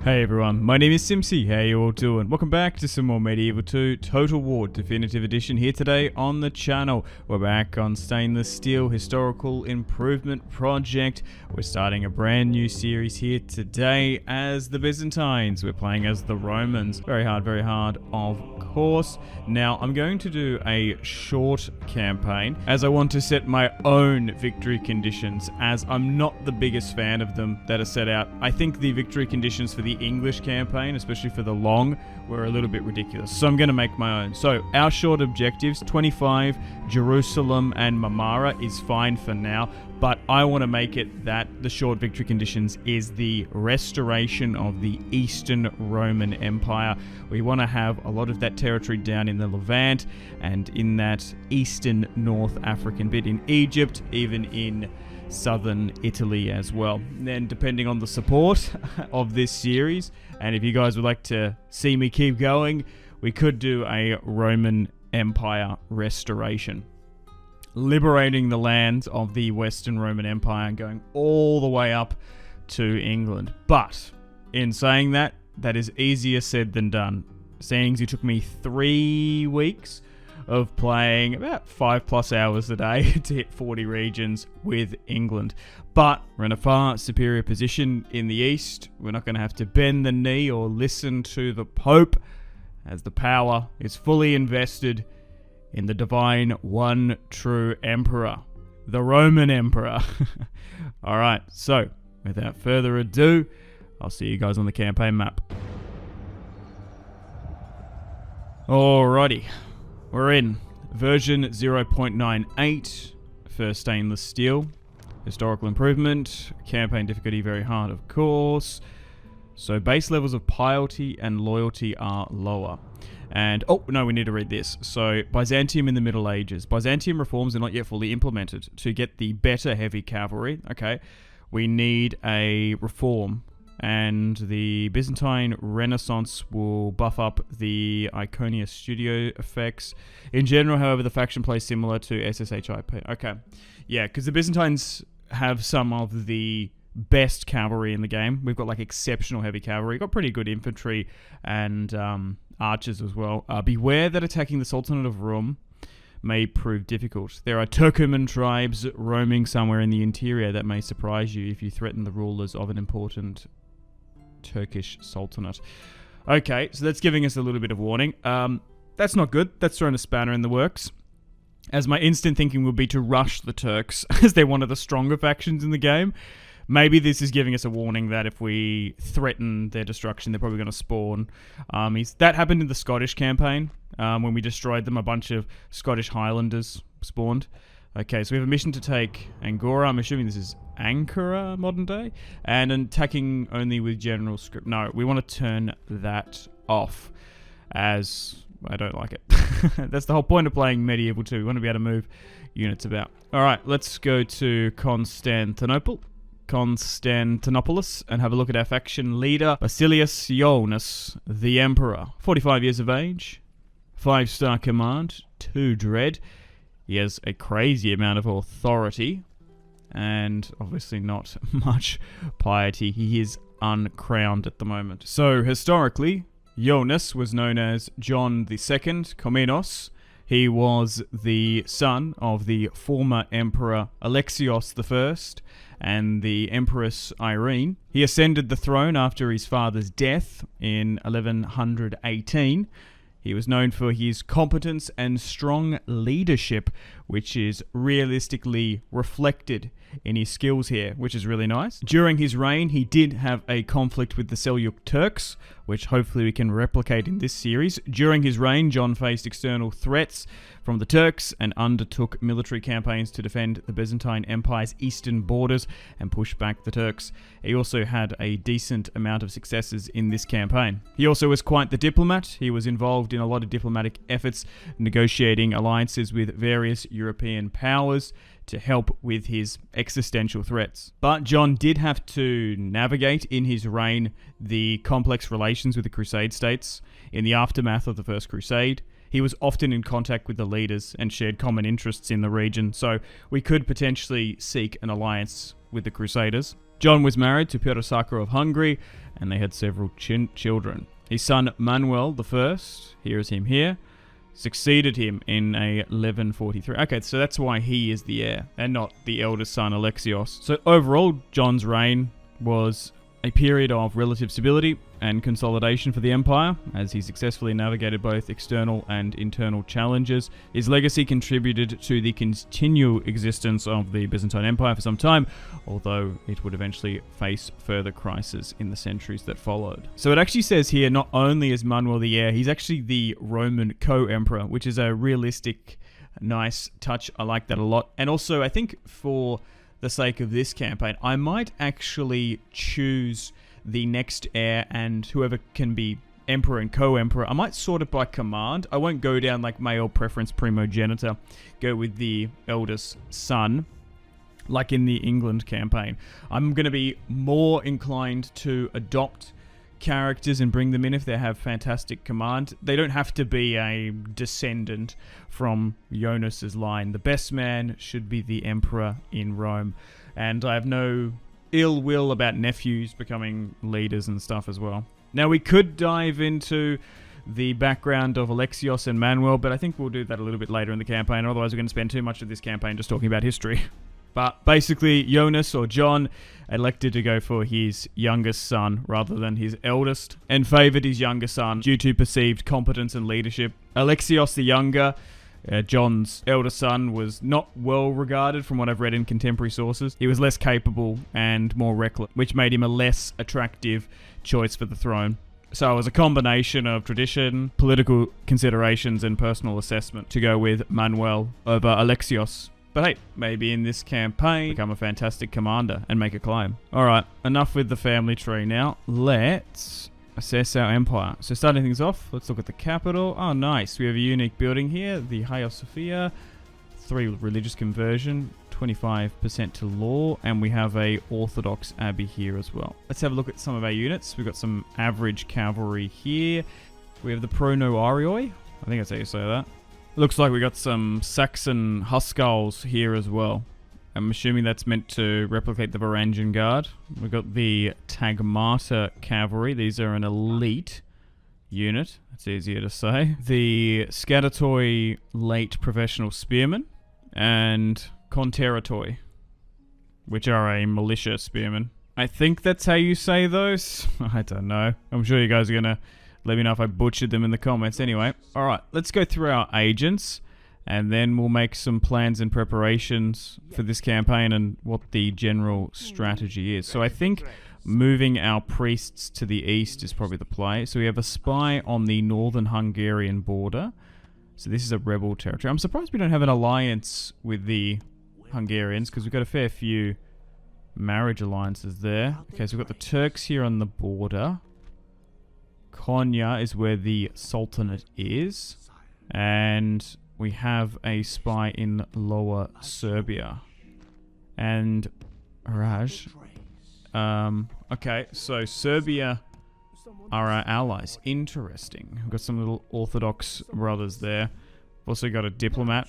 Hey everyone, my name is Simsy, how you all doing? Welcome back to some more Medieval 2 Total War Definitive Edition here today on the channel. We're back on Stainless Steel Historical Improvement Project. We're starting a brand new series here today as the Byzantines. We're playing as the Romans. Very hard, of course. Now, I'm going to do a short campaign as I want to set my own victory conditions, as I'm not the biggest fan of them that are set out. I think the victory conditions for the English campaign, especially for the long, were a little bit ridiculous. So I'm going to make my own. So our short objectives, 25, Jerusalem and Marmara is fine for now, but I want to make it that the short victory conditions is the restoration of the Eastern Roman Empire. We want to have a lot of that territory down in the Levant and in that Eastern North African bit in Egypt, even in southern Italy as well. And then depending on the support of this series, and if you guys would like to see me keep going, we could do a Roman Empire restoration, liberating the lands of the Western Roman Empire and going all the way up to England. But in saying that, that is easier said than done. Seeing it took me 3 weeks of playing about 5+ hours a day to hit 40 regions with England. But we're in a far superior position in the east. We're not going to have to bend the knee or listen to the Pope, as the power is fully invested in the divine one true emperor, the Roman Emperor. Alright, so without further ado, I'll see you guys on the campaign map. Alrighty. We're in version 0.98 for stainless steel. Historical improvement. Campaign difficulty very hard, of course. So base levels of piety and loyalty are lower. And, oh, no, we need to read this. So, Byzantium in the Middle Ages. Byzantium reforms are not yet fully implemented. To get the better heavy cavalry, okay, we need a reform. And the Byzantine Renaissance will buff up the Iconia studio effects. In general, however, the faction plays similar to SSHIP. Okay. Yeah, because the Byzantines have some of the best cavalry in the game. We've got like exceptional heavy cavalry. We've got pretty good infantry and archers as well. Beware that attacking the Sultanate of Rum may prove difficult. There are Turkoman tribes roaming somewhere in the interior that may surprise you if you threaten the rulers of an important Turkish Sultanate. Okay, so that's giving us a little bit of warning. That's not good. That's thrown a spanner in the works, as my instant thinking would be to rush the Turks, as they're one of the stronger factions in the game. Maybe this is giving us a warning that if we threaten their destruction, they're probably going to spawn armies. That happened in the Scottish campaign. When we destroyed them, a bunch of Scottish Highlanders spawned. Okay, so we have a mission to take Angora. I'm assuming this is Ankara, modern day. And attacking only with general script. No, we want to turn that off, as I don't like it. That's the whole point of playing Medieval 2. We want to be able to move units about. Alright, let's go to Constantinople. Constantinopolis, and have a look at our faction leader, Basilius Ioannis, the Emperor. 45 years of age, 5-star command, 2 dread. He has a crazy amount of authority, and obviously not much piety. He is uncrowned at the moment. So, historically, Ioannis was known as John II Komnenos. He was the son of the former Emperor Alexios I and the Empress Irene. He ascended the throne after his father's death in 1118. He was known for his competence and strong leadership, which is realistically reflected in his skills here, which is really nice. During his reign, he did have a conflict with the Seljuk Turks, which hopefully we can replicate in this series. During his reign, John faced external threats from the Turks and undertook military campaigns to defend the Byzantine Empire's eastern borders and push back the Turks. He also had a decent amount of successes in this campaign. He also was quite the diplomat. He was involved in a lot of diplomatic efforts, negotiating alliances with various European powers to help with his existential threats. But John did have to navigate in his reign the complex relations with the Crusade states. In the aftermath of the First Crusade, he was often in contact with the leaders and shared common interests in the region, so we could potentially seek an alliance with the Crusaders. John was married to Pirasaka of Hungary, and they had several children. His son Manuel I, here is him here, succeeded him in 1143. Okay, so that's why he is the heir, and not the eldest son Alexios. So overall, John's reign was a period of relative stability and consolidation for the empire, as he successfully navigated both external and internal challenges. His legacy contributed to the continual existence of the Byzantine Empire for some time, although it would eventually face further crises in the centuries that followed. So it actually says here, not only is Manuel the heir, he's actually the Roman co-emperor, which is a realistic, nice touch. I like that a lot. And also, I think for the sake of this campaign, I might actually choose the next heir and whoever can be emperor and co-emperor. I might sort it by command. I won't go down like male preference primogenitor, go with the eldest son, like in the England campaign. I'm going to be more inclined to adopt characters and bring them in if they have fantastic command. They don't have to be a descendant from Jonas's line. The best man should be the emperor in Rome, and I have no ill will about nephews becoming leaders and stuff as well. Now we could dive into the background of Alexios and Manuel, but I think we'll do that a little bit later in the campaign, otherwise we're going to spend too much of this campaign just talking about history. But basically, Jonas, or John, elected to go for his youngest son rather than his eldest, and favoured his younger son due to perceived competence and leadership. Alexios the Younger, John's eldest son, was not well regarded from what I've read in contemporary sources. He was less capable and more reckless, which made him a less attractive choice for the throne. So it was a combination of tradition, political considerations, and personal assessment to go with Manuel over Alexios. But hey, maybe in this campaign, become a fantastic commander and make a claim. Alright, enough with the family tree now. Let's assess our empire. So starting things off, let's look at the capital. Oh, nice. We have a unique building here, the Hagia Sophia. 3 religious conversion, 25% to law, and we have a Orthodox abbey here as well. Let's have a look at some of our units. We've got some average cavalry here. We have the Pronoarioi. I think that's how you say that. Looks like we got some Saxon Huskarls here as well. I'm assuming that's meant to replicate the Varangian Guard. We've got the Tagmata Cavalry. These are an elite unit. That's easier to say. The Skadatoi Late Professional Spearmen. And Konteratoi, which are a militia spearmen. I think that's how you say those. I don't know. I'm sure you guys are going to let me know if I butchered them in the comments. Anyway, alright, let's go through our agents, and then we'll make some plans and preparations for this campaign and what the general strategy is. So I think moving our priests to the east is probably the play. So we have a spy on the northern Hungarian border. So this is a rebel territory. I'm surprised we don't have an alliance with the Hungarians, because we've got a fair few marriage alliances there. Okay, so we've got the Turks here on the border. Konya is where the Sultanate is. And we have a spy in Lower Serbia. And Raj. Okay, so Serbia are our allies. Interesting. We've got some little Orthodox brothers there. We've also got a diplomat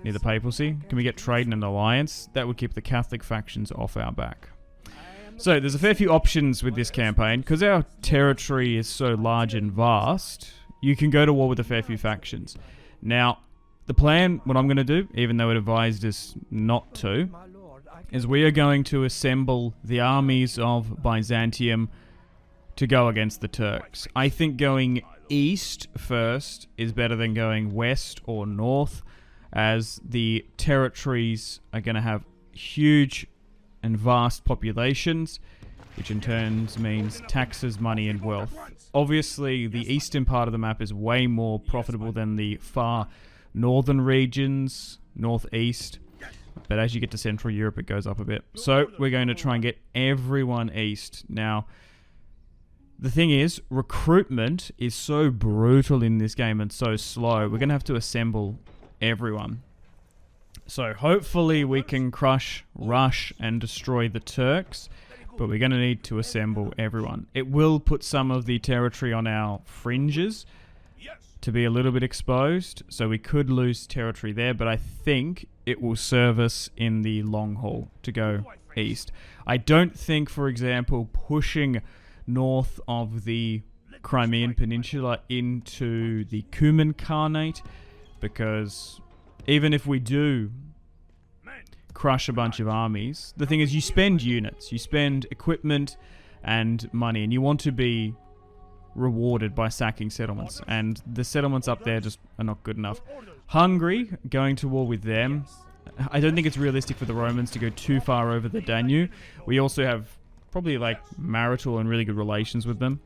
near the papacy. Can we get trade and an alliance? That would keep the Catholic factions off our back. So there's a fair few options with this campaign. Because our territory is so large and vast, you can go to war with a fair few factions. Now, the plan, what I'm going to do, even though it advised us not to, is we are going to assemble the armies of Byzantium to go against the Turks. I think going east first is better than going west or north, as the territories are going to have huge and vast populations, which in turn means taxes, money, and wealth. Obviously, the eastern part of the map is way more profitable than the far northern regions, northeast. But as you get to Central Europe, it goes up a bit. So we're going to try and get everyone east. Now, the thing is, recruitment is so brutal in this game and so slow. We're going to have to assemble everyone. So hopefully we can crush, rush, and destroy the Turks. But we're going to need to assemble everyone. It will put some of the territory on our fringes to be a little bit exposed. So we could lose territory there. But I think it will serve us in the long haul to go east. I don't think, for example, pushing north of the Crimean Peninsula into the Cuman Khanate, because even if we do crush a bunch of armies, the thing is you spend units, you spend equipment and money, and you want to be rewarded by sacking settlements, and the settlements up there just are not good enough. Hungary, going to war with them. I don't think it's realistic for the Romans to go too far over the Danube. We also have probably like marital and really good relations with them.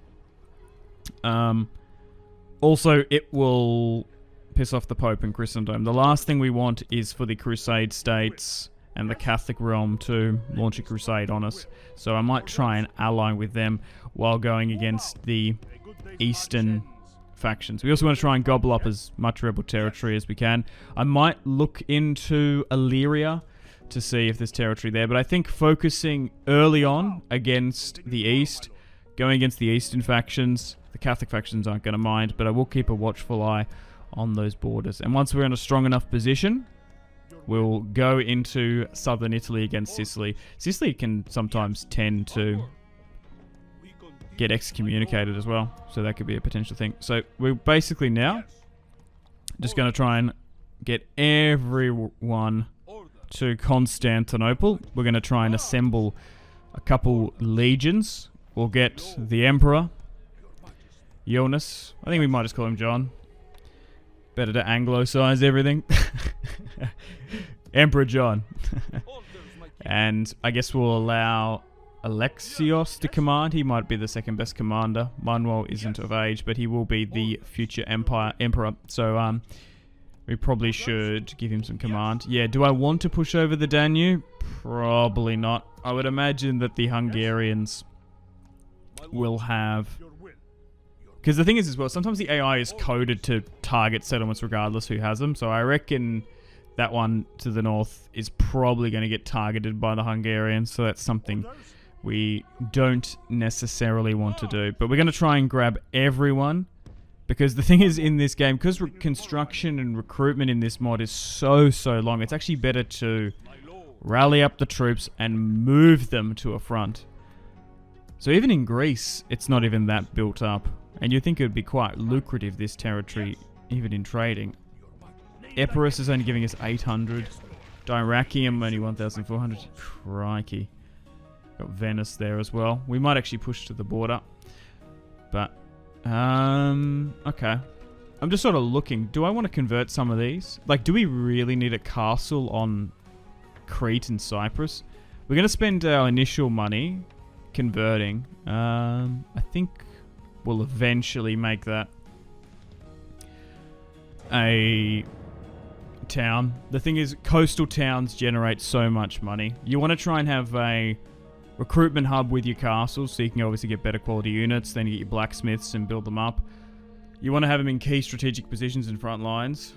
Also, it will piss off the Pope and Christendom. The last thing we want is for the Crusade states and the Catholic realm to launch a crusade on us. So I might try and ally with them while going against the eastern factions. We also want to try and gobble up as much rebel territory as we can. I might look into Illyria to see if there's territory there, but I think focusing early on against the east, going against the eastern factions, the Catholic factions aren't going to mind, but I will keep a watchful eye on those borders. And once we're in a strong enough position, we'll go into southern Italy against Sicily. Sicily can sometimes tend to get excommunicated as well, so that could be a potential thing. So we're basically now just going to try and get everyone to Constantinople. We're going to try and assemble a couple legions. We'll get the Emperor, Jonas. I think we might just call him John. Better to Anglo-size everything. Emperor John. And I guess we'll allow Alexios to command. He might be the second best commander. Manuel isn't of age, but he will be the future emperor. So we probably should give him some command. Yeah, do I want to push over the Danube? Probably not. I would imagine that the Hungarians will have... Because the thing is as well, sometimes the AI is coded to target settlements regardless who has them. So I reckon that one to the north is probably going to get targeted by the Hungarians. So that's something we don't necessarily want to do. But we're going to try and grab everyone. Because the thing is in this game, because construction and recruitment in this mod is so long, it's actually better to rally up the troops and move them to a front. So even in Greece, it's not even that built up. And you'd think it would be quite lucrative, this territory, even in trading. Epirus is only giving us 800. Dyrrhachium only 1,400. Crikey. Got Venice there as well. We might actually push to the border. But, okay. I'm just sort of looking. Do I want to convert some of these? Like, do we really need a castle on Crete and Cyprus? We're going to spend our initial money converting. I think we'll eventually make that a town. The thing is, coastal towns generate so much money. You want to try and have a recruitment hub with your castles, so you can obviously get better quality units. Then you get your blacksmiths and build them up. You want to have them in key strategic positions in front lines.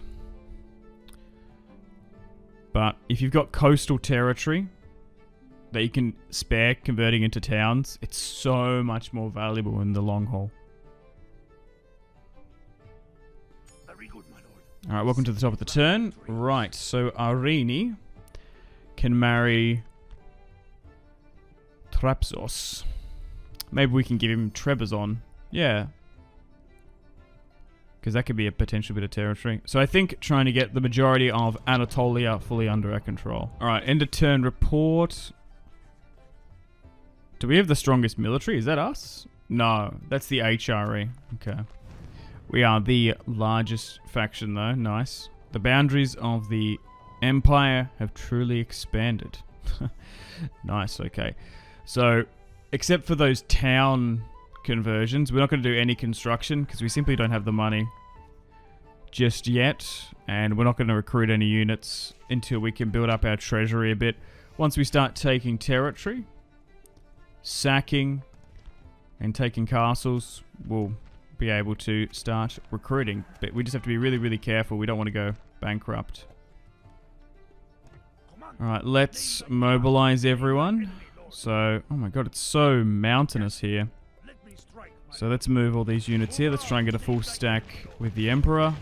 But if you've got coastal territory that you can spare converting into towns, it's so much more valuable in the long haul. Very good, my lord. Alright, welcome to the top of the turn. Right, so Arini can marry Trapsos. Maybe we can give him Trebizond. Yeah. Because that could be a potential bit of territory. So I think trying to get the majority of Anatolia fully under our control. Alright, end of turn report. Do we have the strongest military? Is that us? No, that's the HRE. Okay. We are the largest faction though. Nice. The boundaries of the empire have truly expanded. Nice, okay. So, except for those town conversions, we're not going to do any construction because we simply don't have the money just yet. And we're not going to recruit any units until we can build up our treasury a bit. Once we start taking territory, sacking and taking castles, we'll be able to start recruiting. But we just have to be really careful. We don't want to go bankrupt. Alright, let's mobilize everyone. So, oh my god, it's so mountainous here. So let's move all these units here. Let's try and get a full stack with the Emperor.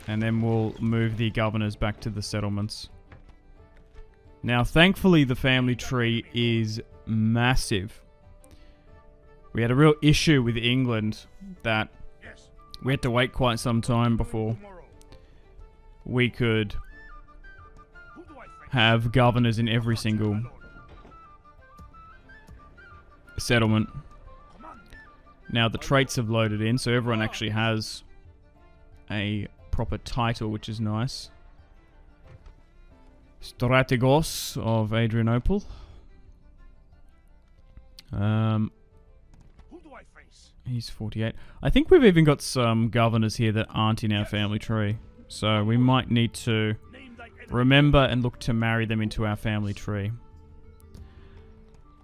And then we'll move the governors back to the settlements. Now, thankfully, the family tree is massive. We had a real issue with England that Yes. we had to wait quite some time before Tomorrow. we could Who do I face? have governors in every single My lord. settlement. Command. Now, the traits have loaded in, so everyone actually has a proper title, which is nice. Strategos of Adrianople. Who do I face? He's 48. I think we've even got some governors here that aren't in our family tree. So we might need to Name thy enemy. remember and look to marry them into our family tree.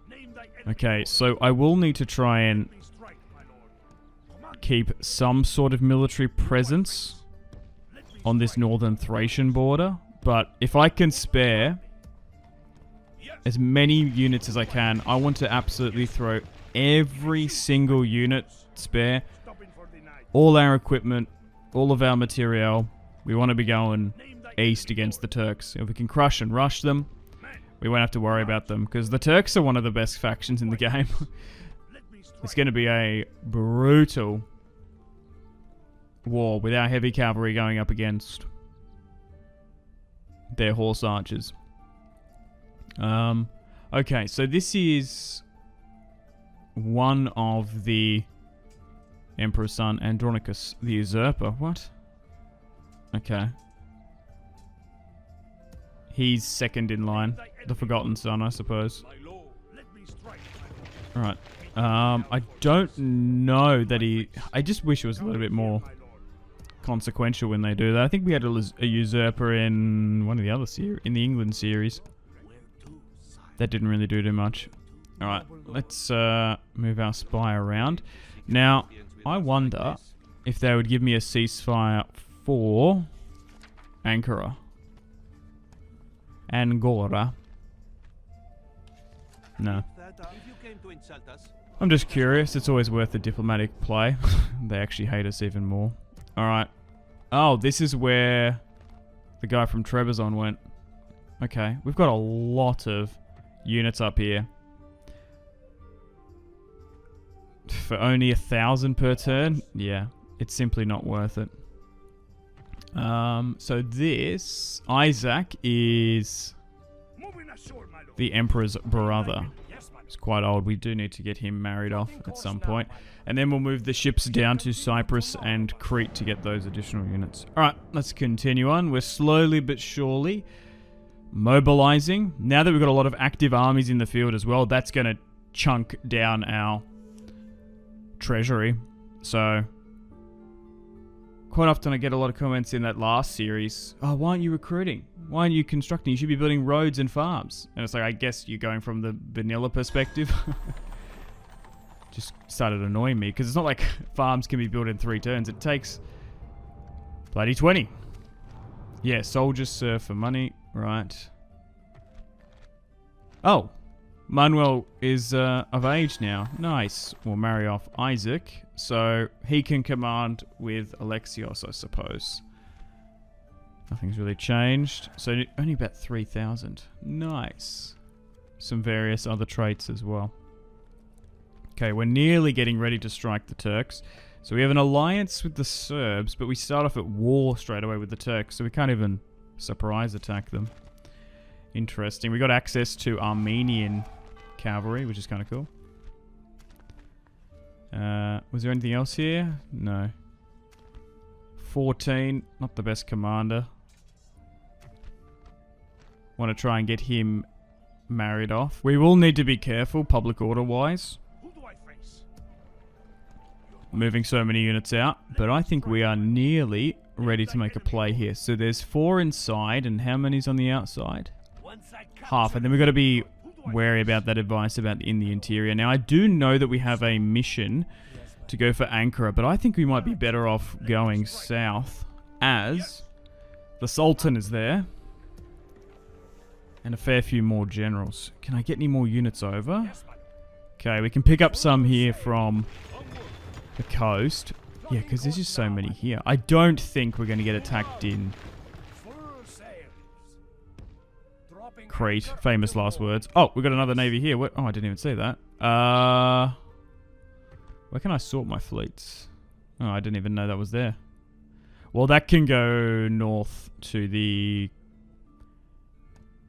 Name thy enemy. Okay, so I will need to try and Let me strike, my lord. Command. keep some sort of military presence Let me on this strike. northern Thracian border. But if I can spare Yes. as many units as I can, I want to absolutely throw every single unit spare, Stopping for the night. all our equipment, all of our material. We want to be going Name thy east enemy, against the lord. Turks. If we can crush and rush them, Man, we won't have to worry about them, because the Turks are one of the best factions in the game. let me strike. It's going to be a brutal war with our heavy cavalry going up against their horse archers. Okay, so this is one of the Emperor's son, Andronicus the Usurper. What? Okay. He's second in line. The Forgotten Son, I suppose. My lord. Let me strike, my lord. Alright. I don't know that he... I just wish it was a little bit more My lord. consequential when they do that. I think we had a usurper in one of the other in the England series. Where to, sire? That didn't really do too much. Alright, let's move our spy around. Now, I wonder if they would give me a ceasefire for Ankara. Angora. No. I'm just curious. It's always worth a diplomatic play. They actually hate us even more. Alright. Oh, this is where the guy from Trebizond went. Okay. We've got a lot of units up here. For only 1,000 per turn? Yeah. It's simply not worth it. So this... Isaac is Moving ashore, my lord. the Emperor's brother. Yes, my lord. He's quite old. We do need to get him married off at some point. And then we'll move the ships down to Cyprus and Crete to get those additional units. Alright, let's continue on. We're slowly but surely mobilizing. Now that we've got a lot of active armies in the field as well, that's going to chunk down our treasury. So, quite often I get a lot of comments in that last series. Oh, why aren't you recruiting? Why aren't you constructing? You should be building roads and farms. And it's like, I guess you're going from the vanilla perspective. Just started annoying me, because it's not like farms can be built in 3 turns. It takes bloody 20. Yeah, soldiers serve for money. Right. Oh, Manuel is of age now. Nice. We'll marry off Isaac, so he can command with Alexios, I suppose. Nothing's really changed. So only about 3,000. Nice. Some various other traits as well. Okay, we're nearly getting ready to strike the Turks. So we have an alliance with the Serbs, but we start off at war straight away with the Turks, so we can't even surprise attack them. Interesting. We got access to Armenian cavalry, which is kind of cool. Was there anything else here? No. 14, not the best commander. Want to try and get him married off. We will need to be careful, public order-wise, Who do I face? moving so many units out, but I think we are nearly ready to make a play here. So there's 4 inside, and how many's on the outside? Once I Half, and then we've got to be wary about that advice about in the interior. Now, I do know that we have a mission to go for Ankara, but I think we might be better off going south, as the Sultan is there, and a fair few more generals. Can I get any more units over? Okay, we can pick up some here from the coast. Yeah, because there's just so many here. I don't think we're going to get attacked in Crete. Famous last words. Oh, we got another navy here. What? Oh, I didn't even see that. Where can I sort my fleets? Oh, I didn't even know that was there. Well, that can go north to the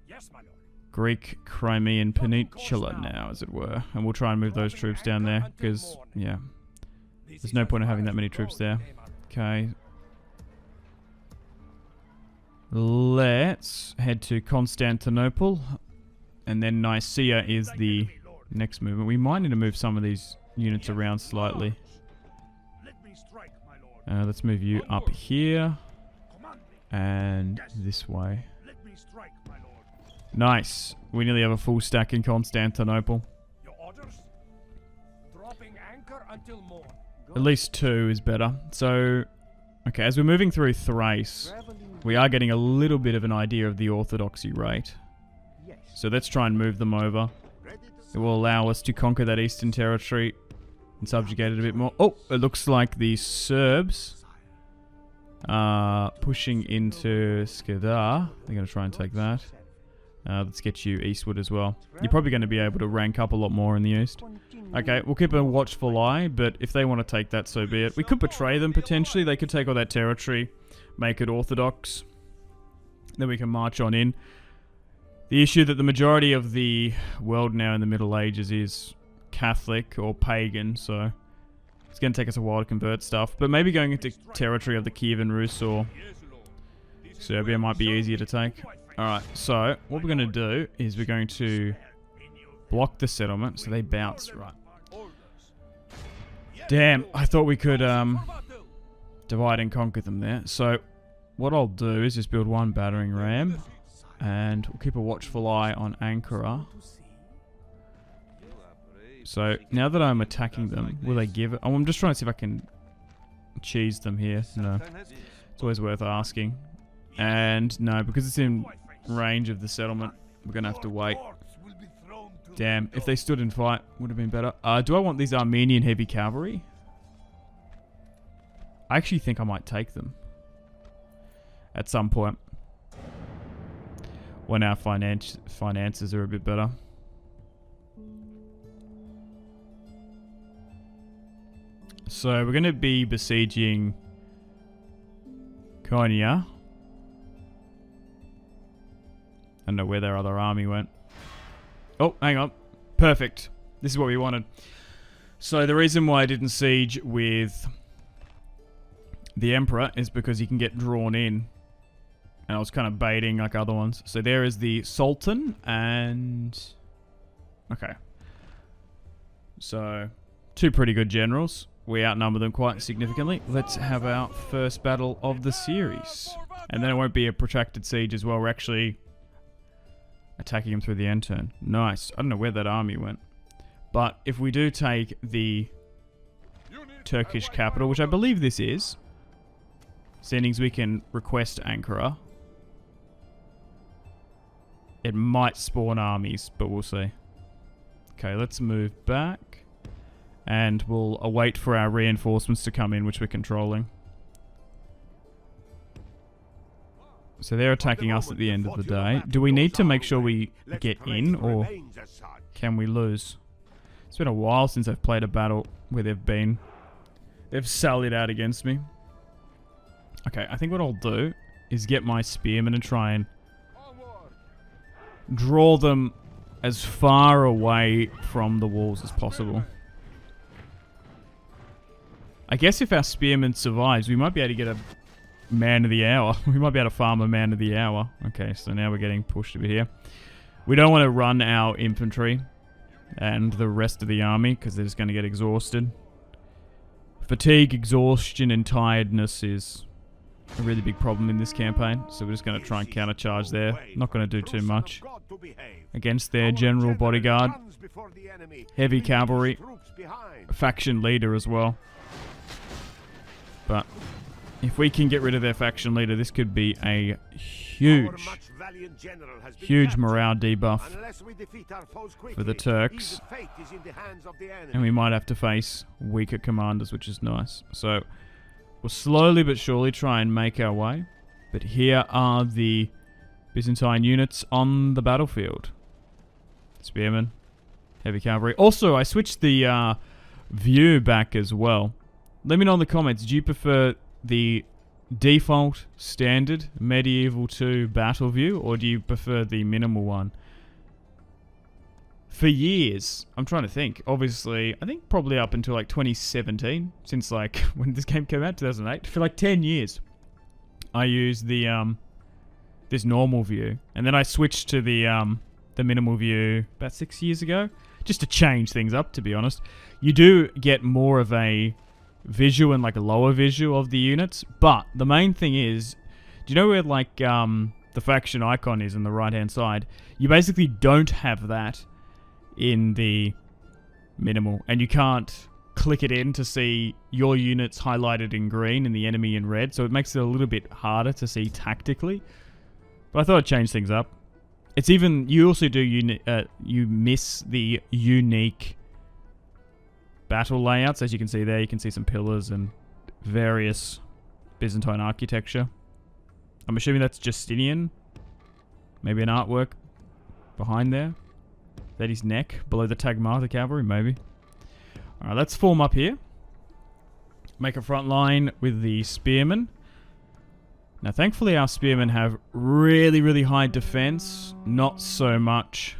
Yes, my lord. Greek Crimean Peninsula now, as it were. And we'll try and move those troops down there, because, yeah, there's no point in having that many troops there. Okay. Let's head to Constantinople, and then Nicaea is the next movement. We might need to move some of these units around slightly. Let me strike, my lord. Let's move you up here, Command me. and this way. Let me strike, my lord. Nice. We nearly have a full stack in Constantinople. Your orders? Dropping anchor until morn. At least 2 is better. So, okay, as we're moving through Thrace, we are getting a little bit of an idea of the orthodoxy rate. So let's try and move them over. It will allow us to conquer that eastern territory and subjugate it a bit more. Oh, it looks like the Serbs are pushing into Skadar. They're going to try and take that. Let's get you eastward as well. You're probably going to be able to rank up a lot more in the east. Okay, we'll keep a watchful eye, but if they want to take that, so be it. We could betray them, potentially. They could take all that territory, make it orthodox. Then we can march on in. The issue that the majority of the world now in the Middle Ages is Catholic or pagan, so it's going to take us a while to convert stuff. But maybe going into territory of the Kievan Rus or Serbia might be easier to take. Alright, so what we're going to do is we're going to block the settlement, so they bounce. Right. Damn, I thought we could divide and conquer them there. So what I'll do is just build 1 battering ram, and we'll keep a watchful eye on Ankara. So now that I'm attacking them, will they give it? Oh, I'm just trying to see if I can cheese them here. No, it's always worth asking. And no, because it's in range of the settlement, we're gonna have to wait. Damn, if they stood and fight, would have been better. Do I want these Armenian heavy cavalry? I actually think I might take them at some point when our finances are a bit better. So we're going to be besieging Cumania. I don't know where their other army went. Oh, hang on. Perfect. This is what we wanted. So the reason why I didn't siege with the Emperor is because he can get drawn in. And I was kind of baiting like other ones. So there is the Sultan and... Okay. So, 2 pretty good generals. We outnumber them quite significantly. Let's have our first battle of the series. And then it won't be a protracted siege as well. We're actually attacking him through the end turn. Nice. I don't know where that army went. But if we do take the Turkish capital, which I believe this is, seeing as we can request Ankara, it might spawn armies, but we'll see. Okay, let's move back. And we'll await for our reinforcements to come in, which we're controlling. So they're attacking us at the end of the day. Do we need to make sure we get in, or can we lose? It's been a while since I've played a battle where they've sallied out against me. Okay, I think what I'll do is get my spearmen and try and draw them as far away from the walls as possible. I guess if our spearman survives, we might be able to get a man of the hour. We might be able to farm a man of the hour. Okay, so now we're getting pushed a bit here. We don't want to run our infantry and the rest of the army because they're just going to get exhausted. Fatigue, exhaustion, and tiredness is a really big problem in this campaign. So we're just going to try and countercharge there. Not going to do too much against their general bodyguard. Heavy cavalry. Faction leader as well. But if we can get rid of their faction leader, this could be a huge morale debuff for the Turks. And we might have to face weaker commanders, which is nice. So we'll slowly but surely try and make our way. But here are the Byzantine units on the battlefield. Spearmen, heavy cavalry. Also, I switched the view back as well. Let me know in the comments, do you prefer the default, standard, medieval 2 battle view, or do you prefer the minimal one? For years, I'm trying to think, obviously, I think probably up until like 2017, since like when this game came out, 2008, for like 10 years, I used the this normal view, and then I switched to the minimal view about 6 years ago, just to change things up, to be honest. You do get more of a visual and like a lower visual of the units, but the main thing is, do you know where like the faction icon is on the right hand side? You basically don't have that in the minimal, and you can't click it in to see your units highlighted in green and the enemy in red, so it makes it a little bit harder to see tactically. But I thought I'd change things up. It's even, you also do, you miss the unique battle layouts. As you can see there, you can see some pillars and various Byzantine architecture. I'm assuming that's Justinian. Maybe an artwork behind there. That his neck, below the Tagmata cavalry, maybe. Alright, let's form up here. Make a front line with the spearmen. Now, thankfully, our spearmen have really, really high defense. Not so much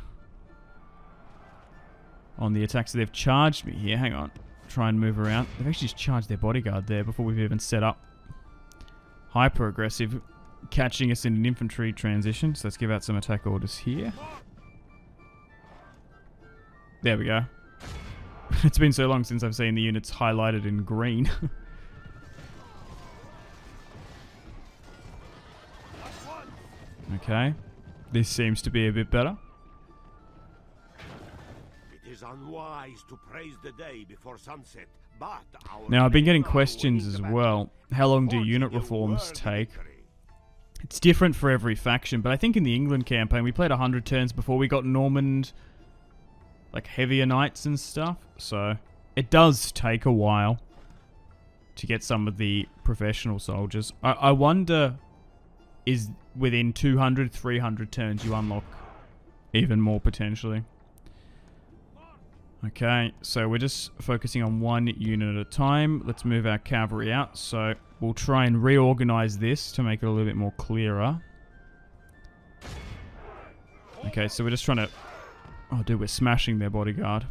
on the attacks. So they've charged me here. Hang on. Try and move around. They've actually just charged their bodyguard there before we've even set up. Hyper aggressive. Catching us in an infantry transition. So let's give out some attack orders here. There we go. It's been so long since I've seen the units highlighted in green. Okay. This seems to be a bit better. It is unwise to praise the day before sunset, but now, I've been getting questions as well. How long do unit reforms take? It's different for every faction, but I think in the England campaign, we played 100 turns before we got Normand, like heavier knights and stuff. So it does take a while to get some of the professional soldiers. I wonder, is within 200, 300 turns you unlock even more potentially. Okay, so we're just focusing on one unit at a time. Let's move our cavalry out. So we'll try and reorganize this to make it a little bit more clearer. Okay, so we're just trying to... Oh, dude, we're smashing their bodyguard.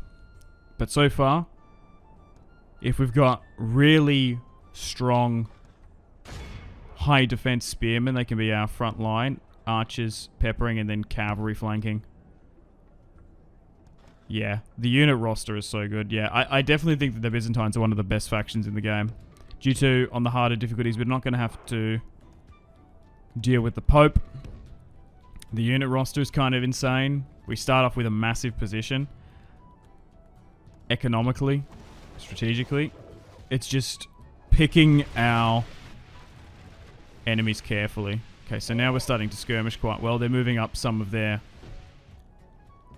But so far, if we've got really strong, high defense spearmen, they can be our front line. Archers peppering and then cavalry flanking. Yeah, the unit roster is so good. Yeah, I definitely think that the Byzantines are one of the best factions in the game. Due to, on the harder difficulties, we're not going to have to deal with the Pope. The unit roster is kind of insane. We start off with a massive position. Economically, strategically. It's just picking our enemies carefully. Okay, so now we're starting to skirmish quite well. They're moving up some of their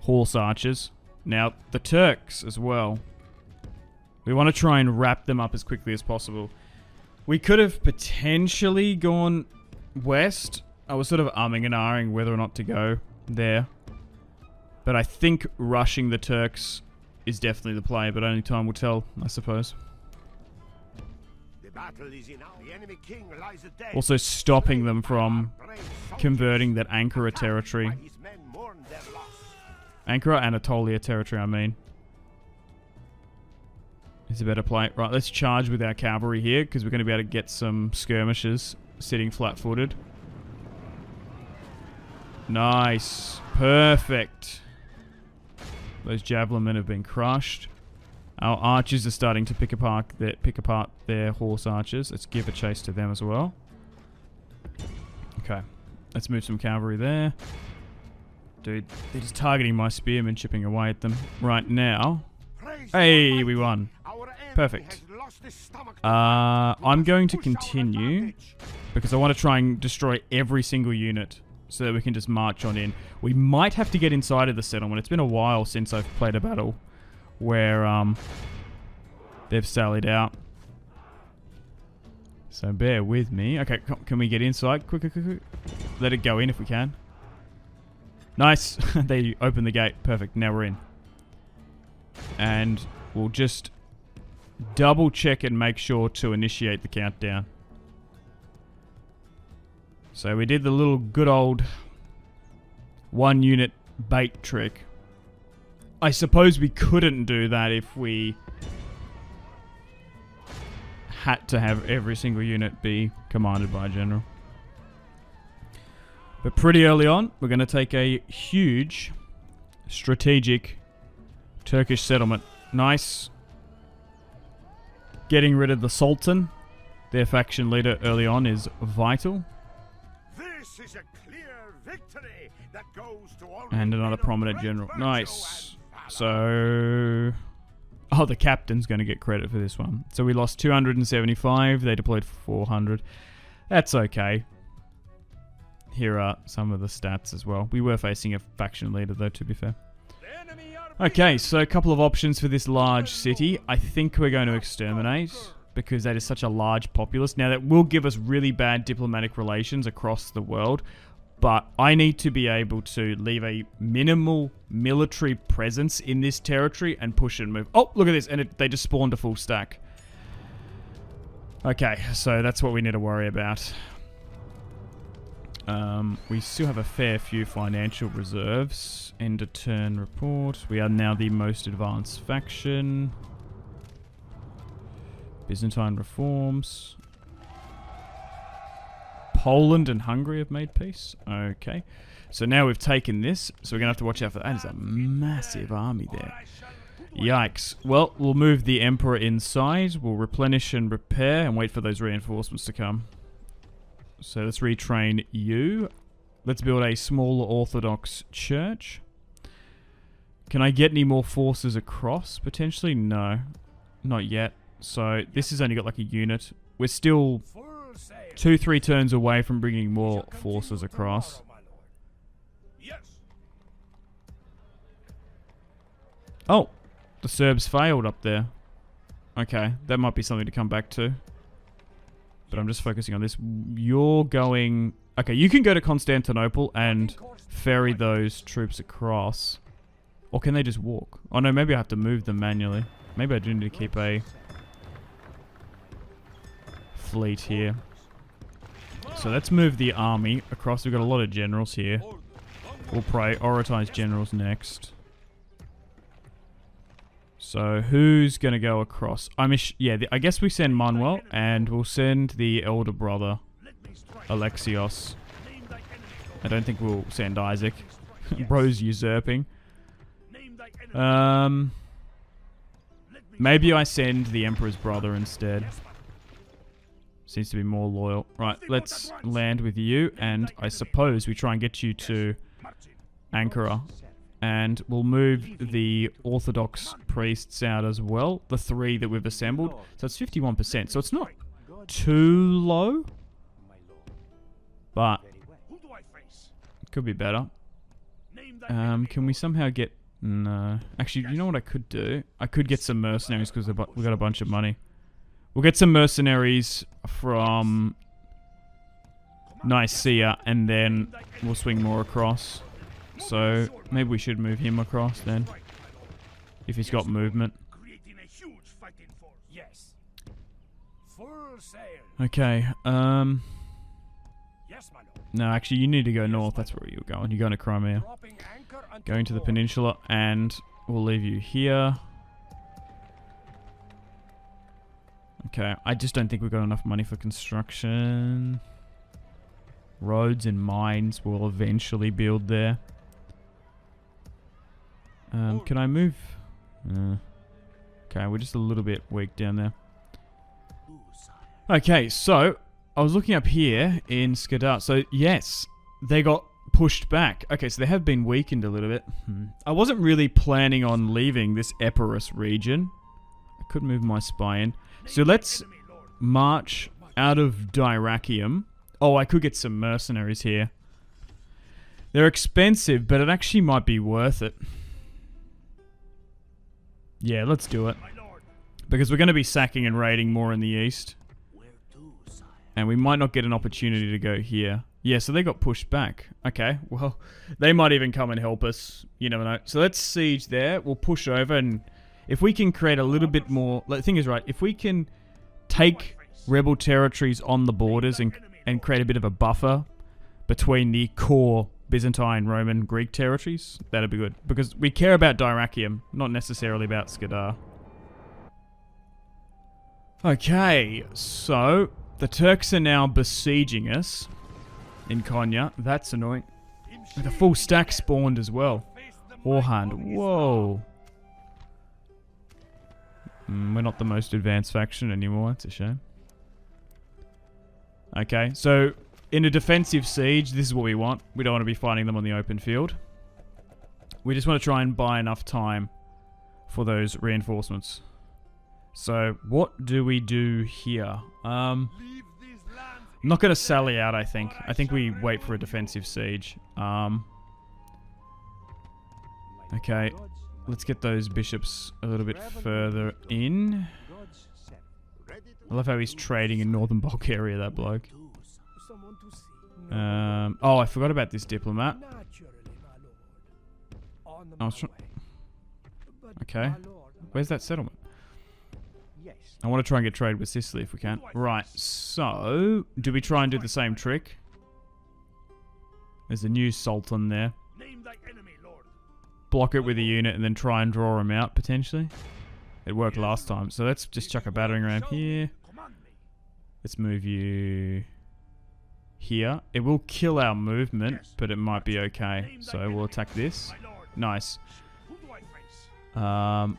horse archers. Now, the Turks as well. We want to try and wrap them up as quickly as possible. We could have potentially gone west. I was sort of umming and ahhing whether or not to go there. But I think rushing the Turks is definitely the play, but only time will tell, I suppose. The battle is in the enemy king lies dead. Also stopping them from converting that Ankara territory. Ankara, Anatolia territory, I mean. Is a better play. Right, let's charge with our cavalry here, because we're going to be able to get some skirmishers sitting flat-footed. Nice. Perfect. Those javelin men have been crushed. Our archers are starting to pick apart their horse archers. Let's give a chase to them as well. Okay. Let's move some cavalry there. Dude, they're just targeting my spearmen, chipping away at them right now. Hey, we won. Perfect. I'm going to continue because I want to try and destroy every single unit so that we can just march on in. We might have to get inside of the settlement. It's been a while since I've played a battle where they've sallied out. So bear with me. Okay, can we get inside? Quick. Let it go in if we can. Nice. They opened the gate. Perfect. Now we're in. And we'll just double check and make sure to initiate the countdown. So we did the little good old 1 unit bait trick. I suppose we couldn't do that if we had to have every single unit be commanded by a general. But pretty early on, we're going to take a huge strategic Turkish settlement. Nice. Getting rid of the Sultan, their faction leader early on, is vital. This is a clear victory that goes to all And another prominent general. Nice. So... Oh, the captain's going to get credit for this one. So we lost 275. They deployed 400. That's okay. Here are some of the stats as well. We were facing a faction leader, though, to be fair. Okay, so a couple of options for this large city. I think we're going to exterminate, because that is such a large populace. Now, that will give us really bad diplomatic relations across the world, but I need to be able to leave a minimal military presence in this territory and push and move. Oh, look at this, and they just spawned a full stack. Okay, so that's what we need to worry about. We still have a fair few financial reserves. End of turn report. We are now the most advanced faction. Byzantine reforms. Poland and Hungary have made peace. Okay. So now we've taken this. So we're going to have to watch out for that. That is a massive army there. Yikes. Well, we'll move the Emperor inside. We'll replenish and repair and wait for those reinforcements to come. So let's retrain you. Let's build a small Orthodox church. Can I get any more forces across? Potentially? No. Not yet. So this has only got like a unit. We're still 2-3 turns away from bringing more forces across. Oh! The Serbs failed up there. Okay, that might be something to come back to. But I'm just focusing on this. You're going... Okay, you can go to Constantinople and ferry those troops across. Or can they just walk? Oh no, maybe I have to move them manually. Maybe I do need to keep a fleet here. So let's move the army across. We've got a lot of generals here. We'll prioritize generals next. So who's going to go across? I guess we send Manuel, and we'll send the elder brother, Alexios. I don't think we'll send Isaac. Bro's usurping. Maybe I send the Emperor's brother instead. Seems to be more loyal. Right, let's land with you, and I suppose we try and get you to Ankara. And we'll move the Orthodox priests out as well. The 3 that we've assembled. So it's 51%. So it's not too low. But it could be better. Can we somehow get... No. Actually, you know what I could do? I could get some mercenaries because we've got a bunch of money. We'll get some mercenaries from Nicaea, and then we'll swing more across. So maybe we should move him across then, if he's got movement. Okay. No, actually, you need to go north. That's where you're going. You're going to Crimea. Going to the peninsula, and we'll leave you here. Okay, I just don't think we've got enough money for construction. Roads and mines will eventually build there. Can I move? Okay, we're just a little bit weak down there. Okay, so I was looking up here in Skadar. So yes, they got pushed back. Okay, so they have been weakened a little bit. I wasn't really planning on leaving this Epirus region. I could move my spy in. So let's march out of Dyrrachium. Oh, I could get some mercenaries here. They're expensive, but it actually might be worth it. Yeah, let's do it. Because we're going to be sacking and raiding more in the east. And we might not get an opportunity to go here. Yeah, so they got pushed back. Okay, well, they might even come and help us. You never know. So let's siege there. We'll push over, and if we can create a little bit more... The thing is, right, if we can take rebel territories on the borders and create a bit of a buffer between the core Byzantine, Roman, Greek territories, that'd be good. Because we care about Dyrrachium, not necessarily about Skadar. Okay, so the Turks are now besieging us in Konya. That's annoying. With a full stack spawned as well. Warhand. Whoa. We're not the most advanced faction anymore. It's a shame. Okay, so in a defensive siege, this is what we want. We don't want to be fighting them on the open field. We just want to try and buy enough time for those reinforcements. So, what do we do here? I'm not going to sally out, I think. I think we wait for a defensive siege. Okay, let's get those bishops a little bit further in. I love how he's trading in northern Bulgaria, that bloke. Oh, I forgot about this diplomat. I was okay, where's that settlement? I want to try and get trade with Sicily if we can. Right, so do we try and do the same trick? There's a new sultan there. Block it with a unit and then try and draw him out potentially. It worked last time, so let's just chuck a battering ram here. Let's move you here. It will kill our movement, but it might be okay. So we'll attack this. Nice. Oh,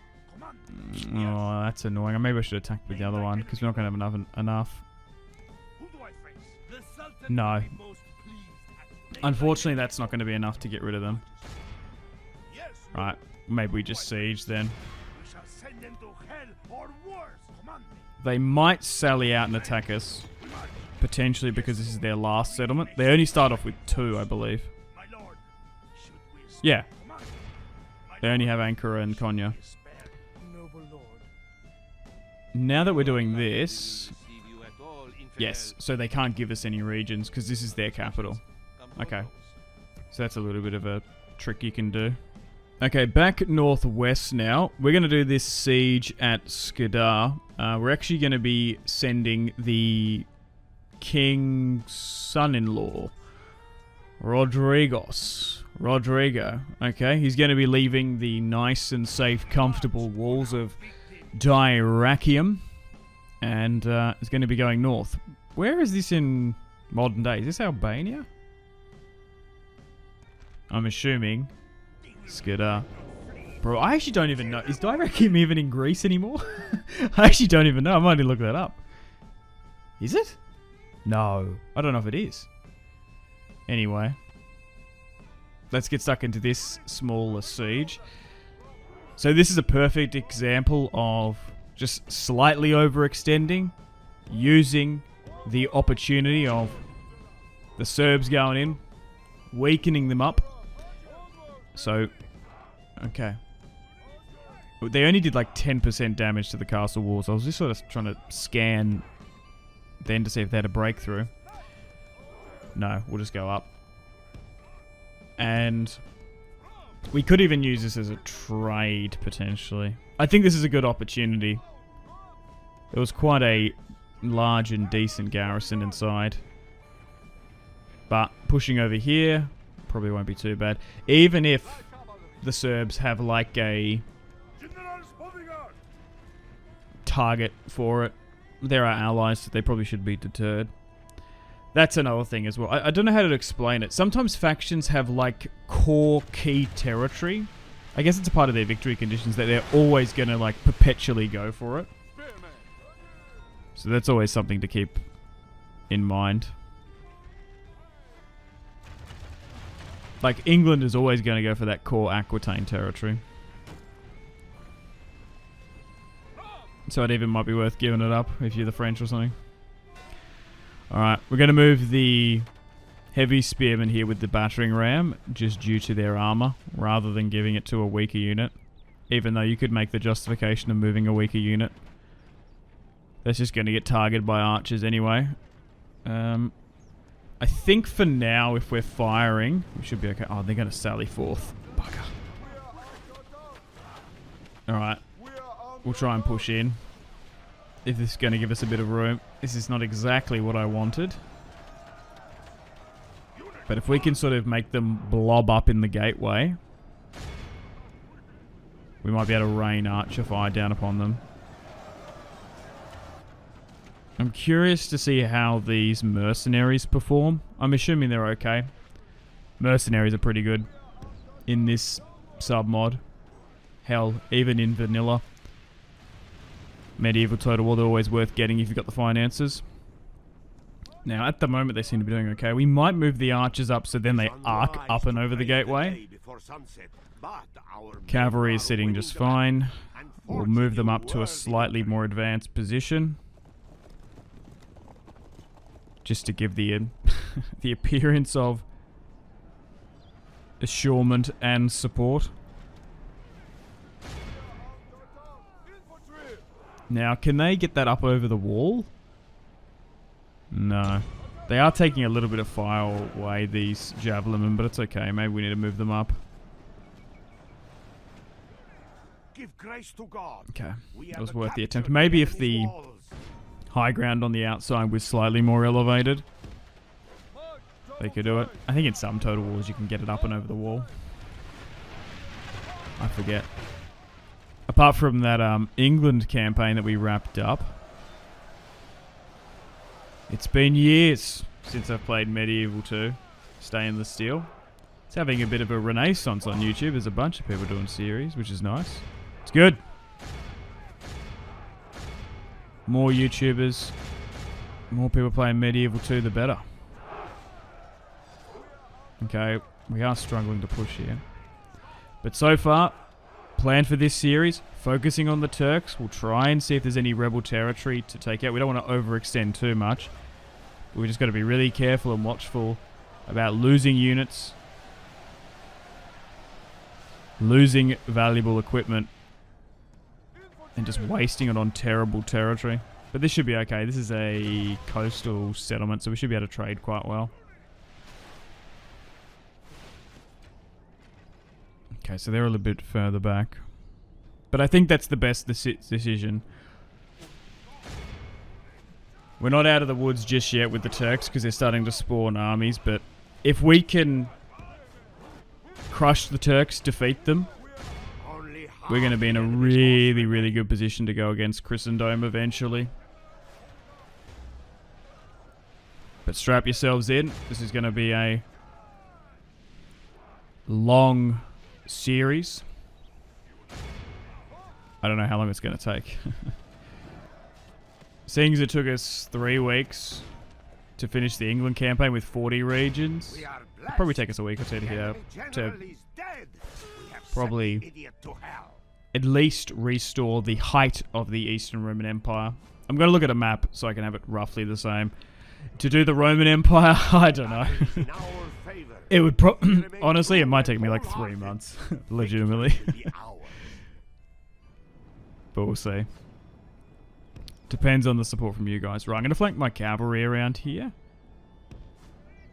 that's annoying. Maybe I should attack with the other one because we're not going to have enough. No. Unfortunately, that's not going to be enough to get rid of them. Right. Maybe we just siege then. They might sally out and attack us. Potentially because this is their last settlement. They only start off with 2, I believe. Yeah. They only have Ankara and Konya. Now that we're doing this... Yes, so they can't give us any regions because this is their capital. Okay. So that's a little bit of a trick you can do. Okay, back northwest now. We're going to do this siege at Skadar. We're actually going to be sending the king's son-in-law, Rodrigo. Okay, he's going to be leaving the nice and safe, comfortable walls of Dyrrachium, and is going to be going north. Where is this in modern day? Is this Albania? I'm assuming Skadar. Bro, I actually don't even know. Is Dyrrachium even in Greece anymore? I actually don't even know. I might need to look that up. Is it? No. I don't know if it is. Anyway. Let's get stuck into this smaller siege. So this is a perfect example of just slightly overextending, using the opportunity of the Serbs going in, weakening them up. So, okay. They only did like 10% damage to the castle walls. I was just sort of trying to scan then to see if they had a breakthrough. No, we'll just go up. And we could even use this as a trade, potentially. I think this is a good opportunity. It was quite a large and decent garrison inside. But pushing over here probably won't be too bad. Even if the Serbs have like a target for it, they're our allies, so they probably should be deterred. That's another thing as well. I don't know how to explain it. Sometimes factions have like core key territory. I guess it's a part of their victory conditions that they're always going to like perpetually go for it. So that's always something to keep in mind. Like England is always going to go for that core Aquitaine territory. So it even might be worth giving it up if you're the French or something. Alright, we're going to move the heavy spearmen here with the battering ram, just due to their armor, rather than giving it to a weaker unit. Even though you could make the justification of moving a weaker unit. That's just going to get targeted by archers anyway. I think for now, if we're firing, we should be okay. Oh, they're going to sally forth. Bugger. Alright. We'll try and push in. If this is going to give us a bit of room. This is not exactly what I wanted. But if we can sort of make them blob up in the gateway, we might be able to rain archer fire down upon them. I'm curious to see how these mercenaries perform. I'm assuming they're okay. Mercenaries are pretty good in this sub-mod. Hell, even in vanilla. Medieval Total War, they're always worth getting if you've got the finances. Now, at the moment, they seem to be doing okay. We might move the archers up so then they arc up and over the gateway. Cavalry is sitting just fine. We'll move them up to a slightly more advanced position. Just to give the the appearance of assurement and support. Now, can they get that up over the wall? No. They are taking a little bit of fire away, these javelinmen, but it's okay. Maybe we need to move them up. Give grace to God. Okay. That was worth the attempt. Maybe if the high ground on the outside was slightly more elevated, they could do it. I think in some Total Wars you can get it up and over the wall. I forget. Apart from that England campaign that we wrapped up, it's been years since I've played Medieval 2, Stainless Steel. It's having a bit of a renaissance on YouTube. There's a bunch of people doing series, which is nice. It's good. More YouTubers, more people playing Medieval 2, the better. Okay, we are struggling to push here. But so far, plan for this series, focusing on the Turks. We'll try and see if there's any rebel territory to take out. We don't want to overextend too much. We just got to be really careful and watchful about losing units, losing valuable equipment, and just wasting it on terrible territory. But this should be okay. This is a coastal settlement, so we should be able to trade quite well. Okay, so they're a little bit further back. But I think that's the best decision. We're not out of the woods just yet with the Turks because they're starting to spawn armies, but if we can crush the Turks, defeat them, we're going to be in a really, really good position to go against Christendom eventually. But strap yourselves in. This is going to be a long series. I don't know how long it's going to take. Seeing as it took us 3 weeks to finish the England campaign with 40 regions, it'll probably take us a week or two to hit out, to probably at least restore the height of the Eastern Roman Empire. I'm going to look at a map so I can have it roughly the same. To do the Roman Empire, I don't know. It would honestly, it might take me like 3 months, legitimately. But we'll see. Depends on the support from you guys. Right, I'm going to flank my cavalry around here.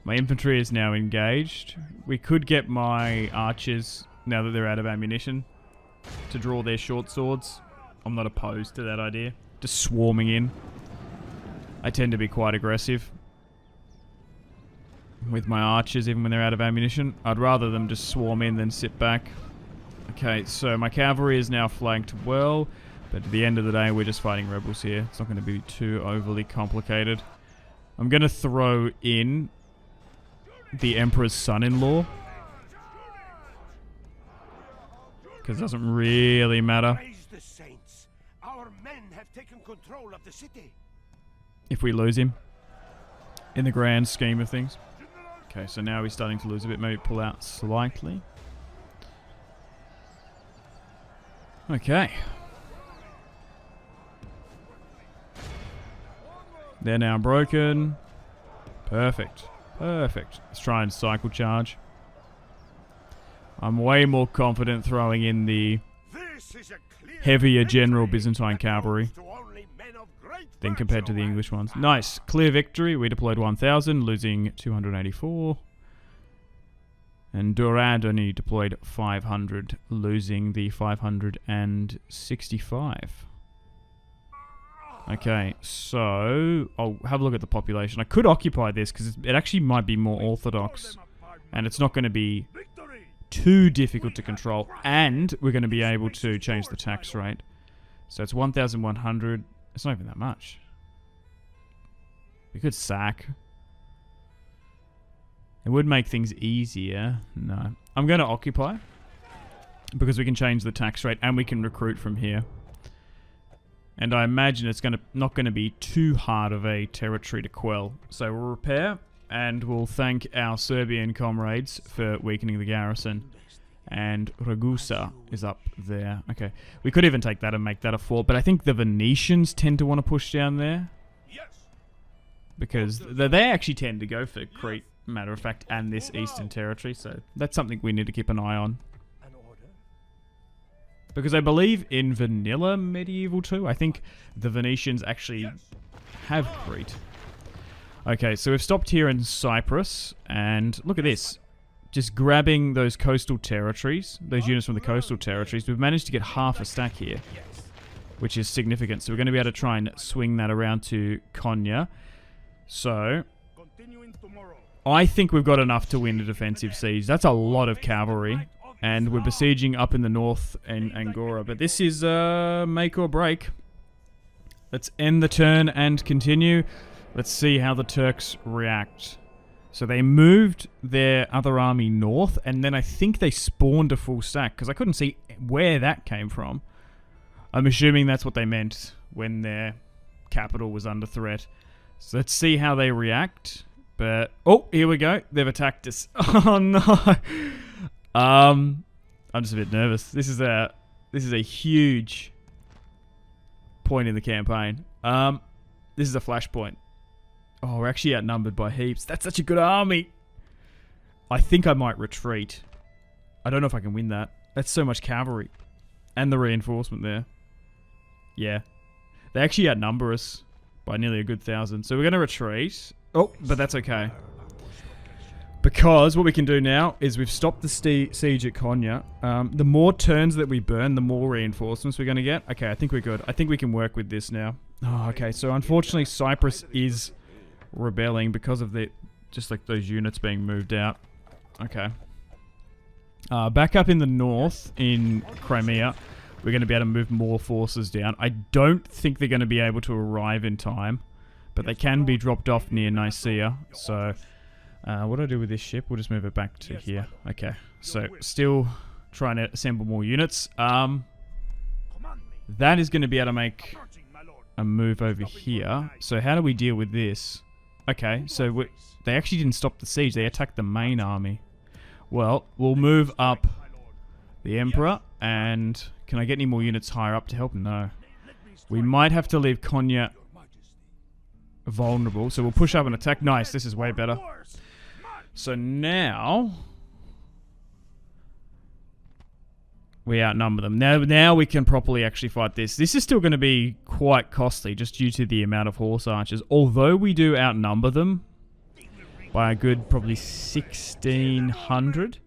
My infantry is now engaged. We could get my archers, now that they're out of ammunition, to draw their short swords. I'm not opposed to that idea. Just swarming in. I tend to be quite aggressive with my archers, even when they're out of ammunition. I'd rather them just swarm in than sit back. Okay, so my cavalry is now flanked well, but at the end of the day, we're just fighting rebels here. It's not going to be too overly complicated. I'm going to throw in the Emperor's son-in-law, because it doesn't really matter if we lose him in the grand scheme of things. Okay, so now we're starting to lose a bit. Maybe pull out slightly. Okay. They're now broken. Perfect. Perfect. Let's try and cycle charge. I'm way more confident throwing in the heavier general Byzantine cavalry than compared to the English ones. Nice. Clear victory. We deployed 1,000, losing 284. And Durad only deployed 500, losing the 565. Okay, so I'll have a look at the population. I could occupy this because it actually might be more orthodox. And it's not going to be too difficult to control. And we're going to be able to change the tax rate. So it's 1,100. It's not even that much. We could sack. It would make things easier. No. I'm going to occupy. Because we can change the tax rate and we can recruit from here. And I imagine it's not going to be too hard of a territory to quell. So we'll repair. And we'll thank our Serbian comrades for weakening the garrison. And Ragusa is up there. Okay. We could even take that and make that a fort. But I think the Venetians tend to want to push down there. Because they actually tend to go for Crete, matter of fact, and this eastern territory. So that's something we need to keep an eye on. Because I believe in vanilla medieval too, I think the Venetians actually have Crete. Okay, so we've stopped here in Cyprus. And look at this. Just grabbing those coastal territories, those units from the coastal territories, we've managed to get half a stack here, which is significant. So we're going to be able to try and swing that around to Konya. So I think we've got enough to win a defensive siege. That's a lot of cavalry, and we're besieging up in the north in Angora. But this is make or break. Let's end the turn and continue. Let's see how the Turks react. So they moved their other army north, and then I think they spawned a full stack, because I couldn't see where that came from. I'm assuming that's what they meant when their capital was under threat. So let's see how they react. But, oh, here we go. They've attacked us. Oh, no. I'm just a bit nervous. This is a huge point in the campaign. This is a flashpoint. Oh, we're actually outnumbered by heaps. That's such a good army. I think I might retreat. I don't know if I can win that. That's so much cavalry. And the reinforcement there. Yeah. They actually outnumber us by nearly a good 1,000. So we're going to retreat. Oh, but that's okay. Because what we can do now is we've stopped the siege at Konya. The more turns that we burn, the more reinforcements we're going to get. Okay, I think we're good. I think we can work with this now. Oh, okay. So unfortunately, Cyprus is rebelling because of just like those units being moved out. Okay. Back up in the north in Crimea, we're going to be able to move more forces down. I don't think they're going to be able to arrive in time, but they can be dropped off near Nicaea. So what do I do with this ship? We'll just move it back to here. Okay. So still trying to assemble more units. That is going to be able to make a move over here. So how do we deal with this? Okay, so they actually didn't stop the siege. They attacked the main army. Well, we'll move up the Emperor. And can I get any more units higher up to help? No. We might have to leave Konya vulnerable. So we'll push up and attack. Nice, this is way better. So now we outnumber them. Now we can properly actually fight this. This is still going to be quite costly just due to the amount of horse archers. Although we do outnumber them by a good probably 1,600.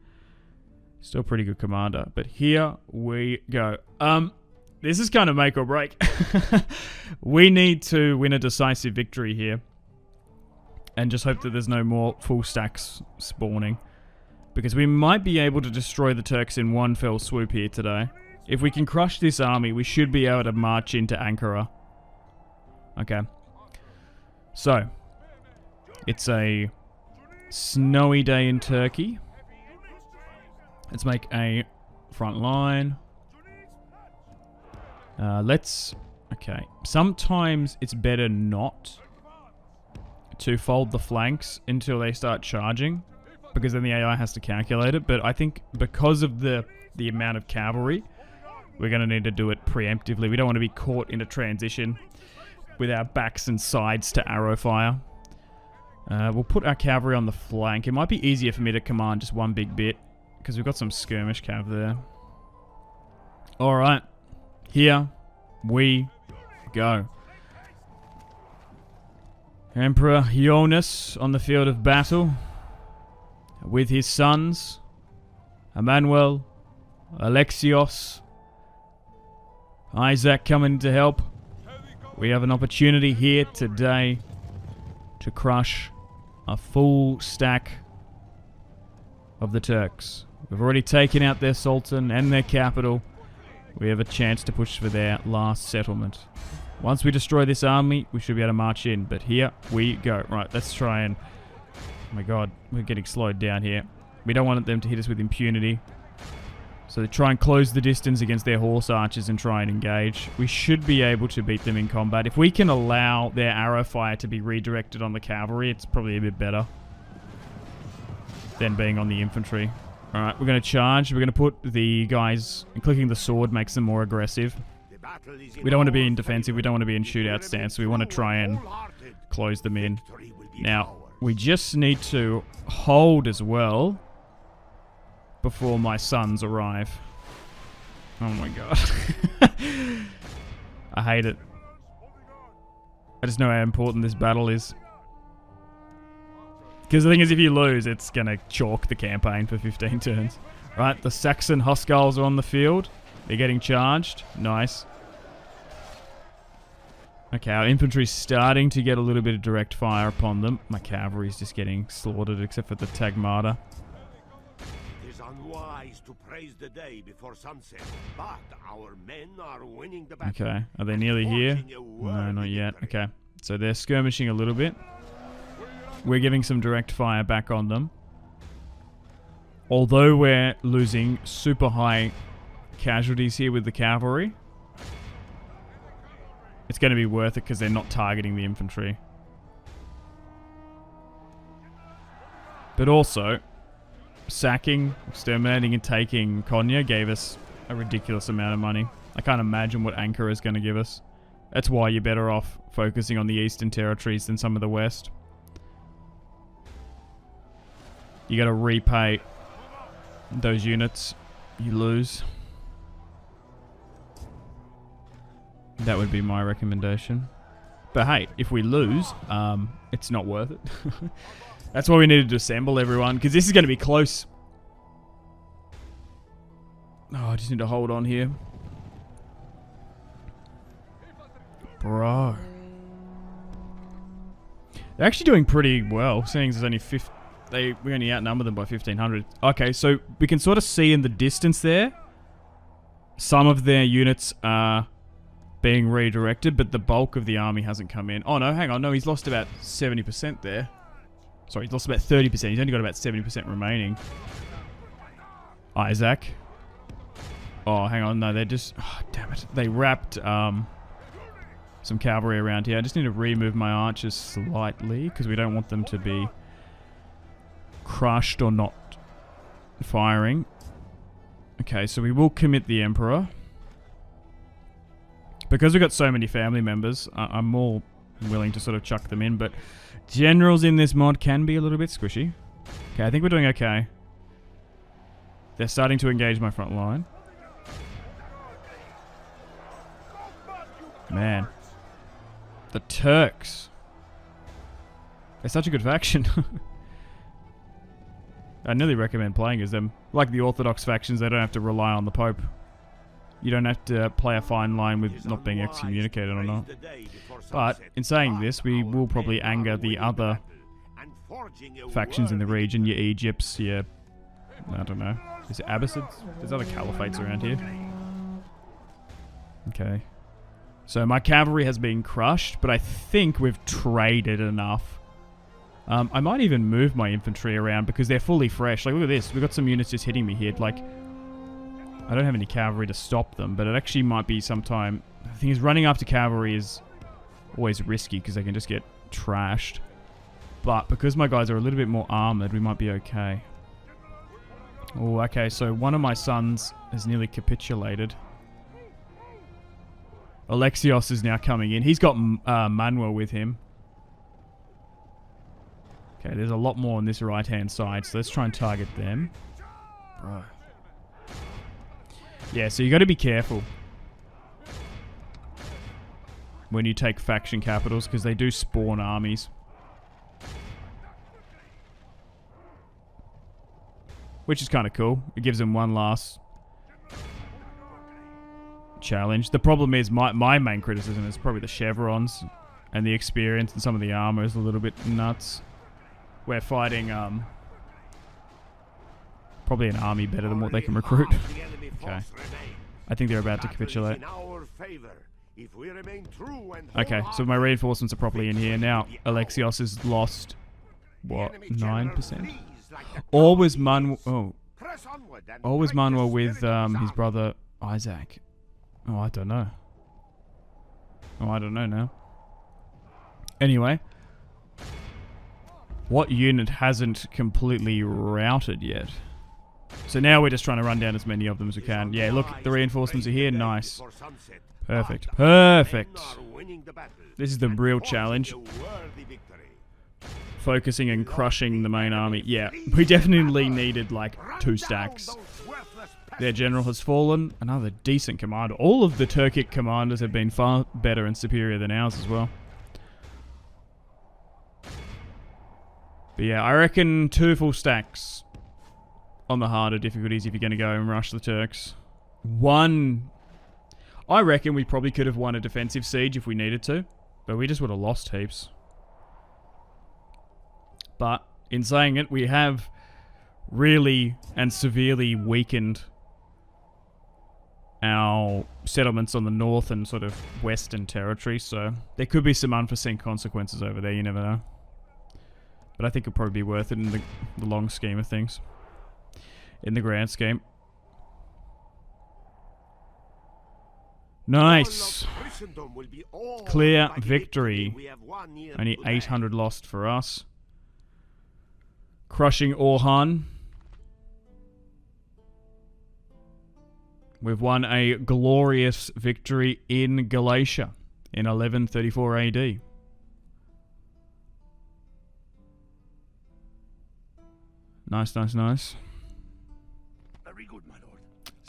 Still pretty good commander. But here we go. This is kind of make or break. We need to win a decisive victory here. And just hope that there's no more full stacks spawning. Because we might be able to destroy the Turks in one fell swoop here today. If we can crush this army, we should be able to march into Ankara. Okay. So, it's a snowy day in Turkey. Let's make a front line. Okay. Sometimes it's better not to fold the flanks until they start charging, because then the AI has to calculate it. But I think because of the amount of cavalry, we're going to need to do it preemptively. We don't want to be caught in a transition with our backs and sides to arrow fire. We'll put our cavalry on the flank. It might be easier for me to command just one big bit, because we've got some skirmish cav there. Alright. Here we go. Emperor Ioannis on the field of battle with his sons, Emmanuel, Alexios, Isaac coming to help. We have an opportunity here today to crush a full stack of the Turks. We've already taken out their sultan and their capital. We have a chance to push for their last settlement. Once we destroy this army, we should be able to march in. But here we go. Right, let's try and... Oh my god, we're getting slowed down here. We don't want them to hit us with impunity. So they try and close the distance against their horse archers and try and engage. We should be able to beat them in combat. If we can allow their arrow fire to be redirected on the cavalry, it's probably a bit better than being on the infantry. Alright, we're going to charge. We're going to put the guys... And clicking the sword makes them more aggressive. We don't want to be in defensive. We don't want to be in shootout stance. We want to try and close them in. Now, we just need to hold as well before my sons arrive. Oh my god. I hate it. I just know how important this battle is. Because the thing is, if you lose, it's going to chalk the campaign for 15 turns. Right, the Saxon Huskarls are on the field. They're getting charged. Nice. Okay, our infantry's starting to get a little bit of direct fire upon them. My cavalry's just getting slaughtered, except for the Tagmata. It is unwise to praise the day before sunset, but our men are winning the battle. Okay, are they nearly here? No, not yet. Okay, so they're skirmishing a little bit. We're giving some direct fire back on them. Although we're losing super high casualties here with the cavalry, it's going to be worth it because they're not targeting the infantry. But also, sacking, exterminating and taking Konya gave us a ridiculous amount of money. I can't imagine what Ankara is going to give us. That's why you're better off focusing on the eastern territories than some of the west. You got to repay those units you lose. That would be my recommendation. But hey, if we lose, it's not worth it. That's why we needed to assemble everyone, because this is going to be close. Oh, I just need to hold on here. Bro. They're actually doing pretty well, seeing as there's only 50. We only outnumber them by 1,500. Okay, so we can sort of see in the distance there, some of their units are being redirected, but the bulk of the army hasn't come in. Oh no, hang on, no, he's lost about 70% there. Sorry, he's lost about 30%. He's only got about 70% remaining. Isaac. Oh, hang on, no, they're just... Oh, damn it. They wrapped some cavalry around here. I just need to remove my archers slightly, because we don't want them to be crushed or not firing. Okay, so we will commit the Emperor. Because we've got so many family members, I'm more willing to sort of chuck them in, but generals in this mod can be a little bit squishy. Okay, I think we're doing okay. They're starting to engage my front line. Man. The Turks. They're such a good faction. I nearly recommend playing as them. Like the Orthodox factions, they don't have to rely on the Pope. You don't have to play a fine line with not being excommunicated or not. But, in saying this, we will probably anger the other factions in the region. Your Egypts, your... I don't know. Is it Abbasids? There's other caliphates around here. Okay. So my cavalry has been crushed, but I think we've traded enough. I might even move my infantry around because they're fully fresh. Like, look at this. We've got some units just hitting me here. Like, I don't have any cavalry to stop them, but it actually might be sometime... The thing is, running after cavalry is always risky because they can just get trashed. But because my guys are a little bit more armored, we might be okay. Oh, okay. So one of my sons has nearly capitulated. Alexios is now coming in. He's got Manuel with him. Okay, there's a lot more on this right-hand side, so let's try and target them. Bro. Yeah, so you got to be careful when you take faction capitals, because they do spawn armies. which is kind of cool. It gives them one last challenge. The problem is my main criticism is probably the chevrons and the experience, and some of the armor is a little bit nuts. We're fighting probably an army better than what they can recruit. Okay. I think they're about to capitulate. Okay, so my reinforcements are properly in here. Now, Alexios has lost, what, 9%? Or was Manuel with his brother Isaac? Oh, I don't know. Oh, I don't know now. Anyway. What unit hasn't completely routed yet? So now we're just trying to run down as many of them as we can. Yeah, look, the reinforcements are here. Nice. Perfect. Perfect. This is the real challenge. Focusing and crushing the main army. Yeah, we definitely needed like 2 stacks. Their general has fallen. Another decent commander. All of the Turkic commanders have been far better and superior than ours as well. But yeah, I reckon 2 full stacks on the harder difficulties if you're going to go and rush the Turks. 1... I reckon we probably could have won a defensive siege if we needed to, but we just would have lost heaps. But, in saying it, we have really and severely weakened our settlements on the north and sort of western territory, so there could be some unforeseen consequences over there, you never know. But I think it'll probably be worth it in the long scheme of things. In the grand scheme. Nice. Clear victory. Only 800 lost for us. Crushing Orhan. We've won a glorious victory in Galatia in 1134 AD. Nice, nice, nice. Very good, my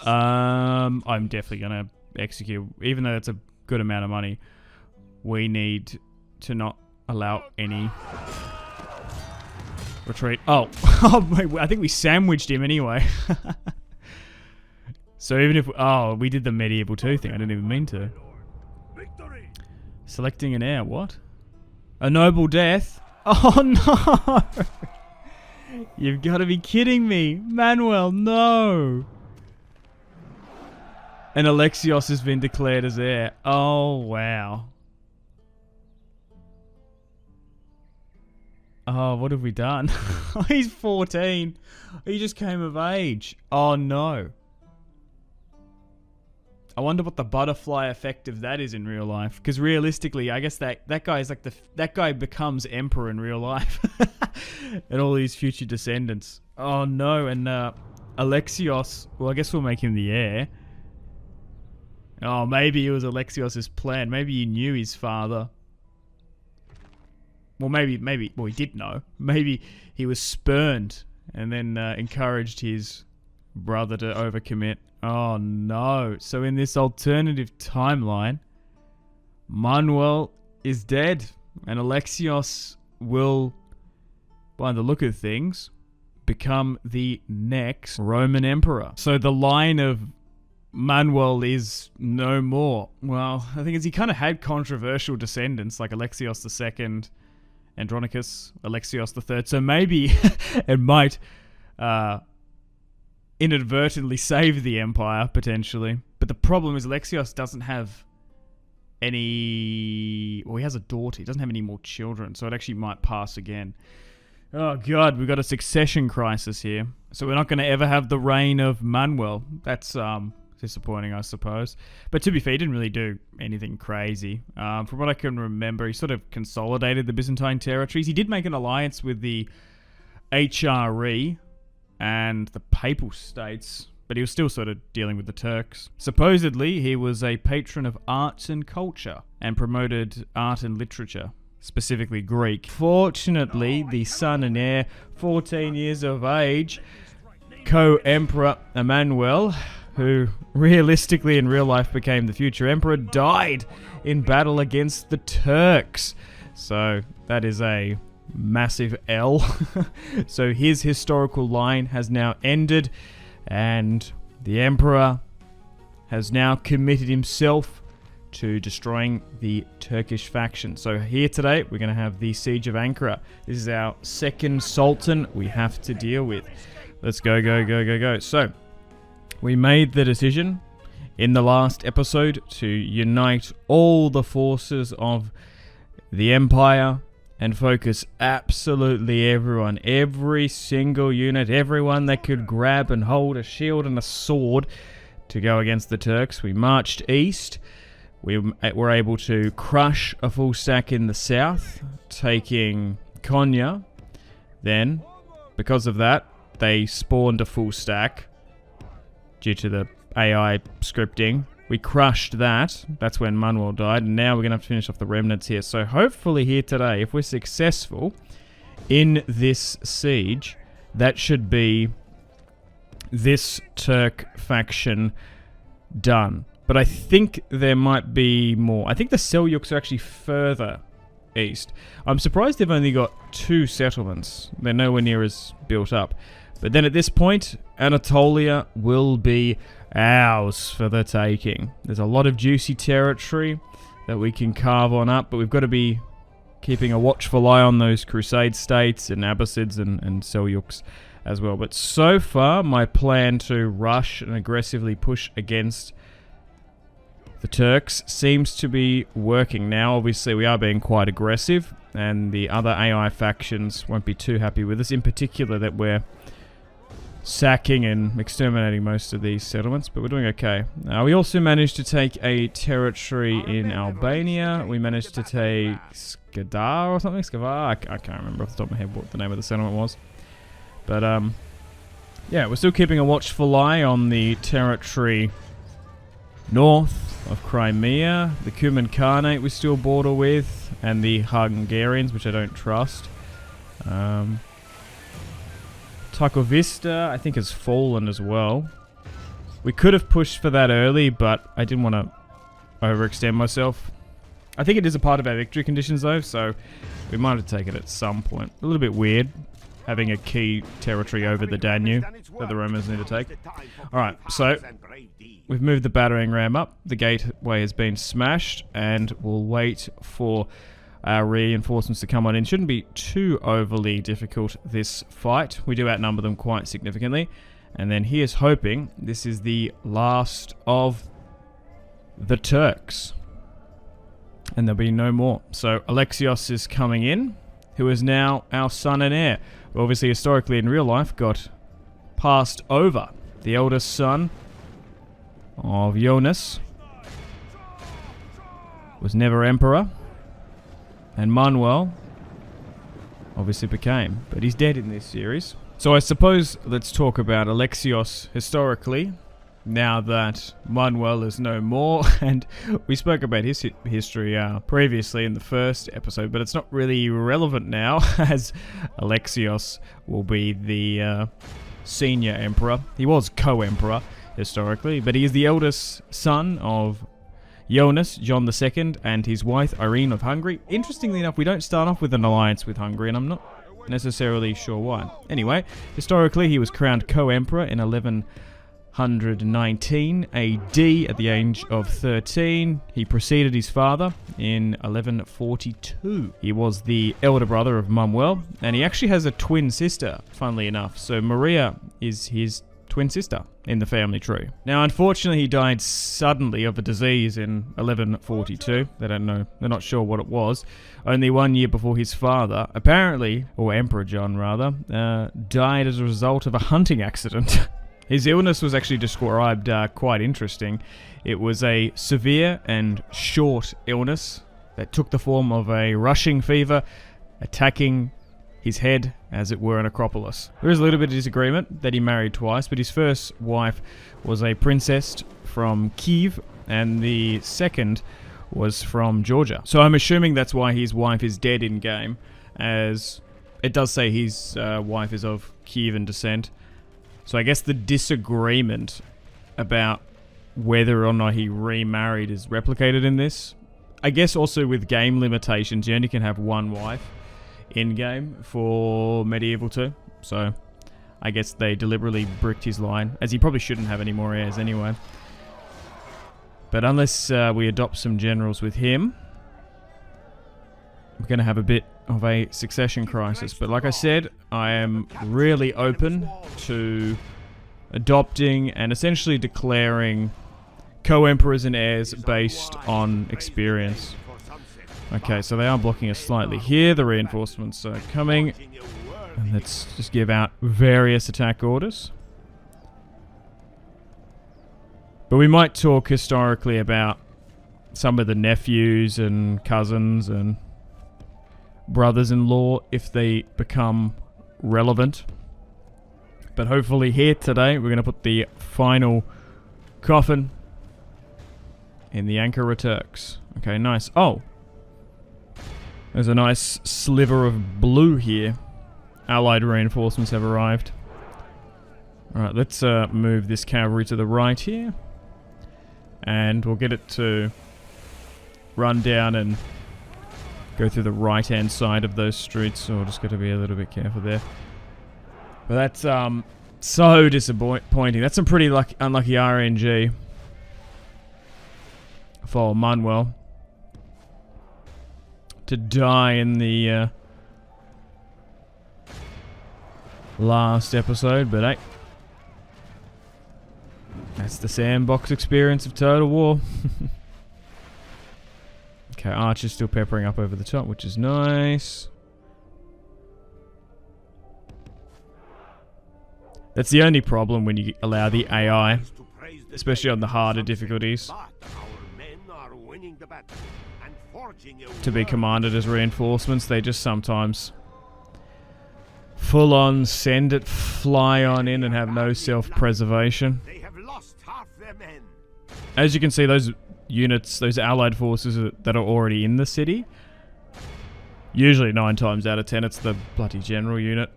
lord. I'm definitely gonna execute, even though it's a good amount of money. We need to not allow any retreat. Oh, I think we sandwiched him anyway. So even if we did the medieval 2 thing, I didn't even mean to. Selecting an heir, what? A noble death? Oh no! You've got to be kidding me. Manuel, no. And Alexios has been declared as heir. Oh, wow. Oh, what have we done? He's 14. He just came of age. Oh, no. I wonder what the butterfly effect of that is in real life. Because realistically, I guess that guy is like that guy becomes emperor in real life. And all these future descendants. Oh no, and Alexios, well I guess we'll make him the heir. Oh, maybe it was Alexios' plan. Maybe he knew his father. Well, maybe, well he did know. Maybe he was spurned and then encouraged his brother to overcommit. Oh no. So in this alternative timeline, Manuel is dead. And Alexios will, by the look of things, become the next Roman emperor. So the line of Manuel is no more. Well, I think he kind of had controversial descendants like Alexios II, Andronicus, Alexios III. So maybe it might inadvertently save the empire, potentially. But the problem is Alexios doesn't have any... Well, he has a daughter. He doesn't have any more children, so it actually might pass again. Oh, God, we've got a succession crisis here. So we're not going to ever have the reign of Manuel. That's disappointing, I suppose. But to be fair, he didn't really do anything crazy. From what I can remember, he sort of consolidated the Byzantine territories. He did make an alliance with the HRE and the Papal States, but he was still sort of dealing with the Turks. Supposedly, he was a patron of arts and culture and promoted art and literature, specifically Greek. Fortunately, the son and heir, 14 years of age, co-emperor Emmanuel, who realistically in real life became the future emperor, died in battle against the Turks. So that is a massive L. So his historical line has now ended, and the Emperor has now committed himself to destroying the Turkish faction. So here today, we're going to have the Siege of Ankara. This is our second Sultan we have to deal with. Let's go, go, go, go, go. So, we made the decision in the last episode to unite all the forces of the Empire and focus absolutely everyone, every single unit, everyone that could grab and hold a shield and a sword to go against the Turks. We marched east. We were able to crush a full stack in the south, taking Konya. Then, because of that, they spawned a full stack due to the AI scripting. We crushed that. That's when Manuel died. And now we're going to have to finish off the remnants here. So hopefully here today, if we're successful in this siege, that should be this Turk faction done. But I think there might be more. I think the Seljuks are actually further east. I'm surprised they've only got 2 settlements. They're nowhere near as built up. But then at this point, Anatolia will be ours for the taking. There's a lot of juicy territory that we can carve on up, but we've got to be keeping a watchful eye on those Crusade states and Abbasids and Seljuks as well. But so far, my plan to rush and aggressively push against the Turks seems to be working now. Obviously, we are being quite aggressive, and the other AI factions won't be too happy with us, in particular that we're sacking and exterminating most of these settlements, but we're doing okay. We also managed to take a territory in Albania. We managed to take Skadar or something? Skavar? I can't remember off the top of my head what the name of the settlement was. But, yeah, we're still keeping a watchful eye on the territory north of Crimea, the Cuman Khanate we still border with, and the Hungarians, which I don't trust. Takovista, I think, has fallen as well. We could have pushed for that early, but I didn't want to overextend myself. I think it is a part of our victory conditions, though, so we might have taken it at some point. A little bit weird, having a key territory over the Danube that the Romans need to take. Alright, so we've moved the battering ram up. The gateway has been smashed, and we'll wait for our reinforcements to come on in. Shouldn't be too overly difficult, this fight. We do outnumber them quite significantly. And then here's hoping this is the last of the Turks, and there'll be no more. So Alexios is coming in, who is now our son and heir. Who obviously, historically in real life, got passed over. The eldest son of Jonas was never emperor, and Manuel obviously became, but he's dead in this series. So I suppose let's talk about Alexios historically, now that Manuel is no more. And we spoke about his history previously in the first episode, but it's not really relevant now, as Alexios will be the senior emperor. He was co-emperor historically, but he is the eldest son of Jonas, John II, and his wife Irene of Hungary. Interestingly enough, we don't start off with an alliance with Hungary, and I'm not necessarily sure why. Anyway, historically he was crowned co-emperor in 1119 AD at the age of 13. He preceded his father in 1142. He was the elder brother of Manuel, and he actually has a twin sister, funnily enough. So Maria is his twin sister in the family tree. Now, unfortunately, he died suddenly of a disease in 1142. They don't know. They're not sure what it was. Only 1 year before his father, apparently, or Emperor John rather, died as a result of a hunting accident. His illness was actually described quite interesting. It was a severe and short illness that took the form of a rushing fever attacking his head, as it were, an Acropolis. There is a little bit of disagreement that he married twice, but his first wife was a princess from Kiev, and the second was from Georgia. So I'm assuming that's why his wife is dead in game, as it does say his wife is of Kievan descent. So I guess the disagreement about whether or not he remarried is replicated in this. I guess also with game limitations, you only can have one wife in-game for Medieval 2. So I guess they deliberately bricked his line, as he probably shouldn't have any more heirs anyway. But unless we adopt some generals with him, we're going to have a bit of a succession crisis. But like I said, I am really open to adopting and essentially declaring co-emperors and heirs based on experience. Okay, so they are blocking us slightly here. The reinforcements are coming. And let's just give out various attack orders. But we might talk historically about some of the nephews and cousins and brothers-in-law if they become relevant. But hopefully here today we're going to put the final coffin in the Ankara Turks. Okay, nice. Oh! There's a nice sliver of blue here. Allied reinforcements have arrived. Alright, let's move this cavalry to the right here. And we'll get it to run down and go through the right-hand side of those streets. So we're just got to be a little bit careful there. But that's so disappointing. That's some pretty unlucky RNG for Manuel to die in the last episode, but hey, that's the sandbox experience of Total War. Okay, Archer's still peppering up over the top, which is nice. That's the only problem when you allow the AI, especially on the harder difficulties, to be commanded as reinforcements. They just sometimes full on send it, fly on in, and have no self-preservation. As you can see, those units, those allied forces that are already in the city, usually 9 times out of 10 it's the bloody general unit.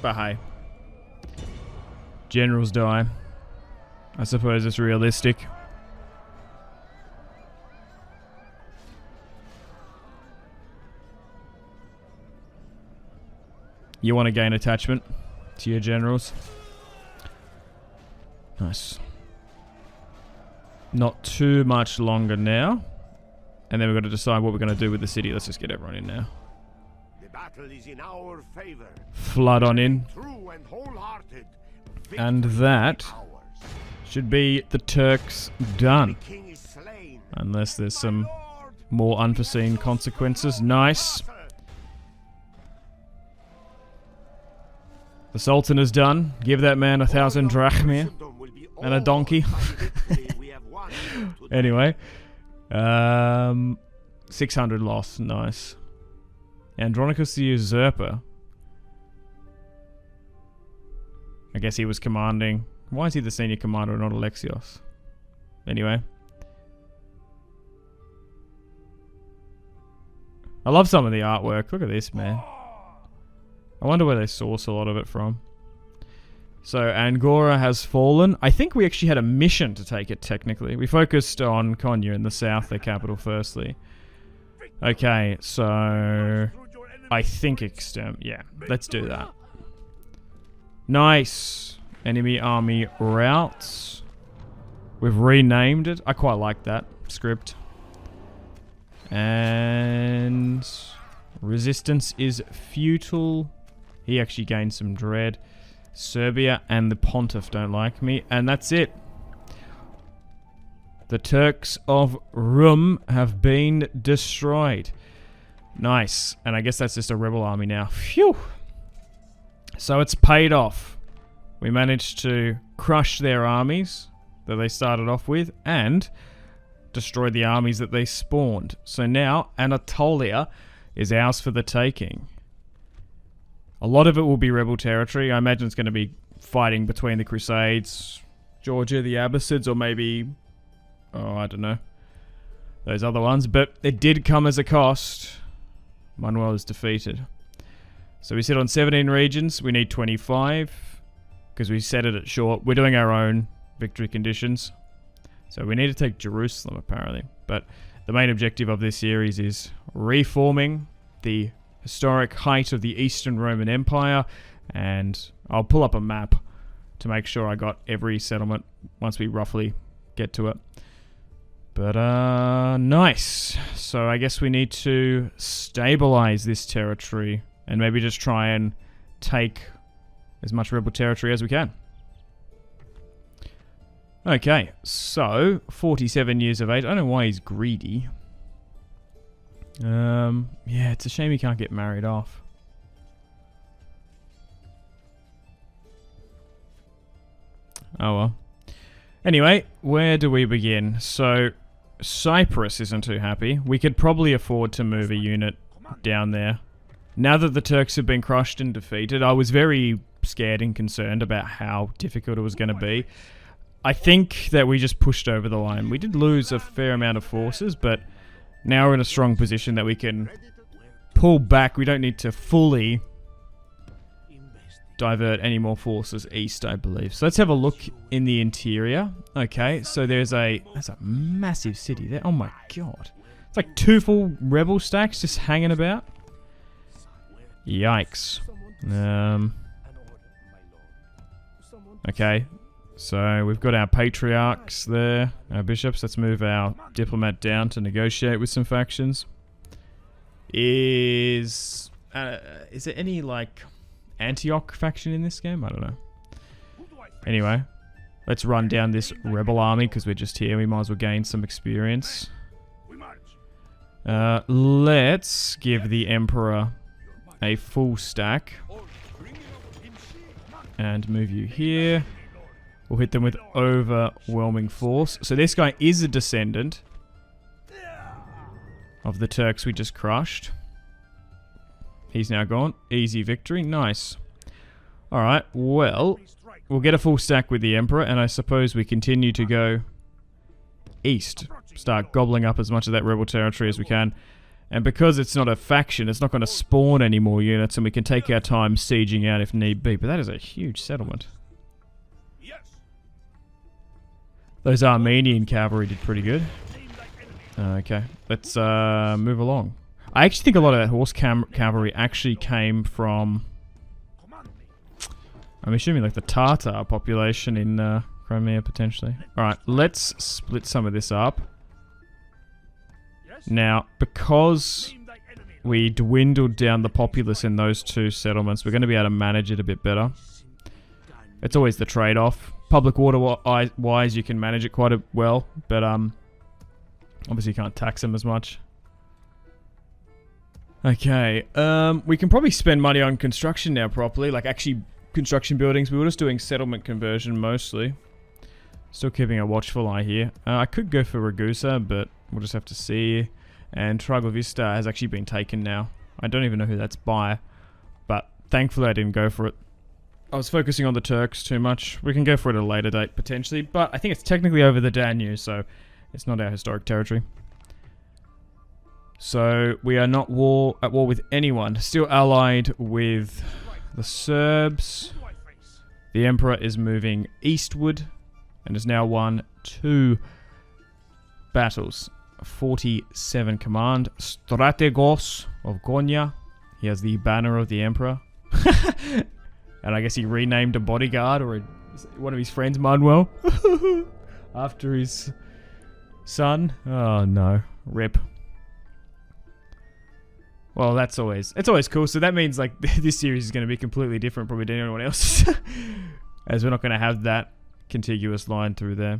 But hey, generals die. I suppose it's realistic. You want to gain attachment to your generals. Nice. Not too much longer now. And then we've got to decide what we're going to do with the city. Let's just get everyone in now. The battle is in our favor. Flood on in. True and wholehearted. And that should be the Turks done. Unless there's some more unforeseen consequences. Nice. The Sultan is done. Give that man 1,000 drachma and a donkey. Anyway, 600 loss. Nice. Andronicus the Usurper. I guess he was commanding. Why is he the senior commander and not Alexios? Anyway. I love some of the artwork. Look at this, man. I wonder where they source a lot of it from. So, Angora has fallen. I think we actually had a mission to take it, technically. We focused on Konya in the south, their capital, firstly. Okay, so I think yeah, let's do that. Nice. Enemy army routes. We've renamed it. I quite like that script. And resistance is futile. He actually gained some dread. Serbia and the Pontiff don't like me. And that's it. The Turks of Rum have been destroyed. Nice. And I guess that's just a rebel army now. Phew. So it's paid off. We managed to crush their armies that they started off with and destroy the armies that they spawned. So now Anatolia is ours for the taking. A lot of it will be rebel territory. I imagine it's going to be fighting between the Crusades, Georgia, the Abbasids, or maybe, oh, I don't know, those other ones. But it did come as a cost. Manuel is defeated. So we sit on 17 regions. We need 25 because we set it at short. We're doing our own victory conditions. So we need to take Jerusalem, apparently. But the main objective of this series is reforming the historic height of the Eastern Roman Empire, and I'll pull up a map to make sure I got every settlement once we roughly get to it. But, nice. So I guess we need to stabilize this territory and maybe just try and take as much rebel territory as we can. Okay, so 47 years of age. I don't know why he's greedy. Yeah, it's a shame he can't get married off. Oh well. Anyway, where do we begin? So, Cyprus isn't too happy. We could probably afford to move a unit down there. Now that the Turks have been crushed and defeated, I was very scared and concerned about how difficult it was going to be. I think that we just pushed over the line. We did lose a fair amount of forces, but now we're in a strong position that we can pull back. We don't need to fully divert any more forces east, I believe. So let's have a look in the interior. Okay, so that's a massive city there. Oh my god. It's like 2 full rebel stacks just hanging about. Yikes. Okay, so we've got our patriarchs there, our bishops. Let's move our diplomat down to negotiate with some factions. Is there any, like, Antioch faction in this game? I don't know. Anyway, let's run down this rebel army because we're just here. We might as well gain some experience. Let's give the Emperor a full stack. And move you here. We'll hit them with overwhelming force. So this guy is a descendant of the Turks we just crushed. He's now gone. Easy victory. Nice. Alright, well, we'll get a full stack with the Emperor, and I suppose we continue to go east. Start gobbling up as much of that rebel territory as we can. And because it's not a faction, it's not going to spawn any more units, and we can take our time sieging out if need be. But that is a huge settlement. Those Armenian cavalry did pretty good. Okay, let's move along. I actually think a lot of that horse cavalry actually came from, I'm assuming, like the Tartar population in Crimea, potentially. Alright, let's split some of this up. Now, because we dwindled down the populace in those 2 settlements, we're going to be able to manage it a bit better. It's always the trade-off. Public water-wise, you can manage it quite well, but obviously you can't tax them as much. Okay, we can probably spend money on construction now properly, like actually construction buildings. We were just doing settlement conversion mostly. Still keeping a watchful eye here. I could go for Ragusa, but we'll just have to see. And Traglavista has actually been taken now. I don't even know who that's by, but thankfully I didn't go for it. I was focusing on the Turks too much. We can go for it at a later date, potentially, but I think it's technically over the Danube, so it's not our historic territory. So we are not at war with anyone. Still allied with the Serbs. The Emperor is moving eastward and has now won 2 battles. 47 command. Strategos of Konya. He has the banner of the Emperor. And I guess he renamed a bodyguard or one of his friends, Manuel, after his son. Oh no, rip. Well, it's always cool. So that means like this series is going to be completely different probably than anyone else, as we're not going to have that contiguous line through there.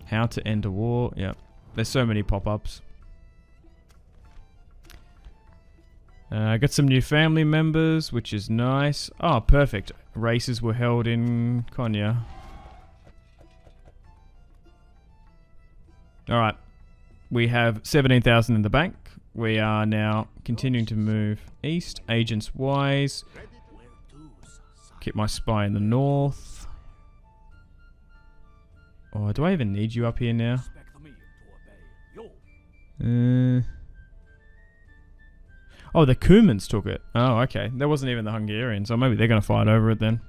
How to end a war? Yep. There's so many pop-ups. I got some new family members, which is nice. Oh, perfect. Races were held in Konya. Alright. We have 17,000 in the bank. We are now continuing to move east, agents-wise. Keep my spy in the north. Oh, do I even need you up here now? Oh, the Cumans took it. Oh, okay. That wasn't even the Hungarians. So maybe they're going to fight over it then.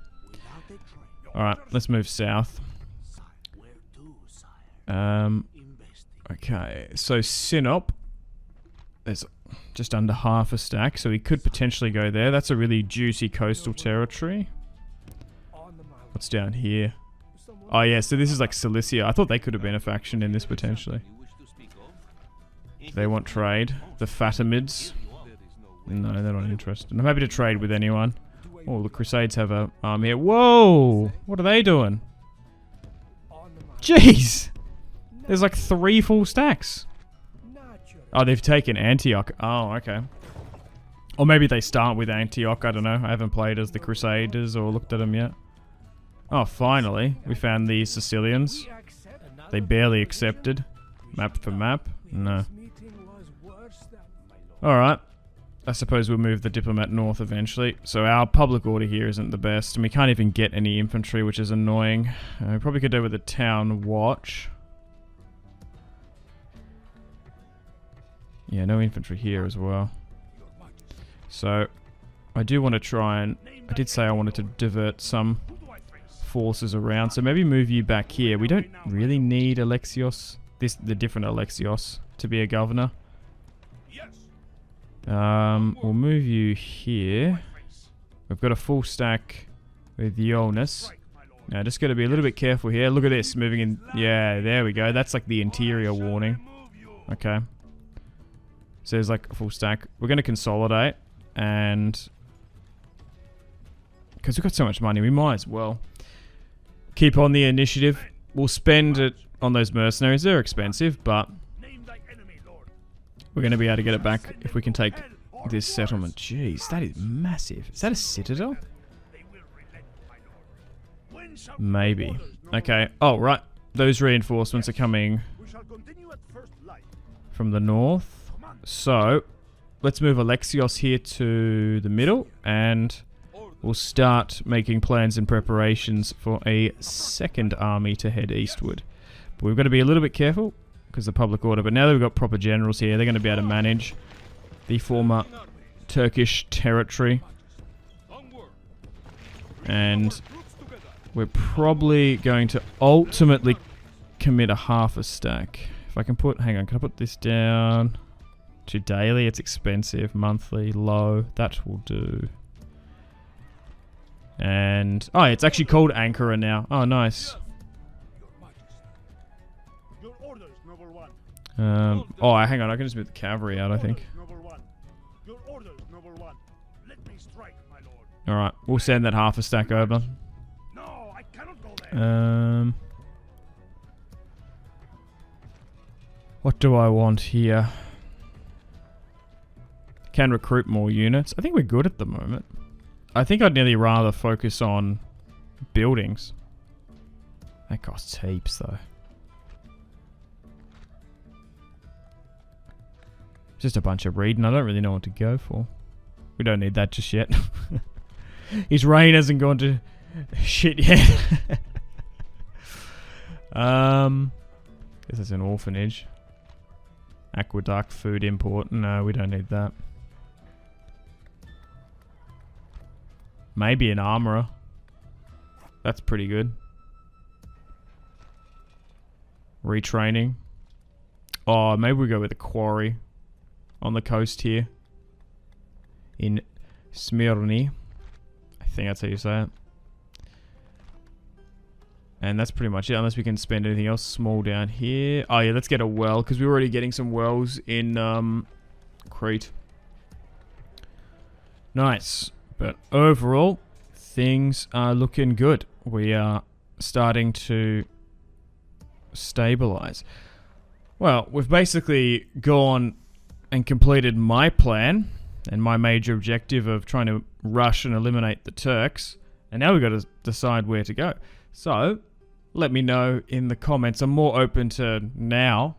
Alright, let's move south. Okay, so Sinop, there's just under half a stack, so we could potentially go there. That's a really juicy coastal territory. What's down here? Oh yeah, so this is like Cilicia. I thought they could have been a faction in this potentially. They want trade. The Fatimids. No, they're not interested. I'm happy to trade with anyone. Oh, the Crusades have a army here. Whoa! What are they doing? Jeez! There's like 3 full stacks. Oh, they've taken Antioch. Oh, okay. Or maybe they start with Antioch. I don't know. I haven't played as the Crusaders or looked at them yet. Oh, finally. We found the Sicilians. They barely accepted. Map for map. No. Alright. I suppose we'll move the diplomat north eventually. So our public order here isn't the best. And we can't even get any infantry, which is annoying. We probably could do with a town watch. Yeah, no infantry here as well. So, I do want to try and... I did say I wanted to divert some forces around. So maybe move you back here. We don't really need Alexios, the different Alexios, to be a governor. We'll move you here. We've got a full stack with Jonas. Now, just got to be a little bit careful here. Look at this, moving in. Yeah, there we go. That's like the interior warning. Okay. So there's like a full stack. We're going to consolidate, and because we've got so much money, we might as well keep on the initiative. We'll spend it on those mercenaries. They're expensive, but we're going to be able to get it back if we can take this settlement. Jeez, that is massive. Is that a citadel? Maybe. Okay. Oh, right. Those reinforcements are coming from the north. So, let's move Alexios here to the middle, and we'll start making plans and preparations for a second army to head eastward. But we've got to be a little bit careful because of the public order. But now that we've got proper generals here, they're going to be able to manage the former Turkish territory. And we're probably going to ultimately commit a half a stack. If I can put... Hang on, can I put this down to daily? It's expensive. Monthly, low. That will do. And... Oh, it's actually called Ankara now. Oh, nice. Oh, hang on. I can just move the cavalry out, I think. Alright, we'll send that half a stack over. What do I want here? Can recruit more units. I think we're good at the moment. I think I'd nearly rather focus on buildings. That costs heaps, though. Just a bunch of reading. I don't really know what to go for. We don't need that just yet. His reign hasn't gone to shit yet. This is an orphanage. Aqueduct, food import. No, we don't need that. Maybe an armorer. That's pretty good. Retraining. Oh, maybe we go with a quarry on the coast here. In Smyrni. I think that's how you say it. And that's pretty much it, unless we can spend anything else small down here. Oh yeah, let's get a well, because we're already getting some wells in Crete. Nice. But overall, things are looking good. We are starting to stabilize. Well, we've basically gone and completed my plan and my major objective of trying to rush and eliminate the Turks. And now we've got to decide where to go. So, let me know in the comments. I'm more open to now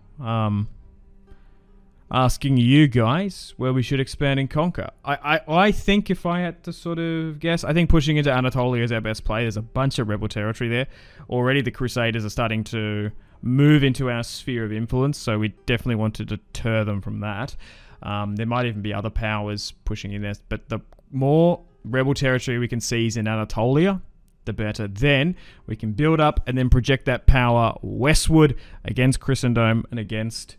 asking you guys where we should expand and conquer. I think if I had to sort of guess, I think pushing into Anatolia is our best play. There's a bunch of rebel territory there. Already the Crusaders are starting to move into our sphere of influence, so we definitely want to deter them from that. There might even be other powers pushing in there, but the more rebel territory we can seize in Anatolia, the better. Then we can build up and then project that power westward against Christendom and against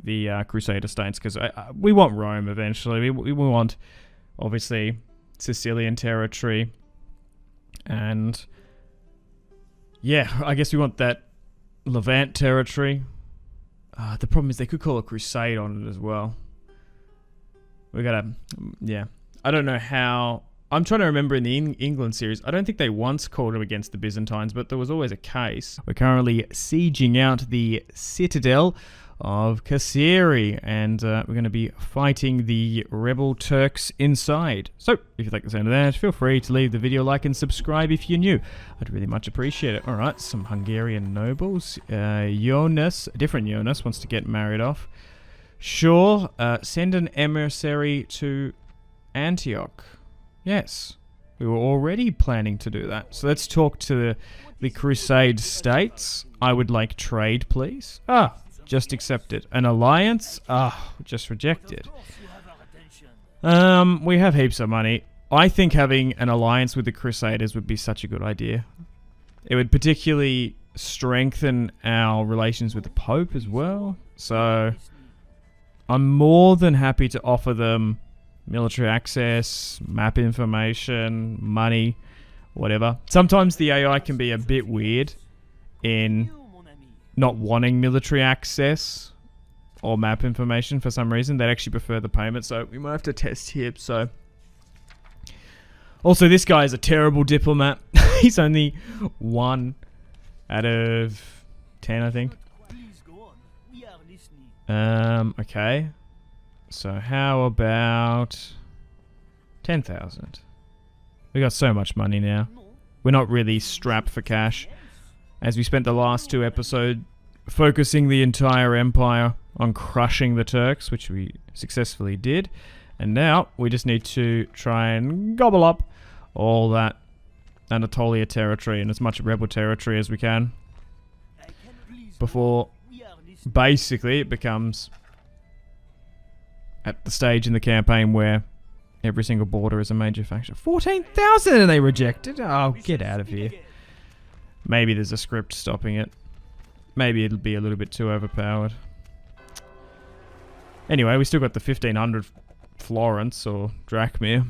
the Crusader states, because we want Rome eventually. We want, obviously, Sicilian territory, and yeah, I guess we want that Levant territory. The problem is they could call a crusade on it as well. We gotta, yeah. I don't know how. I'm trying to remember in the England series, I don't think they once called it against the Byzantines, but there was always a case. We're currently sieging out the citadel of Kayseri, and we're going to be fighting the rebel Turks inside. So, if you like the sound of that, feel free to leave the video a like and subscribe if you're new. I'd really much appreciate it. Alright, some Hungarian nobles. Jonas, a different Jonas, wants to get married off. Sure, send an emissary to Antioch. Yes, we were already planning to do that. So let's talk to the Crusade states. I would like trade, please. Just accepted. An alliance? Just rejected. We have heaps of money. I think having an alliance with the Crusaders would be such a good idea. It would particularly strengthen our relations with the Pope as well. So, I'm more than happy to offer them military access, map information, money, whatever. Sometimes the AI can be a bit weird in not wanting military access or map information for some reason. They actually prefer the payment, so we might have to test here. So, also, this guy is a terrible diplomat. He's only 1 out of 10, I think. Okay. So how about 10,000? We got so much money now. We're not really strapped for cash, as we spent the last 2 episodes focusing the entire empire on crushing the Turks, which we successfully did. And now we just need to try and gobble up all that Anatolia territory and as much rebel territory as we can before basically it becomes at the stage in the campaign where every single border is a major faction. 14,000 and they rejected? Oh, get out of here. Maybe there's a script stopping it. Maybe it'll be a little bit too overpowered. Anyway, we still got the 1,500 Florence or Drachmir.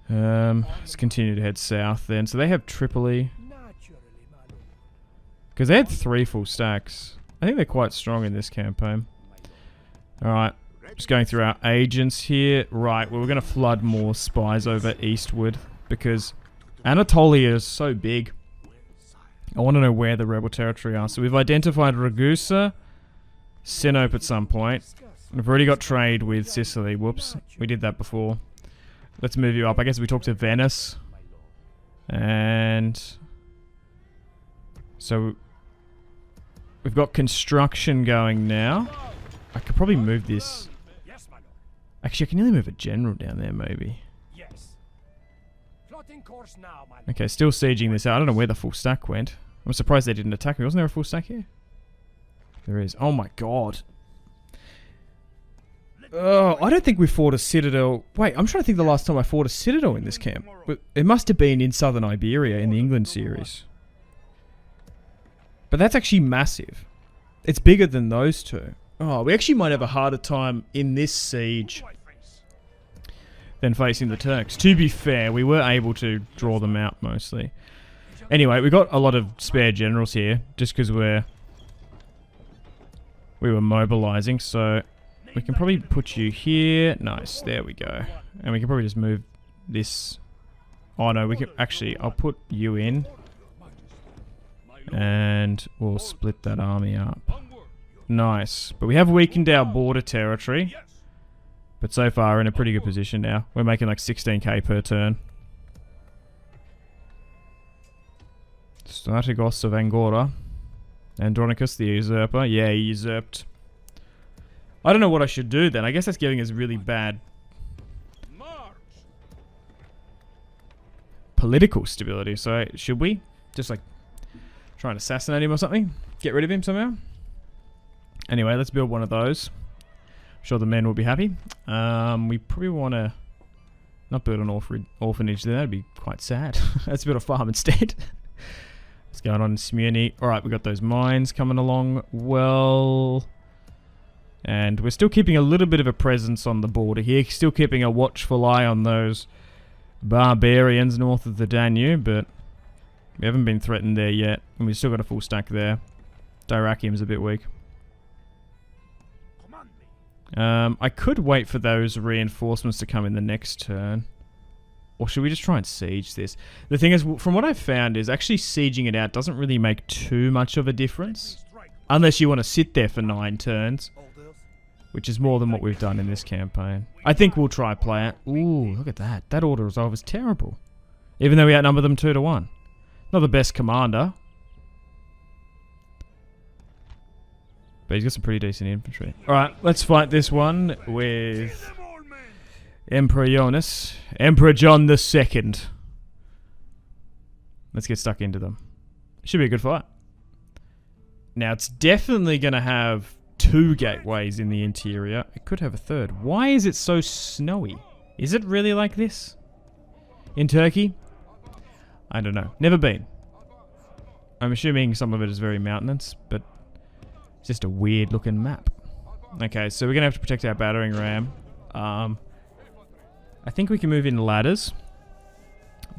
Let's continue to head south then. So they have Tripoli. Because they had 3 full stacks. I think they're quite strong in this campaign. Alright, just going through our agents here. Right, well, we're going to flood more spies over eastward because Anatolia is so big. I want to know where the rebel territory are. So we've identified Ragusa, Sinope at some point. We've already got trade with Sicily. Whoops, we did that before. Let's move you up. I guess we talked to Venice. And so we've got construction going now. I could probably move this. Actually, I can only move a general down there, maybe. Okay, still sieging this out. I don't know where the full stack went. I'm surprised they didn't attack me. Wasn't there a full stack here? There is. Oh my god. Oh, I don't think we fought a citadel. Wait, I'm trying to think the last time I fought a citadel in this camp. But it must have been in southern Iberia in the England series. But that's actually massive. It's bigger than those two. Oh, we actually might have a harder time in this siege than facing the Turks. To be fair, we were able to draw them out mostly. Anyway, we got a lot of spare generals here, just because we were mobilizing, so we can probably put you here. Nice, there we go. And we can probably just move this. Oh no, we can actually, I'll put you in. And we'll split that army up. Nice. But we have weakened our border territory. But so far, we're in a pretty good position now. We're making like 16k per turn. Strategos of Angora. Andronicus the usurper. Yeah, he usurped. I don't know what I should do then. I guess that's giving us really bad political stability. So should we? Just like try and assassinate him or something? Get rid of him somehow? Anyway, let's build one of those. I'm sure the men will be happy. We probably want to Not build an orphanage there, that'd be quite sad. Let's build a farm instead. What's going on in Cumania? Alright, we got those mines coming along well. And we're still keeping a little bit of a presence on the border here. Still keeping a watchful eye on those barbarians north of the Danube, but we haven't been threatened there yet. And we've still got a full stack there. Dyrrachium's a bit weak. I could wait for those reinforcements to come in the next turn. Or should we just try and siege this? The thing is, from what I've found, is actually sieging it out doesn't really make too much of a difference. Unless you want to sit there for 9 turns. Which is more than what we've done in this campaign. I think we'll try play it. Ooh, look at that. That order resolve is terrible. Even though we outnumber them 2-1. Not the best commander. But he's got some pretty decent infantry. Alright, let's fight this one with Emperor Jonas. Emperor John II. Let's get stuck into them. Should be a good fight. Now, it's definitely going to have 2 gateways in the interior. It could have a 3rd. Why is it so snowy? Is it really like this? In Turkey? I don't know. Never been. I'm assuming some of it is very mountainous, but it's just a weird looking map. Okay, so we're going to have to protect our battering ram. I think we can move in ladders,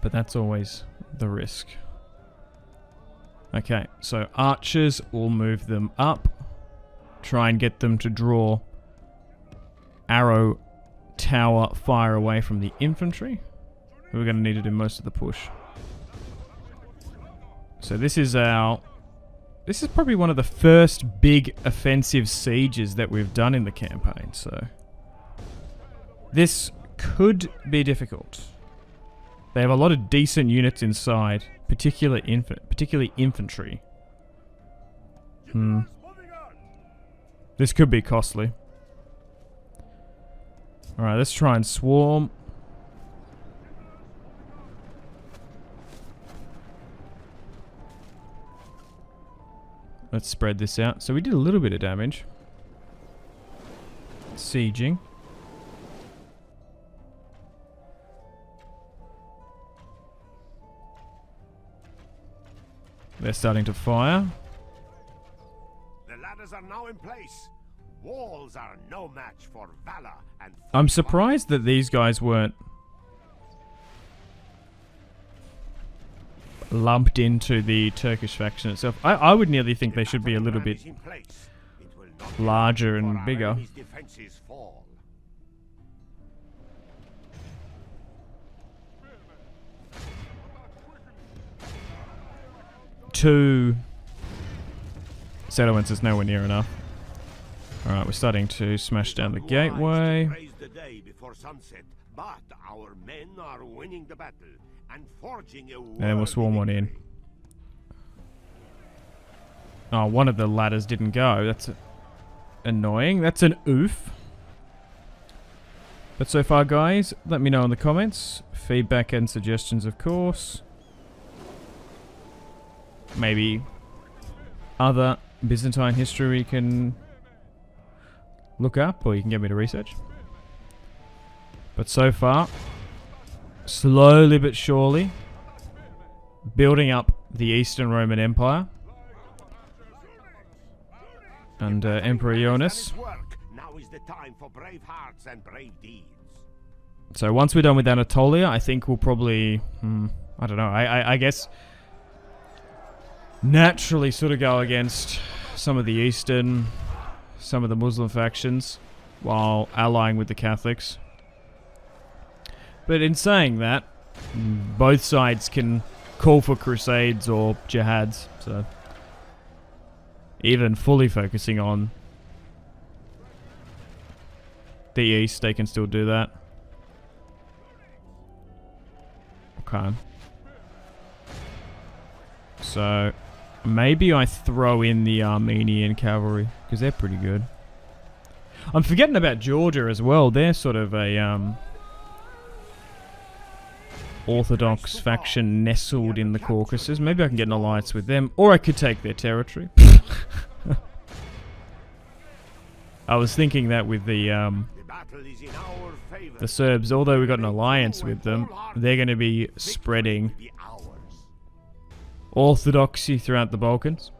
but that's always the risk. Okay, so archers, we'll move them up. Try and get them to draw arrow tower fire away from the infantry. We're going to need to do most of the push. So this is probably one of the first big offensive sieges that we've done in the campaign, so this could be difficult. They have a lot of decent units inside, particularly infantry. This could be costly. Alright, let's try and swarm. Let's spread this out. So we did a little bit of damage. Sieging. They're starting to fire. The ladders are now in place. Walls are no match for valor and... I'm surprised that these guys weren't lumped into the Turkish faction itself. I would nearly think they should be a little bit larger and bigger. Two settlements is nowhere near enough. Alright, we're starting to smash down the gateway. And then we'll swarm one in. Oh, one of the ladders didn't go. That's annoying. That's an oof. But so far, guys, let me know in the comments. Feedback and suggestions, of course. Maybe other Byzantine history we can look up, or you can get me to research. But so far, slowly but surely, building up the Eastern Roman Empire. And Emperor Jonas. Now is the time for brave hearts and brave deeds. So once we're done with Anatolia, I think we'll probably, I don't know, I guess naturally sort of go against some of the Eastern, some of the Muslim factions, while allying with the Catholics. But in saying that, both sides can call for crusades or jihads, so even fully focusing on the East, they can still do that. Okay. So maybe I throw in the Armenian cavalry, because they're pretty good. I'm forgetting about Georgia as well. They're sort of a Orthodox faction nestled in the Caucasus. Maybe I can get an alliance with them, or I could take their territory. I was thinking that with the battle is in our favor. The Serbs, although we've got an alliance with them, they're going to be spreading orthodoxy throughout the Balkans.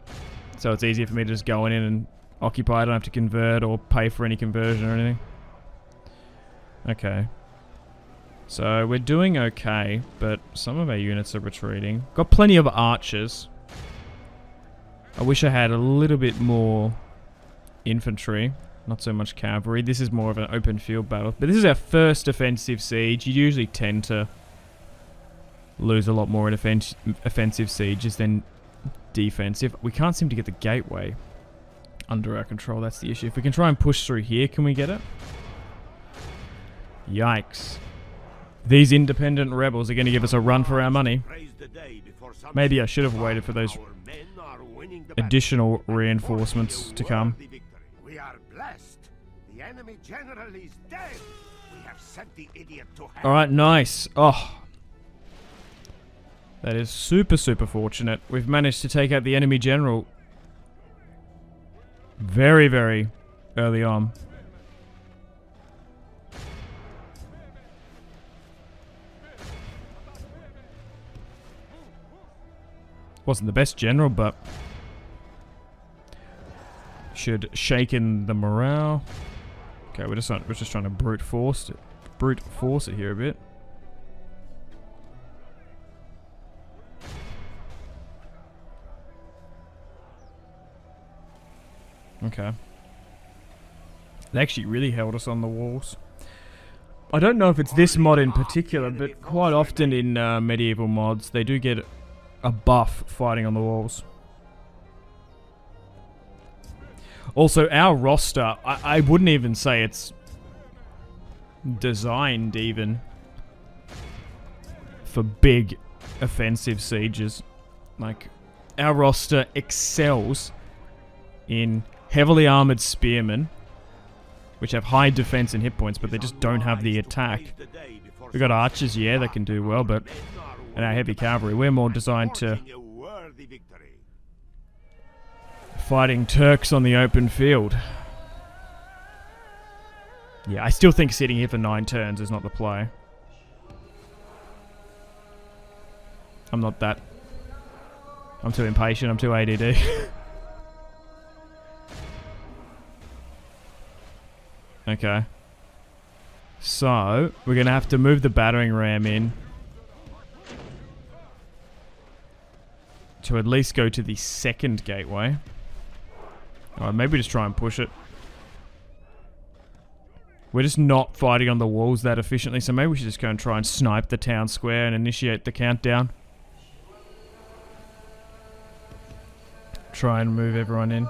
So it's easier for me to just go in and occupy. I don't have to convert or pay for any conversion or anything. Okay. So we're doing okay, but some of our units are retreating. Got plenty of archers. I wish I had a little bit more infantry. Not so much cavalry. This is more of an open field battle. But this is our first offensive siege. You usually tend to lose a lot more in offensive sieges than defensive. We can't seem to get the gateway under our control. That's the issue. If we can try and push through here, can we get it? Yikes. These independent rebels are going to give us a run for our money. Maybe I should have waited for those additional reinforcements to come. We are blessed. The enemy general is dead. We have sent the idiot to hell. Alright, nice. Oh. That is super, super fortunate. We've managed to take out the enemy general very, very early on. Wasn't the best general, but should shaken the morale. Okay, we're just trying to brute force it here a bit. Okay. They actually really held us on the walls. I don't know if it's this mod in particular, but quite often in medieval mods, they do get a buff fighting on the walls. Also, our roster, I wouldn't even say it's designed even for big offensive sieges. Like, our roster excels in heavily armored spearmen, which have high defense and hit points, but they just don't have the attack. We've got archers, yeah, that can do well, but and our heavy cavalry, we're more designed to fighting Turks on the open field. Yeah, I still think sitting here for 9 turns is not the play. I'm not that. I'm too impatient, I'm too ADD. Okay. So, we're going to have to move the battering ram in to at least go to the second gateway. Alright, maybe just try and push it. We're just not fighting on the walls that efficiently, so maybe we should just go and try and snipe the town square and initiate the countdown. Try and move everyone in.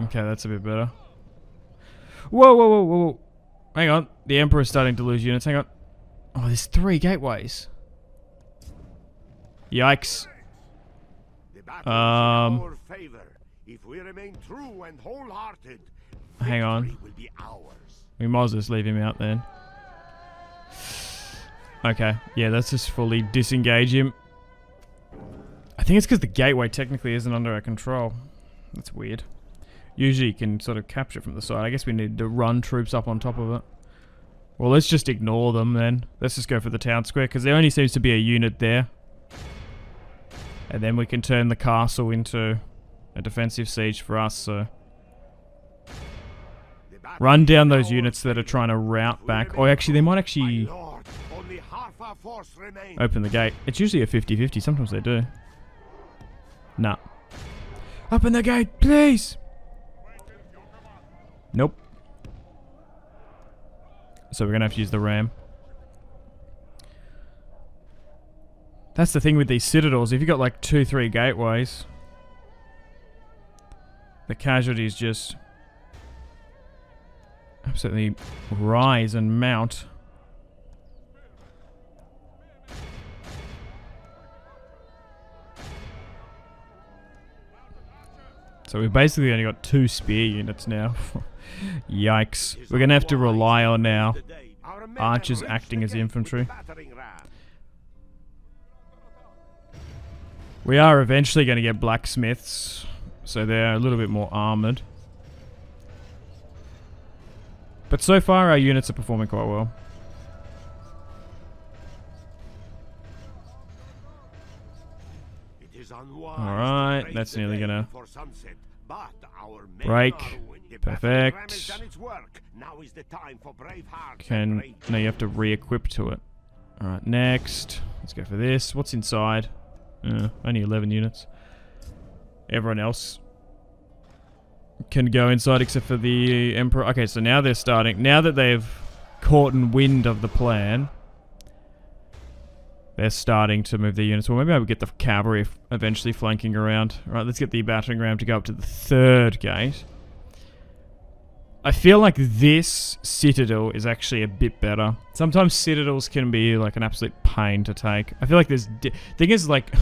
Okay, that's a bit better. Whoa, whoa, whoa, whoa, whoa. Hang on. The Emperor's starting to lose units. Hang on. Oh, there's 3 gateways. Yikes. If we remain true and wholehearted, hang on. will be ours. We might as well just leave him out then. Okay. Yeah, let's just fully disengage him. I think it's because the gateway technically isn't under our control. That's weird. Usually you can sort of capture it from the side. I guess we need to run troops up on top of it. Well, let's just ignore them then. Let's just go for the town square, because there only seems to be a unit there. And then we can turn the castle into a defensive siege for us, so... Run down those units that are trying to rout back. Or actually, they might actually open the gate. It's usually a 50-50. Sometimes they do. Nah. Open the gate, please! Nope. So we're going to have to use the ram. That's the thing with these citadels. If you've got like 2-3 gateways, the casualties just absolutely rise and mount. So we've basically only got 2 spear units now. Yikes. We're going to have to rely on now archers acting as infantry. We are eventually going to get blacksmiths. so they're a little bit more armoured. But so far our units are performing quite well. Alright, that's nearly gonna break. Perfect. No, you have to re-equip to it. Alright, next. Let's go for this. What's inside? Only 11 units. Everyone else can go inside except for the Emperor. Okay, so now they're starting. Now that they've caught wind of the plan, they're starting to move their units. Well, maybe I would get the cavalry eventually flanking around. Alright, let's get the battering ram to go up to the 3rd gate. I feel like this citadel is actually a bit better. Sometimes citadels can be like an absolute pain to take. I feel like there's... thing is, like...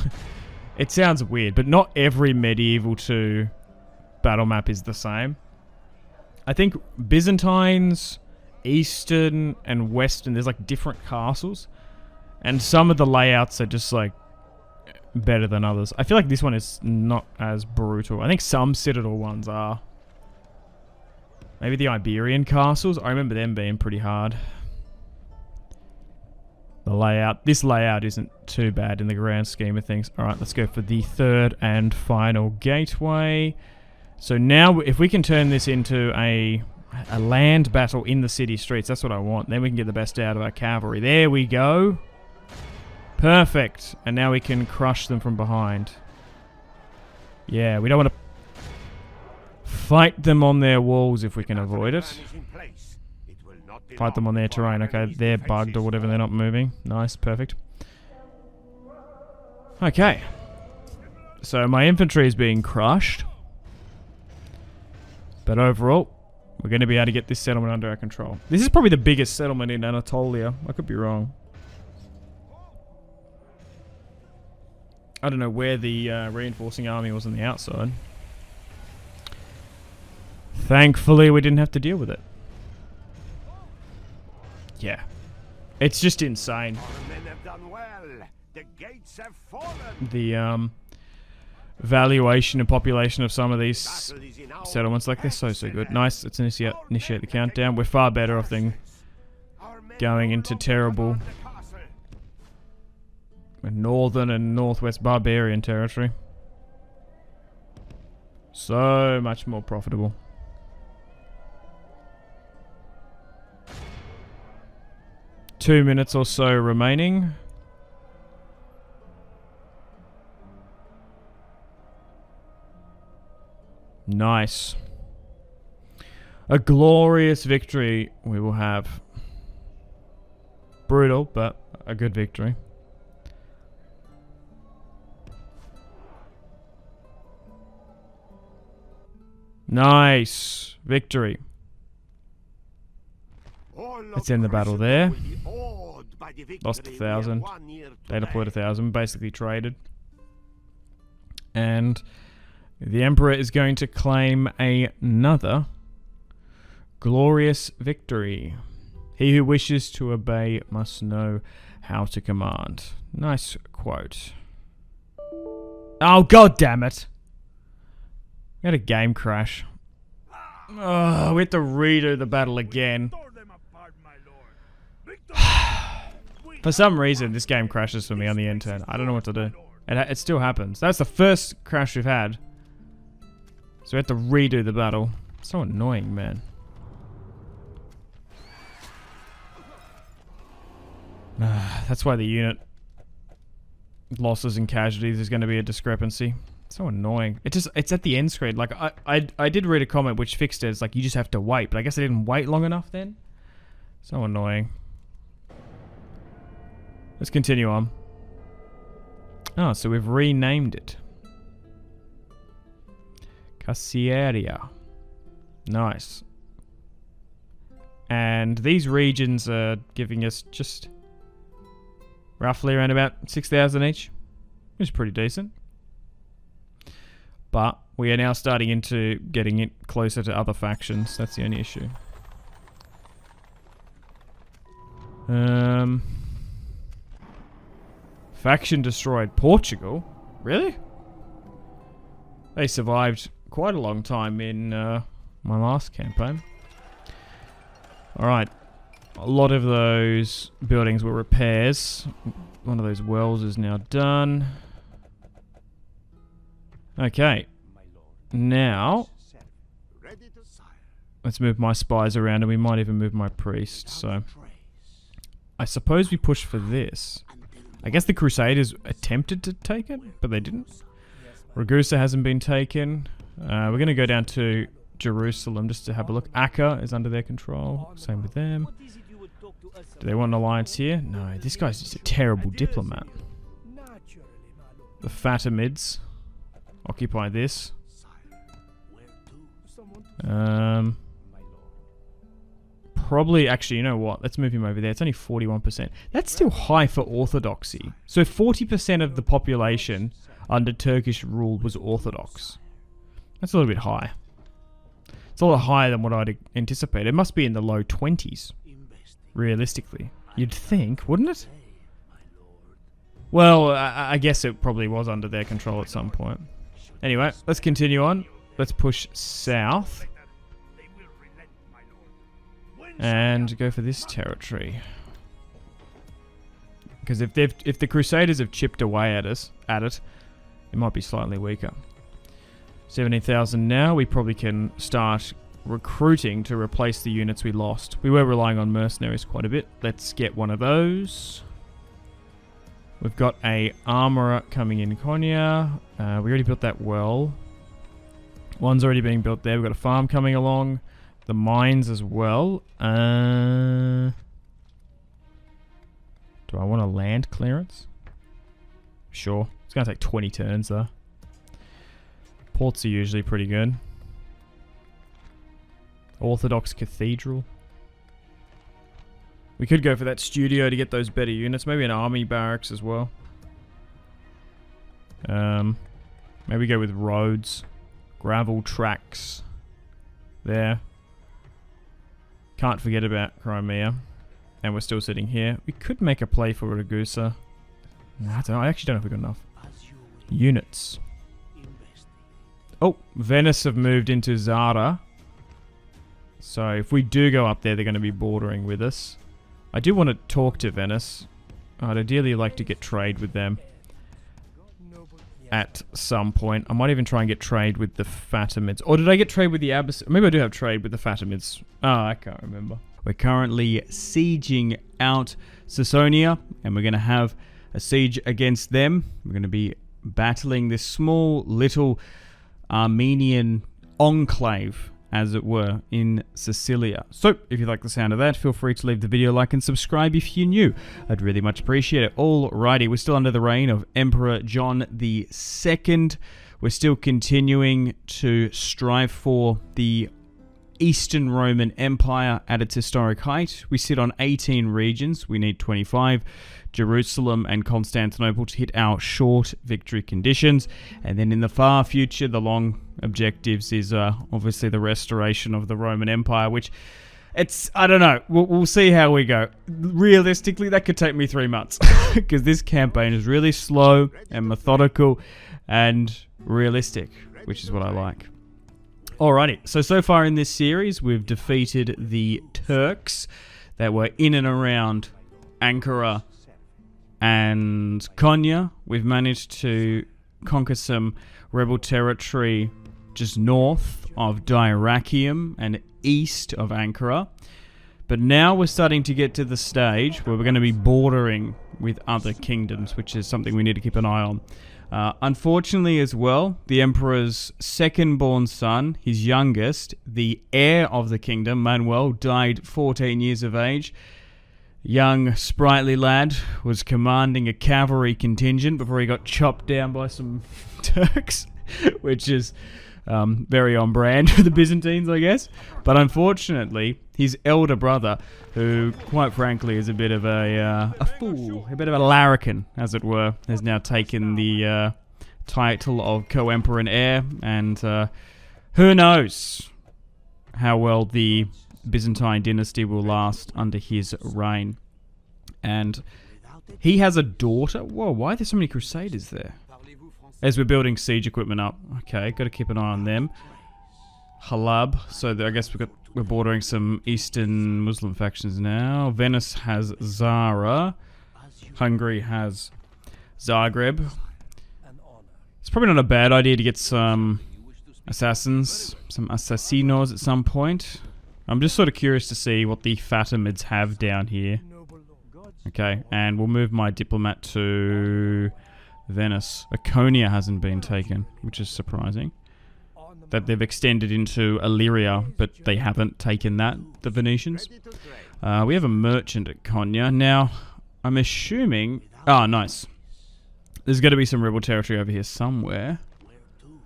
it sounds weird, but not every Medieval 2 battle map is the same. I think Byzantines, Eastern, and Western, there's like different castles. And some of the layouts are just like better than others. I feel like this one is not as brutal. I think some citadel ones are. Maybe the Iberian castles. I remember them being pretty hard. The layout. This layout isn't too bad in the grand scheme of things. Alright, let's go for the 3rd and final gateway. So now, if we can turn this into a land battle in the city streets, that's what I want. Then we can get the best out of our cavalry. There we go. Perfect. And now we can crush them from behind. Yeah, we don't want to fight them on their walls if we can avoid it. Fight them on their terrain. Okay, they're bugged or whatever. They're not moving. Nice, perfect. Okay. So my infantry is being crushed. But overall, we're going to be able to get this settlement under our control. This is probably the biggest settlement in Anatolia. I could be wrong. I don't know where the reinforcing army was on the outside. Thankfully, we didn't have to deal with it. Yeah. It's just insane. The valuation and population of some of these settlements, like, they're so good. Nice, let's initiate the countdown. We're far better off than going into terrible northern and northwest barbarian territory. So much more profitable. Two minutes or so remaining. Nice. A glorious victory we will have. Brutal, but a good victory. Nice. Victory. Let's end the battle there. Lost 1,000. They deployed 1,000. Basically traded. And the Emperor is going to claim another glorious victory. He who wishes to obey must know how to command. Nice quote. Oh, god damn it. We had a game crash. Oh, we have to redo the battle again. For some reason, this game crashes for me on the end turn. I don't know what to do. It still happens. That's the first crash we've had. So we have to redo the battle. So annoying, man. That's why the unit losses and casualties is going to be a discrepancy. So annoying. It's at the end screen. Like I did read a comment which fixed it. It's like you just have to wait, but I guess I didn't wait long enough then. So annoying. Let's continue on. Oh, so we've renamed it. Cassieria. Nice. And these regions are giving us just roughly around about 6,000 each. Which is pretty decent. But we are now starting into getting it closer to other factions. That's the only issue. Faction destroyed. Portugal? Really? They survived quite a long time in my last campaign. Alright. A lot of those buildings were repairs. One of those wells is now done. Okay. Now, let's move my spies around, and we might even move my priest. So, I suppose we push for this. I guess the Crusaders attempted to take it, but they didn't. Ragusa hasn't been taken. We're going to go down to Jerusalem just to have a look. Akka is under their control. Same with them. Do they want an alliance here? No, this guy's just a terrible diplomat. The Fatimids occupy this. Probably, actually, you know what? Let's move him over there. It's only 41%. That's still high for Orthodoxy. So 40% of the population under Turkish rule was Orthodox. That's a little bit high. It's a lot higher than what I'd anticipate. It must be in the low 20s, realistically. You'd think, wouldn't it? Well, I guess it probably was under their control at some point. Anyway, let's continue on. Let's push south. And go for this territory. Because if the Crusaders have chipped away at it, it might be slightly weaker. 17,000 now. We probably can start recruiting to replace the units we lost. We were relying on mercenaries quite a bit. Let's get one of those. We've got a armorer coming in Konya. We already built that well. One's already being built there. We've got a farm coming along. The mines as well. Do I want a land clearance? Sure. It's going to take 20 turns though. Ports are usually pretty good. Orthodox Cathedral. We could go for that studio to get those better units. Maybe an army barracks as well. Maybe go with roads. Gravel tracks. There. Can't forget about Crimea. And we're still sitting here. We could make a play for Ragusa. I don't know. I actually don't know if we've got enough units. Oh, Venice have moved into Zara. So if we do go up there, they're going to be bordering with us. I do want to talk to Venice. I'd ideally like to get trade with them at some point. I might even try and get trade with the Fatimids. Or did I get trade with the Abbas? Maybe I do have trade with the Fatimids. Oh, I can't remember. We're currently sieging out Sasonia, and we're going to have a siege against them. We're going to be battling this small little Armenian enclave, as it were, in Sicilia. So, if you like the sound of that, feel free to leave the video a like and subscribe if you're new. I'd really much appreciate it. Alrighty, we're still under the reign of Emperor John II. We're still continuing to strive for the Eastern Roman Empire at its historic height. We sit on 18 regions. We need 25. Jerusalem and Constantinople to hit our short victory conditions. And then in the far future, the long objectives is obviously the restoration of the Roman Empire, which I don't know. We'll see how we go. Realistically, that could take me 3 months because this campaign is really slow and methodical and realistic, which is what I like. Alrighty, so far in this series, we've defeated the Turks that were in and around Ankara and Konya. We've managed to conquer some rebel territory just north of Dyrrhachium and east of Ankara. But now we're starting to get to the stage where we're going to be bordering with other kingdoms, which is something we need to keep an eye on. Unfortunately as well, the emperor's second-born son, his youngest, the heir of the kingdom, Manuel, died 14 years of age. Young, sprightly lad was commanding a cavalry contingent before he got chopped down by some Turks, which is very on brand for the Byzantines, I guess. But unfortunately, his elder brother, who quite frankly is a bit of a fool, a bit of a larrikin, as it were, has now taken the title of co-emperor and heir, and who knows how well the Byzantine dynasty will last under his reign. And he has a daughter. Whoa, why are there so many crusaders there? As we're building siege equipment up. Okay, got to keep an eye on them. Halab. So I guess we're bordering some Eastern Muslim factions now. Venice has Zara. Hungary has Zagreb. It's probably not a bad idea to get some assassins, some assassinos at some point. I'm just sort of curious to see what the Fatimids have down here. Okay, and we'll move my diplomat to Venice. Laconia hasn't been taken, which is surprising. That they've extended into Illyria, but they haven't taken that, the Venetians. We have a merchant at Konya. Now, I'm assuming... Ah, nice. There's got to be some rebel territory over here somewhere.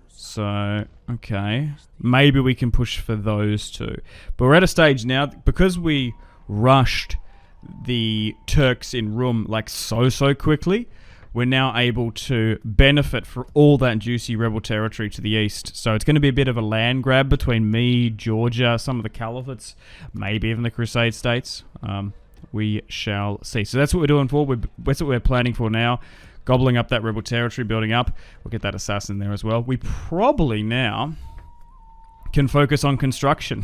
So, okay. Maybe we can push for those two. But we're at a stage now, because we rushed the Turks in Rum like so quickly, we're now able to benefit from all that juicy rebel territory to the east. So it's going to be a bit of a land grab between me, Georgia, some of the caliphates, maybe even the Crusade states. We shall see. So that's what we're doing for. That's what we're planning for now. Gobbling up that rebel territory, building up. We'll get that assassin there as well. We probably now can focus on construction.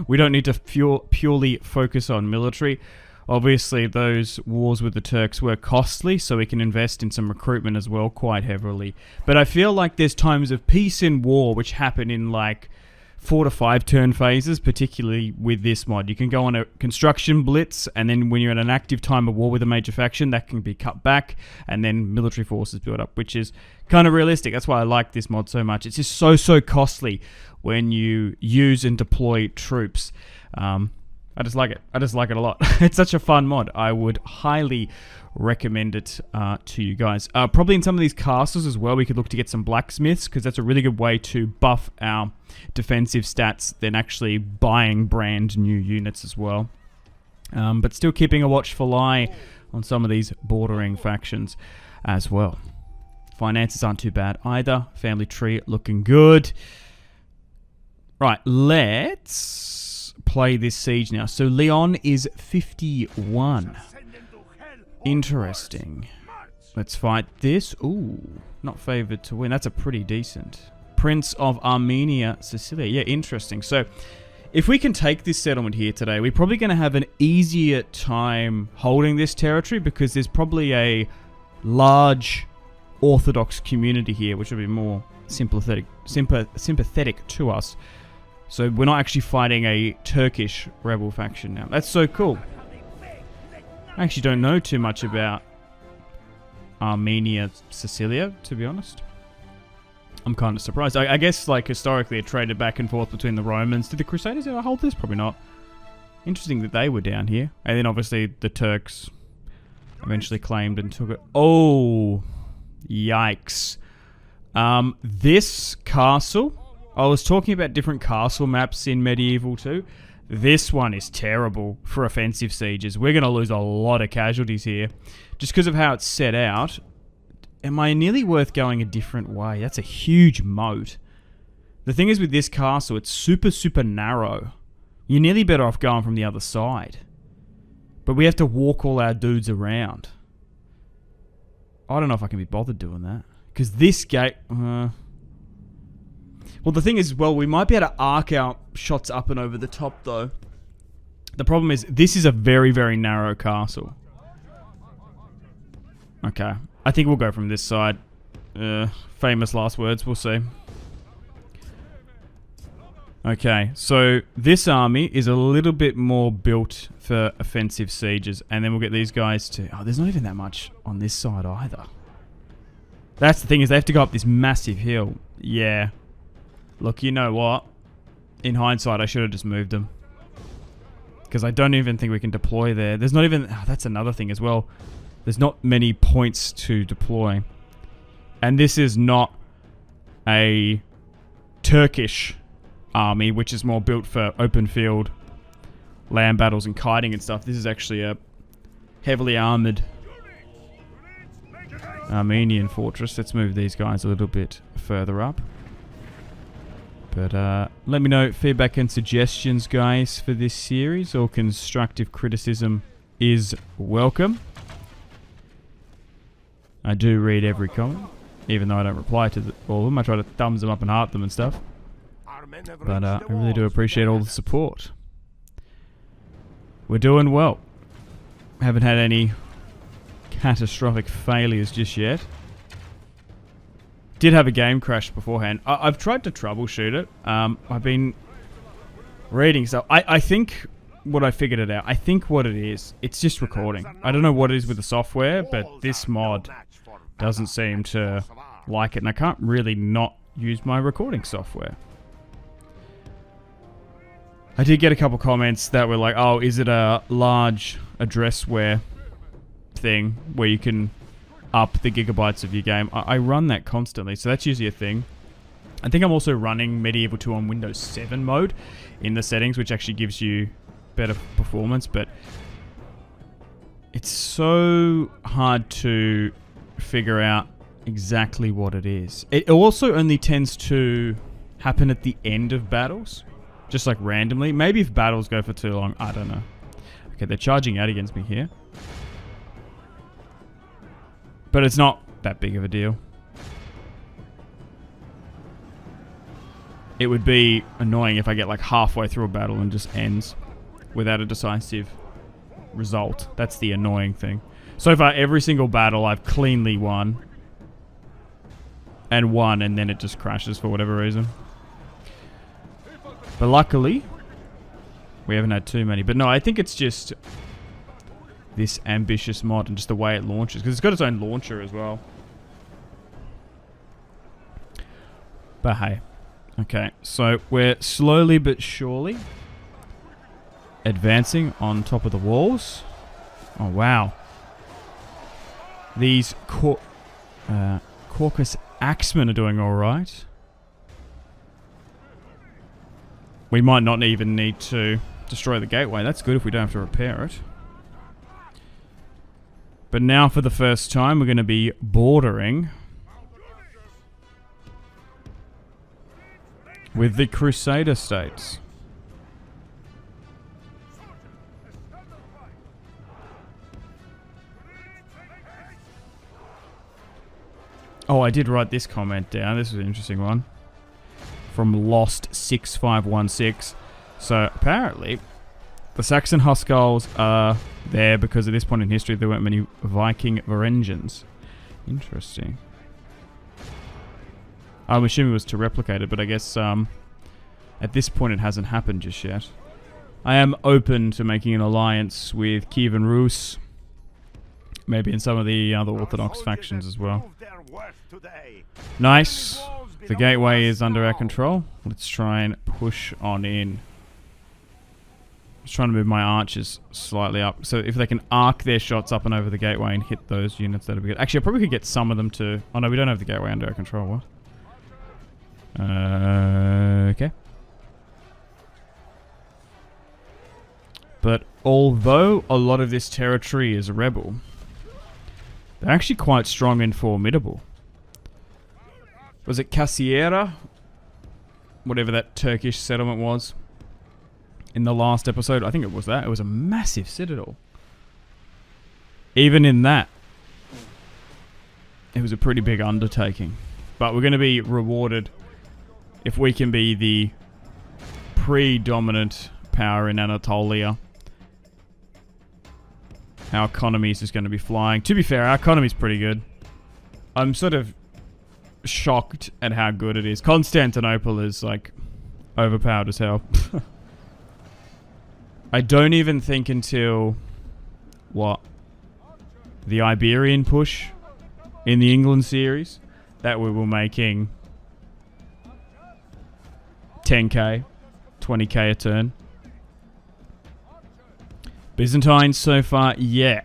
We don't need to purely focus on military. Obviously, those wars with the Turks were costly, so we can invest in some recruitment as well quite heavily. But I feel like there's times of peace and war which happen in like 4 to 5 turn phases, particularly with this mod. You can go on a construction blitz, and then when you're in an active time of war with a major faction, that can be cut back, and then military forces build up, which is kind of realistic. That's why I like this mod so much. It's just so costly when you use and deploy troops. I just like it. I just like it a lot. It's such a fun mod. I would highly recommend it to you guys. Probably in some of these castles as well, we could look to get some blacksmiths, because that's a really good way to buff our defensive stats than actually buying brand new units as well. But still keeping a watchful eye on some of these bordering factions as well. Finances aren't too bad either. Family tree looking good. Right, let's play this siege now. So Leon is 51. Interesting. Let's fight this. Ooh, not favored to win. That's a pretty decent. Prince of Armenia, Sicilia. Yeah, interesting. So if we can take this settlement here today, we're probably going to have an easier time holding this territory, because there's probably a large Orthodox community here, which will be more sympathetic to us. So we're not actually fighting a Turkish rebel faction now. That's so cool. I actually don't know too much about Armenia, Sicilia, to be honest. I'm kind of surprised. I guess, like, historically it traded back and forth between the Romans. Did the Crusaders ever hold this? Probably not. Interesting that they were down here. And then obviously the Turks eventually claimed and took it. Oh, yikes. This castle... I was talking about different castle maps in Medieval 2. This one is terrible for offensive sieges. We're going to lose a lot of casualties here. Just because of how it's set out. Am I nearly worth going a different way? That's a huge moat. The thing is with this castle, it's super narrow. You're nearly better off going from the other side. But we have to walk all our dudes around. I don't know if I can be bothered doing that. Because this gate... Well, the thing is, well, we might be able to arc our shots up and over the top, though. The problem is, this is a very narrow castle. Okay. I think we'll go from this side. Famous last words, we'll see. Okay, so this army is a little bit more built for offensive sieges, and then we'll get these guys to... Oh, there's not even that much on this side either. That's the thing, is they have to go up this massive hill. Yeah. Look, you know what? In hindsight, I should have just moved them. Because I don't even think we can deploy there. There's not even... Oh, that's another thing as well. There's not many points to deploy. And this is not a Turkish army, which is more built for open field land battles and kiting and stuff. This is actually a heavily armored Armenian fortress. Let's move these guys a little bit further up. But let me know feedback and suggestions, guys, for this series. All constructive criticism is welcome. I do read every comment. Even though I don't reply to all of them, I try to thumbs them up and heart them and stuff. But I really do appreciate all the support. We're doing well. Haven't had any catastrophic failures just yet. Did have a game crash beforehand. I've tried to troubleshoot it. I've been reading stuff. I think what I figured it out. I think what it is, it's just recording. I don't know what it is with the software, but this mod doesn't seem to like it, and I can't really not use my recording software. I did get a couple comments that were like, oh, is it a large addressware thing where you can up the gigabytes of your game? I run that constantly, so that's usually a thing. I think I'm also running Medieval 2 on Windows 7 mode in the settings, which actually gives you better performance, but it's so hard to figure out exactly what it is. It also only tends to happen at the end of battles. Just like randomly. Maybe if battles go for too long. I don't know. Okay, they're charging out against me here. But it's not that big of a deal. It would be annoying if I get like halfway through a battle and just ends without a decisive result. That's the annoying thing. So far, every single battle I've cleanly won. And won, and then it just crashes for whatever reason. But luckily, we haven't had too many. But no, I think it's just this ambitious mod and just the way it launches. Because it's got its own launcher as well. But hey. Okay, so we're slowly but surely advancing on top of the walls. Oh, wow. These Caucasus Axemen are doing alright. We might not even need to destroy the gateway. That's good if we don't have to repair it. But now for the first time we're going to be bordering with the crusader states. Oh, I did write this comment down. This was an interesting one. From Lost 6516. So apparently the Saxon Huskarls are there because at this point in history there weren't many Viking Varangians. Interesting. I'm assuming it was to replicate it, but I guess at this point it hasn't happened just yet. I am open to making an alliance with Kievan Rus. Maybe in some of the other Orthodox factions as well. Nice. The gateway is under our control. Let's try and push on in. Just trying to move my archers slightly up. So if they can arc their shots up and over the gateway and hit those units, that'd be good. Actually, I probably could get some of them to... Oh no, we don't have the gateway under our control. What? Okay. But although a lot of this territory is rebel, they're actually quite strong and formidable. Was it Casiera? Whatever that Turkish settlement was. In the last episode, I think it was that. It was a massive citadel. Even in that, it was a pretty big undertaking. But we're going to be rewarded if we can be the predominant power in Anatolia. Our economy is just going to be flying. To be fair, our economy is pretty good. I'm sort of shocked at how good it is. Constantinople is like overpowered as hell. I don't even think until what? The Iberian push in the England series that we were making 10k, 20k a turn. Byzantines so far, yeah.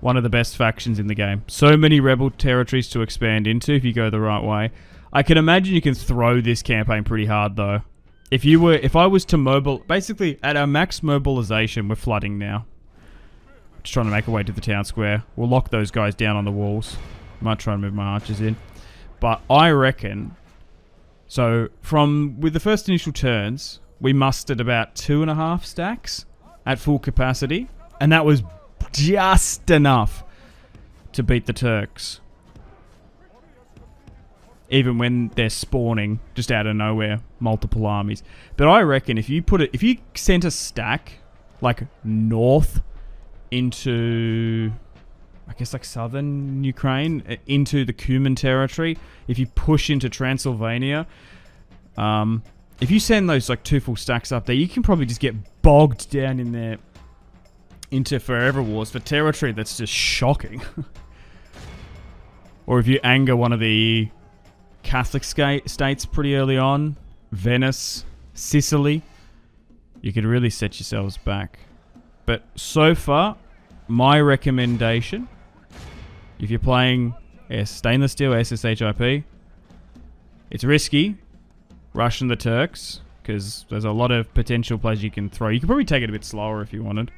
One of the best factions in the game. So many rebel territories to expand into if you go the right way. I can imagine you can throw this campaign pretty hard though. If I was to basically at our max mobilization, we're flooding now. Just trying to make our way to the town square. We'll lock those guys down on the walls. Might try and move my archers in. But I reckon, so with the first initial turns, we mustered about 2.5 stacks at full capacity. And that was just enough to beat the Turks. even when they're spawning just out of nowhere, multiple armies. But I reckon if you sent a stack like north into, I guess, like southern Ukraine, into the Cuman territory, if you push into Transylvania, if you send those like 2 full stacks up there, you can probably just get bogged down in there into forever wars for territory that's just shocking. Or if you anger one of the Catholic states pretty early on, Venice, Sicily, you could really set yourselves back. But so far, my recommendation, if you're playing stainless steel SSHIP, it's risky, rushing the Turks, because there's a lot of potential plays you can throw. You could probably take it a bit slower if you wanted.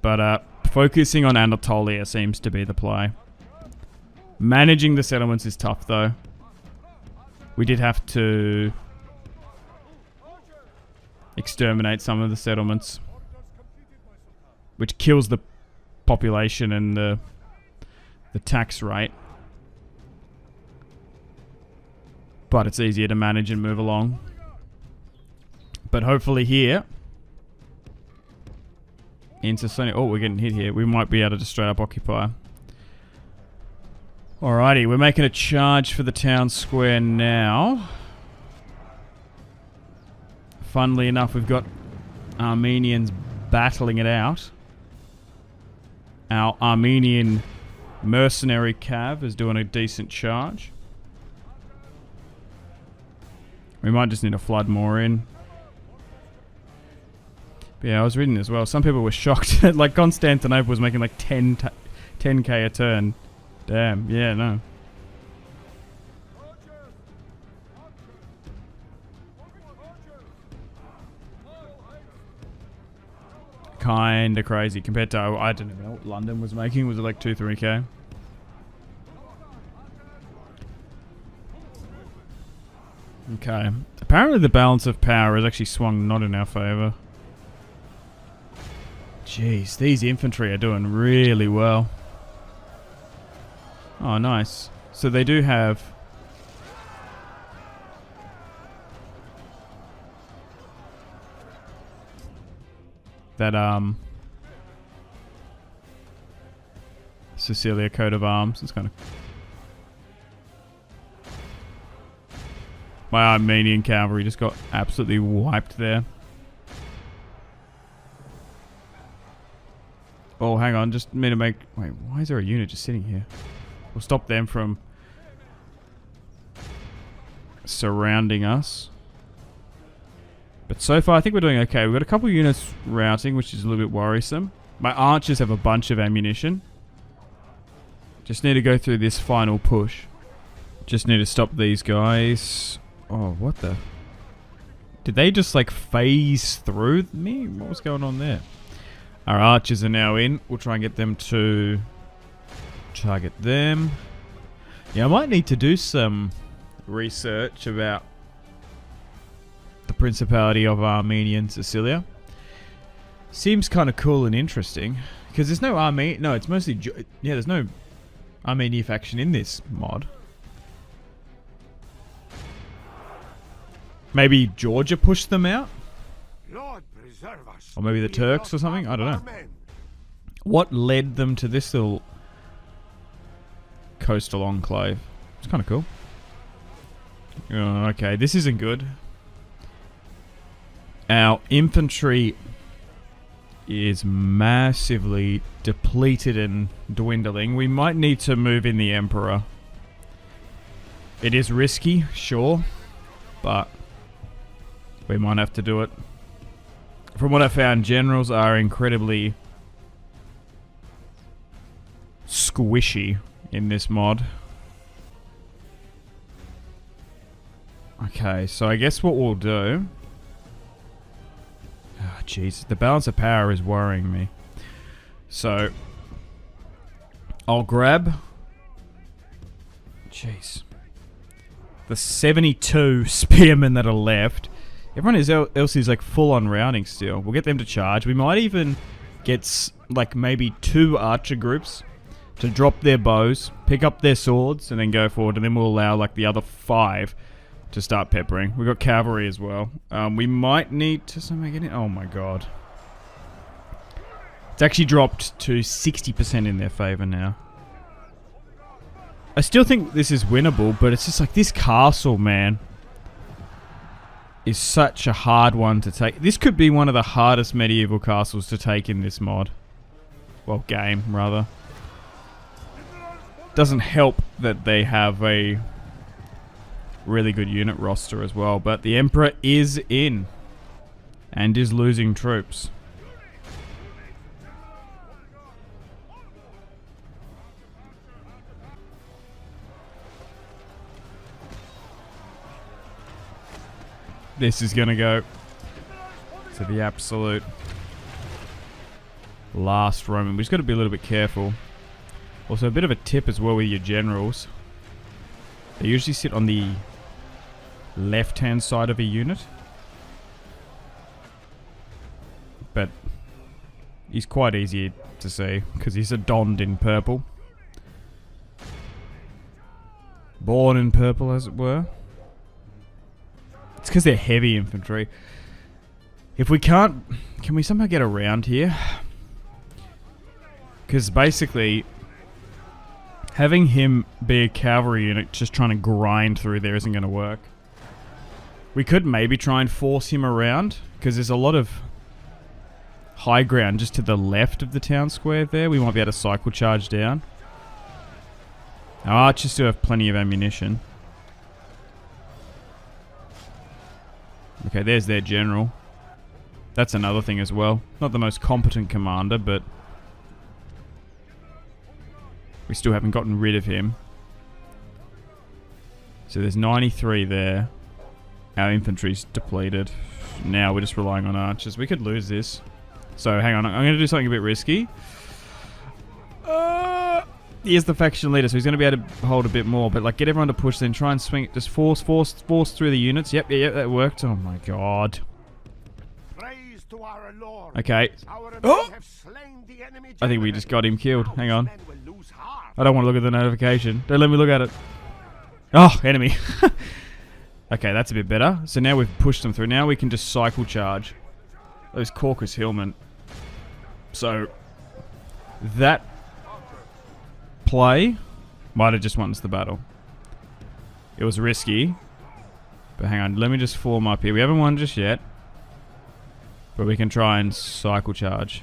But focusing on Anatolia seems to be the play. Managing the settlements is tough, though. We did have to exterminate some of the settlements, which kills the population and the tax rate. But it's easier to manage and move along. But hopefully here, into Sunny. Oh, we're getting hit here. We might be able to just straight up occupy. Alrighty, we're making a charge for the town square now. Funnily enough, we've got Armenians battling it out. Our Armenian mercenary cav is doing a decent charge. We might just need to flood more in. But yeah, I was reading as well. Some people were shocked. Like Constantinople was making like 10k a turn. Damn, yeah, no. Kinda crazy compared to, I don't know what London was making. Was it like 2-3k? Okay. Apparently the balance of power has actually swung not in our favour. Jeez, these infantry are doing really well. Oh, nice. So they do have... that, Sicilia coat of arms. It's kind of... My Armenian cavalry just got absolutely wiped there. Oh, hang on. Just need to make... Wait, why is there a unit just sitting here? We'll stop them from surrounding us. But so far, I think we're doing okay. We've got a couple of units routing, which is a little bit worrisome. My archers have a bunch of ammunition. Just need to go through this final push. Just need to stop these guys. Oh, what the... Did they just, like, phase through me? What was going on there? Our archers are now in. We'll try and get them to... target them. Yeah, I might need to do some research about the Principality of Armenia and Sicilia. Seems kind of cool and interesting. Because there's no Armenia... No, it's mostly... Yeah, there's no Armenia faction in this mod. Maybe Georgia pushed them out? Lord preserve us. Or maybe the Turks or something? I don't know. What led them to this little coastal enclave? It's kind of cool. Oh, okay, this isn't good. Our infantry is massively depleted and dwindling. We might need to move in the Emperor. It is risky, sure, but we might have to do it. From what I found, generals are incredibly squishy in this mod. Okay, so I guess what we'll do... Oh, jeez, the balance of power is worrying me. So, I'll grab... Jeez. The 72 spearmen that are left. Everyone else is like full on rounding still. We'll get them to charge. We might even get like maybe 2 archer groups to drop their bows, pick up their swords, and then go forward. And then we'll allow like the other 5 to start peppering. We've got cavalry as well. We might need to somehow get it. Oh my god. It's actually dropped to 60% in their favor now. I still think this is winnable, but it's just like this castle, man, is such a hard one to take. This could be one of the hardest medieval castles to take in this mod. Well, game, rather. Doesn't help that they have a really good unit roster as well, but the Emperor is in and is losing troops. This is going to go to the absolute last Roman. We just got to be a little bit careful. Also, a bit of a tip as well with your generals. They usually sit on the left-hand side of a unit. But he's quite easy to see because he's adorned in purple. Born in purple, as it were. It's because they're heavy infantry. If we can't... Can we somehow get around here? Because basically, having him be a cavalry unit just trying to grind through there isn't going to work. We could maybe try and force him around, because there's a lot of high ground just to the left of the town square there. We might be able to cycle charge down. Our archers still have plenty of ammunition. Okay, there's their general. That's another thing as well. Not the most competent commander, but we still haven't gotten rid of him. So there's 93 there. Our infantry's depleted. Now we're just relying on archers. We could lose this. So hang on, I'm going to do something a bit risky. Here's the faction leader, so he's going to be able to hold a bit more. But like, get everyone to push, then try and swing it. Just force through the units. Yep, that worked. Oh my god. Praise to our Lord. Okay. Oh! I think we just got him killed. Hang on. I don't want to look at the notification. Don't let me look at it. Oh, enemy. Okay, that's a bit better. So now we've pushed them through. Now we can just cycle charge those Caucasus Hillmen. So that play might have just won us the battle. It was risky, but hang on, let me just form up here. We haven't won just yet, but we can try and cycle charge.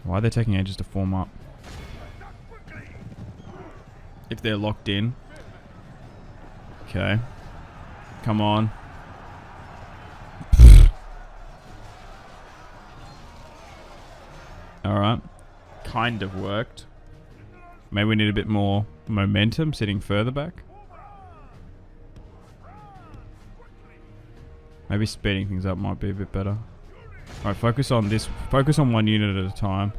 Why are they taking ages to form up? If they're locked in. Okay. Come on. Alright. Kind of worked. Maybe we need a bit more momentum sitting further back. Maybe speeding things up might be a bit better. Alright, focus on this. Focus on one unit at a time.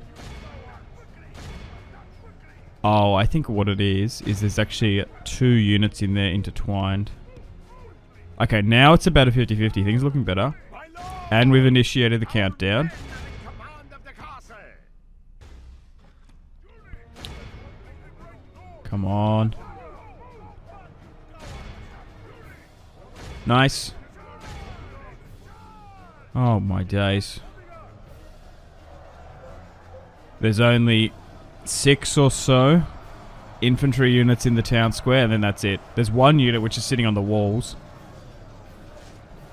Oh, I think what it is there's actually 2 units in there intertwined. Okay, now it's about a 50-50. Things are looking better. And we've initiated the countdown. Come on. Nice. Oh my days. There's only 6 or so infantry units in the town square, and then that's it. There's 1 unit which is sitting on the walls.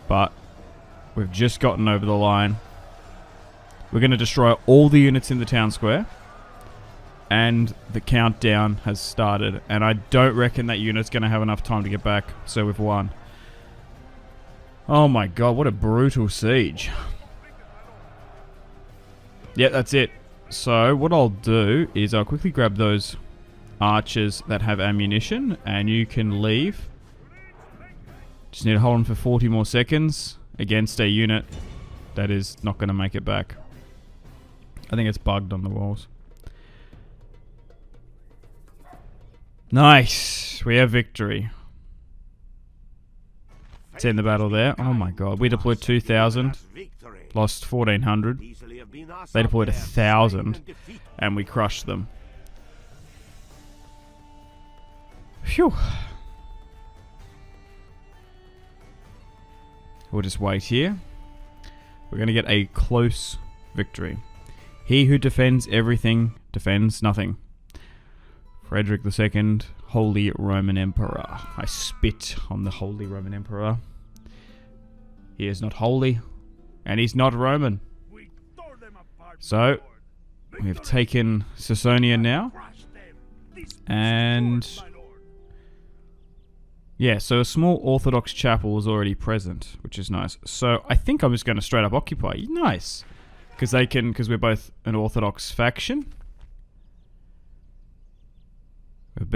But we've just gotten over the line. We're going to destroy all the units in the town square. And the countdown has started. And I don't reckon that unit's going to have enough time to get back. So we've won. Oh my god, what a brutal siege. Yeah, that's it. So what I'll do is I'll quickly grab those archers that have ammunition. And you can leave. Just need to hold on for 40 more seconds against a unit that is not going to make it back. I think it's bugged on the walls. Nice. We have victory. Let's end the battle there. Oh my god. We deployed 2,000. lost 1,400. Easily have been us They out deployed there, 1,000, slain and defeated. and we crushed them. Phew. We'll just wait here. We're going to get a close victory. He who defends everything defends nothing. Frederick II, Holy Roman Emperor. I spit on the Holy Roman Emperor. He is not holy, and he's not Roman. So, we have taken Sasonia now. And yeah, so a small Orthodox chapel is already present, which is nice. So I think I'm just going to straight up occupy. Nice, because we're both an Orthodox faction. They've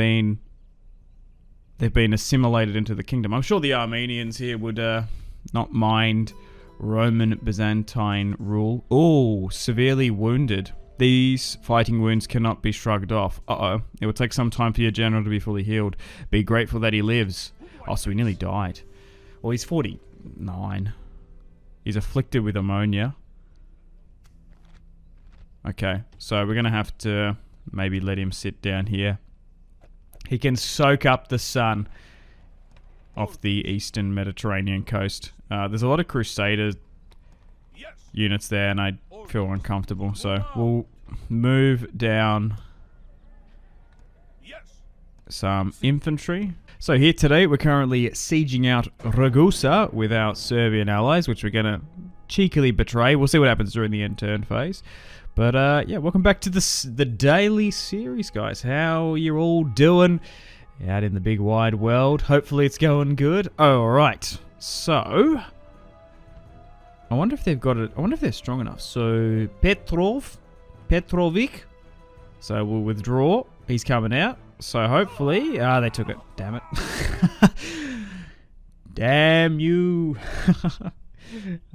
been assimilated into the kingdom. I'm sure the Armenians here would not mind Roman Byzantine rule. Oh, severely wounded. These fighting wounds cannot be shrugged off. Uh-oh. It will take some time for your general to be fully healed. Be grateful that he lives. Oh, so he nearly died. Well, he's 49. He's afflicted with ammonia. Okay, so we're going to have to maybe let him sit down here. He can soak up the sun off the eastern Mediterranean coast. There's a lot of crusader units there, and I feel uncomfortable, so we'll move down some infantry. So here today we're currently sieging out Ragusa with our Serbian allies, which we're going to cheekily betray. We'll see what happens during the end turn phase. But yeah, welcome back to the daily series, guys. How you all doing out in the big wide world? Hopefully it's going good. Alright, so I wonder if they've got it. I wonder if they're strong enough. So Petrovic. So we'll withdraw. He's coming out. So hopefully, they took it. Damn it! Damn you!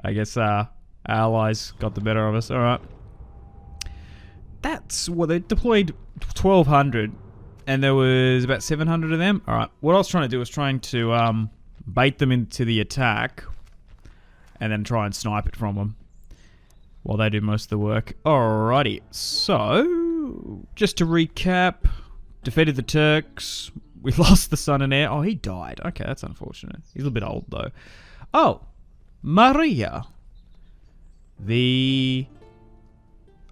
I guess allies got the better of us. All right. That's well, they deployed 1,200, and there was about 700 of them. All right. What I was trying to do was trying to bait them into the attack, and then try and snipe it from them while they do most of the work. Alrighty. So, just to recap, defeated the Turks. We lost the son and heir. Oh, he died. Okay, that's unfortunate. He's a little bit old though. Oh, Maria.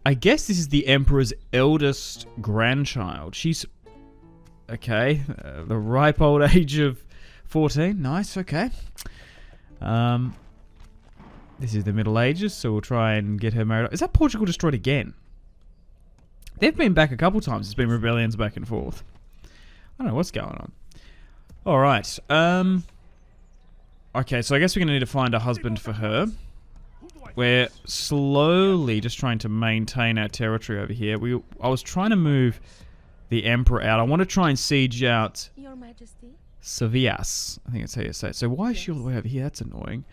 I guess this is the Emperor's eldest grandchild. She's... Okay. The ripe old age of 14. Nice, okay. This is the Middle Ages, so we'll try and get her married. Is that Portugal destroyed again? They've been back a couple times. There's been rebellions back and forth. I don't know what's going on. Alright. Okay, so I guess we're going to need to find a husband for her. We're slowly just trying to maintain our territory over here. I was trying to move the Emperor out. I want to try and siege out Your Majesty. Savias. I think that's how you say it. So why is she all the way over here? That's annoying.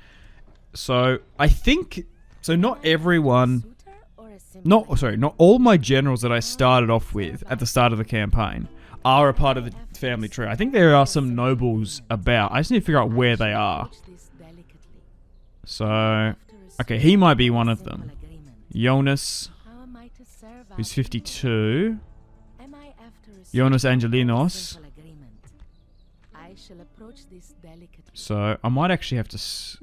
So I think... So not everyone... Not all my generals that I started off with at the start of the campaign are a part of the family tree. I think there are some nobles about. I just need to figure out where they are. So... Okay, he might be one of them. Jonas, who's 52. Jonas Angelinos. So, I might actually have to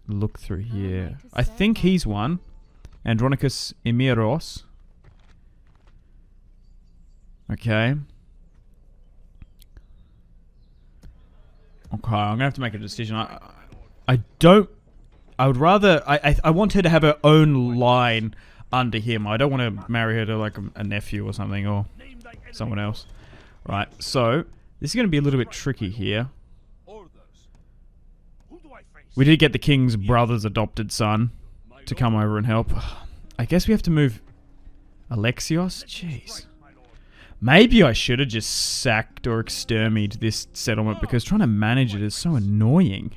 look through here. I think he's one. Andronicus Emiros. Okay. Okay, I'm going to have to make a decision. I would rather... I want her to have her own line under him. I don't want to marry her to like a nephew or something, or someone else. Right, so this is going to be a little bit tricky here. We did get the king's brother's adopted son to come over and help. I guess we have to move Alexios? Jeez. Maybe I should have just sacked or exterminated this settlement, because trying to manage it is so annoying.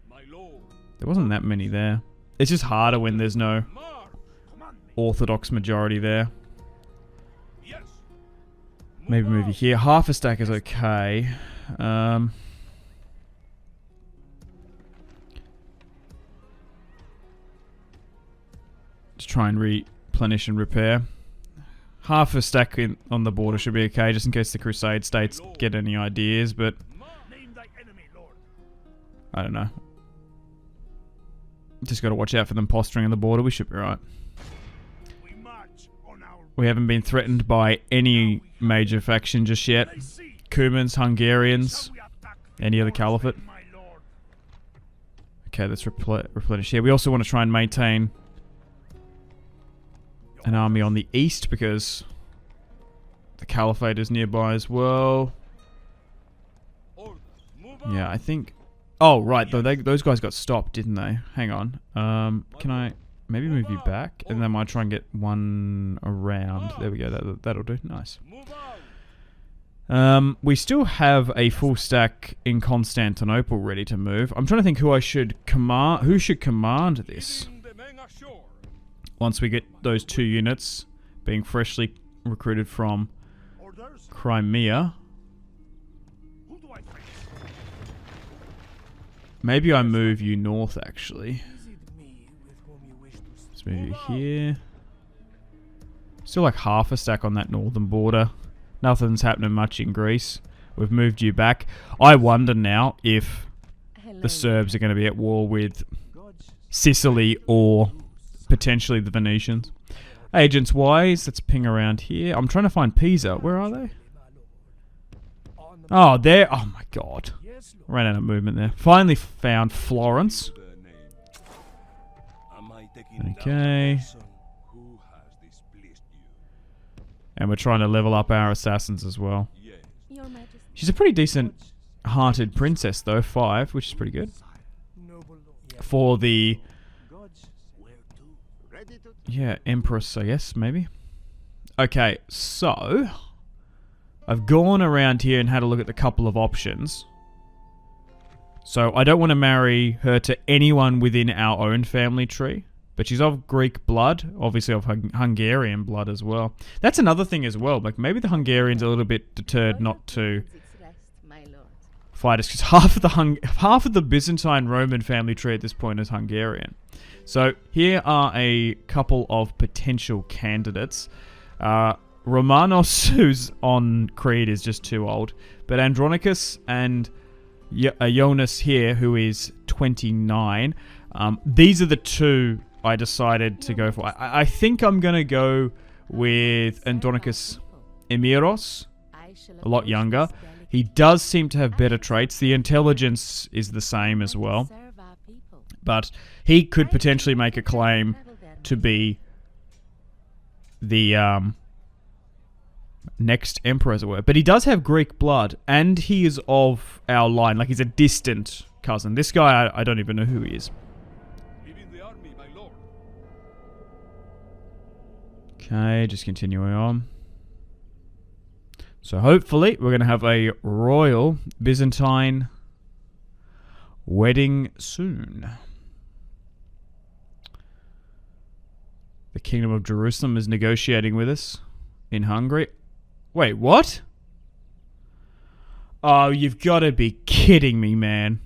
There wasn't that many there. It's just harder when there's no Orthodox majority there. Maybe move you here. Half a stack is okay. try and replenish and repair. Half a stack on the border should be okay, just in case the Crusade states get any ideas, but I don't know. Just got to watch out for them posturing on the border. We should be right. We haven't been threatened by any major faction just yet. Cumans, Hungarians, any other caliphate. Okay, let's replenish here. We also want to try and maintain an army on the east because the caliphate is nearby as well. Yeah, I think... Oh, right, though those guys got stopped, didn't they? Hang on. Can I maybe move you back? And then I might try and get one around. There we go, that'll do. Nice. We still have a full stack in Constantinople ready to move. I'm trying to think who should command this. Once we get those 2 units being freshly recruited from Crimea. Maybe I move you north, actually. Let's move you here. Still like half a stack on that northern border. Nothing's happening much in Greece. We've moved you back. I wonder now if the Serbs are going to be at war with Sicily or potentially the Venetians. Agents wise, let's ping around here. I'm trying to find Pisa. Where are they? Oh, there. Oh my god. Ran out of movement there. Finally found Florence. Okay. And we're trying to level up our assassins as well. She's a pretty decent hearted princess though, 5, which is pretty good. For the... Yeah, Empress, I guess, maybe. Okay, so... I've gone around here and had a look at a couple of options. So I don't want to marry her to anyone within our own family tree. But she's of Greek blood, obviously of Hungarian blood as well. That's another thing as well. Like maybe the Hungarians are a little bit deterred not to fight us because half of the Byzantine Roman family tree at this point is Hungarian. So here are a couple of potential candidates. Romanos, who's on Crete, is just too old. But Andronicus and Jonas here, who is 29. These are the 2 I decided to go for. I think I'm going to go with Andronicus Emiros, a lot younger. He does seem to have better traits. The intelligence is the same as well. But he could potentially make a claim to be the next emperor, as it were. But he does have Greek blood, and he is of our line. Like, he's a distant cousin. This guy, I don't even know who he is. Okay, just continuing on. So hopefully we're going to have a royal Byzantine wedding soon. The Kingdom of Jerusalem is negotiating with us in Hungary. Wait, what? Oh, you've got to be kidding me, man.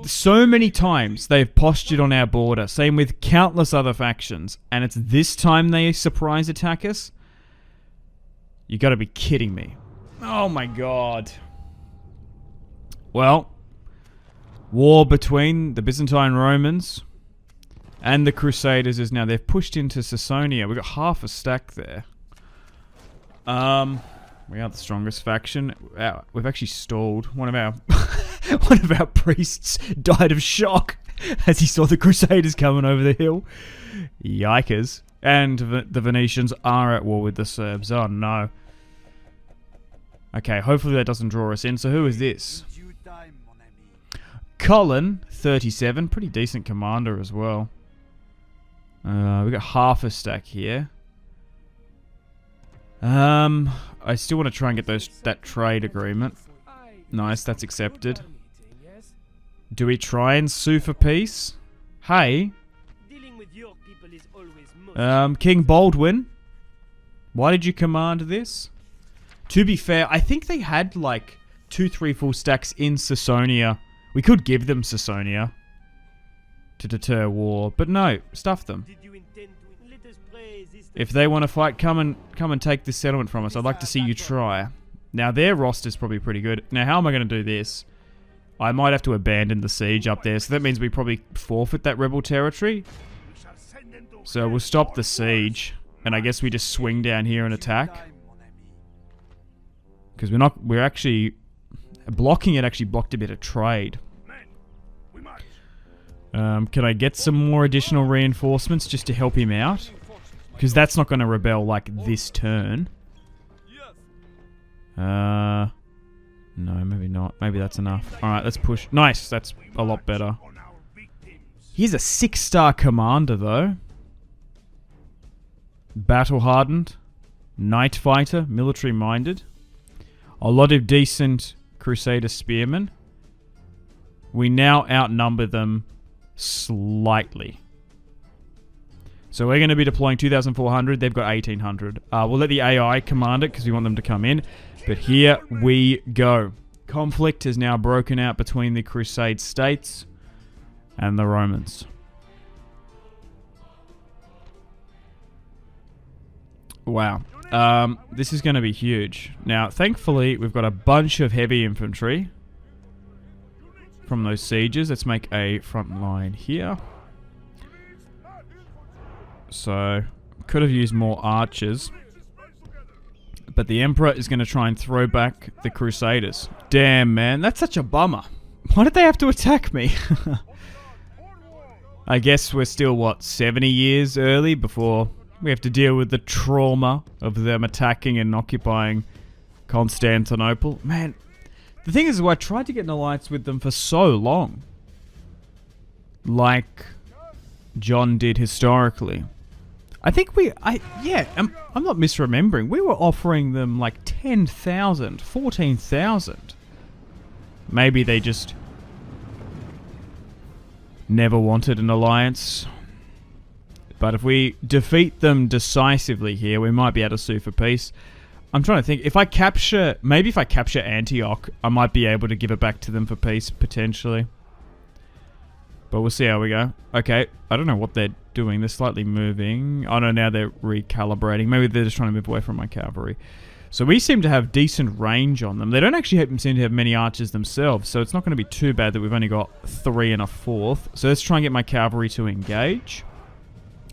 So many times they've postured on our border, same with countless other factions, and it's this time they surprise attack us? You gotta be kidding me. Oh my god. Well, war between the Byzantine Romans and the Crusaders is now, they've pushed into Sasonia. We've got half a stack there. We are the strongest faction. We've actually stalled. One of our one of our priests died of shock as he saw the Crusaders coming over the hill. Yikers. And the Venetians are at war with the Serbs. Oh no. Okay, hopefully that doesn't draw us in. So who is this? Colin, 37. Pretty decent commander as well. We've got half a stack here. I still want to try and get that trade agreement. Nice, that's accepted. Do we try and sue for peace? Hey. King Baldwin. Why did you command this? To be fair, I think they had like 2-3 full stacks in Sasonia. We could give them Sasonia. to deter war. But no, stuff them. If they want to fight, come and take this settlement from us. I'd like to see you try. Now, their roster's probably pretty good. Now, how am I going to do this? I might have to abandon the siege up there, so that means we probably forfeit that rebel territory. So we'll stop the siege, and I guess we just swing down here and attack. Because we're actually... Blocking it actually blocked a bit of trade. Can I get some more additional reinforcements just to help him out? Because that's not going to rebel like this turn. No, maybe not. Maybe that's enough. Alright, let's push. Nice, that's a lot better. He's a 6-star commander though. Battle hardened. Night fighter. Military minded. A lot of decent crusader spearmen. We now outnumber them slightly. So we're going to be deploying 2,400. They've got 1,800. We'll let the AI command it because we want them to come in. But here we go. Conflict has now broken out between the Crusade states and the Romans. Wow. This is going to be huge. Now, thankfully, we've got a bunch of heavy infantry from those sieges. Let's make a front line here. So, could have used more archers. But the Emperor is going to try and throw back the Crusaders. Damn, man. That's such a bummer. Why did they have to attack me? I guess we're still, what, 70 years early before we have to deal with the trauma of them attacking and occupying Constantinople. Man, the thing is, I tried to get an alliance with them for so long. Like John did historically. I think I'm not misremembering. We were offering them like 10,000, 14,000. Maybe they just never wanted an alliance. But if we defeat them decisively here, we might be able to sue for peace. I'm trying to think. If I capture Antioch, I might be able to give it back to them for peace, potentially. But we'll see how we go. Okay, I don't know what they're doing. They're slightly moving. Oh no, now they're recalibrating. Maybe they're just trying to move away from my cavalry. So we seem to have decent range on them. They don't actually seem to have many archers themselves, so it's not going to be too bad that we've only got 3 and a 4th. So let's try and get my cavalry to engage.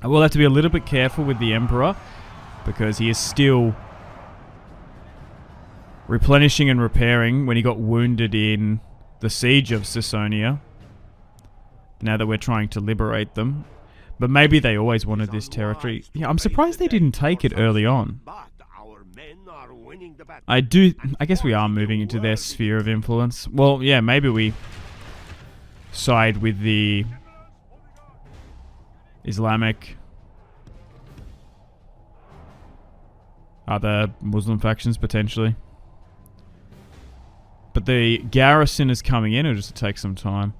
I will have to be a little bit careful with the Emperor, because he is still replenishing and repairing when he got wounded in the siege of Caesonia. Now that we're trying to liberate them. But maybe they always wanted this territory. Yeah, I'm surprised they didn't take it early on. I guess we are moving into their sphere of influence. Well, yeah, maybe we side with the Islamic other Muslim factions, potentially. But the garrison is coming in, it'll just take some time.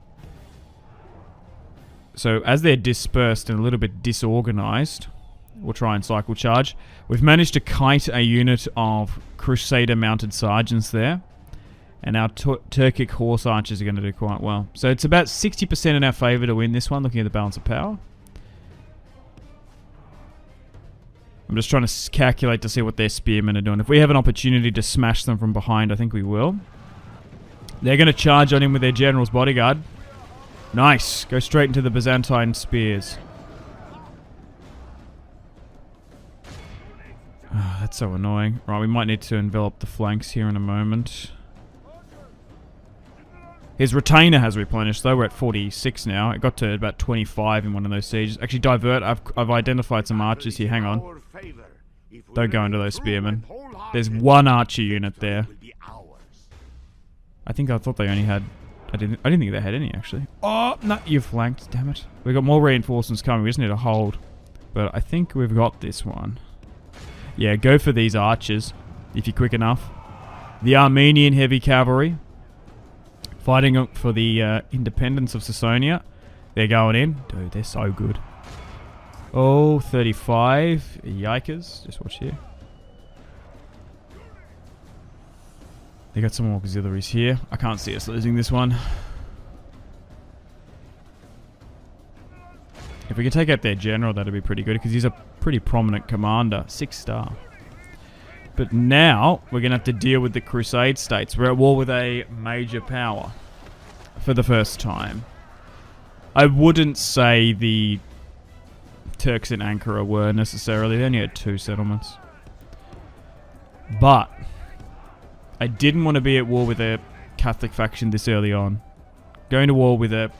So as they're dispersed and a little bit disorganized, we'll try and cycle charge. We've managed to kite a unit of Crusader mounted sergeants there. And our Turkic horse archers are going to do quite well. So it's about 60% in our favour to win this one, looking at the balance of power. I'm just trying to calculate to see what their spearmen are doing. If we have an opportunity to smash them from behind, I think we will. They're going to charge on him with their general's bodyguard. Nice. Go straight into the Byzantine spears. Oh, that's so annoying. Right, we might need to envelop the flanks here in a moment. His retainer has replenished, though. We're at 46 now. It got to about 25 in one of those sieges. Actually, divert. I've identified some archers here. Hang on. Don't go into those spearmen. There's one archer unit there. I thought they only had... I didn't think they had any, actually. Oh, no, you've flanked. Damn it. We've got more reinforcements coming. We just need to hold. But I think we've got this one. Yeah, go for these archers, if you're quick enough. The Armenian heavy cavalry. Fighting for the independence of Caesonia. They're going in. Dude, they're so good. Oh, 35. Yikers. Just watch here. They got some more auxiliaries here. I can't see us losing this one. we can take out their general, that'd be pretty good, because he's a pretty prominent commander. 6-star. But now, we're going to have to deal with the Crusade states. We're at war with a major power. For the first time. I wouldn't say the Turks in Ankara were necessarily. They only had 2 settlements. But I didn't want to be at war with a Catholic faction this early on. Going to war with a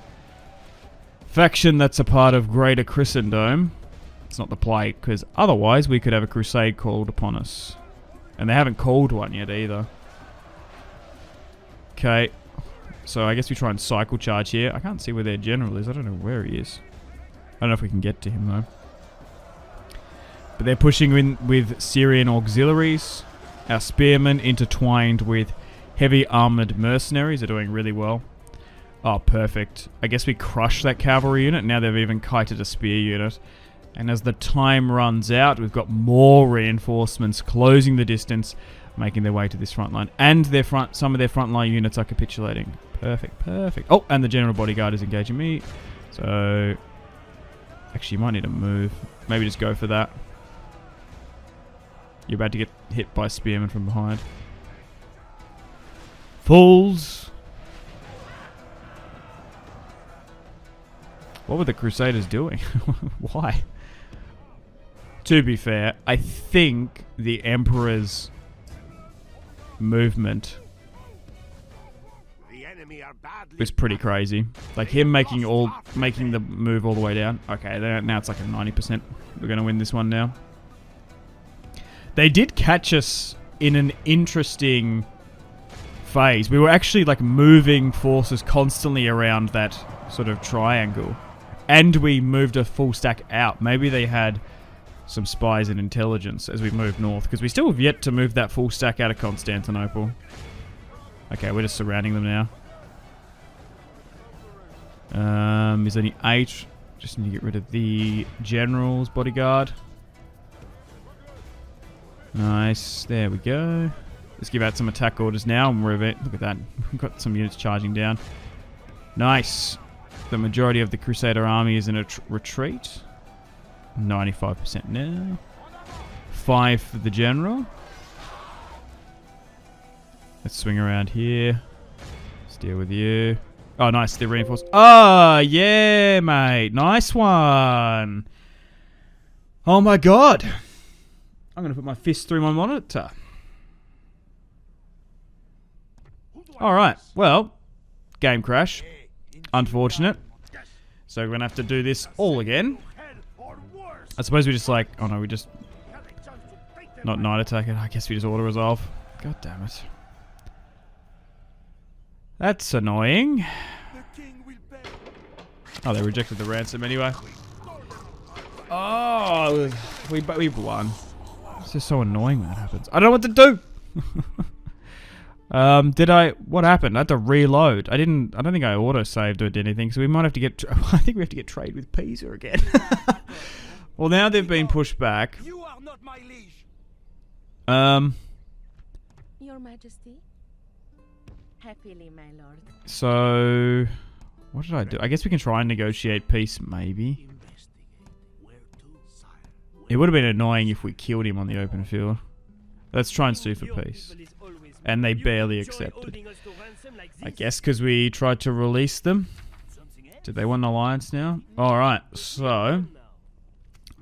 faction that's a part of Greater Christendom. It's not the plight, because otherwise we could have a crusade called upon us. And they haven't called one yet either. Okay. So I guess we try and cycle charge here. I can't see where their general is. I don't know where he is. I don't know if we can get to him though. But they're pushing in with Syrian auxiliaries. Our spearmen intertwined with heavy armoured mercenaries are doing really well. Oh, perfect. I guess we crushed that cavalry unit. Now they've even kited a spear unit. And as the time runs out, we've got more reinforcements closing the distance, making their way to this front line. And some of their frontline units are capitulating. Perfect, perfect. Oh, and the general bodyguard is engaging me. So, actually, you might need to move. Maybe just go for that. You're about to get hit by spearmen from behind. Fools! What were the Crusaders doing? Why? To be fair, I think the Emperor's movement was pretty crazy. Like him making the move all the way down. Okay, now it's like a 90%. We're gonna win this one now. They did catch us in an interesting phase. We were actually like moving forces constantly around that sort of triangle. And we moved a full stack out. Maybe they had some spies and intelligence as we moved north, because we still have yet to move that full stack out of Constantinople. Okay, we're just surrounding them now. There's only 8. Just need to get rid of the general's bodyguard. Nice. There we go. Let's give out some attack orders now. And look at that. We've got some units charging down. Nice. The majority of the Crusader army is in a retreat. 95% now. 5 for the general. Let's swing around here. Let's deal with you. Oh, nice. They're reinforced. Oh, yeah, mate. Nice one. Oh, my God. I'm going to put my fist through my monitor. All right. Well, game crash. Unfortunate. So we're going to have to do this all again. I suppose we just like... Oh, no, we just... Not night attack it. I guess we just auto-resolve. God damn it. That's annoying. Oh, they rejected the ransom anyway. Oh, we won. It's just so annoying when that happens. I don't know what to do. What happened? I had to reload. I don't think I auto-saved or did anything, so we might have to get... I think we have to get trade with Pisa again. Well, now they've been pushed back. You are not my liege. Your Majesty. Happily, my lord. So, what did I do? I guess we can try and negotiate peace, maybe. It would have been annoying if we killed him on the open field. Let's try and sue for peace. And they barely accepted. I guess because we tried to release them. Did they want an alliance now? Alright, so...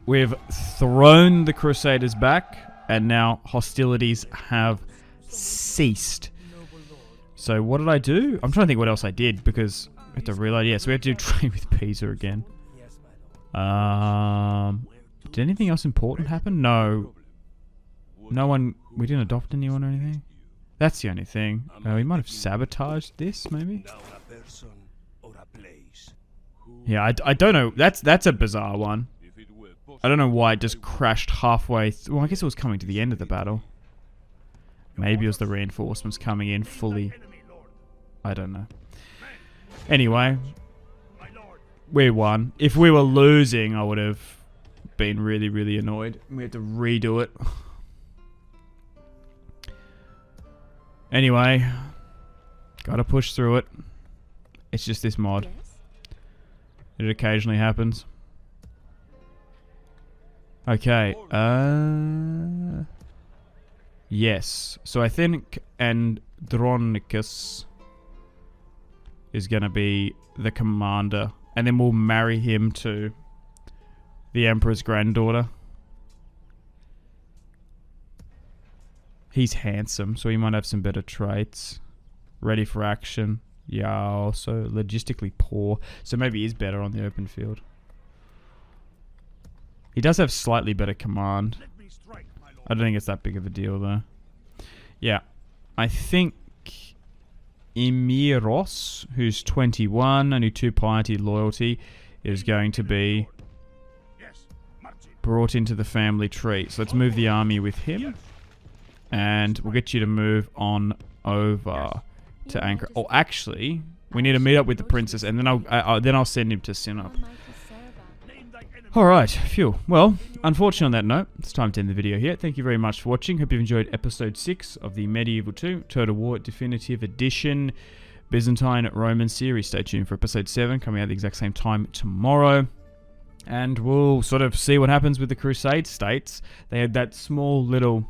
We've thrown the Crusaders back, and now hostilities have ceased. So what did I do? I'm trying to think what else I did, because I have to reload. Yeah, so we have to do trade with Pisa again. Did anything else important happen? No. No one... We didn't adopt anyone or anything? That's the only thing. We might have sabotaged this, maybe? Yeah, I don't know. That's a bizarre one. I don't know why it just crashed halfway. Well, I guess it was coming to the end of the battle. Maybe it was the reinforcements coming in fully. I don't know. Anyway, we won. If we were losing, I would have been really, really annoyed. We had to redo it. Anyway, gotta push through it. It's just this mod. It occasionally happens. Okay. Yes. So I think Andronicus is going to be the commander. And then we'll marry him to the Emperor's granddaughter. He's handsome, so he might have some better traits. Ready for action. Yeah, also logistically poor. So maybe he's better on the open field. He does have slightly better command. I don't think it's that big of a deal, though. Yeah. I think Emiros, who's 21, only 2 piety loyalty, is going to be brought into the family tree. So let's move the army with him. And we'll get you to move on over to Ankara. Oh, actually, we need to meet up with the princess, and then I'll send him to Sinop. Alright, phew. Well, unfortunately on that note, it's time to end the video here. Thank you very much for watching. Hope you've enjoyed episode 6 of the Medieval 2 Total War Definitive Edition Byzantine Roman series. Stay tuned for episode 7, coming out at the exact same time tomorrow. And we'll sort of see what happens with the Crusade states. They had that small little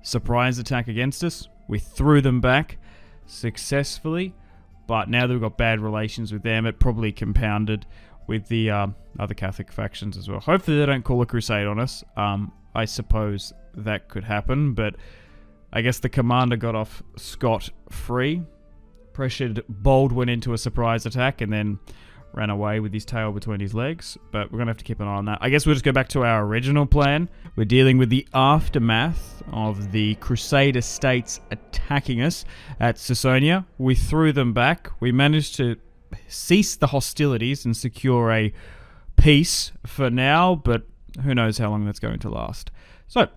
surprise attack against us. We threw them back successfully. But now that we've got bad relations with them, it probably compounded with the other Catholic factions as well. Hopefully they don't call a crusade on us. I suppose that could happen, but I guess the commander got off scot-free. Pressured Baldwin into a surprise attack and then ran away with his tail between his legs. But we're going to have to keep an eye on that. I guess we'll just go back to our original plan. We're dealing with the aftermath of the Crusader states attacking us at Caesonia. We threw them back. We managed to cease the hostilities and secure a peace for now, but who knows how long that's going to last. So,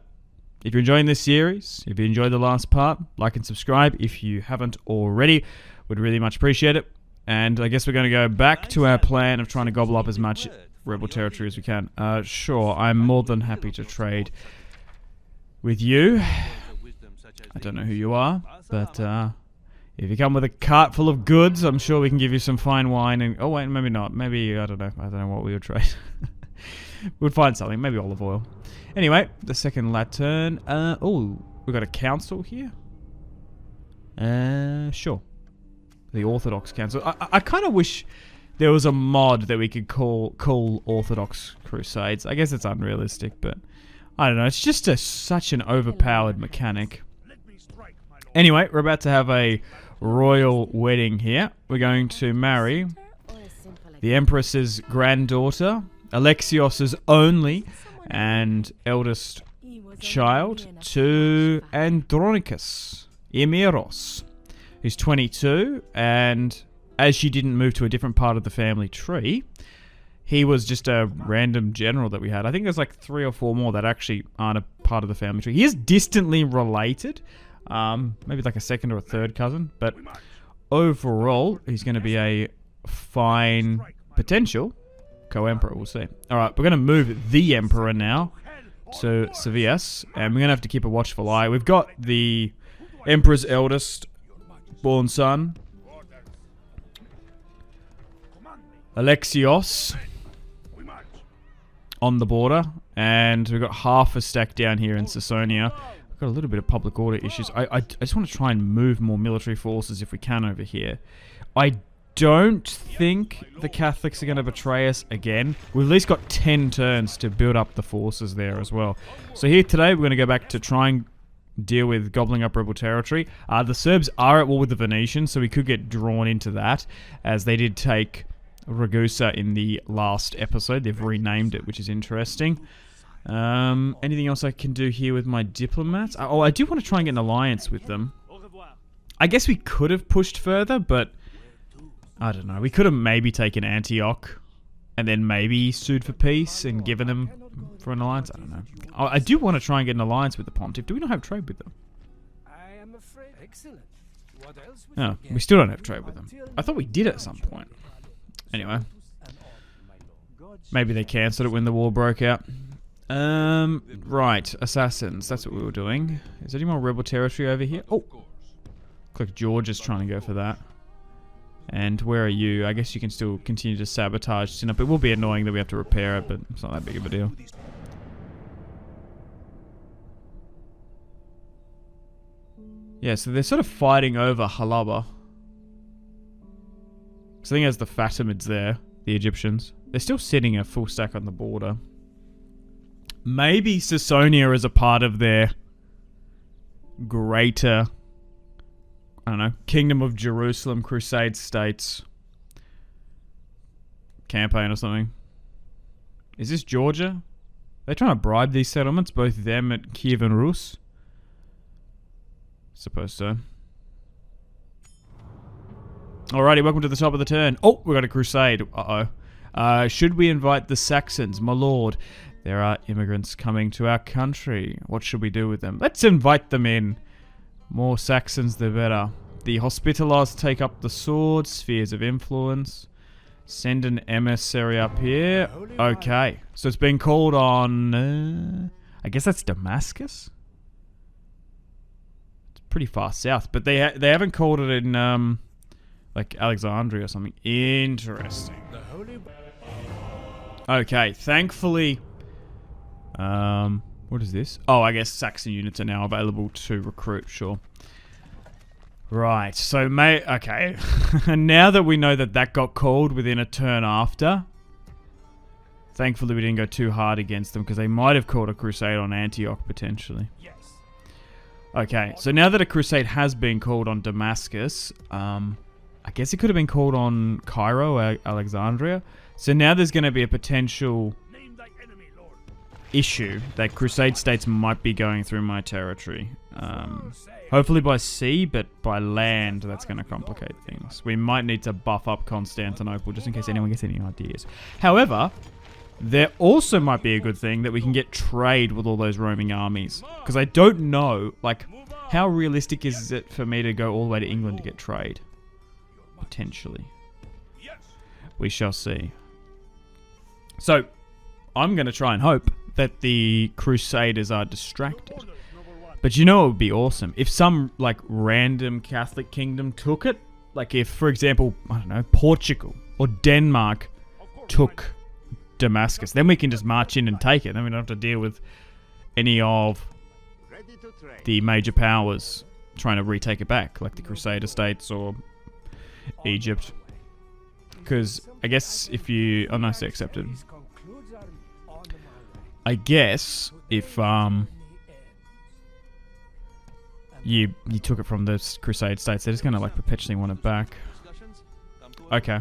if you're enjoying this series, if you enjoyed the last part, like and subscribe if you haven't already. Would really much appreciate it. And I guess we're going to go back to our plan of trying to gobble up as much rebel territory as we can. Sure, I'm more than happy to trade with you. I don't know who you are, but if you come with a cart full of goods, I'm sure we can give you some fine wine. And oh wait, maybe not. Maybe I don't know. I don't know what we would trade. We'd find something. Maybe olive oil. Anyway, the second Laturn. Oh, we got a council here. Sure. The Orthodox Council. I kind of wish there was a mod that we could call Orthodox Crusades. I guess it's unrealistic, but I don't know. It's just such an overpowered mechanic. Anyway, we're about to have a royal wedding here. We're going to marry the Empress's granddaughter, Alexios's only and eldest child, to Andronicus Emiros, who's 22, and as she didn't move to a different part of the family tree, he was just a random general that we had. I think there's like 3 or 4 more that actually aren't a part of the family tree. He is distantly related. Maybe like a second or a third cousin, but overall, he's going to be a fine potential co-emperor, we'll see. Alright, we're going to move the emperor now to Sevias, and we're going to have to keep a watchful eye. We've got the emperor's eldest born son, Alexios, on the border, and we've got half a stack down here in Caesonia. Got a little bit of public order issues. I just want to try and move more military forces if we can over here. I don't think the Catholics are going to betray us again. We've at least got 10 turns to build up the forces there as well. So here today we're going to go back to try and deal with gobbling up rebel territory. The Serbs are at war with the Venetians, so we could get drawn into that, as they did take Ragusa in the last episode. They've renamed it, which is interesting. Anything else I can do here with my diplomats? Oh, I do want to try and get an alliance with them. I guess we could have pushed further, but I don't know. We could have maybe taken Antioch and then maybe sued for peace and given them for an alliance. I don't know. I do want to try and get an alliance with the Pontiff. Do we not have trade with them? No, we still don't have trade with them. I thought we did at some point. Anyway. Maybe they cancelled it when the war broke out. Right, assassins. That's what we were doing. Is there any more rebel territory over here? Oh, looks like George is trying to go for that. And where are you? I guess you can still continue to sabotage Sinop. It will be annoying that we have to repair it, but it's not that big of a deal. Yeah, so they're sort of fighting over Halaba. So I think as the Fatimids there, the Egyptians. They're still sitting a full stack on the border. Maybe Sassonia is a part of their greater, I don't know, Kingdom of Jerusalem Crusade States campaign or something. Is this Georgia? They're trying to bribe these settlements, both them at Kiev and Rus. Suppose so. Alrighty, welcome to the top of the turn. Oh, we got a crusade. Uh-oh. Should we invite the Saxons? My lord, there are immigrants coming to our country. What should we do with them? Let's invite them in. More Saxons, the better. The Hospitallers take up the sword, spheres of influence. Send an emissary up here. Okay, so it's been called on... I guess that's Damascus? It's pretty far south, but they haven't called it in... like Alexandria or something. Interesting. Okay, thankfully... what is this? Oh, I guess Saxon units are now available to recruit, sure. Right, so okay. And now that we know that that got called within a turn after, thankfully we didn't go too hard against them because they might have called a crusade on Antioch potentially. Yes. Okay, so now that a crusade has been called on Damascus, I guess it could have been called on Cairo or Alexandria. So now there's going to be a potential issue that crusade states might be going through my territory. Hopefully by sea, but by land that's going to complicate things. We might need to buff up Constantinople just in case anyone gets any ideas. However, there also might be a good thing that we can get trade with all those roaming armies. Because I don't know, like, how realistic is it for me to go all the way to England to get trade? Potentially. We shall see. So, I'm going to try and hope that the Crusaders are distracted. But you know it would be awesome? If some, like, random Catholic kingdom took it. Like if, for example, I don't know, Portugal or Denmark took Damascus. Then we can just march in and take it. Then we don't have to deal with any of the major powers trying to retake it back. Like the Crusader states or Egypt. Because I guess if you... Oh, nice, accepted. I guess if you took it from the Crusade states, they're just going to like perpetually want it back. Okay.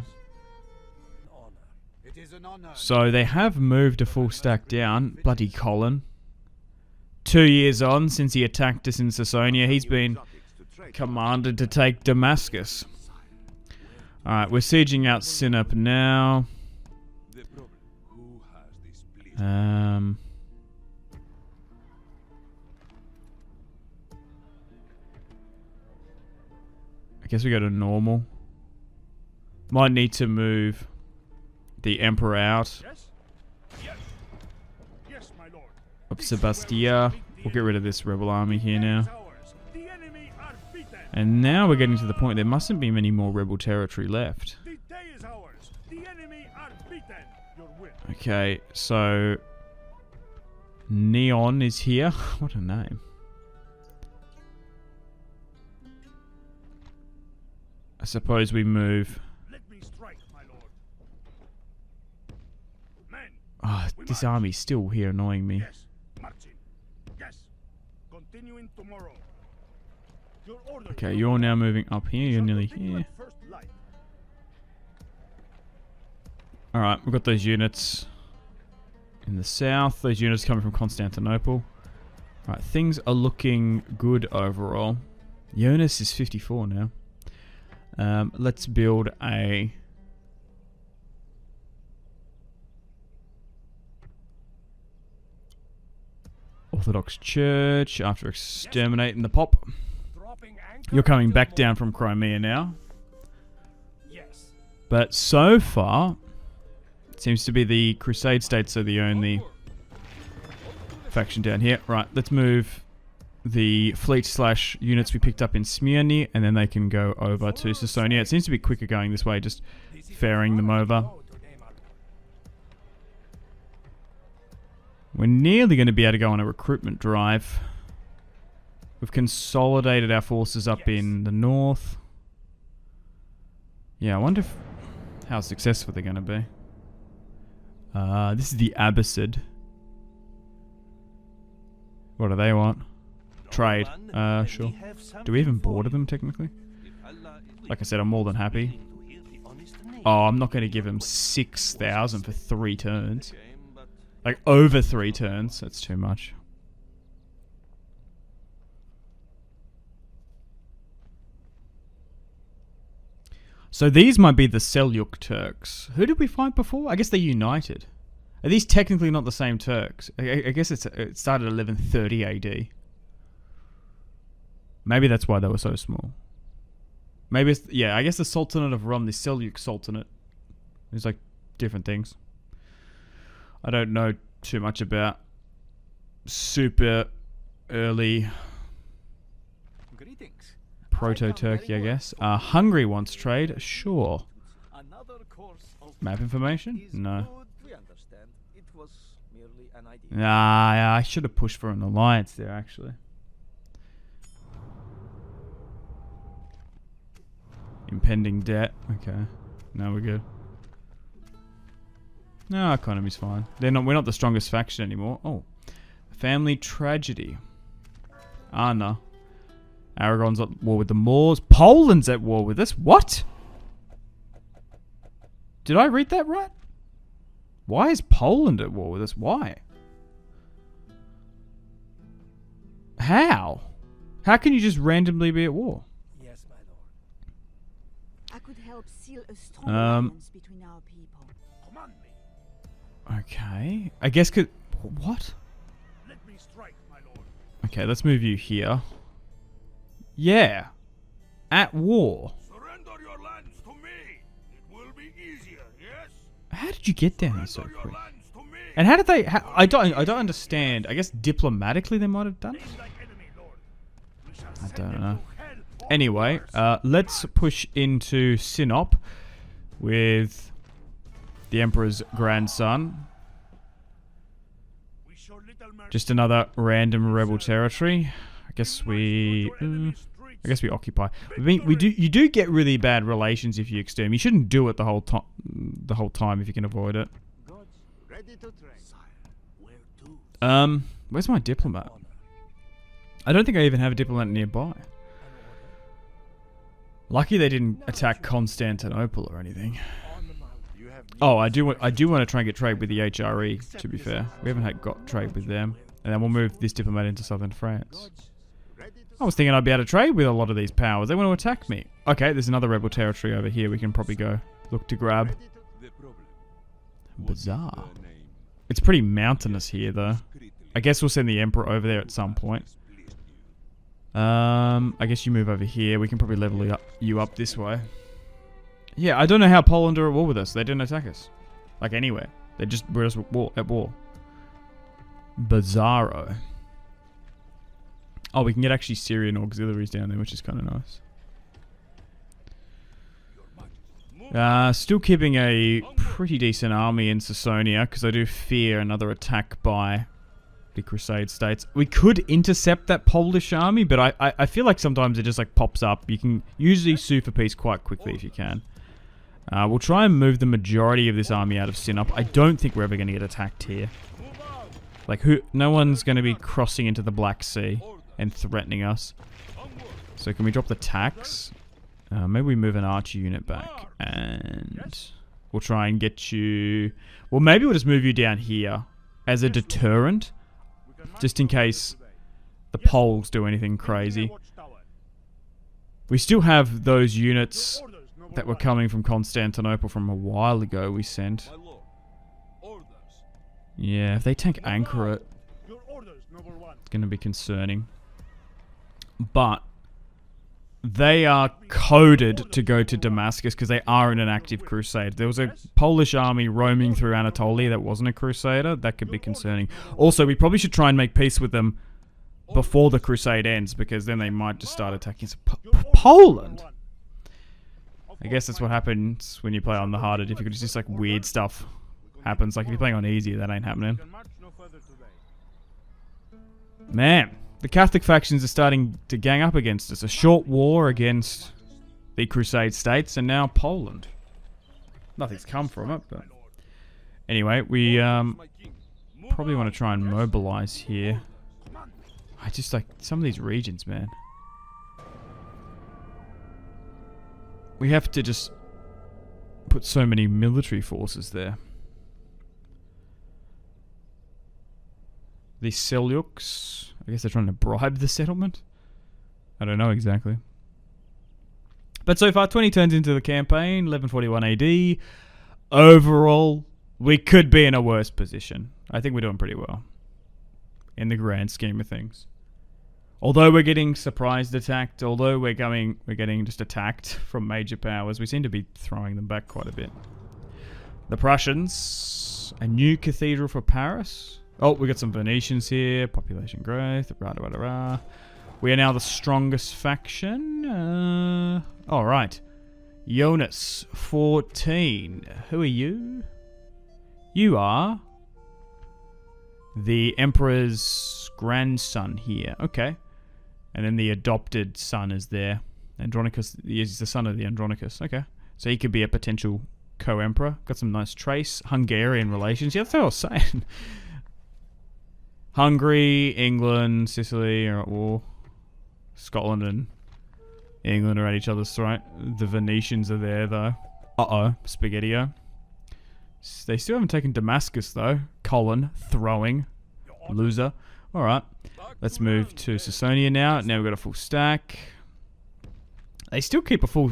So they have moved a full stack down. Bloody Colin. 2 years on since he attacked us in Sassonia, he's been commanded to take Damascus. Alright, we're sieging out Sinop now. I guess we go to normal. Might need to move the Emperor out of Sebastia. We'll get rid of this rebel army here now. And now we're getting to the point there mustn't be many more rebel territory left. Okay, so Neon is here. What a name. I suppose we move. Oh, this army's still here annoying me. Okay, you're now moving up here. You're nearly here. Alright, we've got those units in the south. Those units coming from Constantinople. Alright, things are looking good overall. Jonas is 54 now. Let's build a... Orthodox Church after exterminating the Pop. You're coming back down from Crimea now. But so far, it seems to be the Crusade states are the only faction down here. Right, let's move the fleet / units we picked up in Smyrna, and then they can go over to Sassonia. It seems to be quicker going this way, just ferrying them over. We're nearly going to be able to go on a recruitment drive We've consolidated our forces up in the north. Yeah, I wonder how successful they're going to be. This is the Abbasid. What do they want? Trade. Sure. Do we even border them, technically? Like I said, I'm more than happy. Oh, I'm not going to give them 6,000 for 3 turns. Like, over 3 turns. That's too much. So these might be the Seljuk Turks. Who did we fight before? I guess they're united. Are these technically not the same Turks? I guess it started 1130 AD. Maybe that's why they were so small. Maybe it's... Yeah, I guess the Sultanate of Rum, the Seljuk Sultanate. There's like different things. I don't know too much about super early... Proto-Turkey, I guess. Hungary wants trade. Sure. Map information? No. Nah, I should have pushed for an alliance there, actually. Impending debt. Okay. No, we're good. No, our economy's fine. We're not the strongest faction anymore. Oh. Family tragedy. No. Aragon's at war with the Moors. Poland's at war with us. What? Did I read that right? Why is Poland at war with us? Why? How? How can you just randomly be at war? Yes, my lord. I could help seal a strong alliance between our people. Command me. Okay. I guess could... What? Let me strike, my lord. Okay, let's move you here. Yeah. At war. Surrender your lands to me. It will be easier, yes? How did you get down there so Surrender quick? your lands to me. And how did they... I don't understand. I guess diplomatically they might have done it? Name thy enemy, lord. We shall I send don't them know. to hell all Anyway, yours. let's push into Sinop with the Emperor's grandson. We show little mercy. Just another random rebel territory. I guess we occupy. You do get really bad relations if you exterminate. You shouldn't do it the whole time if you can avoid it. Ready to train. Sire, where to? Where's my diplomat? I don't think I even have a diplomat nearby. Lucky they didn't attack Constantinople or anything. Oh, I do want to try and get trade with the HRE. To be fair, we haven't got trade with them, and then we'll move this diplomat into southern France. I was thinking I'd be able to trade with a lot of these powers. They want to attack me. Okay, there's another rebel territory over here we can probably go look to grab. Bizarre. It's pretty mountainous here, though. I guess we'll send the Emperor over there at some point. I guess you move over here. We can probably level you up this way. Yeah, I don't know how Poland are at war with us. They didn't attack us. Like, anywhere. We're just at war. Bizarro. Oh, we can get actually Syrian auxiliaries down there, which is kind of nice. Still keeping a pretty decent army in Sasonia, because I do fear another attack by the Crusade states. We could intercept that Polish army, but I feel like sometimes it just like pops up. You can usually sue for peace quite quickly if you can. We'll try and move the majority of this army out of Sinop. I don't think we're ever going to get attacked here. Like, no one's going to be crossing into the Black Sea and threatening us. So can we drop the tax? Maybe we move an archer unit back. And we'll try and get you... Well, maybe we'll just move you down here as a deterrent. Just in case the Poles do anything crazy. We still have those units that were coming from Constantinople from a while ago we sent. Yeah, if they tank Ankara, it's going to be concerning. But they are coded to go to Damascus because they are in an active crusade. There was a Polish army roaming through Anatolia that wasn't a crusader. That could be concerning. Also, we probably should try and make peace with them before the crusade ends, because then they might just start attacking Poland. I guess that's what happens when you play on the harder difficulties. Just like weird stuff happens. Like if you're playing on easy, that ain't happening. Man, The Catholic factions are starting to gang up against us. A short war against the Crusade states, and now Poland. Nothing's come from it, but... Anyway, we probably want to try and mobilize here. I just like some of these regions, man. We have to just put so many military forces there. The Seljuks, I guess they're trying to bribe the settlement? I don't know exactly. But so far, 20 turns into the campaign, 1141 AD. Overall, we could be in a worse position. I think we're doing pretty well. In the grand scheme of things. Although we're getting surprised attacked, although we're getting just attacked from major powers, we seem to be throwing them back quite a bit. The Prussians, a new cathedral for Paris. Oh, we got some Venetians here, population growth, rah, rah, rah, rah. We are now the strongest faction. Alright. Jonas, 14. Who are you? You are the Emperor's grandson here. Okay. And then the adopted son is there. Andronicus is the son of the Andronicus. Okay. So he could be a potential co-emperor. Got some nice trace. Hungarian relations. Yeah, that's what I was saying. Hungary, England, Sicily are at war. Scotland and England are at each other's throat. The Venetians are there, though. Uh-oh. Spaghetti-o. They still haven't taken Damascus, though. Colin, throwing. Loser. Alright. Let's move to Sasonia now. Now we've got a full stack. They still keep a full...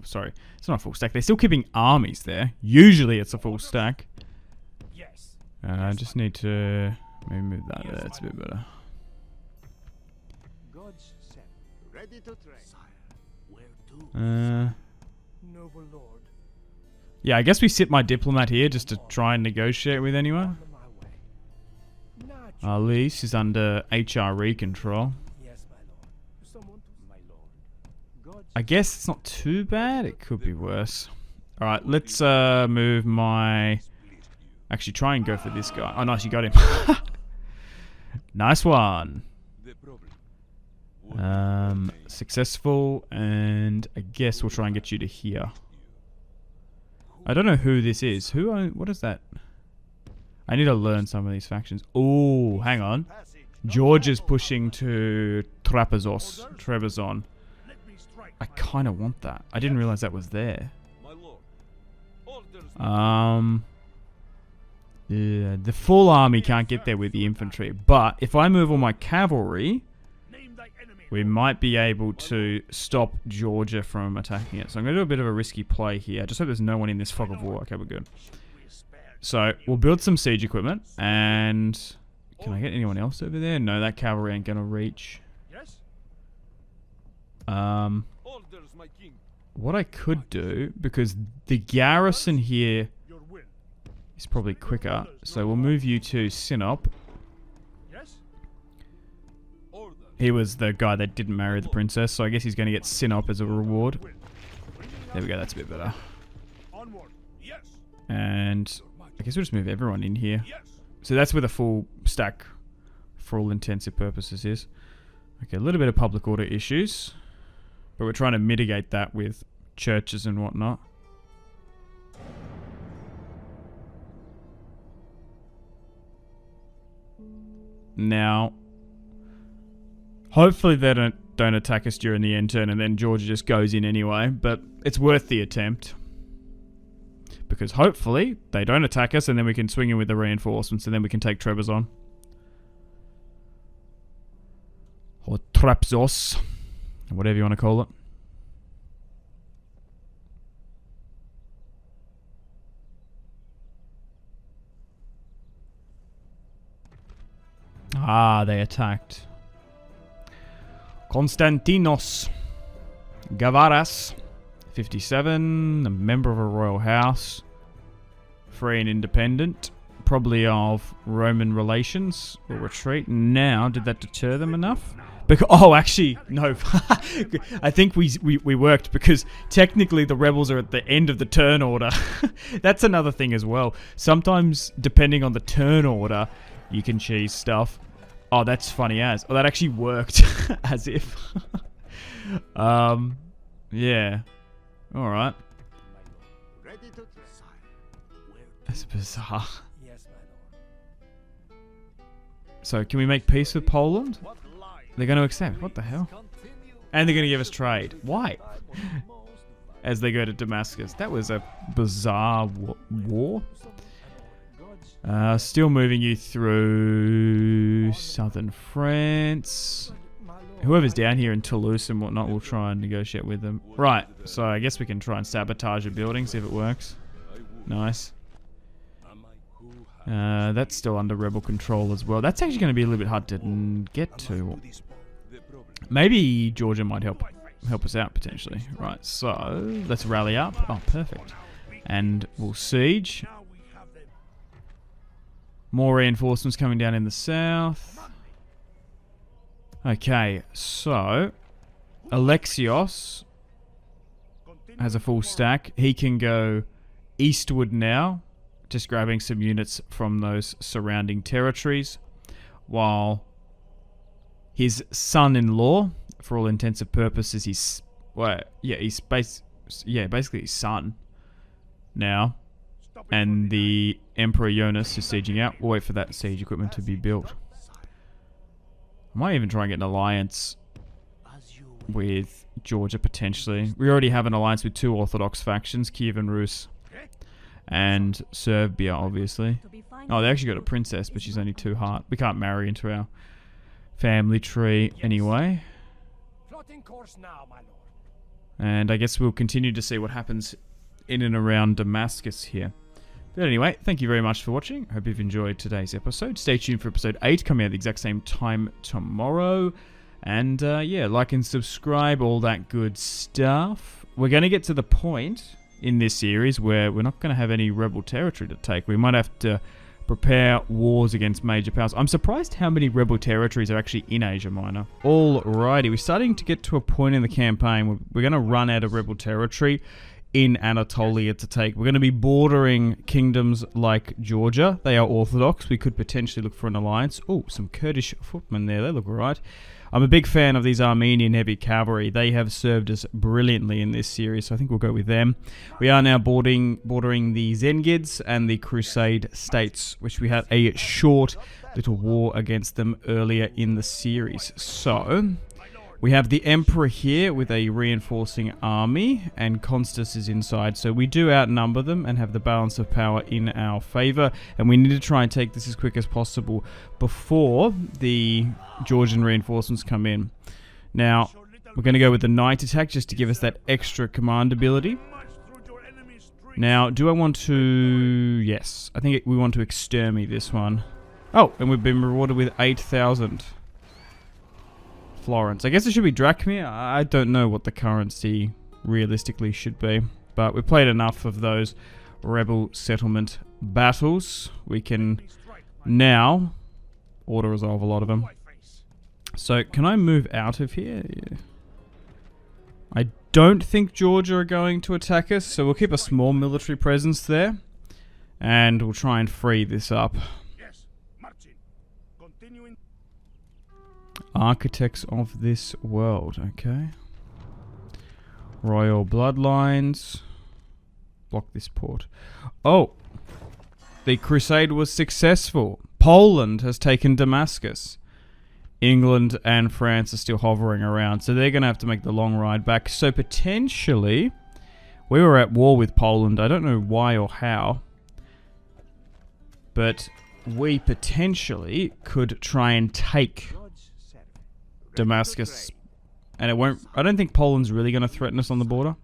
sorry. It's not a full stack. They're still keeping armies there. Usually it's a full stack. I just need to... maybe move that there. It's a bit better. Ready to train. Noble lord, Yeah, I guess we sit my diplomat here just to try and negotiate with anyone. on my way. Alice is under HRE control. Yes, my lord. Someone to my lord. I guess it's not too bad. It could be worse. Alright, let's move my... Actually, try and go for this guy. Oh, nice, you got him. Nice one. Successful, and I guess we'll try and get you to here. I don't know who this is. What is that? I need to learn some of these factions. Oh, hang on. George is pushing to Trebizond. I kind of want that. I didn't realize that was there. Yeah, the full army can't get there with the infantry, but if I move all my cavalry, we might be able to stop Georgia from attacking it. So I'm going to do a bit of a risky play here. I just hope there's no one in this fog of war. Okay, we're good. So we'll build some siege equipment, and can I get anyone else over there? No, that cavalry ain't going to reach. What I could do, because the garrison here is probably quicker, so we'll move you to Sinop. He was the guy that didn't marry the princess, so I guess he's going to get Sinop as a reward. There we go, that's a bit better. And I guess we'll just move everyone in here. So that's where the full stack, for all intensive purposes, is. Okay, a little bit of public order issues, but we're trying to mitigate that with churches and whatnot. Now, hopefully they don't attack us during the end turn, and then Georgia just goes in anyway, but it's worth the attempt. Because hopefully they don't attack us, and then we can swing in with the reinforcements, and then we can take Trebizond. Or Trapzos, whatever you want to call it. Ah, they attacked. Konstantinos Gavaras, 57, a member of a royal house, free and independent, probably of Roman relations, will retreat. Now, did that deter them enough? Oh, actually, no. I think we worked, because technically the rebels are at the end of the turn order. That's another thing as well. Sometimes, depending on the turn order, you can cheese stuff. Oh, that's funny as. Oh, that actually worked. As if. Yeah. Alright. Ready to sire. That's bizarre. Yes, my lord. So, can we make peace with Poland? They're going to accept. What the hell? And they're going to give us trade. Why? As they go to Damascus. That was a bizarre war. Still moving you through southern France. Whoever's down here in Toulouse and whatnot, we'll try and negotiate with them. Right, so I guess we can try and sabotage a building, see if it works. Nice. That's still under rebel control as well. That's actually going to be a little bit hard to get to. Maybe Georgia might help us out potentially. Right, so let's rally up. Oh, perfect. And we'll siege. More reinforcements coming down in the south. Okay, so Alexios has a full stack. He can go eastward now, just grabbing some units from those surrounding territories, while his son-in-law, for all intents and purposes, he's basically his son now, and the Emperor Jonas is sieging out. We'll wait for that siege equipment to be built. I might even try and get an alliance with Georgia potentially. We already have an alliance with two Orthodox factions, Kiev and Rus, and Serbia, obviously. Oh, they actually got a princess, but she's only 2 heart. We can't marry into our family tree anyway. And I guess we'll continue to see what happens in and around Damascus here. But anyway, thank you very much for watching. Hope you've enjoyed today's episode. Stay tuned for episode 8 coming out at the exact same time tomorrow. And yeah, like and subscribe, all that good stuff. We're going to get to the point in this series where we're not going to have any rebel territory to take. We might have to prepare wars against major powers. I'm surprised how many rebel territories are actually in Asia Minor. Alrighty, we're starting to get to a point in the campaign. We're going to run out of rebel territory in Anatolia to take. We're going to be bordering kingdoms like Georgia. They are Orthodox. We could potentially look for an alliance. Oh, some Kurdish footmen there. They look alright. I'm a big fan of these Armenian heavy cavalry. They have served us brilliantly in this series, so I think we'll go with them. We are now bordering the Zengids and the Crusade states, which we had a short little war against them earlier in the series. So we have the Emperor here with a reinforcing army, and Constance is inside, so we do outnumber them and have the balance of power in our favor, and we need to try and take this as quick as possible before the Georgian reinforcements come in. Now, we're going to go with the night attack just to give us that extra command ability. Now, do I want to... Yes, I think we want to exterminate this one. Oh, and we've been rewarded with 8,000 Florence. I guess it should be drachma. I don't know what the currency realistically should be, but we played enough of those rebel settlement battles. We can now auto-resolve a lot of them. So, can I move out of here? Yeah. I don't think Georgia are going to attack us, so we'll keep a small military presence there, and we'll try and free this up. Architects of this world, okay. Royal bloodlines. Block this port. Oh! The crusade was successful. Poland has taken Damascus. England and France are still hovering around, so they're going to have to make the long ride back. So potentially, we were at war with Poland. I don't know why or how, but we potentially could try and take Damascus, and it won't. I don't think Poland's really going to threaten us on the border.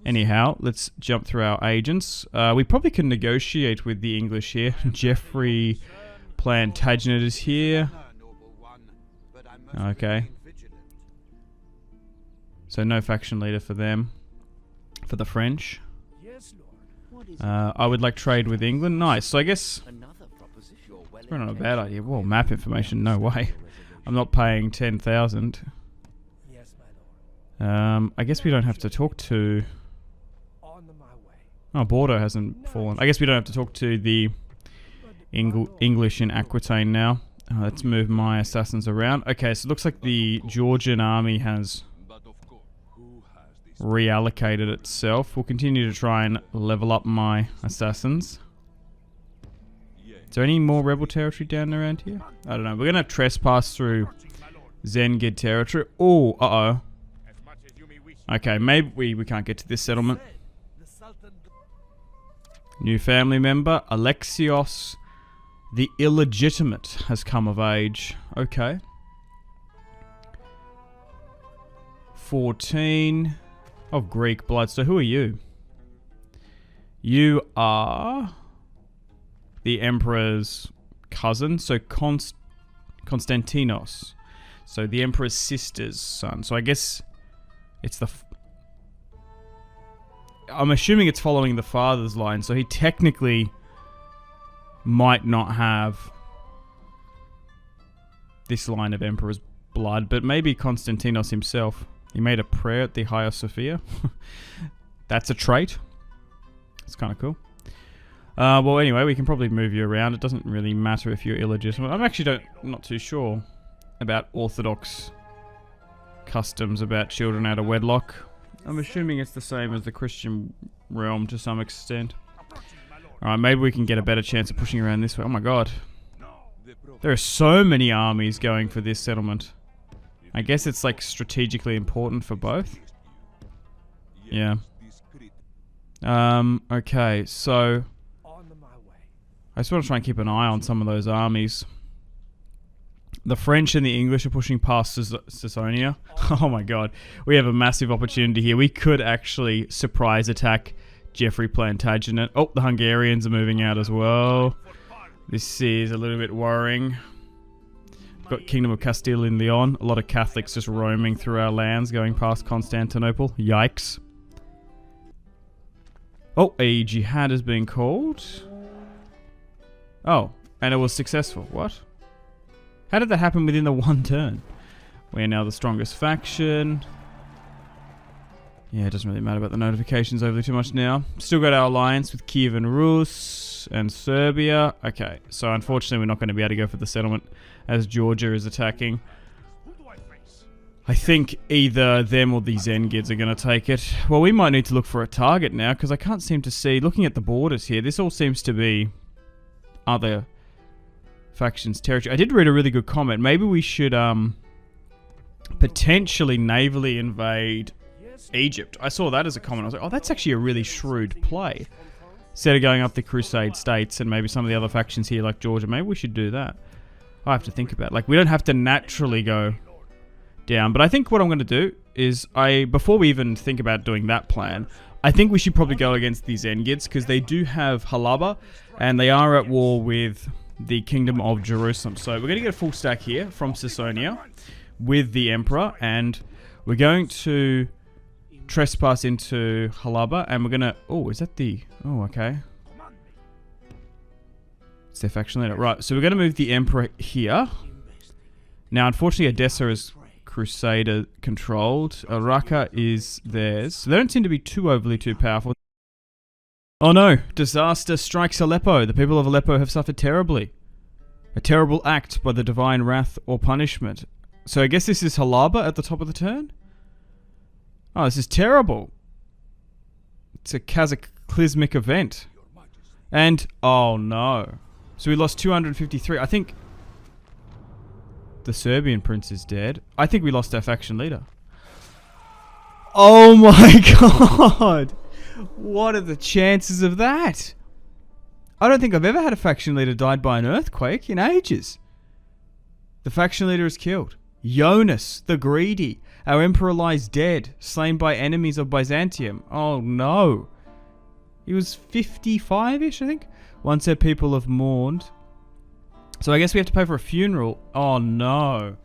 Anyhow, let's jump through our agents. We probably can negotiate with the English here. Geoffrey Plantagenet is here. Okay. So no faction leader for them. For the French. I would like trade with England. Nice. So I guess it's not a bad idea. Well, map information. No way. I'm not paying 10,000. I guess we don't have to talk to... Oh, Bordeaux hasn't fallen. I guess we don't have to talk to the English in Aquitaine now. Let's move my assassins around. Okay, so it looks like the Georgian army has reallocated itself. We'll continue to try and level up my assassins. Is there any more rebel territory down around here? I don't know. We're going to trespass through Zengid territory. Oh, uh-oh. Okay, maybe we can't get to this settlement. New family member, Alexios the Illegitimate, has come of age. Okay. 14 of Greek blood. So who are you? You are the Emperor's cousin. So Constantinos. So the Emperor's sister's son. So I guess it's the... I'm assuming it's following the father's line. So he technically might not have this line of Emperor's blood. But maybe Constantinos himself. He made a prayer at the Hagia Sophia. That's a trait. It's kind of cool. Well, anyway, we can probably move you around. It doesn't really matter if you're illegitimate. I'm actually not too sure about Orthodox customs about children out of wedlock. I'm assuming it's the same as the Christian realm to some extent. Alright, maybe we can get a better chance of pushing around this way. Oh my god. There are so many armies going for this settlement. I guess it's like strategically important for both. Yeah. Okay, so I just want to try and keep an eye on some of those armies. The French and the English are pushing past Caesonia. Oh my god. We have a massive opportunity here. We could actually surprise attack Geoffrey Plantagenet. Oh, the Hungarians are moving out as well. This is a little bit worrying. Got Kingdom of Castile and Leon. A lot of Catholics just roaming through our lands, going past Constantinople. Yikes. Oh, a jihad has been called. Oh, and it was successful. What? How did that happen within the one turn? We are now the strongest faction. Yeah, it doesn't really matter about the notifications overly too much now. Still got our alliance with Kiev and Rus and Serbia. Okay, so unfortunately we're not going to be able to go for the settlement as Georgia is attacking. I think either them or the Zengids are going to take it. Well, we might need to look for a target now because I can't seem to see. Looking at the borders here, this all seems to be other factions' territory. I did read a really good comment. Maybe we should potentially navally invade Egypt. I saw that as a comment. I was like, oh, that's actually a really shrewd play. Instead of going up the Crusade states and maybe some of the other factions here like Georgia, maybe we should do that. I have to think about it. Like, we don't have to naturally go down. But I think what I'm going to do is, before we even think about doing that plan, I think we should probably go against these Zengids because they do have Halaba and they are at war with the Kingdom of Jerusalem. So we're going to get a full stack here from Caesonia with the Emperor, and we're going to trespass into Halaba, and we're going to... Oh, is that the... Oh, okay. It's their faction leader. Right, so we're going to move the Emperor here. Now, unfortunately, Edessa is Crusader controlled. Raqqa is theirs. So they don't seem to be too powerful. Oh no, disaster strikes Aleppo. The people of Aleppo have suffered terribly. A terrible act by the divine wrath or punishment. So I guess this is Halaba at the top of the turn? Oh, this is terrible. It's a cataclysmic event. And, oh no. So we lost 253. I think the Serbian prince is dead. I think we lost our faction leader. Oh my god! What are the chances of that? I don't think I've ever had a faction leader died by an earthquake in ages. The faction leader is killed. Jonas, the greedy. Our emperor lies dead, slain by enemies of Byzantium. Oh no. He was 55-ish, I think. Once their people have mourned. So I guess we have to pay for a funeral. Oh no.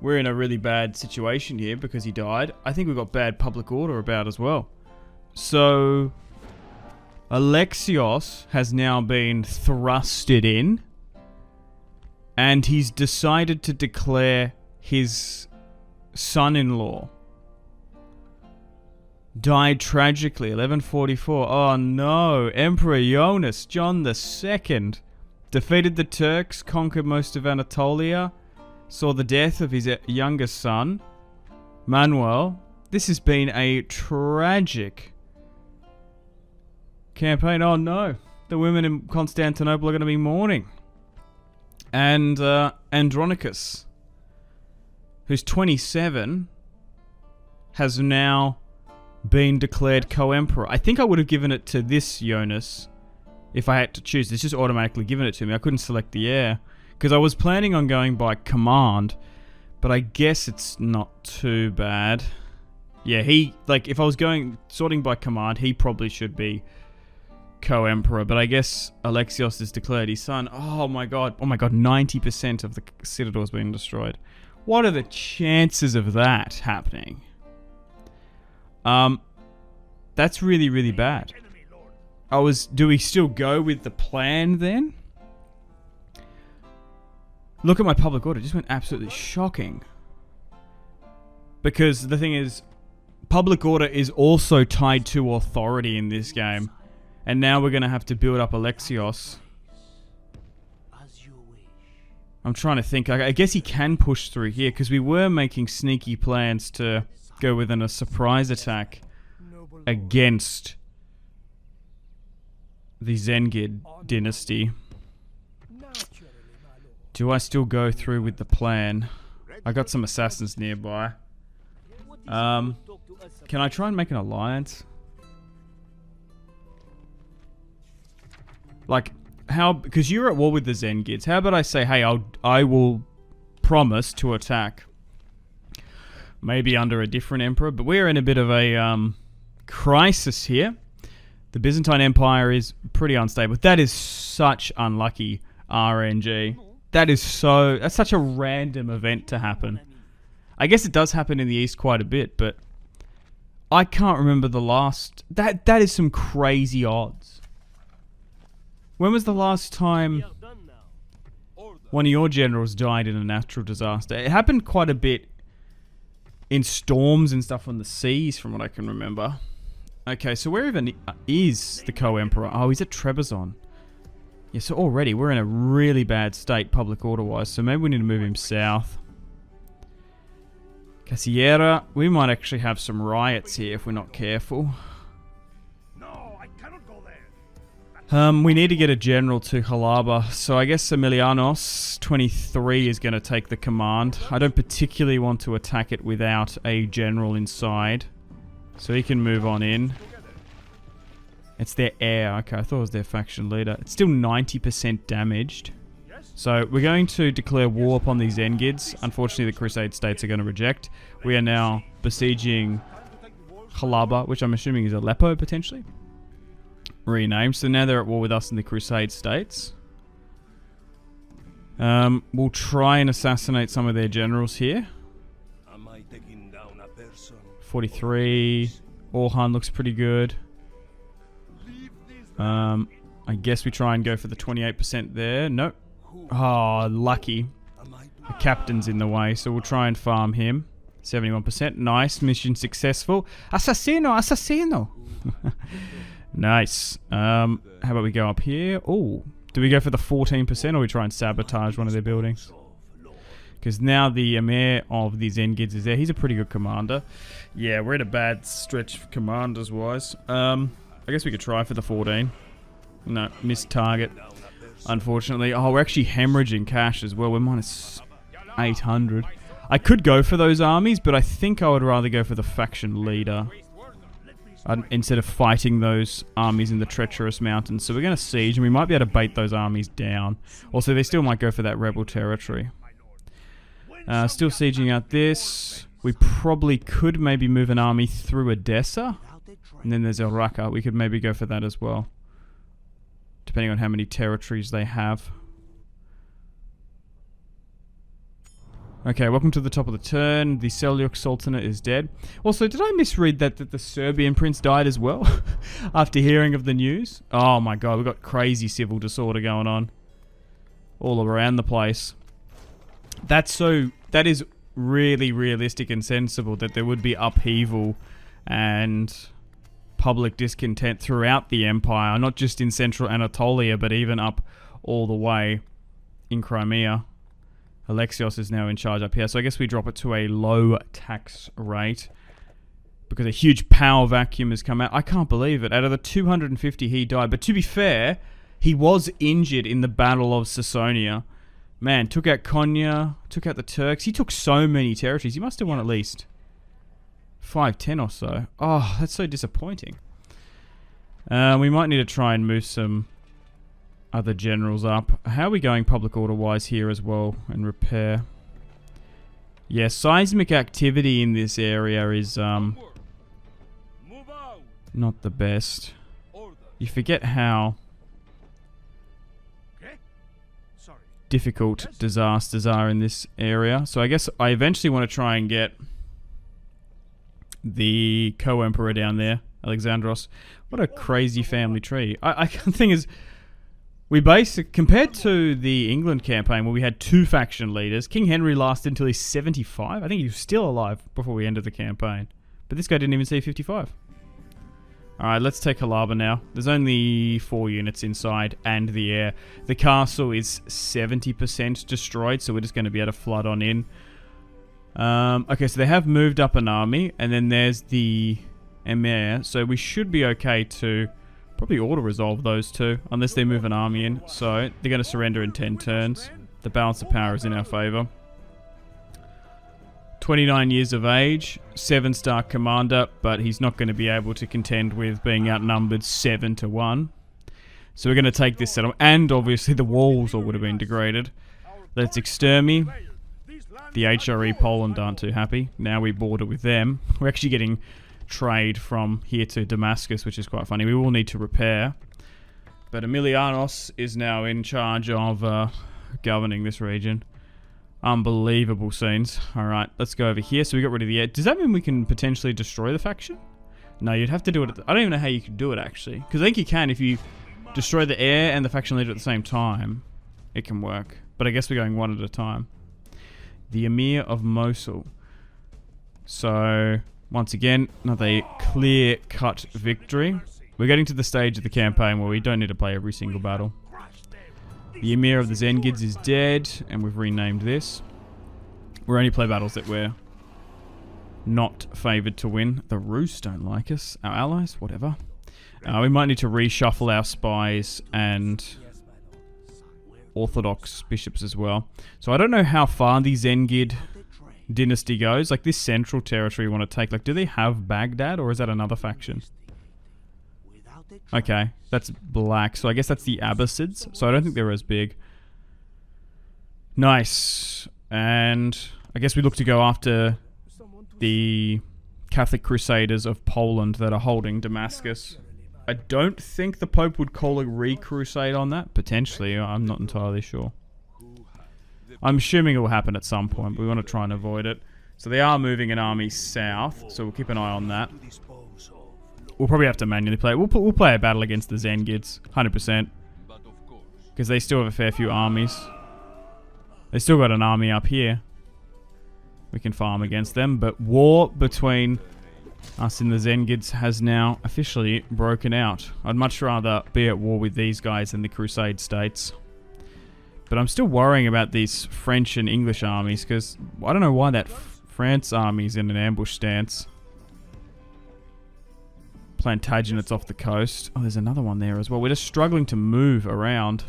We're in a really bad situation here because he died. I think we've got bad public order about as well. So Alexios has now been thrusted in, and he's decided to declare his son-in-law died tragically, 1144. Oh no, Emperor Jonas, John II, Defeated the Turks, conquered most of Anatolia, saw the death of his youngest son, Manuel. This has been a tragic campaign. Oh no, the women in Constantinople are going to be mourning. And Andronicus, who's 27, has now been declared co-emperor. I think I would have given it to this Jonas if I had to choose. It's just automatically given it to me. I couldn't select the heir because I was planning on going by command, but I guess it's not too bad. Yeah, if I was sorting by command, he probably should be co-emperor, but I guess Alexios has declared his son. Oh my god, 90% of the citadel has been destroyed. What are the chances of that happening? That's really, really bad. Do we still go with the plan then? Look at my public order, it just went absolutely shocking. Because the thing is, public order is also tied to authority in this game. And now we're going to have to build up Alexios. I'm trying to think. I guess he can push through here because we were making sneaky plans to go within a surprise attack against the Zengid dynasty. Do I still go through with the plan? I got some assassins nearby. Can I try and make an alliance? Like, how... Because you're at war with the Zengids. How about I say, hey, I will promise to attack. Maybe under a different emperor. But we're in a bit of a crisis here. The Byzantine Empire is pretty unstable. That is such unlucky RNG. That's such a random event to happen. I guess it does happen in the East quite a bit, but I can't remember the last... That is some crazy odds. When was the last time one of your generals died in a natural disaster? It happened quite a bit in storms and stuff on the seas, from what I can remember. Okay, so where even is the co-emperor? Oh, he's at Trebizond. Yeah, so already we're in a really bad state public order-wise, so maybe we need to move him south. Cassiera, we might actually have some riots here if we're not careful. We need to get a general to Halaba, so I guess Emilianos, 23, is going to take the command. I don't particularly want to attack it without a general inside, so he can move on in. It's their heir. Okay, I thought it was their faction leader. It's still 90% damaged. So we're going to declare war upon these Zengids. Unfortunately, the Crusade states are going to reject. We are now besieging Halaba, which I'm assuming is Aleppo, potentially. Renamed. So now they're at war with us in the Crusade states. We'll try and assassinate some of their generals here. 43. Orhan looks pretty good. I guess we try and go for the 28% there. Nope. Oh, lucky. The captain's in the way, so we'll try and farm him. 71%. Nice. Mission successful. Assassino! Assassino! Nice. How about we go up here? Oh, do we go for the 14% or we try and sabotage one of their buildings? Because now the Emir of the Zengids is there. He's a pretty good commander. Yeah, we're in a bad stretch for commanders-wise. I guess we could try for the 14. No, missed target. Unfortunately. Oh, we're actually hemorrhaging cash as well. We're minus 800. I could go for those armies, but I think I would rather go for the faction leader. Instead of fighting those armies in the treacherous mountains. So we're going to siege, and we might be able to bait those armies down. Also, they still might go for that rebel territory. Still sieging out this. We probably could maybe move an army through Edessa. And then there's El Raqqa. We could maybe go for that as well. Depending on how many territories they have. Okay, welcome to the top of the turn. The Seljuk Sultanate is dead. Also, did I misread that the Serbian prince died as well? After hearing of the news? Oh my god, we've got crazy civil disorder going on. All around the place. That is really realistic and sensible that there would be upheaval and public discontent throughout the empire. Not just in central Anatolia, but even up all the way in Crimea. Alexios is now in charge up here. So I guess we drop it to a low tax rate because a huge power vacuum has come out. I can't believe it. Out of the 250, he died. But to be fair, he was injured in the Battle of Sasonia. Man, took out Konya, took out the Turks. He took so many territories. He must have won at least 5-10 or so. Oh, that's so disappointing. We might need to try and move some other generals up. How are we going public order-wise here as well and repair? Yeah, seismic activity in this area is not the best. You forget how difficult disasters are in this area. So I guess I eventually want to try and get the co-emperor down there, Alexandros. What a crazy family tree. The thing is, we compared to the England campaign where we had 2 faction leaders, King Henry lasted until he's 75. I think he was still alive before we ended the campaign. But this guy didn't even see 55. Alright, let's take Halaba now. There's only 4 units inside and the air. The castle is 70% destroyed, so we're just going to be able to flood on in. Okay, so they have moved up an army, and then there's the Emir, so we should be okay to probably auto-resolve those two, unless they move an army in. So they're going to surrender in 10 turns. The balance of power is in our favour. 29 years of age, 7-star commander, but he's not going to be able to contend with being outnumbered 7-1. So we're going to take this settlement, and obviously the walls all would have been degraded. Let's exterminate. The HRE Poland aren't too happy. Now we border with them. We're actually getting trade from here to Damascus, which is quite funny. We will need to repair. But Emilianos is now in charge of governing this region. Unbelievable scenes. Alright, let's go over here. So we got rid of the air. Does that mean we can potentially destroy the faction? No, you'd have to do it. I don't even know how you could do it, actually. Because I think you can if you destroy the air and the faction leader at the same time. It can work. But I guess we're going one at a time. The Emir of Mosul. So, once again, another clear-cut victory. We're getting to the stage of the campaign where we don't need to play every single battle. The Emir of the Zengids is dead, and we've renamed this. We only play battles that we're not favoured to win. The Rus don't like us. Our allies, whatever. We might need to reshuffle our spies and Orthodox bishops as well. So I don't know how far the Zengid dynasty goes. Like this central territory we want to take. Like, do they have Baghdad, or is that another faction? Okay, that's black. So I guess that's the Abbasids. So I don't think they're as big. Nice. And I guess we look to go after the Catholic Crusaders of Poland that are holding Damascus. I don't think the Pope would call a re-crusade on that. Potentially, I'm not entirely sure. I'm assuming it will happen at some point, but we want to try and avoid it. So they are moving an army south, so we'll keep an eye on that. We'll probably have to manually play. We'll play a battle against the Zengids, 100%. Because they still have a fair few armies. They still got an army up here. We can farm against them, but war between us and the Zengids has now officially broken out. I'd much rather be at war with these guys than the Crusade states. But I'm still worrying about these French and English armies, because I don't know why that France army's in an ambush stance. Plantagenets off the coast. Oh, there's another one there as well. We're just struggling to move around.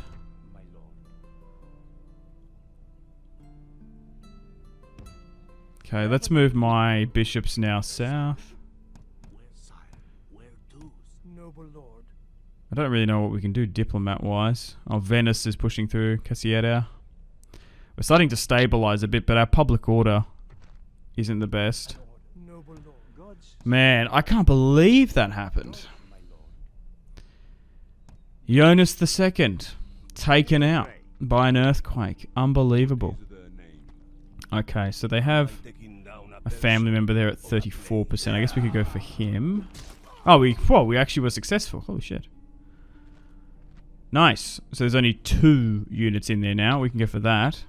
Okay, let's move my bishops now south. I don't really know what we can do diplomat-wise. Oh, Venice is pushing through. Cassiera. We're starting to stabilize a bit, but our public order isn't the best. Man, I can't believe that happened. Jonas II, taken out by an earthquake. Unbelievable. Okay, so they have a family member there at 34%. I guess we could go for him. Oh, we actually were successful. Holy shit. Nice. So there's only 2 units in there now. We can go for that.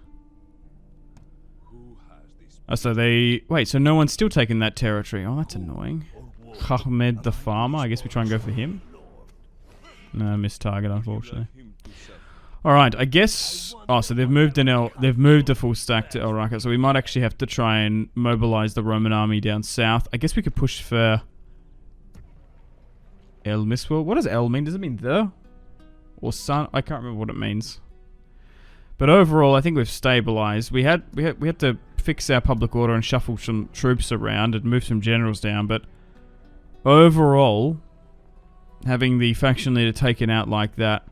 Oh, so they... Wait, so no one's still taking that territory. Oh, that's annoying. Ahmed the Farmer. I guess we try and go for him. No, missed target, unfortunately. Alright, I guess... Oh, so they've moved a full stack to El Raqqa, so we might actually have to try and mobilize the Roman army down south. I guess we could push for... El Miswell. What does El mean? Does it mean the? Or son? I can't remember what it means. But overall, I think we've stabilized. We had to fix our public order and shuffle some troops around and move some generals down, but overall, having the faction leader taken out like that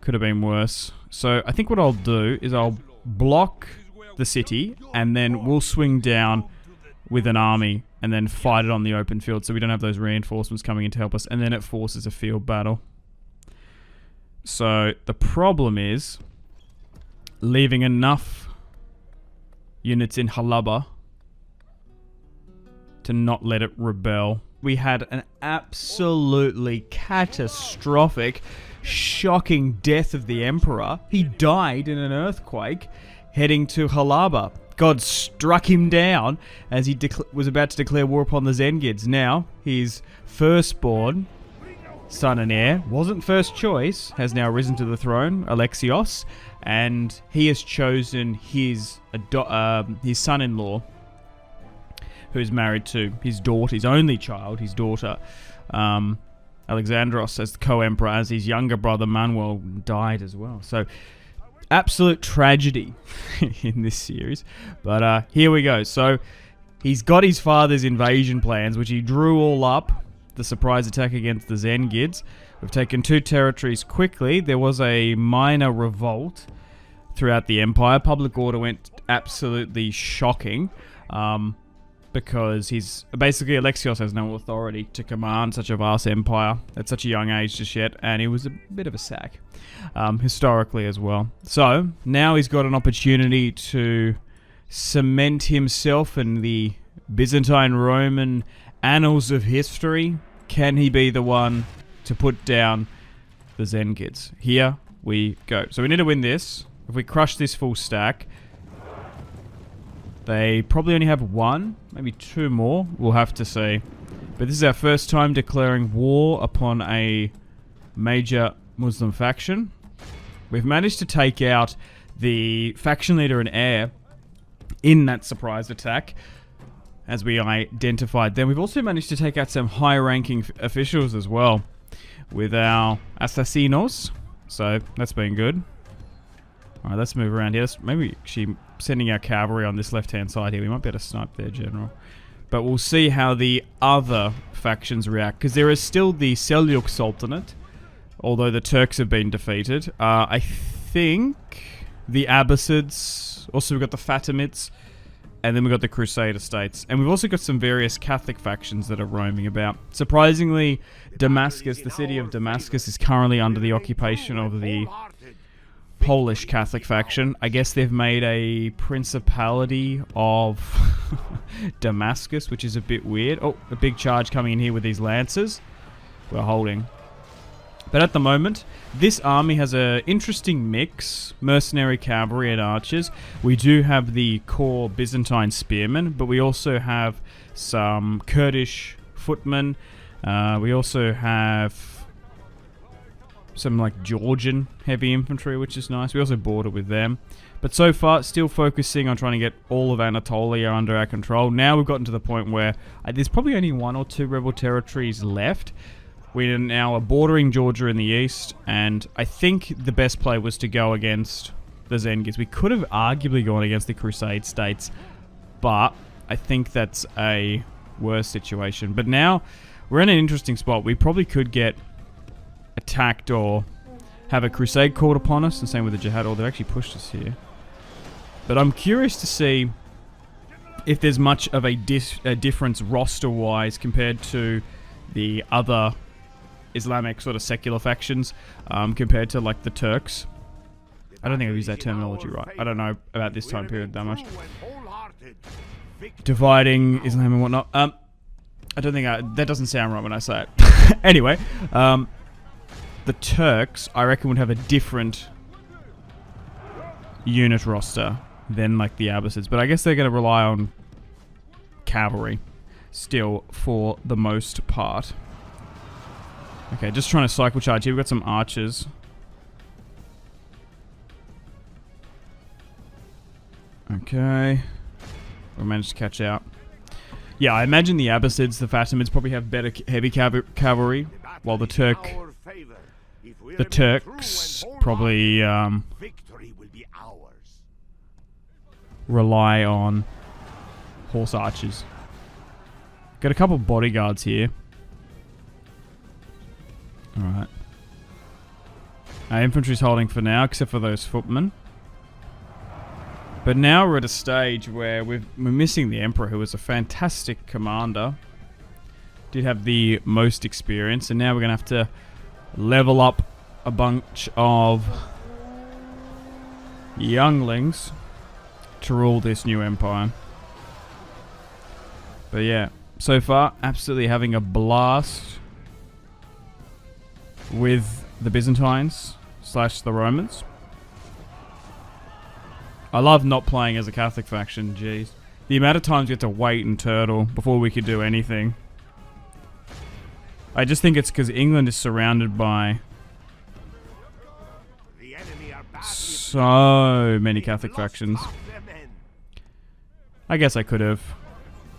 could have been worse. So I think what I'll do is I'll block the city and then we'll swing down with an army and then fight it on the open field so we don't have those reinforcements coming in to help us, and then it forces a field battle. So the problem is leaving enough units in Halaba to not let it rebel. We had an absolutely catastrophic, shocking death of the Emperor. He died in an earthquake heading to Halaba. God struck him down as he was about to declare war upon the Zengids. Now, his firstborn, son and heir, wasn't first choice, has now risen to the throne, Alexios, and he has chosen his son-in-law, who's married to his daughter, his only child, his daughter, Alexandros, as the co-emperor, as his younger brother Manuel died as well. So, absolute tragedy in this series. But here we go. So, he's got his father's invasion plans, which he drew all up. The surprise attack against the Zengids. We've taken 2 territories quickly. There was a minor revolt throughout the empire. Public order went absolutely shocking. Because he's basically Alexios has no authority to command such a vast empire at such a young age just yet, and he was a bit of a sack historically as well. So now he's got an opportunity to cement himself in the Byzantine Roman annals of history. Can he be the one to put down the Zengids? Here we go. So we need to win this. If we crush this full stack, they probably only have 1, maybe 2 more, we'll have to see. But this is our first time declaring war upon a major Muslim faction. We've managed to take out the faction leader and heir in that surprise attack, as we identified them. We've also managed to take out some high-ranking officials as well with our assassinos. So that's been good. Alright, let's move around here. Maybe actually sending our cavalry on this left-hand side here. We might be able to snipe their general. But we'll see how the other factions react. Because there is still the Seljuk Sultanate, although the Turks have been defeated. I think the Abbasids. Also, we've got the Fatimids. And then we've got the Crusader states. And we've also got some various Catholic factions that are roaming about. Surprisingly, Damascus, the city of Damascus, is currently under the occupation of the Polish Catholic faction. I guess they've made a principality of Damascus, which is a bit weird. Oh, a big charge coming in here with these lancers. We're holding. But at the moment, this army has an interesting mix. Mercenary cavalry and archers. We do have the core Byzantine spearmen, but we also have some Kurdish footmen. We also have some like Georgian heavy infantry, which is nice. We also border with them. But so far, still focusing on trying to get all of Anatolia under our control. Now we've gotten to the point where there's probably only 1 or 2 rebel territories left. We now are bordering Georgia in the east, and I think the best play was to go against the Zengids. We could have arguably gone against the Crusade states, but I think that's a worse situation. But now we're in an interesting spot. We probably could get attacked or have a crusade called upon us, and same with the jihad, or they've actually pushed us here. But I'm curious to see if there's much of a difference roster-wise compared to the other Islamic sort of secular factions compared to like the Turks. I don't think I've used that terminology right. I don't know about this time period that much. Dividing Islam and whatnot. I don't think that doesn't sound right when I say it. Anyway, the Turks, I reckon, would have a different unit roster than like the Abbasids, but I guess they're going to rely on cavalry still for the most part. Okay, just trying to cycle charge here. We've got some archers. Okay. We managed to catch out. Yeah, I imagine the Abbasids, the Fatimids, probably have better heavy cavalry, while the Turks probably rely on horse archers. Got a couple bodyguards here. Alright. Our infantry's holding for now, except for those footmen. But now we're at a stage where we're missing the Emperor, who was a fantastic commander. Did have the most experience, and now we're going to have to level up a bunch of younglings to rule this new empire. But yeah, so far, absolutely having a blast with the Byzantines / the Romans. I love not playing as a Catholic faction, jeez. The amount of times we had to wait and turtle before we could do anything. I just think it's because England is surrounded by so many Catholic factions. I guess I could have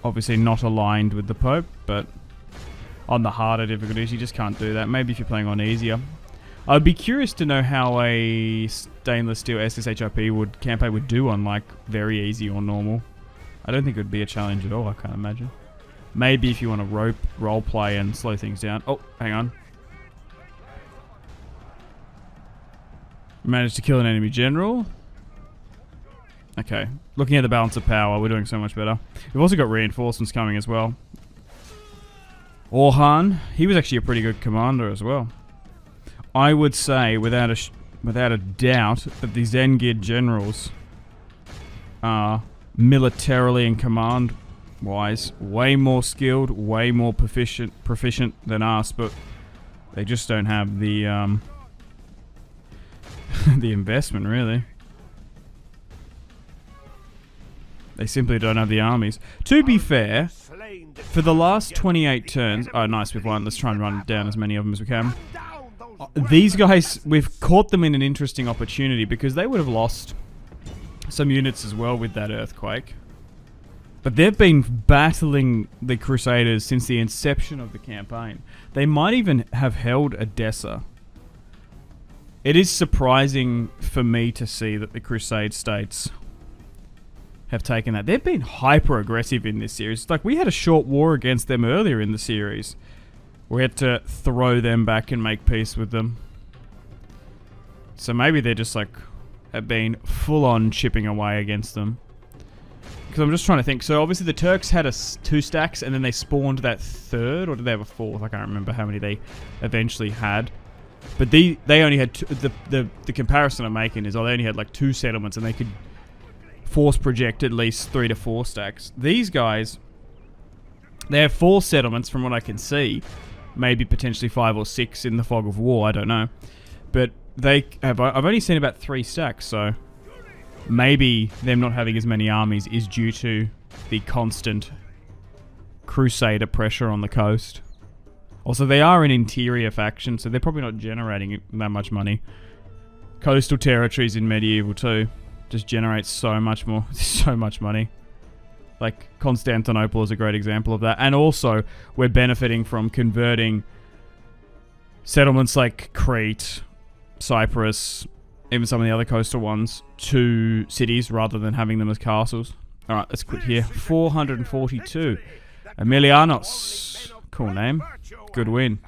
obviously not aligned with the Pope, but on the harder difficulties you just can't do that. Maybe if you're playing on easier. I'd be curious to know how a stainless steel SSHIP campaign would do on like very easy or normal. I don't think it would be a challenge at all, I can't imagine. Maybe if you want to role play and slow things down. Oh, hang on. Managed to kill an enemy general. Okay, looking at the balance of power, we're doing so much better. We've also got reinforcements coming as well. Orhan, he was actually a pretty good commander as well. I would say, without a doubt, that the Zengid generals are militarily and command-wise way more skilled, way more proficient than us, but they just don't have the the investment, really. They simply don't have the armies. To be fair, for the last 28 turns... Oh, nice, we've won. Let's try and run down as many of them as we can. These guys, we've caught them in an interesting opportunity because they would have lost some units as well with that earthquake. But they've been battling the Crusaders since the inception of the campaign. They might even have held Edessa. It is surprising for me to see that the Crusade states have taken that. They've been hyper aggressive in this series. Like, we had a short war against them earlier in the series. We had to throw them back and make peace with them. So maybe they're just like have been full on chipping away against them. Because I'm just trying to think. So obviously the Turks had 2 stacks and then they spawned that 3rd, or did they have a 4th? I can't remember how many they eventually had. But they only had the comparison I'm making is they only had like 2 settlements and they could force project at least 3 to 4 stacks. These guys, they have 4 settlements from what I can see. Maybe potentially 5 or 6 in the fog of war, I don't know. But they have, I've only seen about 3 stacks, so maybe them not having as many armies is due to the constant crusader pressure on the coast. Also, they are an interior faction, so they're probably not generating that much money. Coastal territories in medieval too just generate so much more, so much money. Like, Constantinople is a great example of that. And also, we're benefiting from converting settlements like Crete, Cyprus, even some of the other coastal ones, to cities rather than having them as castles. Alright, let's quit here. 442. Emilianos. Cool name. Good win.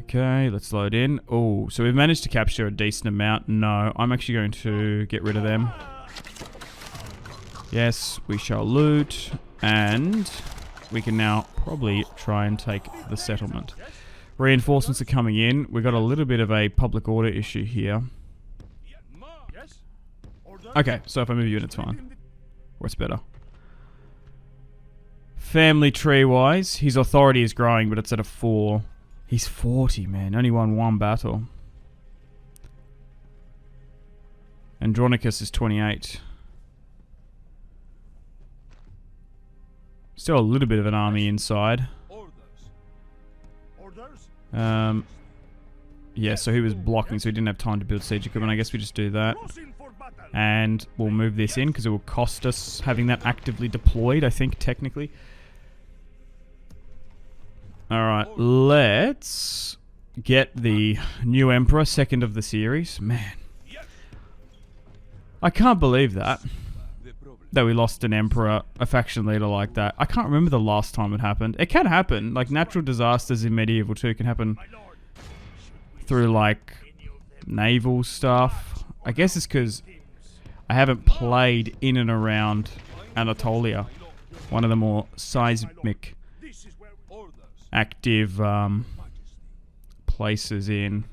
Okay, let's load in. Oh, so we've managed to capture a decent amount. No, I'm actually going to get rid of them. Yes, we shall loot, and we can now probably try and take the settlement. Reinforcements are coming in. We've got a little bit of a public order issue here. Okay, so if I move you in, it's fine. Or it's better. Family tree-wise, his authority is growing, but it's at a 4. He's 40, man. Only won 1 battle. Andronicus is 28. Still a little bit of an army inside. Yeah, so he was blocking, so he didn't have time to build siege equipment. I guess we just do that. And we'll move this in because it will cost us having that actively deployed, I think, technically. Alright, let's get the new Emperor, second of the series. Man. I can't believe that we lost an Emperor, a faction leader like that. I can't remember the last time it happened. It can happen. Like, natural disasters in Medieval 2 can happen through, like, naval stuff. I guess it's because I haven't played in and around Anatolia, one of the more seismic active places in...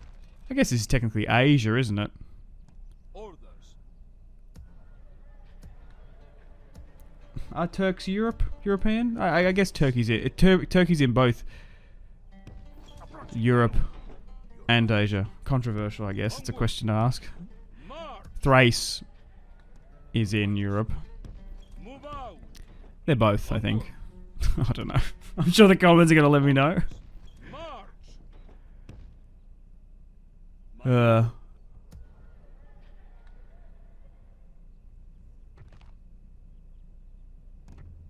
I guess this is technically Asia, isn't it? Are Turks European? I guess Turkey's Turkey's in both Europe and Asia. Controversial, I guess. It's a question to ask. Thrace is in Europe. They're both, I think. I don't know. I'm sure the comments are going to let me know.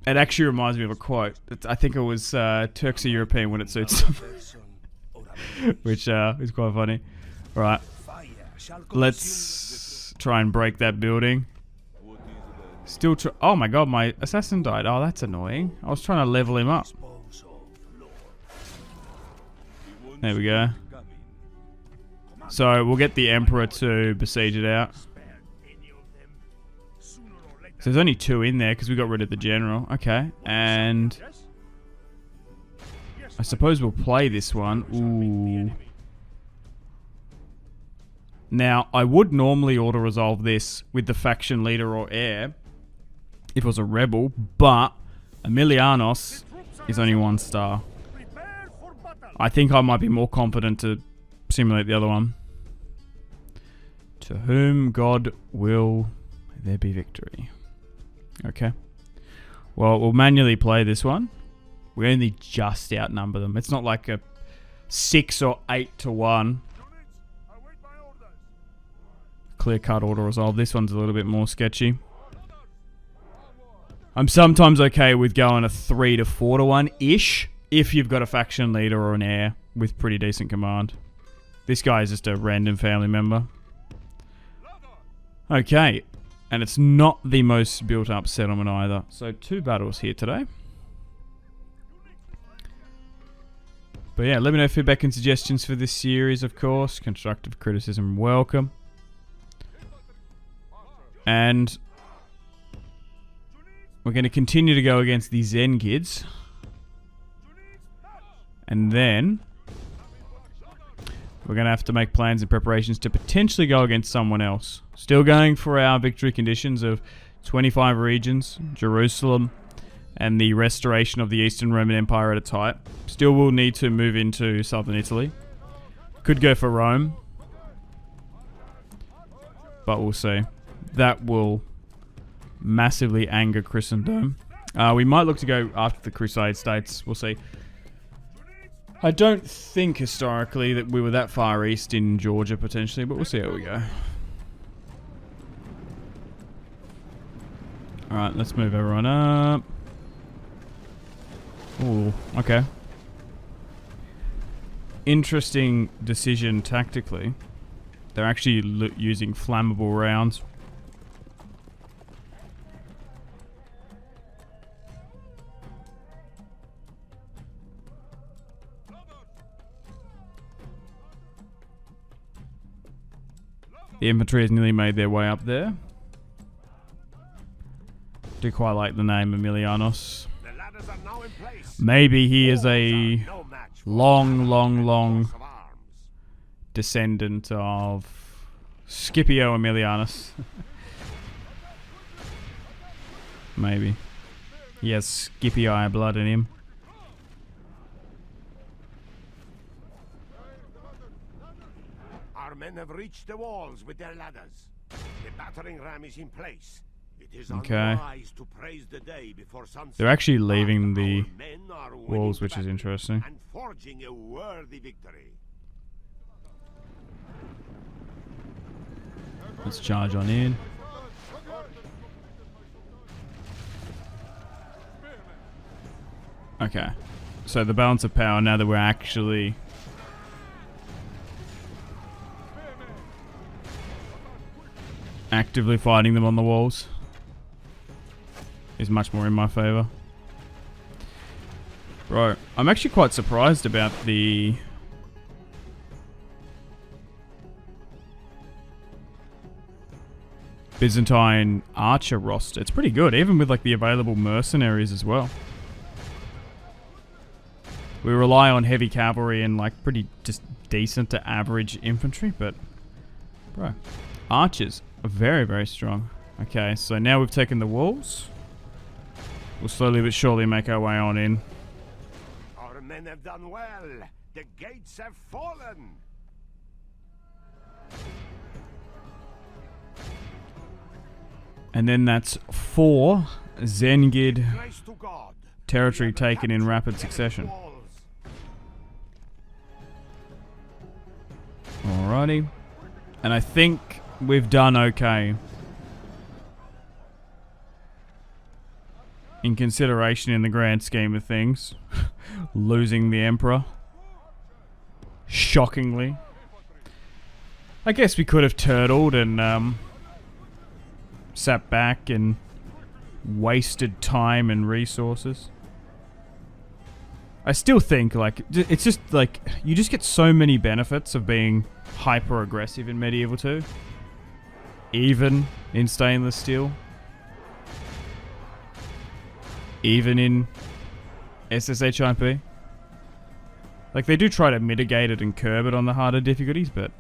It actually reminds me of a quote. I think it was Turks are European when it suits them. Which is quite funny. Right. Let's try and break that building. Still oh my god, my assassin died. Oh, that's annoying. I was trying to level him up. There we go. So we'll get the Emperor to besiege it out. So there's only 2 in there because we got rid of the general. Okay, and I suppose we'll play this one. Ooh. Now, I would normally auto-resolve this with the faction leader or heir if it was a rebel, but Emilianos is only 1 star. I think I might be more confident to simulate the other one. To whom God will there be victory. Okay. Well, we'll manually play this one. We only just outnumber them. It's not like a 6 or 8 to 1. Clear-cut auto-resolve. This one's a little bit more sketchy. I'm sometimes okay with going a 3 to 4 to 1-ish if you've got a faction leader or an heir with pretty decent command. This guy is just a random family member. Okay. And it's not the most built-up settlement either. So 2 battles here today. But yeah, let me know feedback and suggestions for this series, of course. Constructive criticism, welcome. And we're going to continue to go against these Zen kids. And then we're going to have to make plans and preparations to potentially go against someone else. Still going for our victory conditions of 25 regions, Jerusalem, and the restoration of the Eastern Roman Empire at its height. Still will need to move into southern Italy. Could go for Rome. But we'll see. That will massively anger Christendom. We might look to go after the Crusade states. We'll see. I don't think historically that we were that far east in Georgia potentially, but we'll see how we go. Alright, let's move everyone up. Ooh, okay. Interesting decision tactically. They're actually using flammable rounds. The infantry has nearly made their way up there. Do quite like the name Emilianos. Maybe he is a long descendant of Scipio Emilianus. Maybe. He has Scipii blood in him. Our men have reached the walls with their ladders. The battering ram is in place. It is unwise to praise the day before sunset. They're actually leaving the walls, which is interesting. And forging a worthy victory. Let's charge on in. Okay. So the balance of power now that we're actually... actively fighting them on the walls is much more in my favor. Bro, I'm actually quite surprised about the... Byzantine archer roster. It's pretty good, even with like the available mercenaries as well. We rely on heavy cavalry and like pretty just decent to average infantry, but bro, archers are very, very strong. Okay, so now we've taken the walls. We'll slowly but surely make our way on in. Our men have done well. The gates have fallen. And then that's 4 Zengid Grace to God. territory taken in rapid succession. Alrighty. And I think we've done okay. In consideration in the grand scheme of things. Losing the Emperor. Shockingly. I guess we could have turtled and sat back and wasted time and resources. I still think, like, it's just, like, you just get so many benefits of being hyper-aggressive in Medieval 2. Even in stainless steel. Even in SSHIP. Like, they do try to mitigate it and curb it on the harder difficulties, but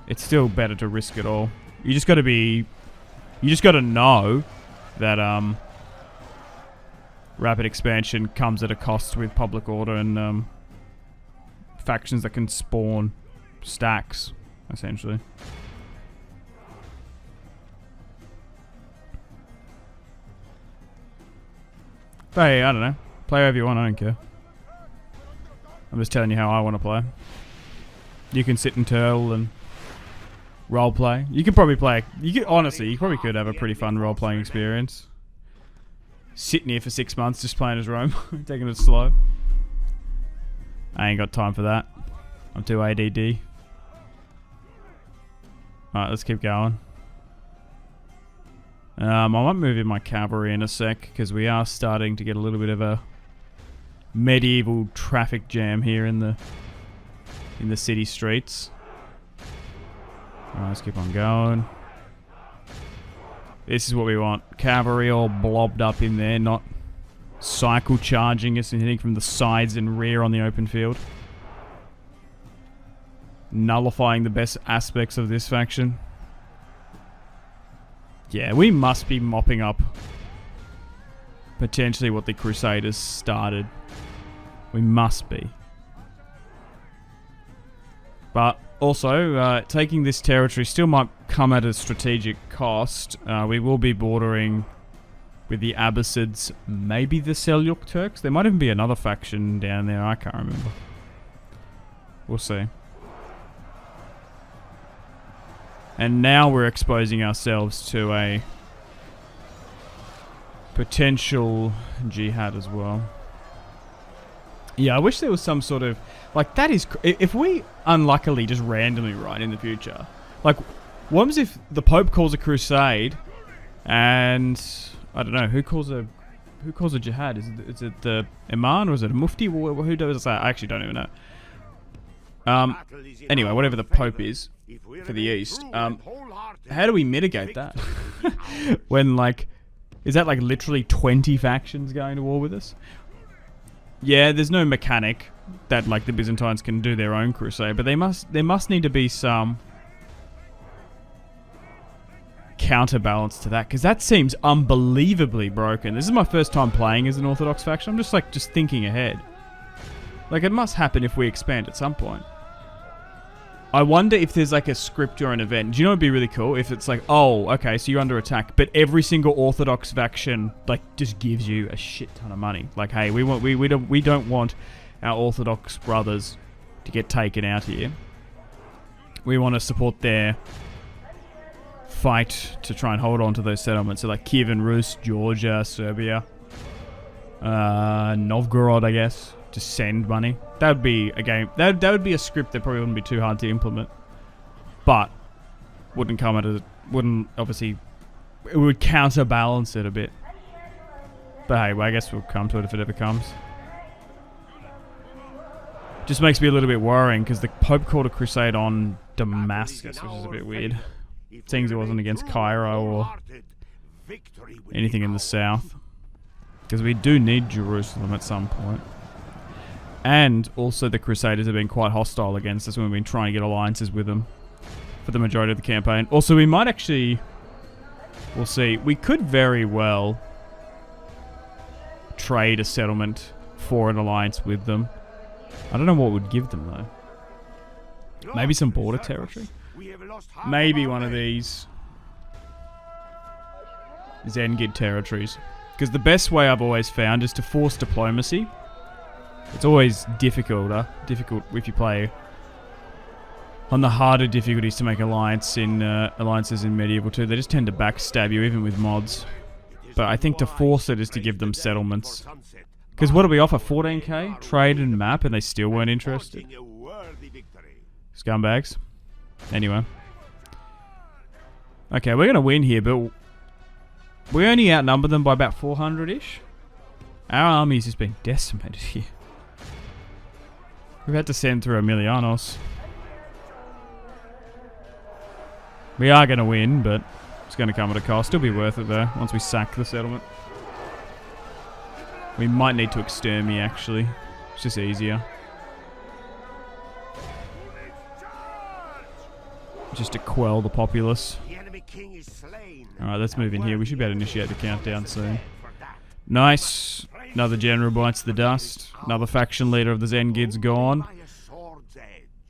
it's still better to risk it all. You just gotta be... You just gotta know that, rapid expansion comes at a cost with public order and, factions that can spawn stacks, essentially. But hey, I don't know. Play however you want, I don't care. I'm just telling you how I want to play. You can sit and turtle and role play. You could probably play... honestly, you probably could have a pretty fun role-playing experience. Sitting here for 6 months just playing as Rome. Taking it slow. I ain't got time for that. I'm too ADD. Alright, let's keep going. I might move in my cavalry in a sec, because we are starting to get a little bit of a medieval traffic jam here in the city streets. Alright, let's keep on going. This is what we want. Cavalry all blobbed up in there, not cycle charging us and hitting from the sides and rear on the open field. Nullifying the best aspects of this faction. Yeah, we must be mopping up potentially what the Crusaders started. We must be. But also, taking this territory still might come at a strategic cost. We will be bordering with the Abbasids, maybe the Seljuk Turks. There might even be another faction down there, I can't remember. We'll see. And now we're exposing ourselves to a potential jihad as well. Yeah, I wish there was some sort of... Like, that is... If we unluckily just randomly run in the future... Like, what happens if the Pope calls a crusade and... I don't know, who calls a jihad? Is it the Imam or is it a Mufti? Who does that? I actually don't even know. Anyway, whatever the Pope is for the East. How do we mitigate that? When, like... Is that, like, literally 20 factions going to war with us? Yeah, there's no mechanic that, like, the Byzantines can do their own crusade, but there must need to be some counterbalance to that, because that seems unbelievably broken. This is my first time playing as an Orthodox faction. I'm just thinking ahead. Like, it must happen if we expand at some point. I wonder if there's like a script or an event. Do you know what'd be really cool? If it's like, oh, okay, so you're under attack, but every single Orthodox faction like just gives you a shit ton of money. Like, hey, we don't want our Orthodox brothers to get taken out here. We want to support their fight to try and hold on to those settlements. So like Kiev and Rus, Georgia, Serbia. Novgorod, I guess. Just send money. That would be a game. That would be a script that probably wouldn't be too hard to implement. But wouldn't come at a... Wouldn't, obviously... It would counterbalance it a bit. But hey, well, I guess we'll come to it if it ever comes. Just makes me a little bit worrying because the Pope called a crusade on Damascus, which is a bit weird. Seeing it wasn't against Cairo or anything in the south. Because we do need Jerusalem at some point. And also the Crusaders have been quite hostile against us when we've been trying to get alliances with them for the majority of the campaign. Also, we might actually... We'll see. We could very well trade a settlement for an alliance with them. I don't know what would give them, though. Maybe some border territory? Maybe one of these Zengid territories. Because the best way I've always found is to force diplomacy. It's always difficult if you play on the harder difficulties to make alliances in Medieval 2. They just tend to backstab you, even with mods. But I think to force it is to give them settlements. Because what do we offer? 14k? Trade and map, and they still weren't interested. Scumbags. Anyway. Okay, we're going to win here, but we only outnumber them by about 400-ish. Our army's just been decimated here. We've had to send through Emilianos. We are going to win, but it's going to come at a cost. It'll be worth it, though, once we sack the settlement. We might need to exterminate, actually. It's just easier. Just to quell the populace. Alright, let's move in here. We should be able to initiate the countdown soon. Nice. Another general bites the dust. Another faction leader of the Zengid's gone.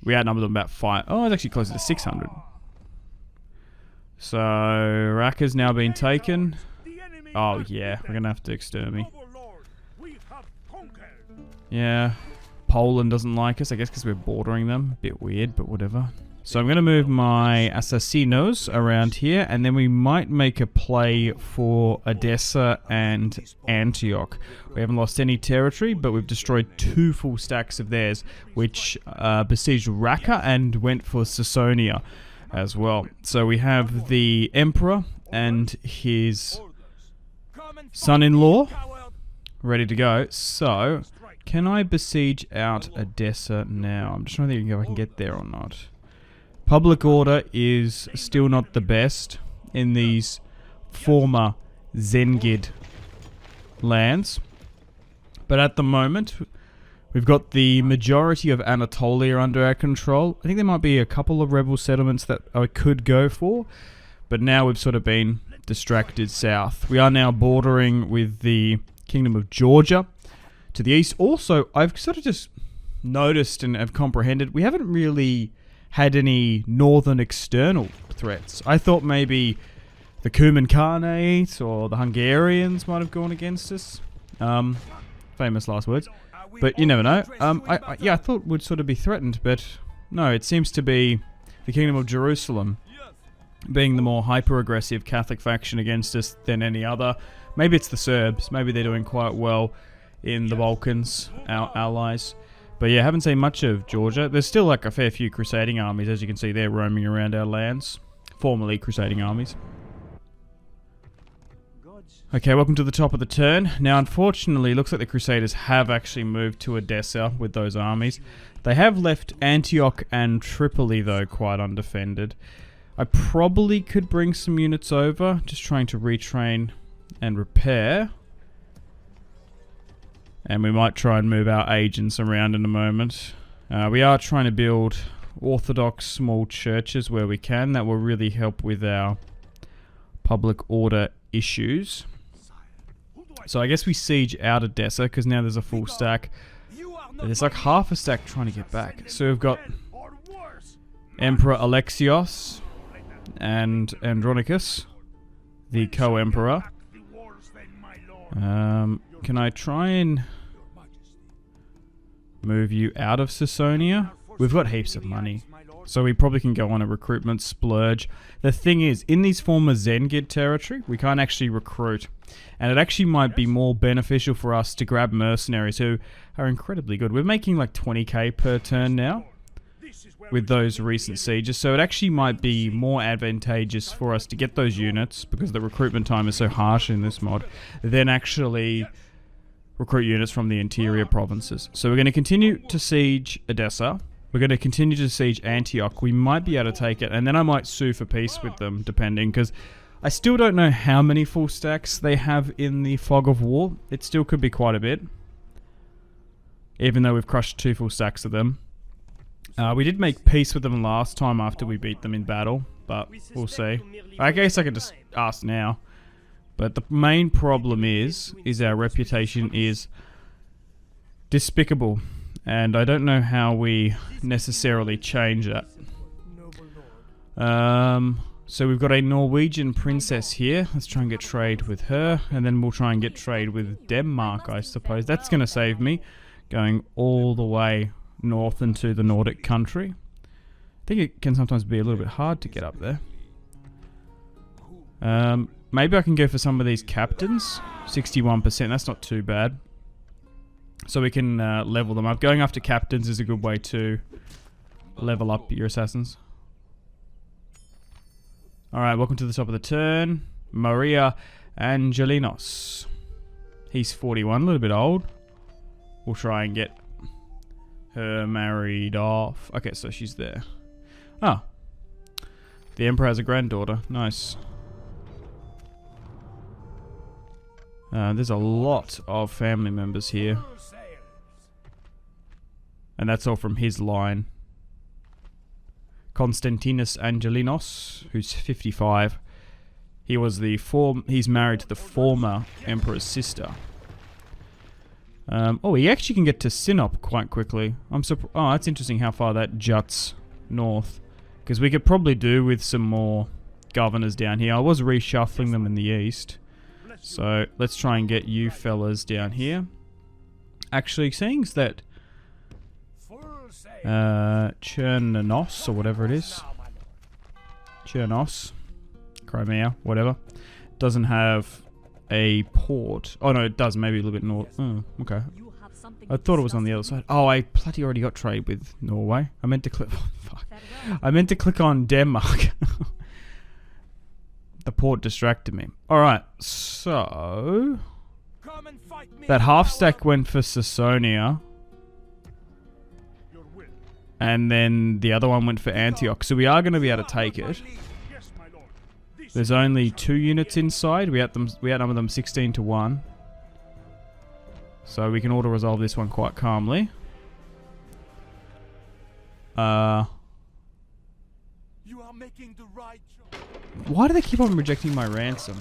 We outnumbered them about 5. Oh, it's actually closer to 600. So, Rakka's now been taken. Oh, yeah. We're going to have to exterminate. Yeah. Poland doesn't like us, I guess because we're bordering them. Bit weird, but whatever. So I'm going to move my assassinos around here, and then we might make a play for Edessa and Antioch. We haven't lost any territory, but we've destroyed 2 full stacks of theirs, which besieged Rakka and went for Sasonia as well. So we have the Emperor and his son-in-law ready to go. So, can I besiege out Edessa now? I'm just trying to think if I can get there or not. Public order is still not the best in these former Zengid lands. But at the moment, we've got the majority of Anatolia under our control. I think there might be a couple of rebel settlements that I could go for. But now we've sort of been distracted south. We are now bordering with the Kingdom of Georgia to the east. Also, I've sort of just noticed and have comprehended we haven't really had any northern external threats. I thought maybe the Cuman Khanate or the Hungarians might have gone against us. Famous last words. But you never know. I thought we'd sort of be threatened, but no, it seems to be the Kingdom of Jerusalem being the more hyper-aggressive Catholic faction against us than any other. Maybe it's the Serbs. Maybe they're doing quite well in the Balkans, our allies. But yeah, haven't seen much of Georgia. There's still like a fair few crusading armies, as you can see there, roaming around our lands. Formerly crusading armies. Okay, welcome to the top of the turn. Now, unfortunately, it looks like the Crusaders have actually moved to Edessa with those armies. They have left Antioch and Tripoli, though, quite undefended. I probably could bring some units over, just trying to retrain and repair. And we might try and move our agents around in a moment. We are trying to build Orthodox small churches where we can. That will really help with our public order issues. So I guess we siege out Edessa because now there's a full stack. But there's like half a stack trying to get back. So we've got Emperor Alexios and Andronicus, the co-emperor. Can I try and move you out of Sasonia? we've got heaps of money. So we probably can go on a recruitment splurge. The thing is, in these former Zengid territory, we can't actually recruit. And it actually might be more beneficial for us to grab mercenaries who are incredibly good. We're making like 20k per turn now with those recent sieges. So it actually might be more advantageous for us to get those units, because the recruitment time is so harsh in this mod, than actually recruit units from the interior provinces. So we're going to continue to siege Edessa. We're going to continue to siege Antioch. We might be able to take it, and then I might sue for peace with them, depending, because I still don't know how many full stacks they have in the Fog of War. It still could be quite a bit, even though we've crushed 2 full stacks of them. We did make peace with them last time after we beat them in battle, but we'll see. I guess I could just ask now. But the main problem is our reputation is despicable. And I don't know how we necessarily change that. So we've got a Norwegian princess here. Let's try and get trade with her. And then we'll try and get trade with Denmark, I suppose. That's going to save me going all the way north into the Nordic country. I think it can sometimes be a little bit hard to get up there. Maybe I can go for some of these captains. 61%, that's not too bad. So we can level them up. Going after captains is a good way to level up your assassins. Alright, welcome to the top of the turn. Maria Angelinos. He's 41, a little bit old. We'll try and get her married off. Okay, so she's there. Ah. The Emperor has a granddaughter. Nice. There's a lot of family members here. And that's all from his line. Constantinus Angelinos, who's 55. He was he's married to the former emperor's sister. Oh, he actually can get to Sinop quite quickly. Oh, that's interesting how far that juts north. Because we could probably do with some more governors down here. I was reshuffling them in the east. So let's try and get you fellas down here. Actually, seeing that Chernos, or whatever it is. Chernos. Crimea, whatever. Doesn't have a port. Oh no, it does, maybe a little bit north. Oh, okay. I thought it was on the other side. Oh, I bloody already got trade with Norway. I meant to click. Oh, fuck. I meant to click on Denmark. The port distracted me. Alright, so that half stack went for Sasonia. And then the other one went for Antioch. So we are going to be able to take it. There's only 2 units inside. We outnumber them 16-1. So we can auto-resolve this one quite calmly. You are making the right choice. Why do they keep on rejecting my ransom?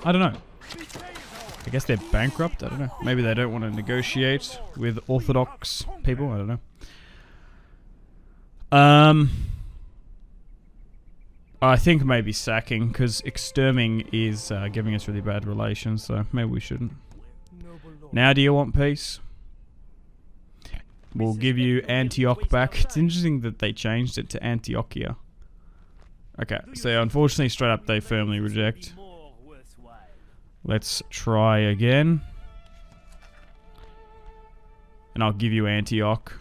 I don't know. I guess they're bankrupt. I don't know. Maybe they don't want to negotiate with Orthodox people. I don't know. I think maybe sacking, because exterming is giving us really bad relations, so maybe we shouldn't. Now do you want peace? We'll give you Antioch back. It's interesting that they changed it to Antiochia. Okay, so unfortunately straight up they firmly reject. Let's try again. And I'll give you Antioch.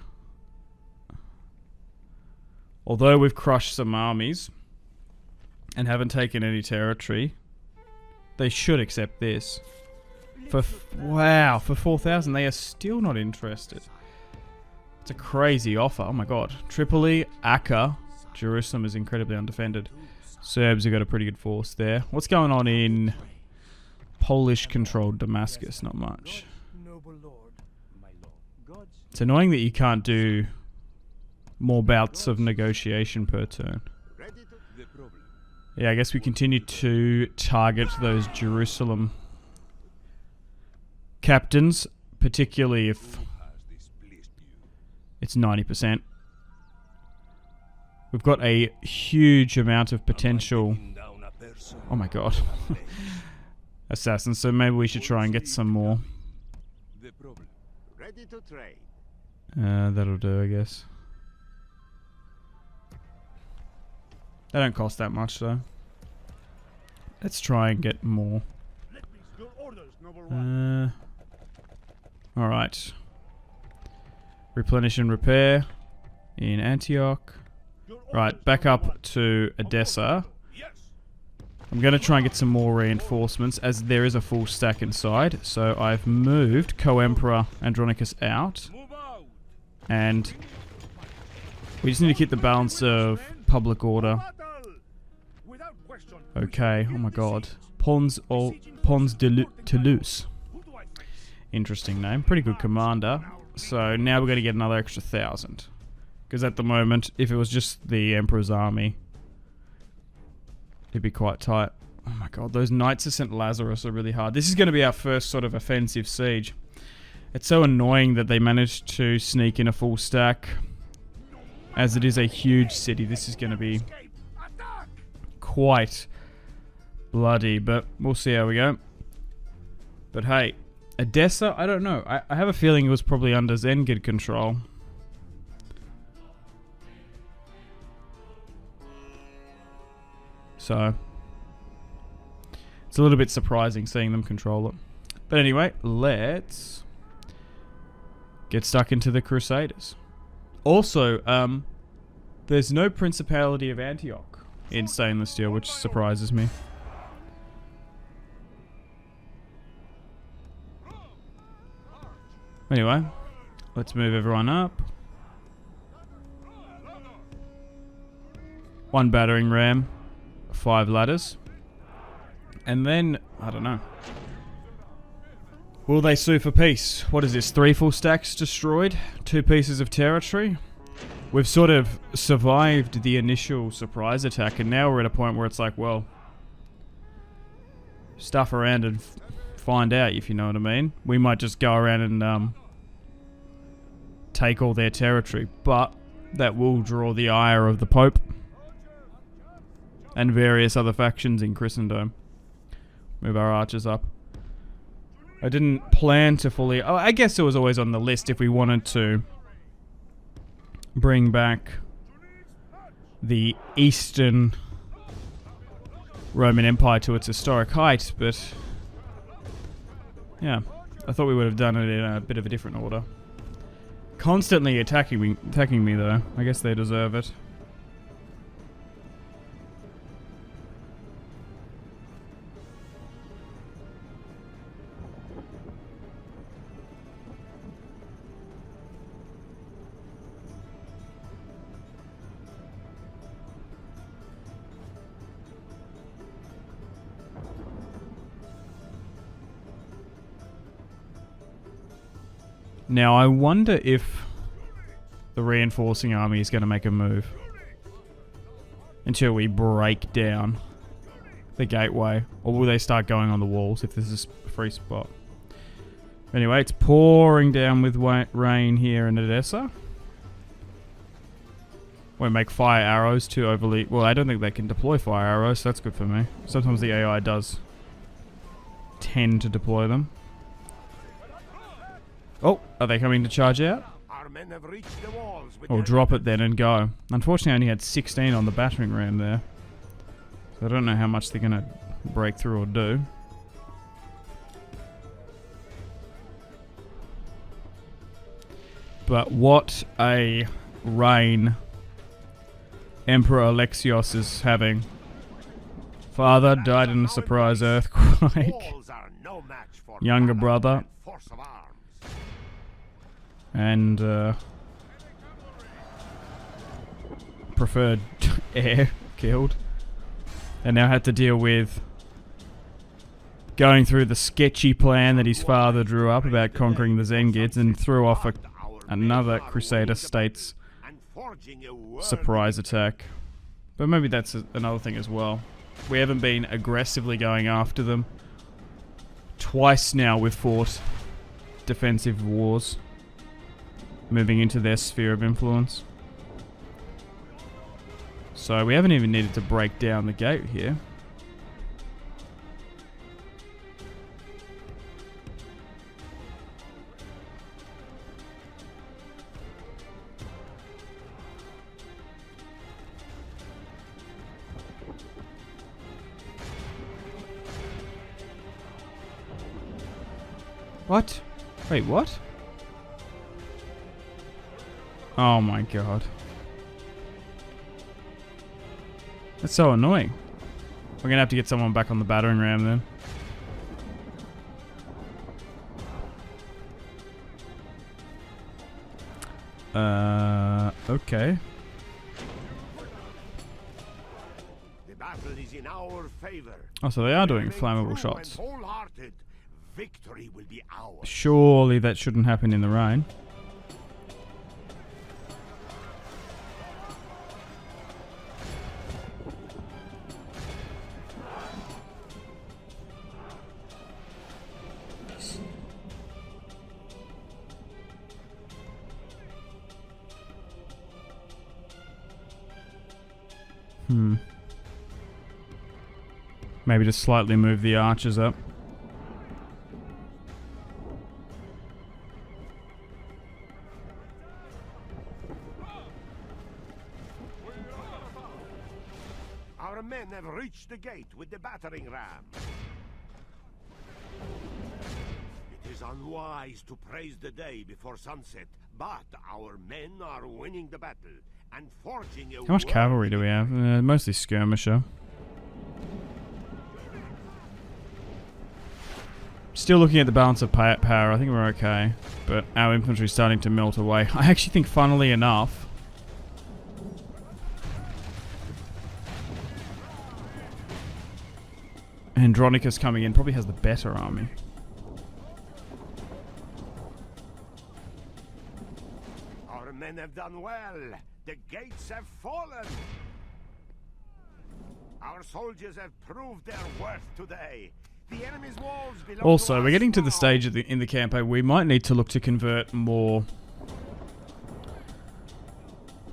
Although we've crushed some armies and haven't taken any territory, they should accept this. Wow, for 4,000 they are still not interested. It's a crazy offer. Oh my god. Tripoli, Akka, Jerusalem is incredibly undefended. Serbs have got a pretty good force there. What's going on in Polish-controlled Damascus? Not much. It's annoying that you can't do more bouts of negotiation per turn. Yeah, I guess we continue to target those Jerusalem captains, particularly if it's 90%. We've got a huge amount of potential. Oh my god. Assassins, so maybe we should try and get some more. That'll do, I guess. They don't cost that much, though. Let's try and get more. Alright. Replenish and repair in Antioch. Right, back up to Edessa. I'm going to try and get some more reinforcements, as there is a full stack inside. So I've moved Co-Emperor Andronicus out. And we just need to keep the balance of public order. Okay, oh my god. Pons de Toulouse. Interesting name. Pretty good commander. So now we're going to get another extra 1,000. Because at the moment, if it was just the Emperor's army, it'd be quite tight. Oh my god, those Knights of St. Lazarus are really hard. This is going to be our first sort of offensive siege. It's so annoying that they managed to sneak in a full stack. As it is a huge city, this is going to be quite bloody, but we'll see how we go. But hey, Edessa, I don't know. I have a feeling it was probably under Zengid control. So, it's a little bit surprising seeing them control it. But anyway, let's get stuck into the Crusaders. Also, there's no Principality of Antioch in stainless steel, which surprises me. Anyway, let's move everyone up. 1 battering ram, 5 ladders. And then, I don't know. Will they sue for peace? What is this? 3 full stacks destroyed? 2 pieces of territory? We've sort of survived the initial surprise attack, and now we're at a point where it's like, well, stuff around and find out, if you know what I mean. We might just go around and take all their territory, but that will draw the ire of the Pope and various other factions in Christendom. Move our archers up. I didn't plan to fully... Oh, I guess it was always on the list if we wanted to bring back the Eastern Roman Empire to its historic height, but yeah, I thought we would have done it in a bit of a different order. Constantly attacking me though. I guess they deserve it. Now, I wonder if the reinforcing army is going to make a move until we break down the gateway. Or will they start going on the walls if this is a free spot? Anyway, it's pouring down with rain here in Edessa. Won't make fire arrows too overly... Well, I don't think they can deploy fire arrows, so that's good for me. Sometimes the AI does tend to deploy them. Oh, are they coming to charge out? Our men have reached the walls with Or drop it then and go. Unfortunately, I only had 16 on the battering ram there. So I don't know how much they're going to break through or do. But what a reign Emperor Alexios is having. Father died in a surprise earthquake. Younger brother. And preferred heir killed. And now had to deal with going through the sketchy plan that his father drew up about conquering the Zengids, and threw off another Crusader state's surprise attack. But maybe that's another thing as well. We haven't been aggressively going after them. Twice now we've fought defensive wars, moving into their sphere of influence. So we haven't even needed to break down the gate here. What? Wait, what? Oh my god. That's so annoying. We're gonna have to get someone back on the battering ram then. Okay. The battle is in our favor. Oh, so they are doing Remain flammable true shots. and wholehearted. Victory will be ours. Surely that shouldn't happen in the rain. Maybe just slightly move the archers up. Our men have reached the gate with the battering ram. It is unwise to praise the day before sunset, but our men are winning the battle and forging a How much cavalry do we have? Mostly skirmisher. Still looking at the balance of power, I think we're okay. But our infantry is starting to melt away. I actually think, funnily enough, Andronicus coming in probably has the better army. Our men have done well. The gates have fallen. Our soldiers have proved their worth today. The enemy's walls belong Also, to we're us getting to the now. stage in the campaign we might need to look to convert more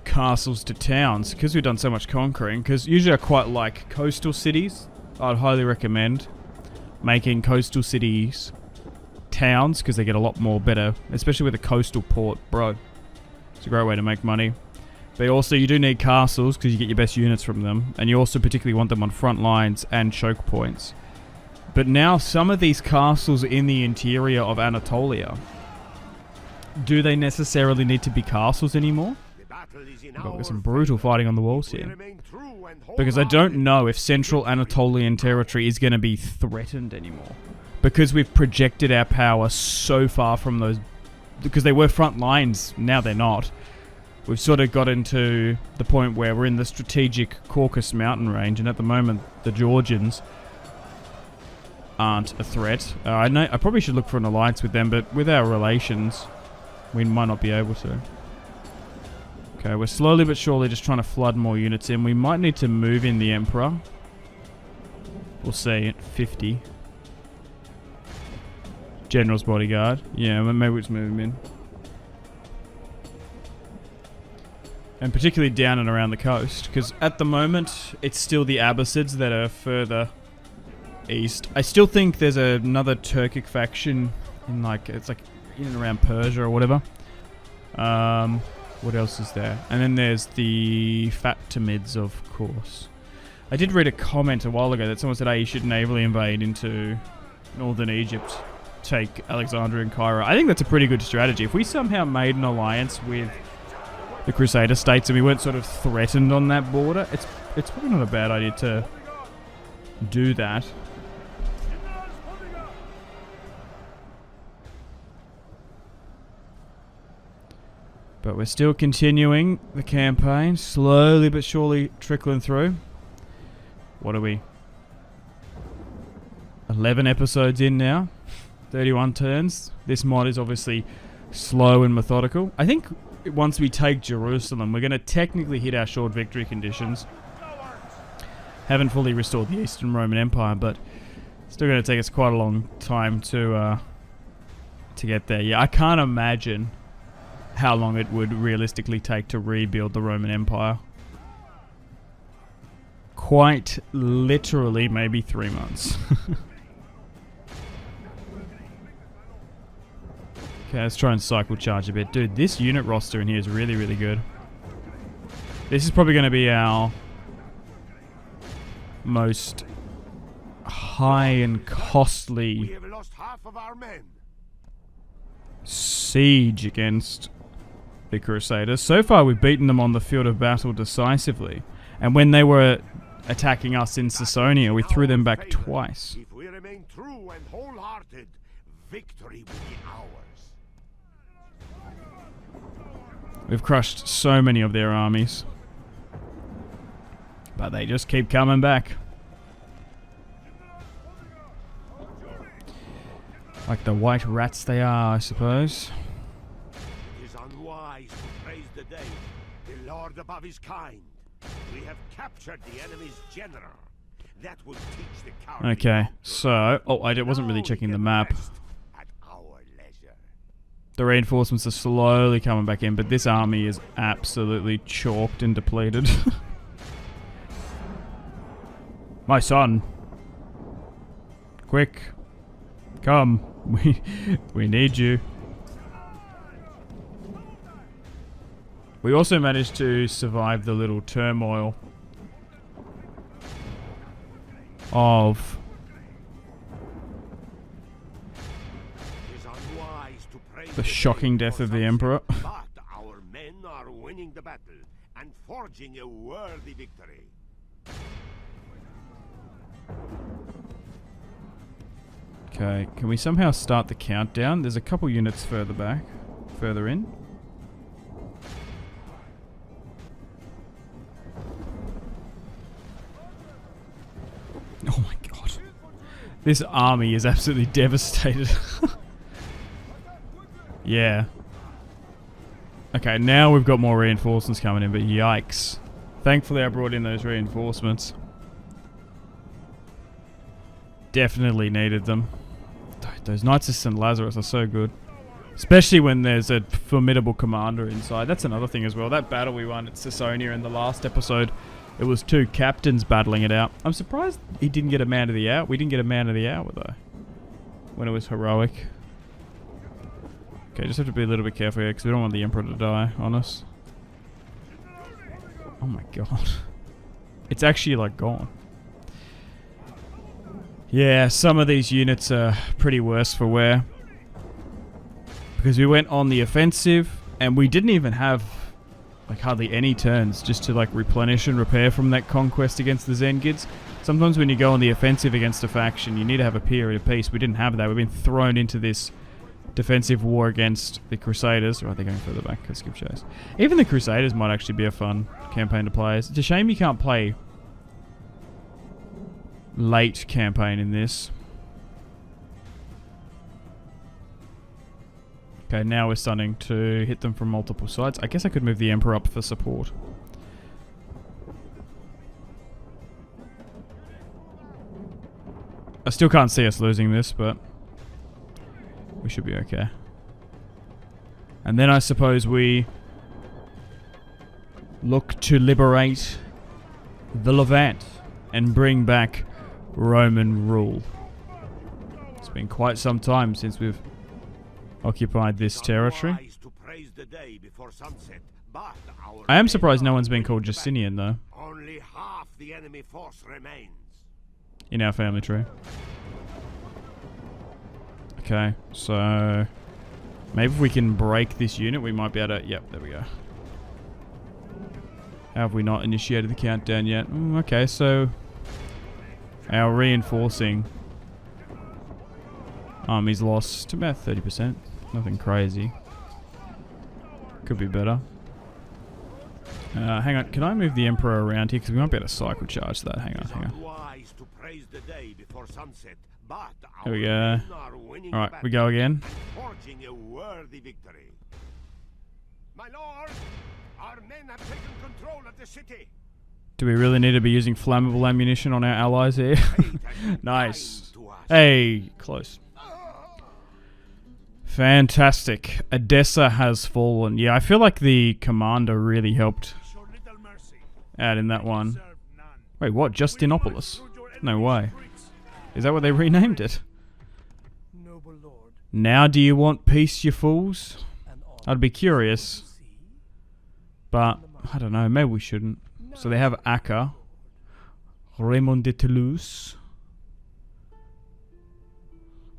castles to towns because we've done so much conquering. Because usually I quite like coastal cities. I'd highly recommend making coastal cities towns because they get a lot more better, especially with a coastal port, bro. It's a great way to make money. But also you do need castles because you get your best units from them, and you also particularly want them on front lines and choke points. But now some of these castles in the interior of Anatolia, do they necessarily need to be castles anymore? The battle is in We've our got some brutal favor. fighting on the walls We here. remain true and Because I don't wholehearted. know if central Anatolian territory is going to be threatened anymore. Because we've projected our power so far from those... Because they were front lines, now they're not. We've sort of got into the point where we're in the strategic Caucasus mountain range, and at the moment the Georgians aren't a threat. I probably should look for an alliance with them, but with our relations, we might not be able to. Okay, we're slowly but surely just trying to flood more units in. We might need to move in the Emperor. We'll see at 50. General's bodyguard. Yeah, maybe we'll just move him in. And particularly down and around the coast, because at the moment, it's still the Abbasids that are further east. I still think there's another Turkic faction in it's like in and around Persia or whatever. What else is there? And then there's the Fatimids, of course. I did read a comment a while ago that someone said, hey, you should navally invade into northern Egypt, take Alexandria and Cairo. I think that's a pretty good strategy. If we somehow made an alliance with the Crusader states and we weren't sort of threatened on that border, it's probably not a bad idea to do that. But we're still continuing the campaign, slowly but surely trickling through. What are we? 11 episodes in now, 31 turns. This mod is obviously slow and methodical. I think once we take Jerusalem, we're going to technically hit our short victory conditions. Haven't fully restored the Eastern Roman Empire, but still going to take us quite a long time to get there. Yeah, I can't imagine how long it would realistically take to rebuild the Roman Empire. Quite literally, maybe 3 months. Okay, let's try and cycle charge a bit. Dude, this unit roster in here is really, really good. This is probably going to be our most high and We costly have lost half of our men. siege against the Crusaders. So far, we've beaten them on the field of battle decisively. And when they were attacking us in Sasonia, we threw them back twice. If we remain true and wholehearted, victory will be ours. We've crushed so many of their armies. But they just keep coming back. Like the white rats they are, I suppose. It is unwise to praise the day, the Lord above his kind. We have captured the enemy's general. That will teach the cowardly. Okay, so... Oh, I wasn't really checking the map. At our leisure. The reinforcements are slowly coming back in, but this army is absolutely chalked and depleted. My son. Quick. Come. We need you. We also managed to survive the little turmoil of the shocking death of the Emperor. But our men are winning the battle and forging a worthy victory. Okay, can we somehow start the countdown? There's a couple units further in. Oh my god. This army is absolutely devastated. Yeah. Okay, now we've got more reinforcements coming in, but yikes. Thankfully I brought in those reinforcements. Definitely needed them. Those Knights of St. Lazarus are so good. Especially when there's a formidable commander inside. That's another thing as well. That battle we won at Sasonia in the last episode, it was two captains battling it out. I'm surprised he didn't get a man of the hour. We didn't get a man of the hour though. When it was heroic. Okay, just have to be a little bit careful here because we don't want the Emperor to die on us. Oh my god. It's actually like gone. Yeah, some of these units are pretty worse for wear. Because we went on the offensive and we didn't even have like hardly any turns just to like replenish and repair from that conquest against the Zengids. Sometimes when you go on the offensive against a faction, you need to have a period of peace. We didn't have that. We've been thrown into this defensive war against the Crusaders. Or are they going further back? Let's skip chase. Even the Crusaders might actually be a fun campaign to play. It's a shame you can't play late campaign in this. Okay, now we're starting to hit them from multiple sides. I guess I could move the Emperor up for support. I still can't see us losing this, but we should be okay. And then I suppose we look to liberate the Levant and bring back Roman rule. It's been quite some time since we've occupied this territory. I am surprised no one's been called Justinian though. Only half the enemy force remains. In our family tree. Okay, so maybe if we can break this unit, we might be able to. Yep, there we go. How have we not initiated the countdown yet? Okay, so our reinforcing army's lost about 30%. Nothing crazy. Could be better. Hang on, can I move the Emperor around here? Because we might be able to cycle charge that. Hang on. There we go. Alright, we go again. My lord, our men have taken control of the city. Do we really need to be using flammable ammunition on our allies here? Nice. Hey, close. Fantastic. Edessa has fallen. Yeah, I feel like the commander really helped out in that one. Wait, what? Justinopolis? No way. Is that what they renamed it? Now do you want peace, you fools? I'd be curious. But, I don't know, maybe we shouldn't. So they have Acca. Raymond de Toulouse.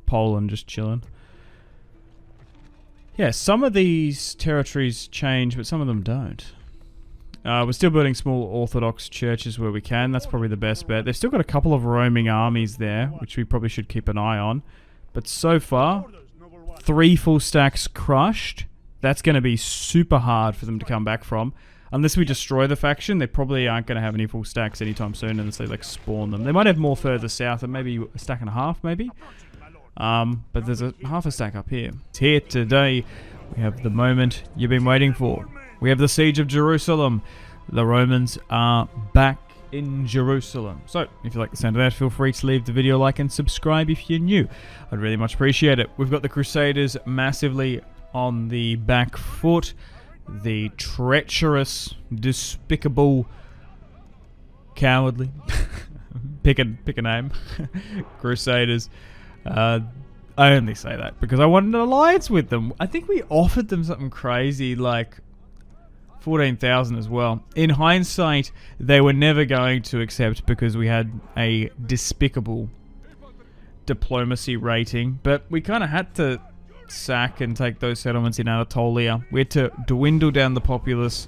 Poland just chilling. Yeah, some of these territories change, but some of them don't. We're still building small Orthodox churches where we can. That's probably the best bet. They've still got a couple of roaming armies there, which we probably should keep an eye on. But so far, 3 full stacks crushed. That's going to be super hard for them to come back from. Unless we destroy the faction, they probably aren't going to have any full stacks anytime soon unless they like spawn them. They might have more further south, and maybe a stack and a half, maybe. But there's a half a stack up here. It's here today. We have the moment you've been waiting for. We have the siege of Jerusalem. The Romans are back in Jerusalem. So, if you like the sound of that, feel free to leave the video a like and subscribe if you're new. I'd really much appreciate it. We've got the Crusaders massively on the back foot. The treacherous, despicable, cowardly, pick a name, Crusaders. I only say that because I wanted an alliance with them. I think we offered them something crazy like 14,000 as well. In hindsight, they were never going to accept because we had a despicable diplomacy rating, but we kind of had to sack and take those settlements in Anatolia. We had to dwindle down the populace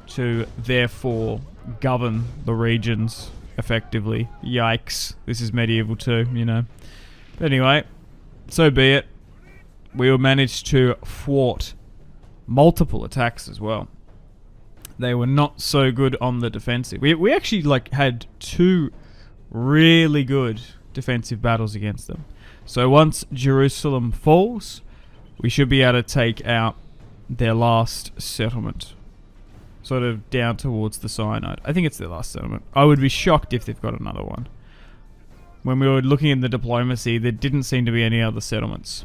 to therefore govern the regions effectively. Yikes. This is medieval too, you know. But anyway, so be it. We managed to thwart multiple attacks as well. They were not so good on the defensive. We actually like had 2 really good defensive battles against them. So once Jerusalem falls, we should be able to take out their last settlement. Sort of down towards the Sinai. I think it's their last settlement. I would be shocked if they've got another one. When we were looking at the diplomacy, there didn't seem to be any other settlements.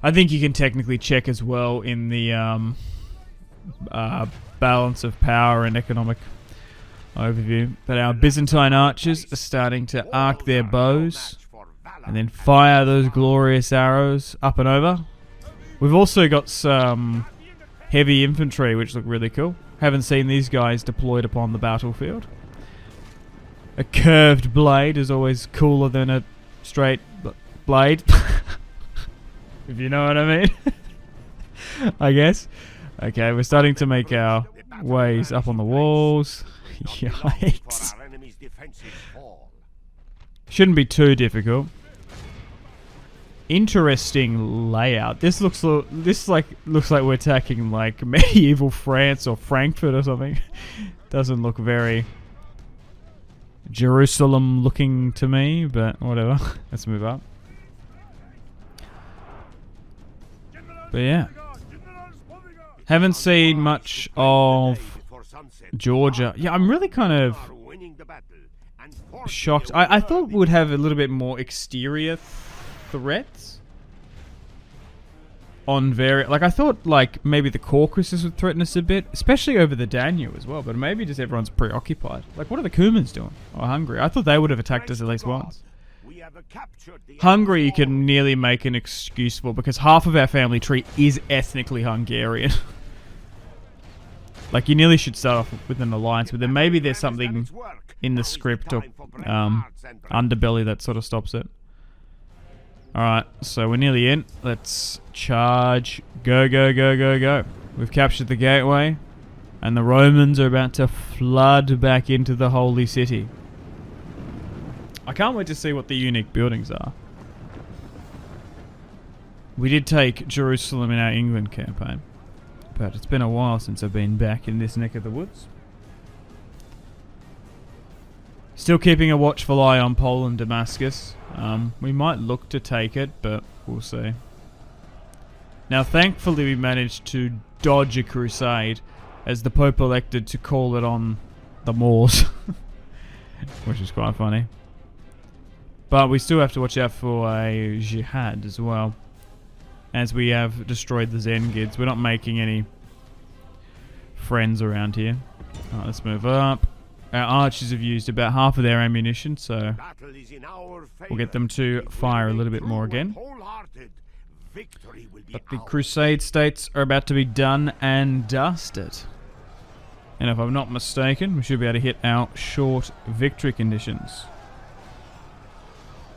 I think you can technically check as well in the balance of power and economic overview. But our Byzantine archers are starting to arc their bows and then fire those glorious arrows up and over. We've also got some heavy infantry, which look really cool. Haven't seen these guys deployed upon the battlefield. A curved blade is always cooler than a straight blade. If you know what I mean. I guess. Okay, we're starting to make our ways up on the walls. Yikes. Shouldn't be too difficult. Interesting layout. This looks like we're attacking like medieval France or Frankfurt or something. Doesn't look very Jerusalem looking to me, but whatever. Let's move up. But yeah, haven't seen much of Georgia. Yeah, I'm really kind of shocked. I thought we would have a little bit more exterior threats on like I thought like maybe the Caucasus would threaten us a bit, especially over the Danube as well, but maybe just everyone's preoccupied. Like, what are the Cumans doing? Or Hungary? I thought they would have attacked us at least once. Hungary you can nearly make an excuse for because half of our family tree is ethnically Hungarian. Like, you nearly should start off with an alliance with them. Maybe there's something in the script or underbelly that sort of stops it. Alright, so we're nearly in. Let's charge. Go, go, go, go, go. We've captured the gateway. And the Romans are about to flood back into the holy city. I can't wait to see what the unique buildings are. We did take Jerusalem in our England campaign. But it's been a while since I've been back in this neck of the woods. Still keeping a watchful eye on Poland, Damascus. We might look to take it, but we'll see. Now, thankfully, we managed to dodge a crusade as the Pope elected to call it on the Moors. Which is quite funny. But we still have to watch out for a jihad as well. As we have destroyed the Zengids. We're not making any friends around here. Alright, let's move up. Our archers have used about half of their ammunition, so we'll get them to fire a little bit more again. But the Crusade states are about to be done and dusted. And if I'm not mistaken, we should be able to hit our short victory conditions.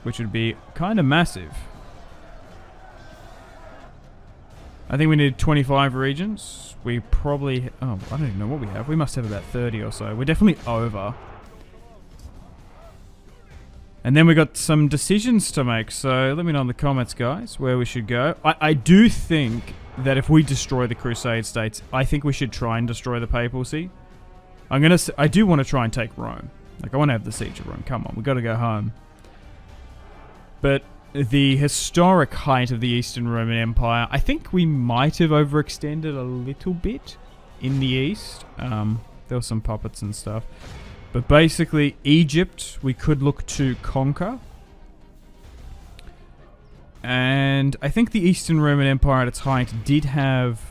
Which would be kind of massive. I think we need 25 regions. We probably... Oh, I don't even know what we have. We must have about 30 or so. We're definitely over. And then we got some decisions to make. So let me know in the comments, guys, where we should go. I do think that if we destroy the Crusade states, I think we should try and destroy the papacy. I do want to try and take Rome. Like, I want to have the siege of Rome. Come on, we got to go home. But the historic height of the Eastern Roman Empire, I think we might have overextended a little bit in the east. There were some puppets and stuff. But basically, Egypt, we could look to conquer. And I think the Eastern Roman Empire at its height did have...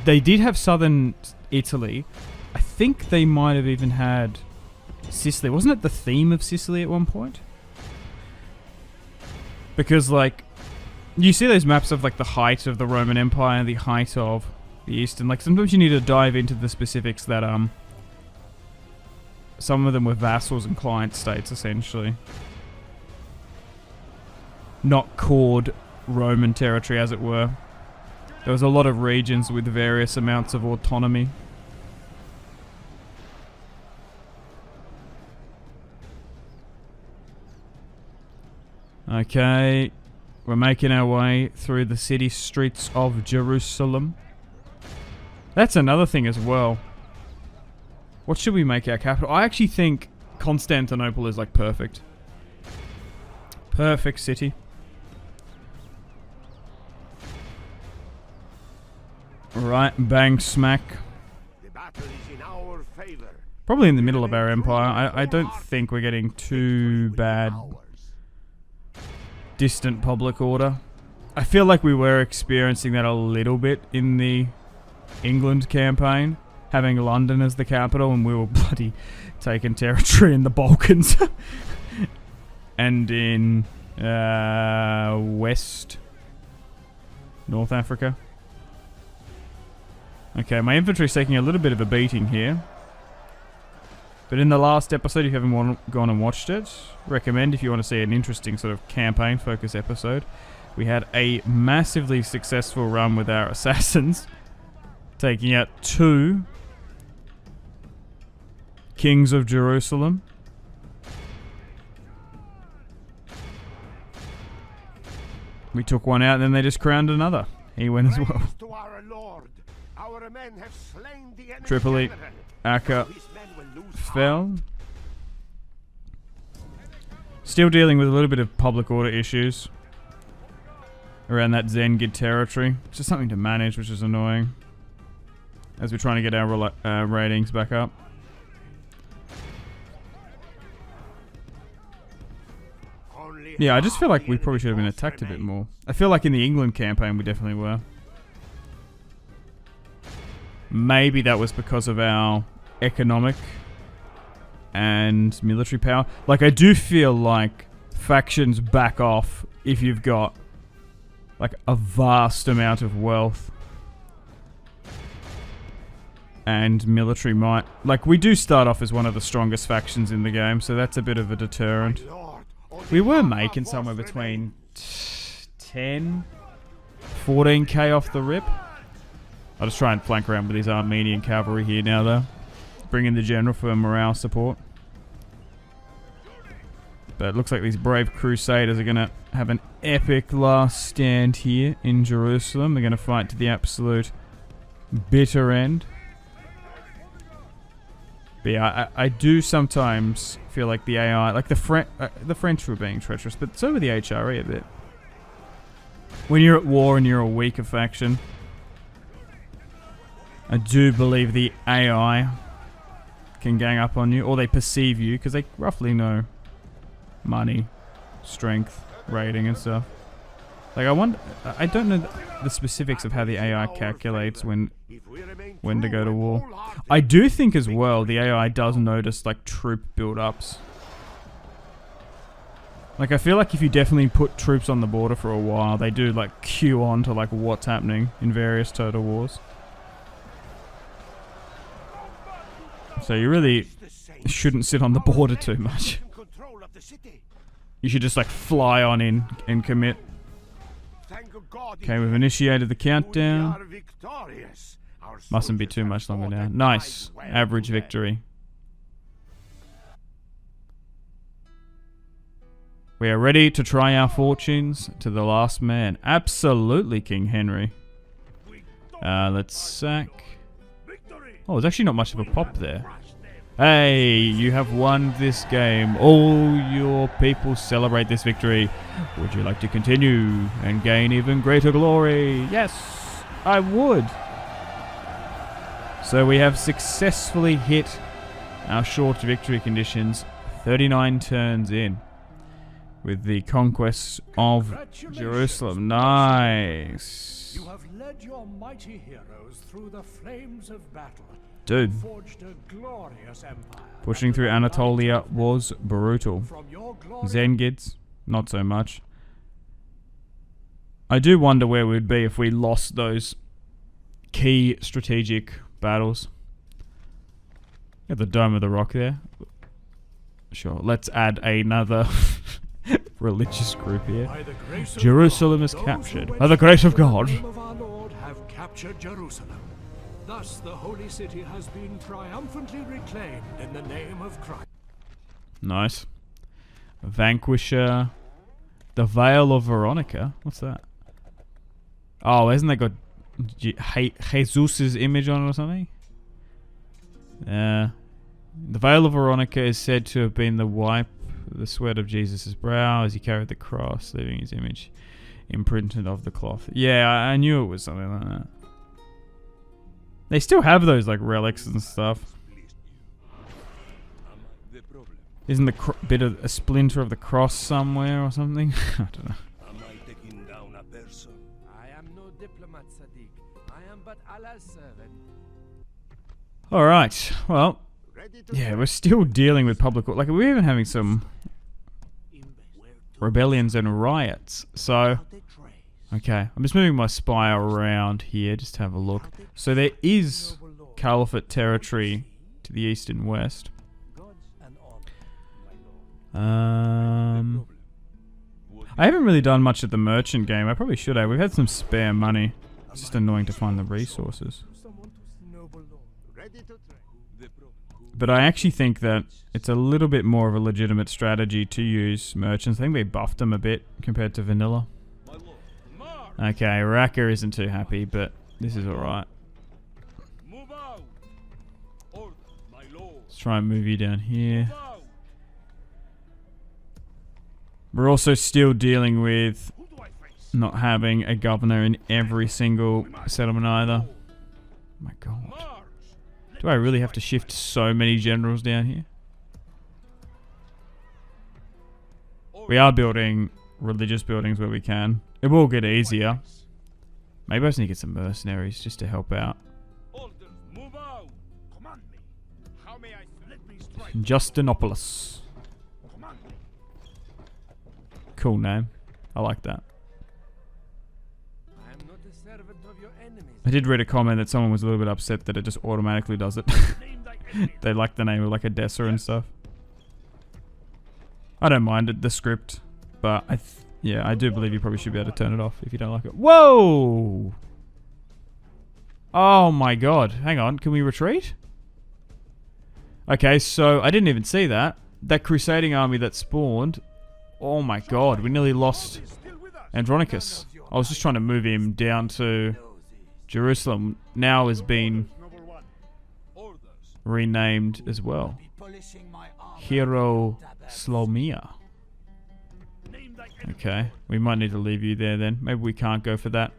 They did have southern Italy. I think they might have even had Sicily. Wasn't it the theme of Sicily at one point? Because, like, you see those maps of, like, the height of the Roman Empire and the height of the East. And, like, sometimes you need to dive into the specifics that, some of them were vassals and client states, essentially. Not cored Roman territory, as it were. There was a lot of regions with various amounts of autonomy. Okay, we're making our way through the city streets of Jerusalem. That's another thing as well. What should we make our capital? I actually think Constantinople is like perfect. Perfect city. Right, bang smack. The battle is in our favor. Probably in the middle of our empire. I don't think we're getting too bad. Distant public order. I feel like we were experiencing that a little bit in the England campaign, having London as the capital, and we were bloody taking territory in the Balkans and in West North Africa. Okay, my infantry's taking a little bit of a beating here. But in the last episode, if you haven't gone and watched it, recommend if you want to see an interesting sort of campaign focus episode. We had a massively successful run with our assassins, taking out 2 kings of Jerusalem. We took one out and then they just crowned another. He went as well. Tripoli, Acca fell. Still dealing with a little bit of public order issues around that Zengid territory. It's just something to manage, which is annoying, as we're trying to get our ratings back up. Yeah, I just feel like we probably should have been attacked a bit more. I feel like in the England campaign we definitely were. Maybe that was because of our economic and military power. Like, I do feel like factions back off if you've got like a vast amount of wealth and military might. Like, we do start off as one of the strongest factions in the game, so that's a bit of a deterrent. We were making somewhere between 10, 14k off the rip. I'll just try and flank around with these Armenian cavalry here now, though. Bring in the general for morale support. But it looks like these brave crusaders are going to have an epic last stand here in Jerusalem. They're going to fight to the absolute bitter end. But yeah, I do sometimes feel like the AI, like the French were being treacherous, but so were the HRE a bit. When you're at war and you're a weaker faction, I do believe the AI can gang up on you, or they perceive you, because they roughly know money, strength, rating and stuff. Like, I don't know the specifics of how the AI calculates when to go to war. I do think as well the AI does notice like troop build-ups. Like, I feel like if you definitely put troops on the border for a while, they do like queue on to like what's happening in various total wars. So you really shouldn't sit on the border too much. You should just like fly on in and commit. Thank God. Okay, we've initiated the We countdown. are victorious. Our Mustn't be soldiers too have much longer fought now. and Nice. died well Average today. victory. We are ready to try our fortunes to the last man. Absolutely, King Henry. Let's sack. Oh, there's actually not much of a pop there. Hey, you have won this game. All your people celebrate this victory. Would you like to continue and gain even greater glory? Yes, I would. So we have successfully hit our short victory conditions 39 turns in with the conquest of Jerusalem. Nice. You have led your mighty heroes through the flames of battle. Dude, Forged a glorious empire. pushing through Anatolia was brutal. From your glory Zengids, not so much. I do wonder where we'd be if we lost those key strategic battles. Got the Dome of the Rock there. Sure, let's add another religious group here. by the grace of Jerusalem God, is those who captured. went By the grace of in the God. name of our Lord have captured Jerusalem. Thus the holy city has been triumphantly reclaimed in the name of Christ. Nice. Vanquisher. The Veil of Veronica. What's that? Oh, hasn't that got Jesus' image on it or something? The Veil of Veronica is said to have been the wipe the sweat of Jesus' brow as he carried the cross, leaving his image imprinted of the cloth. Yeah, I knew it was something like that. They still have those like relics and stuff. Isn't the bit of a splinter of the cross somewhere or something? I don't know. Am I taking down a person? I am no diplomat, Sadiq. I am but Allah's servant. All right. Well, Ready to yeah, we're still dealing with public. Like we're even having some rebellions and riots. So, okay, I'm just moving my spy around here just to have a look. So there is Caliphate territory to the east and west. I haven't really done much at the merchant game. I probably should have. We've had some spare money. It's just annoying to find the resources. ready to trade. But I actually think that it's a little bit more of a legitimate strategy to use merchants. I think they buffed them a bit compared to vanilla. Okay, Raqqa isn't too happy, but this is alright. Move out. Order, my lord. Let's try and move you down here. We're also still dealing with Who do I face? not having a governor in every single settlement either. Oh my god. Do I really have to shift so many generals down here? We are building religious buildings where we can. It will get easier. Maybe I just need to get some mercenaries just to help out. Orders, move out. Command me. How may I let me strike? Justinopoulos. Command me. Cool name. I like that. I am not the servant of your enemies. I did read a comment that someone was a little bit upset that it just automatically does it. Name thy enemy. They like the name of like Odessa and stuff. I don't mind it, the script, but yeah, I do believe you probably should be able to turn it off if you don't like it. Whoa! Oh my god. Hang on, can we retreat? Okay, so I didn't even see that. That crusading army that spawned. Oh my god, we nearly lost Still with us. Andronicus. I was just trying to move him down to Jerusalem. Now has been Noble one. Orders. renamed as well. Hero Slomia. Name thy enemy. Okay, we might need to leave you there then. Maybe we can't go for that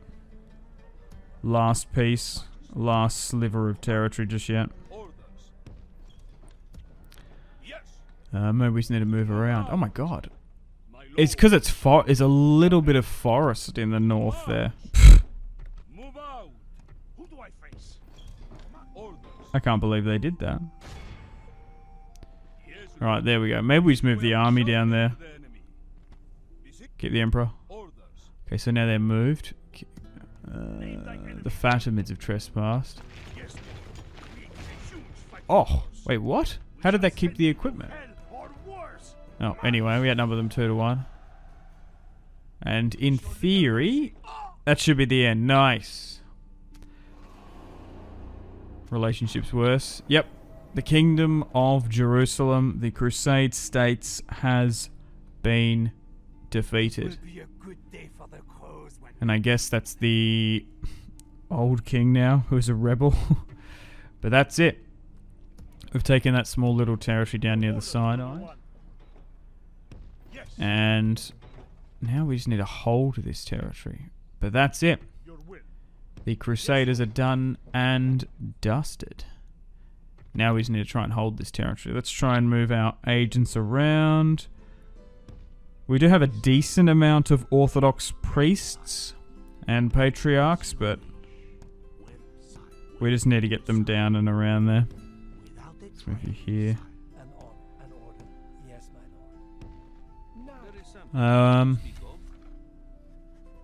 last piece, last sliver of territory just yet. Orders. Yes. Maybe we just need to move around. Oh my god. My lord. It's because it's a little bit of forest in the north there. Move out. Who do I face? Orders. I can't believe they did that. Yes. Alright, there we go. Maybe we just move the army down there. The enemy. Keep the Emperor. Orders. Okay, so now they're moved. The Fatimids have trespassed. Yes. Oh, wait, what? How did that keep the equipment? Or worse. Oh, anyway, we outnumber them 2-1. And in theory, that should be the end. Nice. Relationships worse. Yep. The Kingdom of Jerusalem, the Crusade States, has been defeated. And I guess that's the old king now, who's a rebel. But that's it. We've taken that small little territory down near the Sinai. And now we just need to hold this territory. But that's it. The Crusaders are done and dusted. Now we just need to try and hold this territory. Let's try and move our agents around. We do have a decent amount of Orthodox priests and patriarchs, but we just need to get them down and around there. Let's move you here.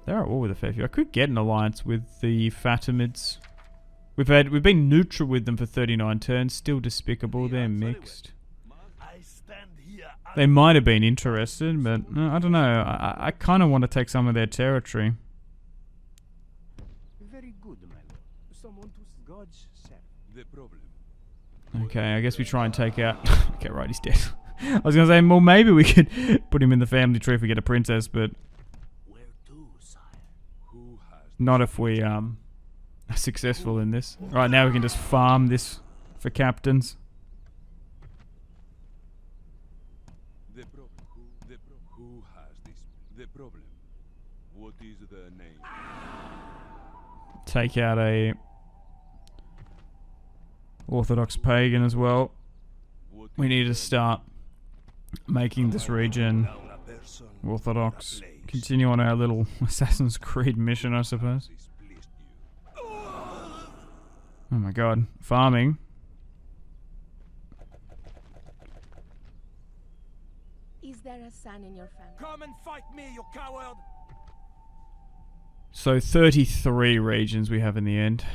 They're at war with a fair few. I could get an alliance with the Fatimids. We've been neutral with them for 39 turns. Still despicable. They're mixed. They might have been interested, but I don't know. I kind of want to take some of their territory. Very good, my lord. Someone to God's serve. The problem. Okay, I guess we try and take out... Okay, right, he's dead. I was going to say, well, maybe we could put him in the family tree if we get a princess, but... Where to, sire? Who has not if we are successful in this. Right, now we can just farm this for captains. the problem? Who has this? The problem. What is the name? Take out a Orthodox pagan as well. We need to start making this region Orthodox. Continue on our little Assassin's Creed mission, I suppose. Oh my god. Farming. Is there a son in your family? Come and fight me, you coward! So 33 regions we have in the end.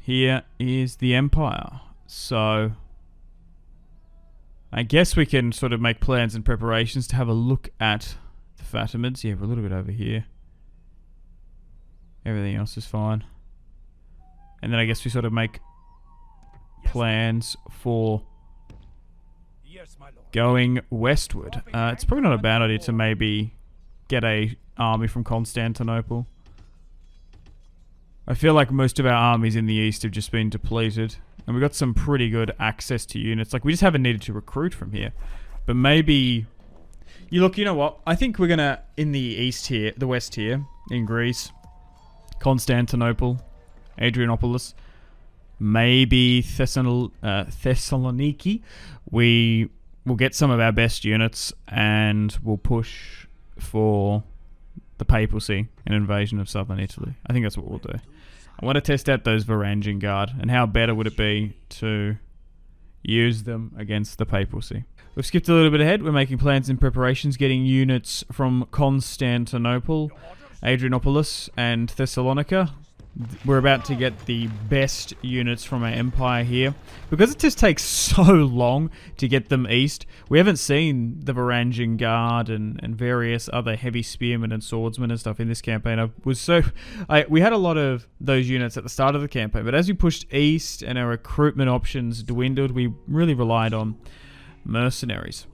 Here is the Empire. So I guess we can sort of make plans and preparations to have a look at the Fatimids. Yeah, we're a little bit over here. Everything else is fine. And then I guess we sort of make plans for going westward. It's probably not a bad idea to maybe get a army from Constantinople. I feel like most of our armies in the east have just been depleted. And we've got some pretty good access to units. Like, we just haven't needed to recruit from here. But maybe... you know what? I think we're going to, in the east here, the west here, in Greece, Constantinople, Adrianopolis, maybe Thessaloniki, we will get some of our best units and we'll push for the papacy, an invasion of southern Italy. I think that's what we'll do. I want to test out those Varangian Guard, and how better would it be to use them against the papacy. We've skipped a little bit ahead. We're making plans and preparations, getting units from Constantinople, Adrianopolis, and Thessalonica. We're about to get the best units from our empire here. Because it just takes so long to get them east, we haven't seen the Varangian Guard and various other heavy spearmen and swordsmen and stuff in this campaign. We had a lot of those units at the start of the campaign, but as we pushed east and our recruitment options dwindled, we really relied on mercenaries.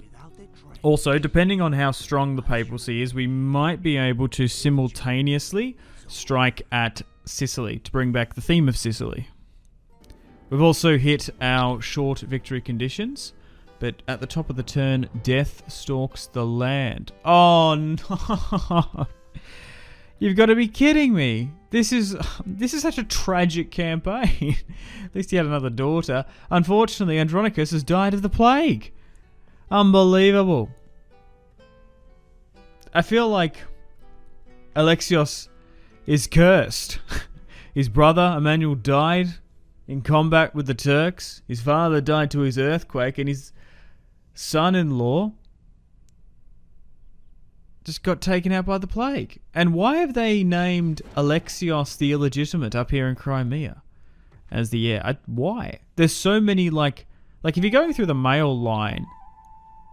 Also, depending on how strong the papacy is, we might be able to simultaneously strike at Sicily to bring back the theme of Sicily. We've also hit our short victory conditions, but at the top of the turn, death stalks the land. Oh no! You've got to be kidding me! This is such a tragic campaign. At least he had another daughter. Unfortunately, Andronicus has died of the plague. Unbelievable. I feel like Alexios is cursed. His brother Emmanuel died in combat with the Turks. His father died to his earthquake, and his son-in-law just got taken out by the plague. And why have they named Alexios the Illegitimate up here in Crimea as the heir? Why? There's so many, like if you're going through the male line,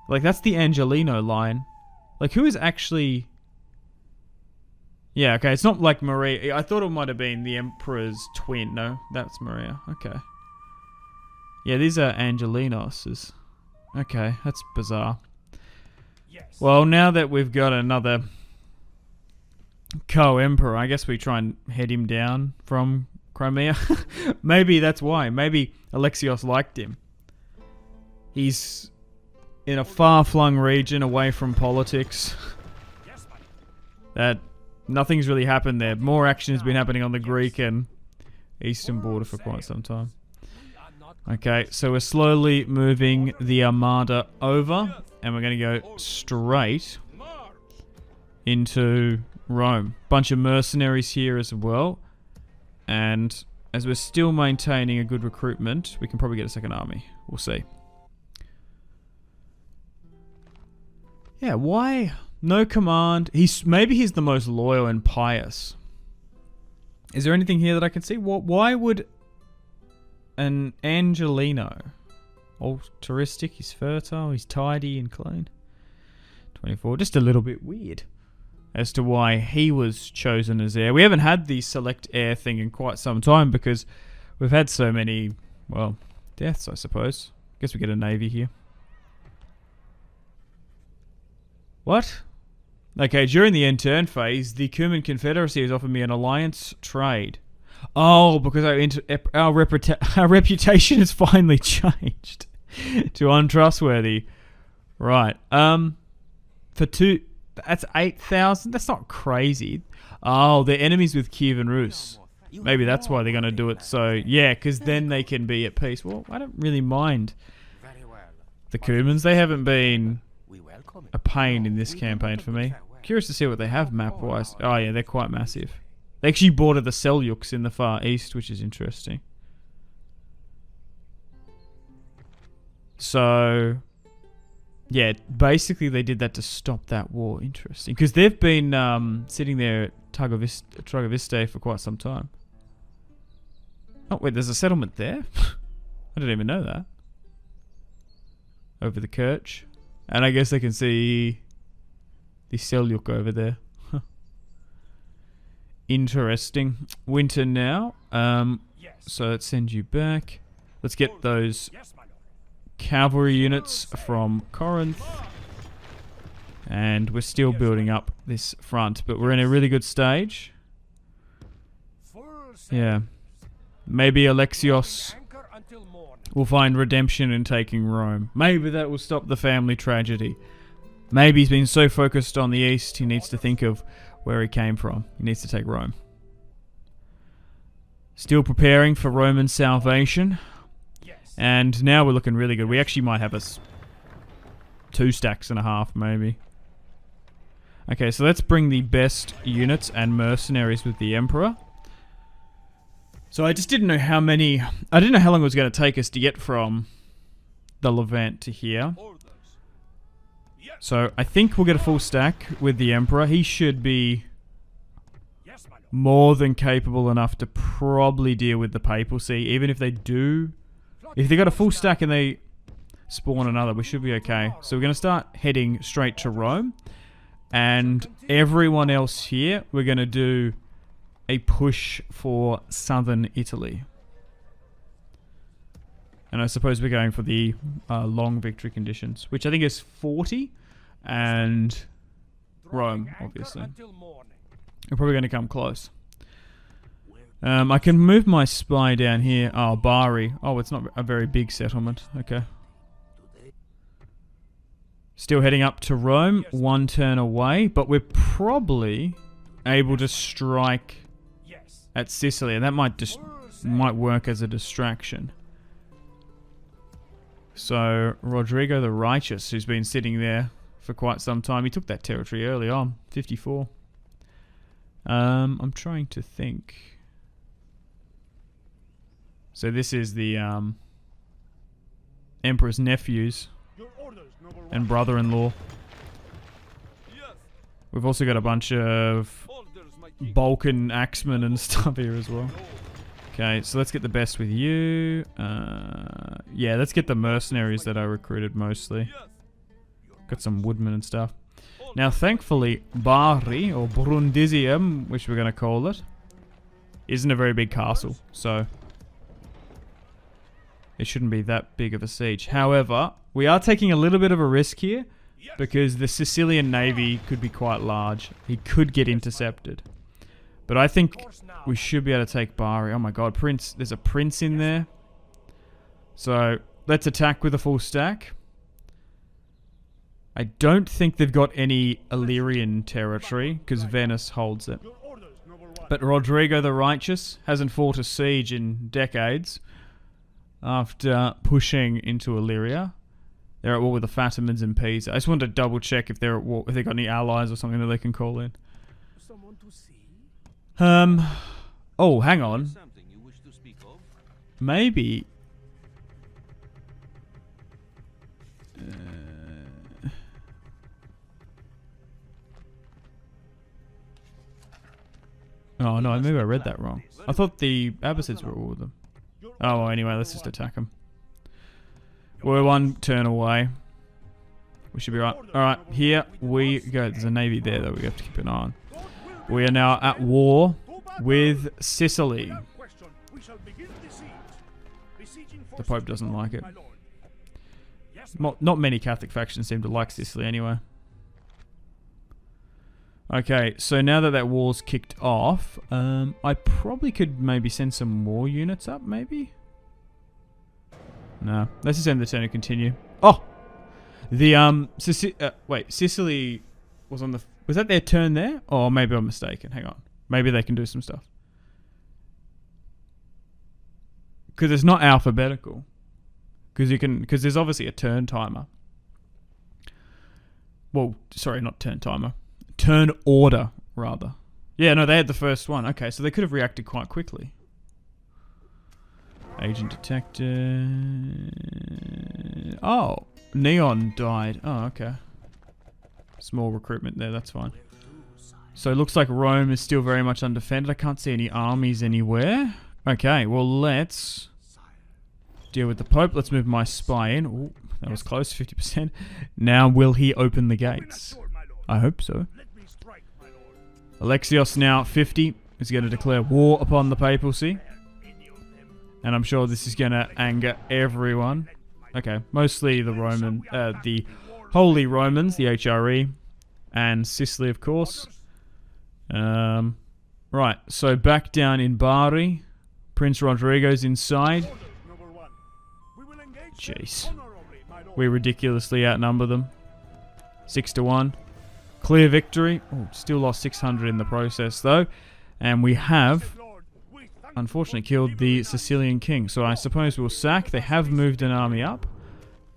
like that's the Angelino line. Like, who is actually... Yeah, okay, it's not like Maria. I thought it might have been the Emperor's twin. No, that's Maria. Okay. Yeah, these are Angelinos. Okay, that's bizarre. Well, now that we've got another co-emperor, I guess we try and head him down from Crimea. Maybe that's why. Maybe Alexios liked him. He's in a far-flung region away from politics. That nothing's really happened there. More action has been happening on the Greek and eastern border for quite some time. Okay, so we're slowly moving the Armada over, and we're going to go straight into Rome. Bunch of mercenaries here as well, and as we're still maintaining a good recruitment, we can probably get a second army. We'll see. Yeah, why no command? Maybe he's the most loyal and pious. Is there anything here that I can see? Why would an Angelino? Altruistic, he's fertile, he's tidy and clean. 24, just a little bit weird as to why he was chosen as heir. We haven't had the select heir thing in quite some time because we've had so many, well, deaths, I suppose. Guess we get a navy here. What? Okay, during the end turn phase, the Cuman Confederacy has offered me an alliance trade. Oh, because our reputation has finally changed to untrustworthy. Right. For two, that's 8,000. That's not crazy. Oh, they're enemies with Kiev and Rus. Maybe that's why they're going to do it. So, yeah, because then they can be at peace. Well, I don't really mind the Cumans. They haven't been a pain in this campaign for me. Curious to see what they have map-wise. Oh, yeah, they're quite massive. They actually border the Seljuks in the far east, which is interesting. So, yeah, basically they did that to stop that war. Interesting. Because they've been sitting there at Tragaviste for quite some time. Oh, wait, there's a settlement there? I didn't even know that. Over the Kerch. And I guess I can see the Seljuk over there. Interesting. Winter now. So let's send you back. Let's get those cavalry units from Corinth. And we're still building up this front, but we're in a really good stage. Yeah. Maybe Alexios will find redemption in taking Rome. Maybe that will stop the family tragedy. Maybe he's been so focused on the east, he needs to think of where he came from. He needs to take Rome. Still preparing for Roman salvation. And now we're looking really good. We actually might have 2 stacks and a half, maybe. Okay, so let's bring the best units and mercenaries with the Emperor. So I just didn't know how many... I didn't know how long it was going to take us to get from the Levant to here. So I think we'll get a full stack with the Emperor. He should be more than capable enough to probably deal with the papacy. Even if they do... If they got a full stack and they spawn another, we should be okay. So we're going to start heading straight to Rome. And everyone else here, we're going to do a push for southern Italy. And I suppose we're going for the long victory conditions, which I think is 40. And Rome, obviously. We're probably going to come close. I can move my spy down here. Oh, Bari. Oh, it's not a very big settlement. Okay. Still heading up to Rome. 1 turn away. But we're probably able to strike at Sicily. And that might work as a distraction. So, Rodrigo the Righteous, who's been sitting there for quite some time. He took that territory early on. 54. I'm trying to think. So this is the Emperor's nephews and brother-in-law. We've also got a bunch of Balkan axemen and stuff here as well. Okay, so let's get the best with you. Yeah, let's get the mercenaries that I recruited mostly. Got some woodmen and stuff. Now, thankfully, Bari, or Brundisium, which we're going to call it, isn't a very big castle, so it shouldn't be that big of a siege. However, we are taking a little bit of a risk here, because the Sicilian navy could be quite large. He could get intercepted. But I think we should be able to take Bari. Oh my god, Prince. There's a prince in there. So, let's attack with a full stack. I don't think they've got any Illyrian territory, because Venice holds it. But Rodrigo the Righteous hasn't fought a siege in decades after pushing into Illyria. They're at war with the Fatimids in Pisa. I just wanted to double check if they're at war, if they got any allies or something that they can call in. Someone to see? Oh, hang on. Something you wish to speak of? Maybe. Oh no, maybe I read that wrong. I thought the Abbasids were at war with them. Oh, well, anyway, let's just attack them. We're one turn away. We should be right. Alright, here we go. There's a navy there that we have to keep an eye on. We are now at war with Sicily. The Pope doesn't like it. Not many Catholic factions seem to like Sicily anyway. Okay, so now that war's kicked off, I probably could maybe send some more units up, maybe? No, let's just end the turn and continue. Oh! The, Sicily was on the... Was that their turn there? Or maybe I'm mistaken. Hang on. Maybe they can do some stuff. Because it's not alphabetical. Because there's obviously a turn timer. Well, sorry, not turn timer. Turn order, rather. Yeah, no, they had the first one. Okay, so they could have reacted quite quickly. Agent detected. Oh, Neon died. Oh, okay. Small recruitment there, that's fine. So it looks like Rome is still very much undefended. I can't see any armies anywhere. Okay, well, let's deal with the Pope. Let's move my spy in. Ooh, that was close, 50%. Now, will he open the gates? I hope so. Alexios now 50 is going to declare war upon the papacy. And I'm sure this is going to anger everyone. Okay, mostly the the Holy Romans, the HRE, and Sicily, of course. Right, so back down in Bari. Prince Rodrigo's inside. Jeez. We ridiculously outnumber them. 6-1. Clear victory. Oh, still lost 600 in the process, though. And we have, unfortunately, killed the Sicilian king. So I suppose we'll sack. They have moved an army up.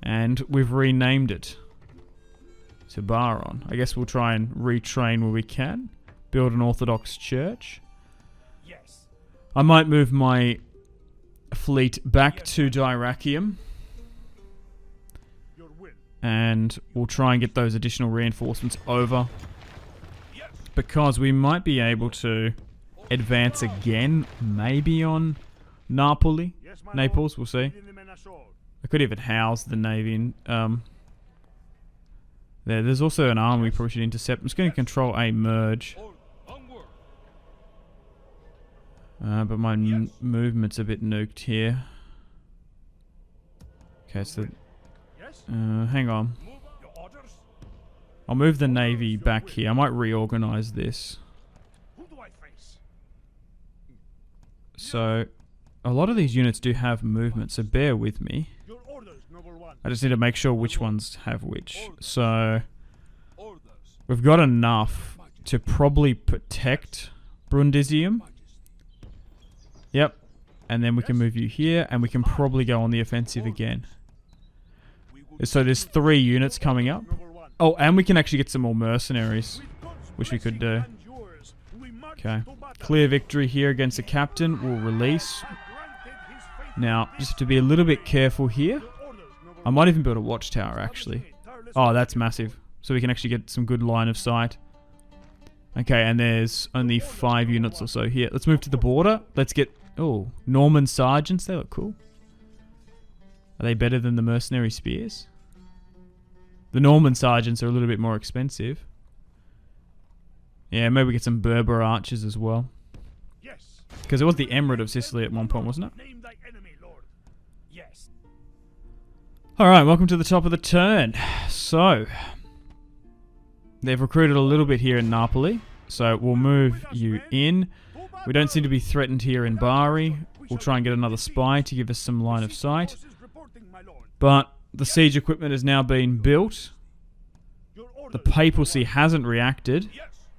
And we've renamed it to Baron. I guess we'll try and retrain where we can. Build an Orthodox church. Yes. I might move my fleet back to Dyrrachium. And we'll try and get those additional reinforcements over. Because we might be able to advance again. Maybe on Napoli. Naples, we'll see. I could even house the navy in, there's also an army we probably should intercept. I'm just going to control a merge. But my movement's a bit nuked here. Okay, so... hang on. I'll move the navy back here. I might reorganize this. So, a lot of these units do have movement, so bear with me. I just need to make sure which ones have which. So, we've got enough to probably protect Brundisium. Yep. And then we can move you here, and we can probably go on the offensive again. So there's 3 units coming up. Oh, and we can actually get some more mercenaries, which we could do. Okay. Clear victory here against the captain. We'll release. Now, just to be a little bit careful here. I might even build a watchtower, actually. Oh, that's massive. So we can actually get some good line of sight. Okay, and there's only 5 units or so here. Let's move to the border. Let's get... Oh, Norman sergeants. They look cool. Are they better than the mercenary spears? The Norman sergeants are a little bit more expensive. Yeah, maybe get some Berber archers as well. Yes. Because it was the Emirate of Sicily at one point, wasn't it? Name thy enemy, Lord. Yes. Alright, welcome to the top of the turn. So, they've recruited a little bit here in Napoli. So we'll move you in. We don't seem to be threatened here in Bari. We'll try and get another spy to give us some line of sight. But the siege equipment has now been built. The papacy hasn't reacted.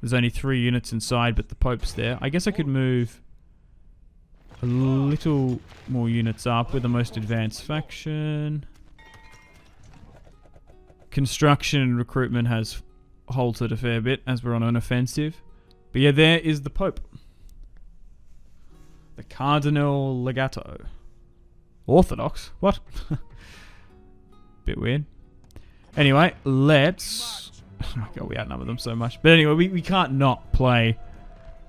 There's only 3 units inside, but the Pope's there. I guess I could move a little more units up with the most advanced faction. Construction and recruitment has halted a fair bit as we're on an offensive. But yeah, there is the Pope. The Cardinal Legato. Orthodox? What? Bit weird. Anyway, let's... Oh my god, we outnumber them so much. But anyway, we can't not play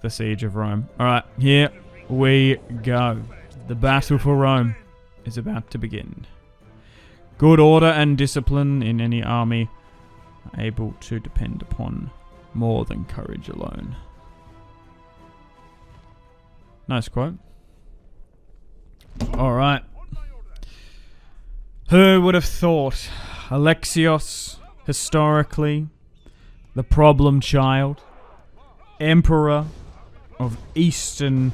the Siege of Rome. Alright, here we go. The battle for Rome is about to begin. Good order and discipline in any army are able to depend upon more than courage alone. Nice quote. Alright. Who would have thought Alexios, historically, the problem child, emperor of Eastern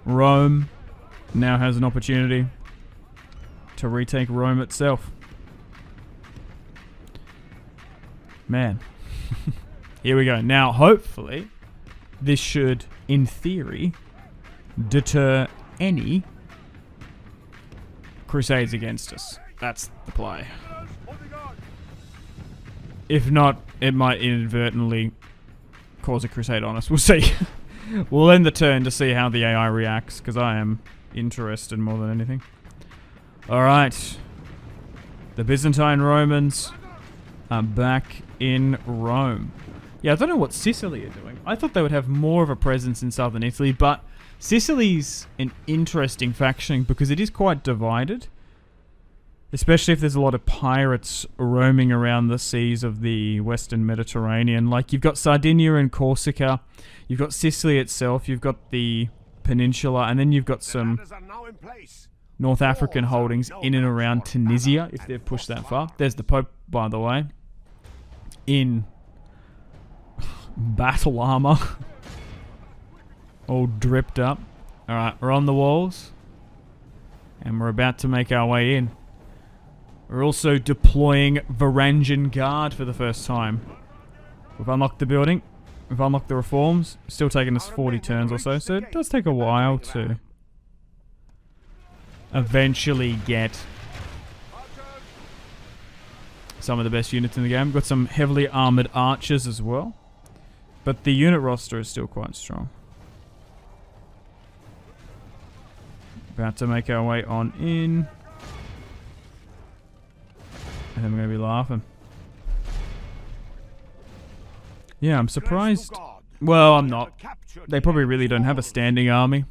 Rome, now has an opportunity to retake Rome itself. Man. Here we go. Now, hopefully, this should, in theory, deter any crusades against us. That's the play. If not, it might inadvertently cause a crusade on us. We'll see. We'll end the turn to see how the AI reacts, because I am interested more than anything. Alright. The Byzantine Romans are back in Rome. Yeah, I don't know what Sicily are doing. I thought they would have more of a presence in southern Italy, but Sicily's an interesting faction because it is quite divided. Especially if there's a lot of pirates roaming around the seas of the Western Mediterranean. Like, you've got Sardinia and Corsica, you've got Sicily itself, you've got the peninsula, and then you've got some North African holdings in and around Tunisia, if they've pushed that far. There's the Pope, by the way, in battle armor. All dripped up. Alright, we're on the walls. And we're about to make our way in. We're also deploying Varangian Guard for the first time. We've unlocked the building. We've unlocked the reforms. Still taking us 40 turns or so. So it does take a while to eventually get some of the best units in the game. We've got some heavily armored archers as well. But the unit roster is still quite strong. About to make our way on in. And then we're going to be laughing. Yeah, I'm surprised. Well, I'm not. They probably really don't have a standing army.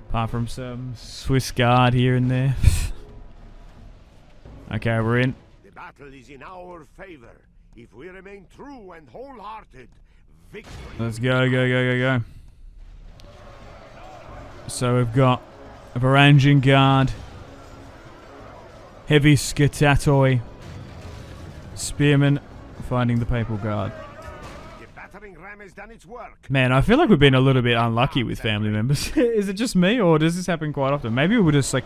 Apart from some Swiss Guard here and there. Okay, we're in. The battle is in our favor. If we remain true and wholehearted, victory. Let's go, go, go, go, go. So we've got a Varangian Guard, heavy Scatatoi, spearmen fighting the Papal Guard. The battering ram has done its work. Man, I feel like we've been a little bit unlucky with family members. Is it just me, or does this happen quite often? Maybe we're just like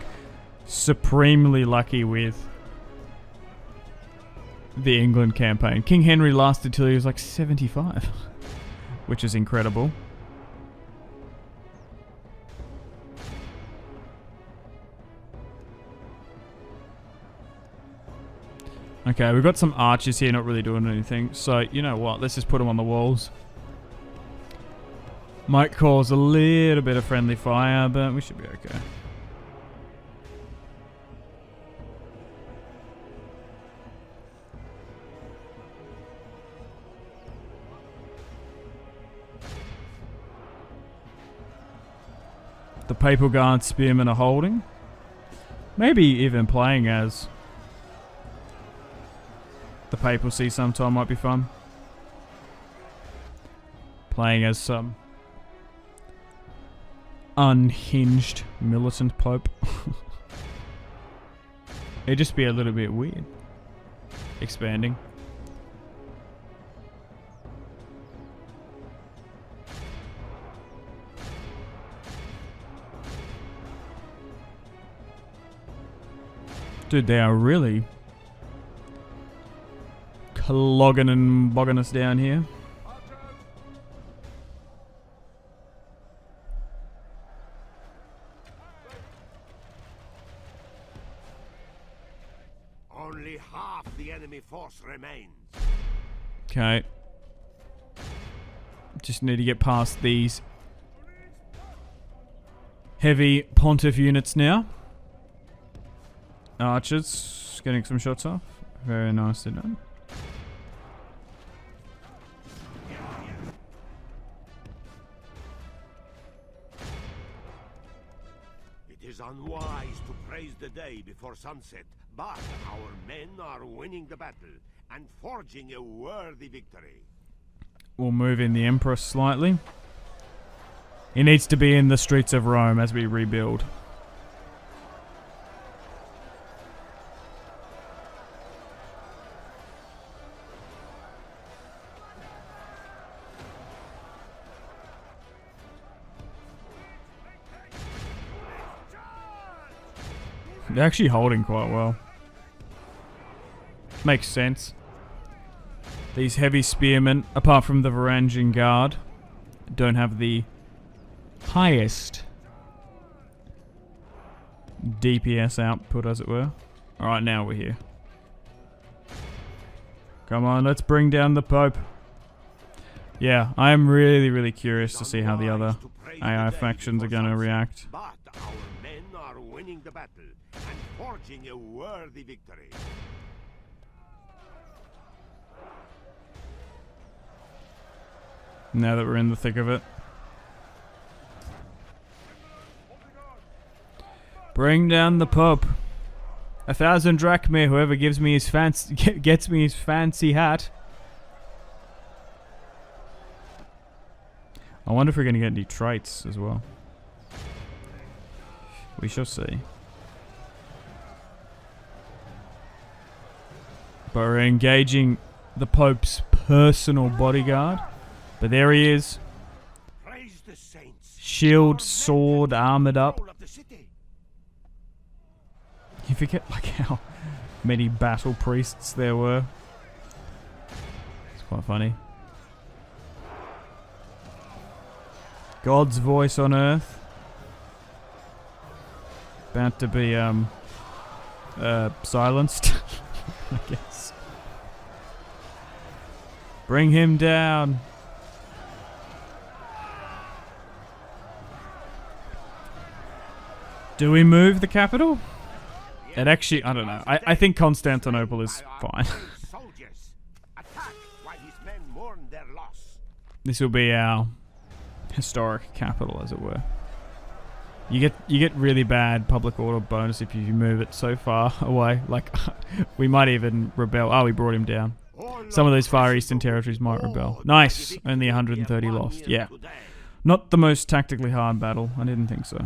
supremely lucky with the England campaign. King Henry lasted till he was like 75, which is incredible. Okay, we've got some archers here not really doing anything. So, you know what? Let's just put them on the walls. Might cause a little bit of friendly fire, but we should be okay. The Papal Guard spearmen are holding. Maybe even playing as papacy sometime might be fun. Playing as some unhinged militant pope. It'd just be a little bit weird. Expanding. Dude, they are really clogging and bogging us down here. Only half the enemy force remains. Okay. Just need to get past these heavy pontiff units now. Archers getting some shots off. Very nicely done. It is unwise to praise the day before sunset, but our men are winning the battle and forging a worthy victory. We'll move in the Emperor slightly. He needs to be in the streets of Rome as we rebuild. They're actually holding quite well. Makes sense. These heavy spearmen, apart from the Varangian Guard, don't have the highest DPS output, as it were. Alright, now we're here. Come on, let's bring down the Pope. Yeah, I am really, really curious to see how the other AI factions are going to react. But our men are winning the battle and forging a worthy victory. Now that we're in the thick of it. Bring down the Pope. 1,000 drachmae, whoever gives me his gets me his fancy hat. I wonder if we're going to get any traits as well. We shall see. But we're engaging the Pope's personal bodyguard. But there he is. Praise the saints. Shield, sword, armored up. You forget like how many battle priests there were. It's quite funny. God's voice on earth. About to be silenced, I guess. Bring him down. Do we move the capital? It actually, I don't know. I think Constantinople is fine. This will be our historic capital, as it were. You get really bad public order bonus if you move it so far away. Like, we might even rebel. Oh, we brought him down. Some of those Far Eastern territories might rebel. Nice. Only 130 lost. Yeah. Not the most tactically hard battle. I didn't think so.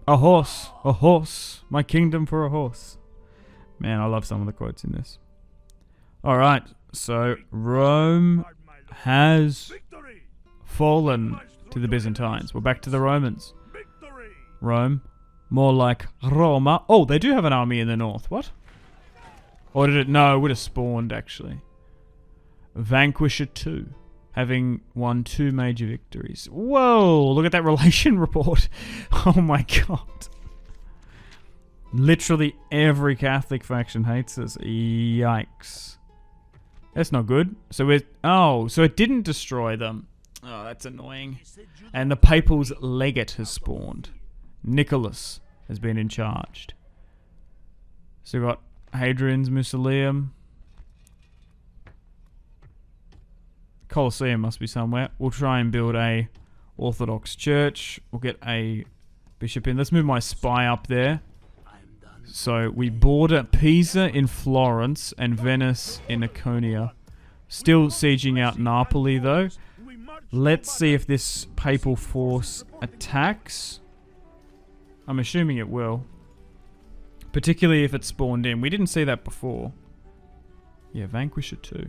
A horse, my kingdom for a horse. Man, I love some of the quotes in this. Alright, so Rome has fallen to the Byzantines. We're back to the Romans. Rome, more like Roma. Oh, they do have an army in the north. What? Or did it? No, it would have spawned, actually. Vanquisher 2. Having won 2 major victories. Whoa, look at that relation report. Oh my god. Literally every Catholic faction hates us. Yikes. That's not good. So we're... Oh, so it didn't destroy them. Oh, that's annoying. And the Papal's legate has spawned. Nicholas has been in charge. So we've got Hadrian's Mausoleum. Colosseum must be somewhere. We'll try and build a Orthodox church. We'll get a bishop in. Let's move my spy up there. So we border Pisa in Florence and Venice in Laconia. Still sieging out Napoli though. Let's see if this papal force attacks. I'm assuming it will. Particularly if it's spawned in. We didn't see that before. Yeah, Vanquisher too.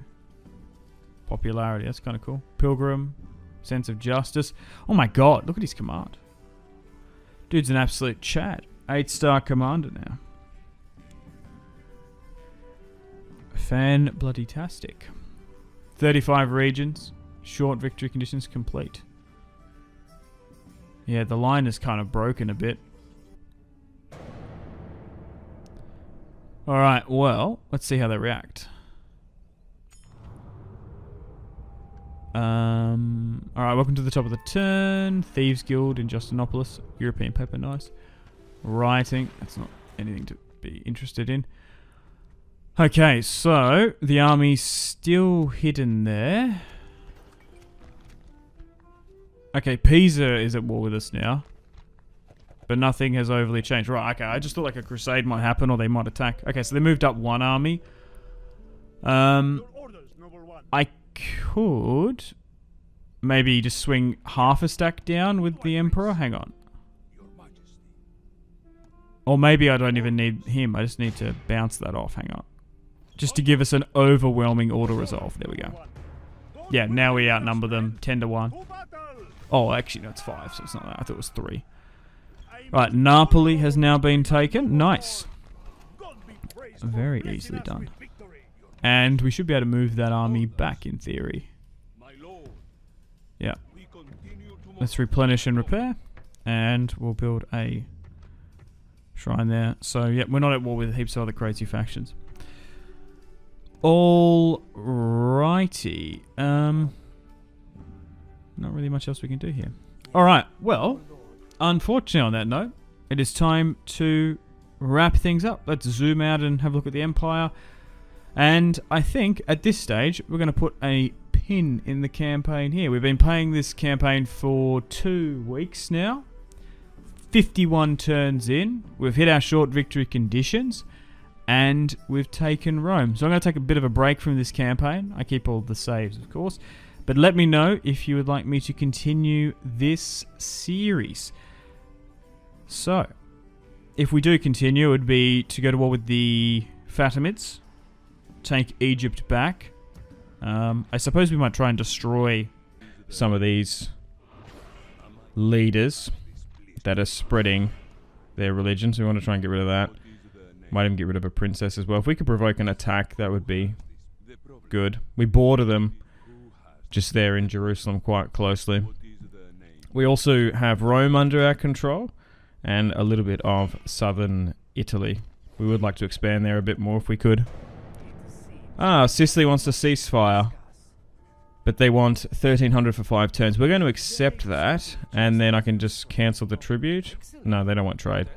Popularity, that's kind of cool. Pilgrim, sense of justice. Oh my god, look at his command. Dude's an absolute chat. 8-star commander now. Fan-bloody-tastic. 35 regions. Short victory conditions complete. Yeah, the line is kind of broken a bit. Alright, well, let's see how they react. Alright, welcome to the top of the turn. Thieves Guild in Justinopolis. European paper, nice. Writing, that's not anything to be interested in. Okay, so the army's still hidden there. Okay, Pisa is at war with us now. But nothing has overly changed. Right, okay, I just thought like a crusade might happen or they might attack. Okay, so they moved up one army. I could maybe just swing half a stack down with the Emperor. Hang on. Or maybe I don't even need him. I just need to bounce that off. Hang on. Just to give us an overwhelming auto resolve. There we go. Yeah, now we outnumber them 10-1. Oh, actually, no, it's 5, so it's not that. I thought it was 3. Right, Napoli has now been taken. Nice. Very easily done. And we should be able to move that army back in theory. Yeah. Let's replenish and repair. And we'll build a shrine there. So, yeah, we're not at war with heaps of other crazy factions. Alrighty. Not really much else we can do here. Alright, well, unfortunately on that note, it is time to wrap things up. Let's zoom out and have a look at the Empire. And I think at this stage, we're going to put a pin in the campaign here. We've been playing this campaign for 2 weeks now. 51 turns in. We've hit our short victory conditions. And we've taken Rome. So I'm going to take a bit of a break from this campaign. I keep all the saves, of course. But let me know if you would like me to continue this series. So, if we do continue, it would be to go to war with the Fatimids. Take Egypt back. I suppose we might try and destroy some of these leaders that are spreading their religion. So we want to try and get rid of that. Might even get rid of a princess as well. If we could provoke an attack, that would be good. We border them just there in Jerusalem quite closely. We also have Rome under our control and a little bit of southern Italy. We would like to expand there a bit more if we could. Ah, Sicily wants a ceasefire. But they want 1,300 for 5 turns. We're going to accept that, and then I can just cancel the tribute. No, they don't want trade.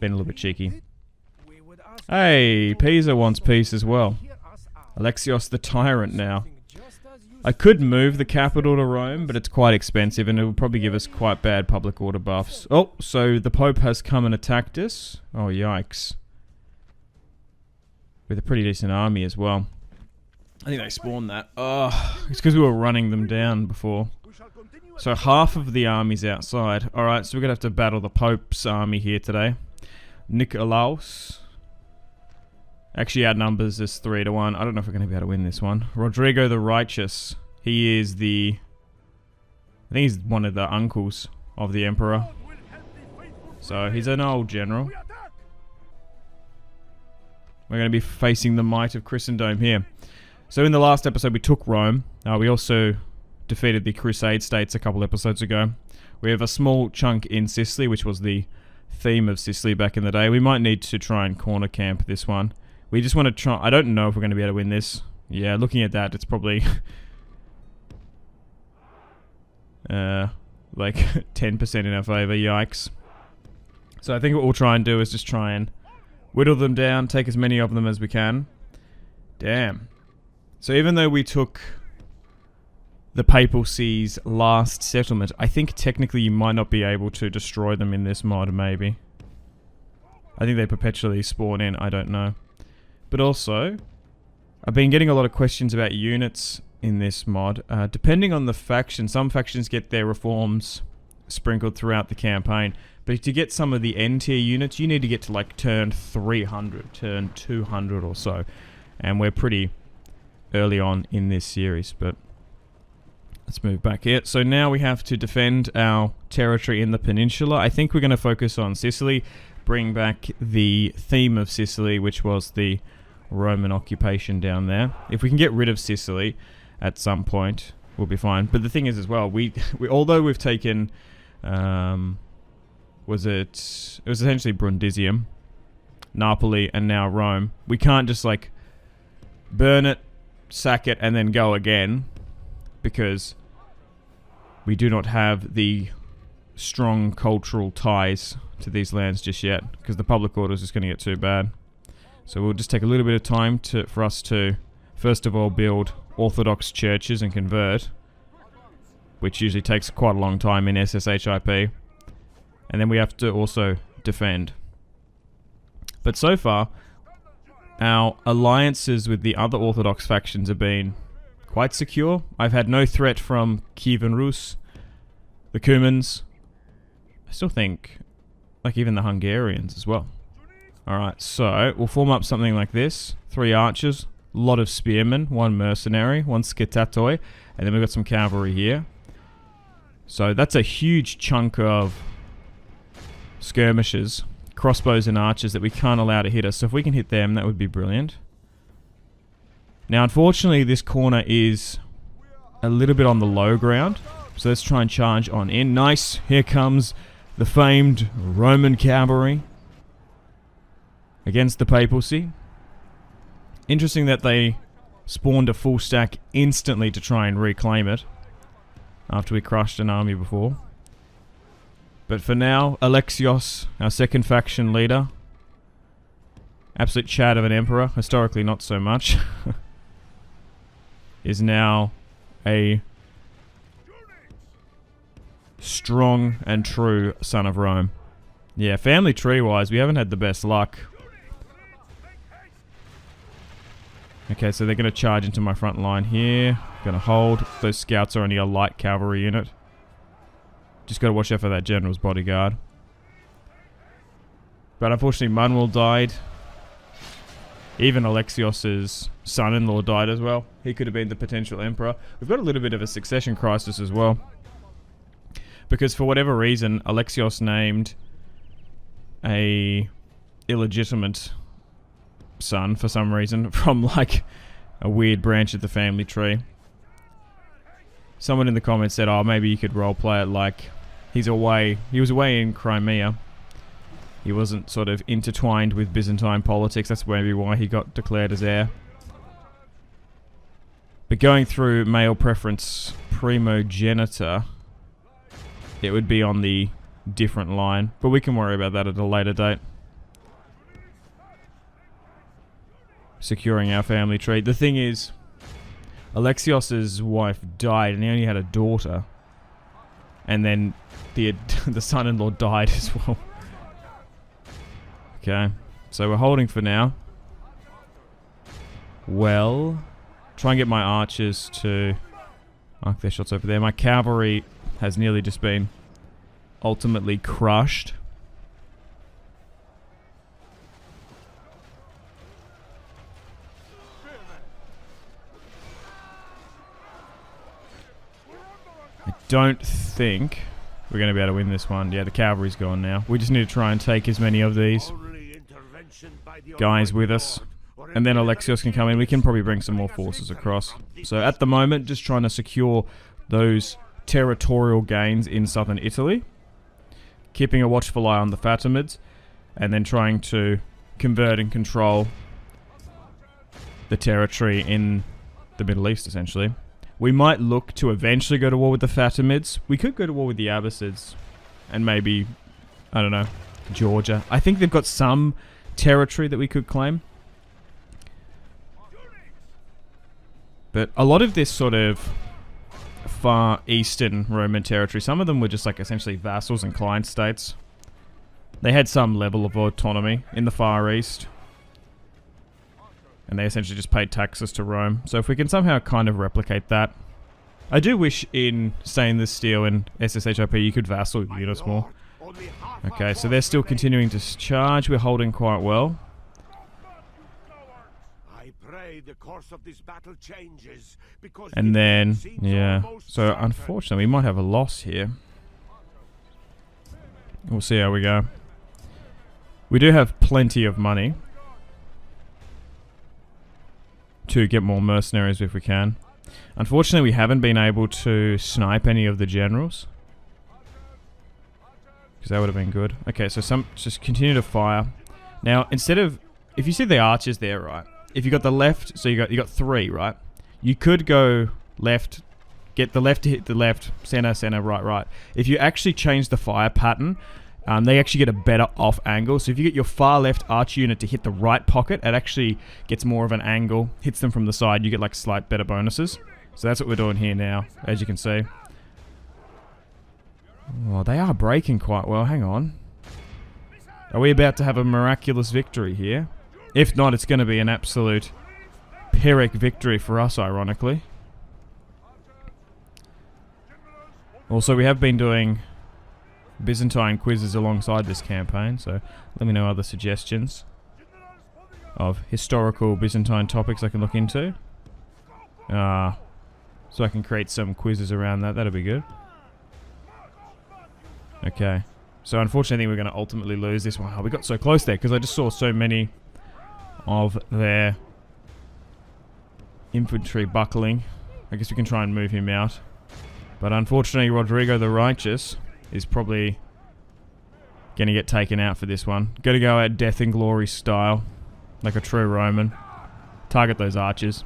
Been a little bit cheeky. Hey, Pisa wants peace as well. Alexios the Tyrant now. I could move the capital to Rome, but it's quite expensive, and it will probably give us quite bad public order buffs. Oh, so the Pope has come and attacked us. Oh, yikes. With a pretty decent army as well. I think they spawned that. Oh, it's because we were running them down before. So half of the army's outside. Alright, so we're going to have to battle the Pope's army here today. Nikolaos actually outnumbers us 3-1. I don't know if we're going to be able to win this one. Rodrigo the Righteous. He is the... I think he's one of the uncles of the Emperor. So he's an old general. We're going to be facing the might of Christendom here. So in the last episode we took Rome. We also defeated the Crusade states a couple episodes ago. We have a small chunk in Sicily, which was the theme of Sicily back in the day. We might need to try and corner camp this one. We just want to try... I don't know if we're going to be able to win this. Yeah, looking at that, it's probably... like 10% in our favour. Yikes. So I think what we'll try and do is just try and whittle them down, take as many of them as we can. Damn. So even though we took the Papal See's last settlement, I think technically you might not be able to destroy them in this mod, maybe. I think they perpetually spawn in, I don't know. But also, I've been getting a lot of questions about units in this mod. Depending on the faction, some factions get their reforms sprinkled throughout the campaign. But to get some of the N tier units, you need to get to like turn 300, turn 200 or so. And we're pretty early on in this series, but let's move back here. So now we have to defend our territory in the peninsula. I think we're going to focus on Sicily, bring back the theme of Sicily, which was the Roman occupation down there. If we can get rid of Sicily at some point, we'll be fine. But the thing is as well, we although we've taken, it was essentially Brundisium, Napoli, and now Rome. We can't just like burn it, sack it, and then go again, because we do not have the strong cultural ties to these lands just yet, because the public order is just going to get too bad. So we'll just take a little bit of time for us to, first of all, build Orthodox churches and convert, which usually takes quite a long time in SSHIP. And then we have to also defend. But so far, our alliances with the other Orthodox factions have been quite secure. I've had no threat from Kievan Rus, the Cumans. I still think, like, even the Hungarians as well. Alright, so we'll form up something like this. 3 archers, a lot of spearmen, 1 mercenary, 1 sketatoi, and then we've got some cavalry here. So that's a huge chunk of skirmishers, crossbows and archers that we can't allow to hit us. So if we can hit them, that would be brilliant. Now, unfortunately, this corner is a little bit on the low ground. So let's try and charge on in. Nice. Here comes the famed Roman cavalry against the papacy. Interesting that they spawned a full stack instantly to try and reclaim it after we crushed an army before. But for now, Alexios, our second faction leader, absolute chat of an emperor, historically not so much, is now a strong and true son of Rome. Yeah, family tree-wise, we haven't had the best luck. Okay, so they're going to charge into my front line here. Going to hold. Those scouts are only a light cavalry unit. Just got to watch out for that general's bodyguard. But unfortunately, Manuel died. Even Alexios' son-in-law died as well. He could have been the potential emperor. We've got a little bit of a succession crisis as well. Because for whatever reason, Alexios named a illegitimate son for some reason from like a weird branch of the family tree. Someone in the comments said, oh, maybe you could roleplay it like he was away in Crimea. He wasn't sort of intertwined with Byzantine politics. That's maybe why he got declared as heir. But going through male preference primogenitor, it would be on the different line. But we can worry about that at a later date. Securing our family tree. The thing is, Alexios' wife died and he only had a daughter. And then the son-in-law died as well. Okay, so we're holding for now. Well, try and get my archers to arc their shots over there. My cavalry has nearly just been ultimately crushed. I don't think we're going to be able to win this one. Yeah, the cavalry's gone now. We just need to try and take as many of these guys with us. And then Alexios can come in. We can probably bring some more forces across. So at the moment, just trying to secure those territorial gains in southern Italy. Keeping a watchful eye on the Fatimids. And then trying to convert and control the territory in the Middle East, essentially. We might look to eventually go to war with the Fatimids. We could go to war with the Abbasids. And maybe, I don't know, Georgia. I think they've got some territory that we could claim. But a lot of this sort of far eastern Roman territory, some of them were just like essentially vassals and client states. They had some level of autonomy in the Far East. And they essentially just paid taxes to Rome. So if we can somehow kind of replicate that. I do wish in Stainless Steel and SSHIP you could vassal units more. Okay, so they're still continuing to charge. We're holding quite well. I pray the course of this battle changes, because And then, yeah. So unfortunately, we might have a loss here. We'll see how we go. We do have plenty of money to get more mercenaries if we can. Unfortunately, we haven't been able to snipe any of the generals, because that would have been good. Okay, so just continue to fire. Now, instead of, if you see the archers there, right? If you got the left, so you got 3, right? You could go left, get the left to hit the left, center, right. If you actually change the fire pattern, they actually get a better off angle. So if you get your far left archer unit to hit the right pocket, it actually gets more of an angle, hits them from the side. You get like slight better bonuses. So that's what we're doing here now, as you can see. Oh, they are breaking quite well. Hang on. Are we about to have a miraculous victory here? If not, it's going to be an absolute Pyrrhic victory for us, ironically. Also, we have been doing Byzantine quizzes alongside this campaign, so let me know other suggestions of historical Byzantine topics I can look into. So I can create some quizzes around that. That'll be good. Okay. So unfortunately, we're going to ultimately lose this one. Oh, we got so close there because I just saw so many of their infantry buckling. I guess we can try and move him out. But unfortunately, Rodrigo the Righteous is probably going to get taken out for this one. Got to go at death and glory style, like a true Roman. Target those archers.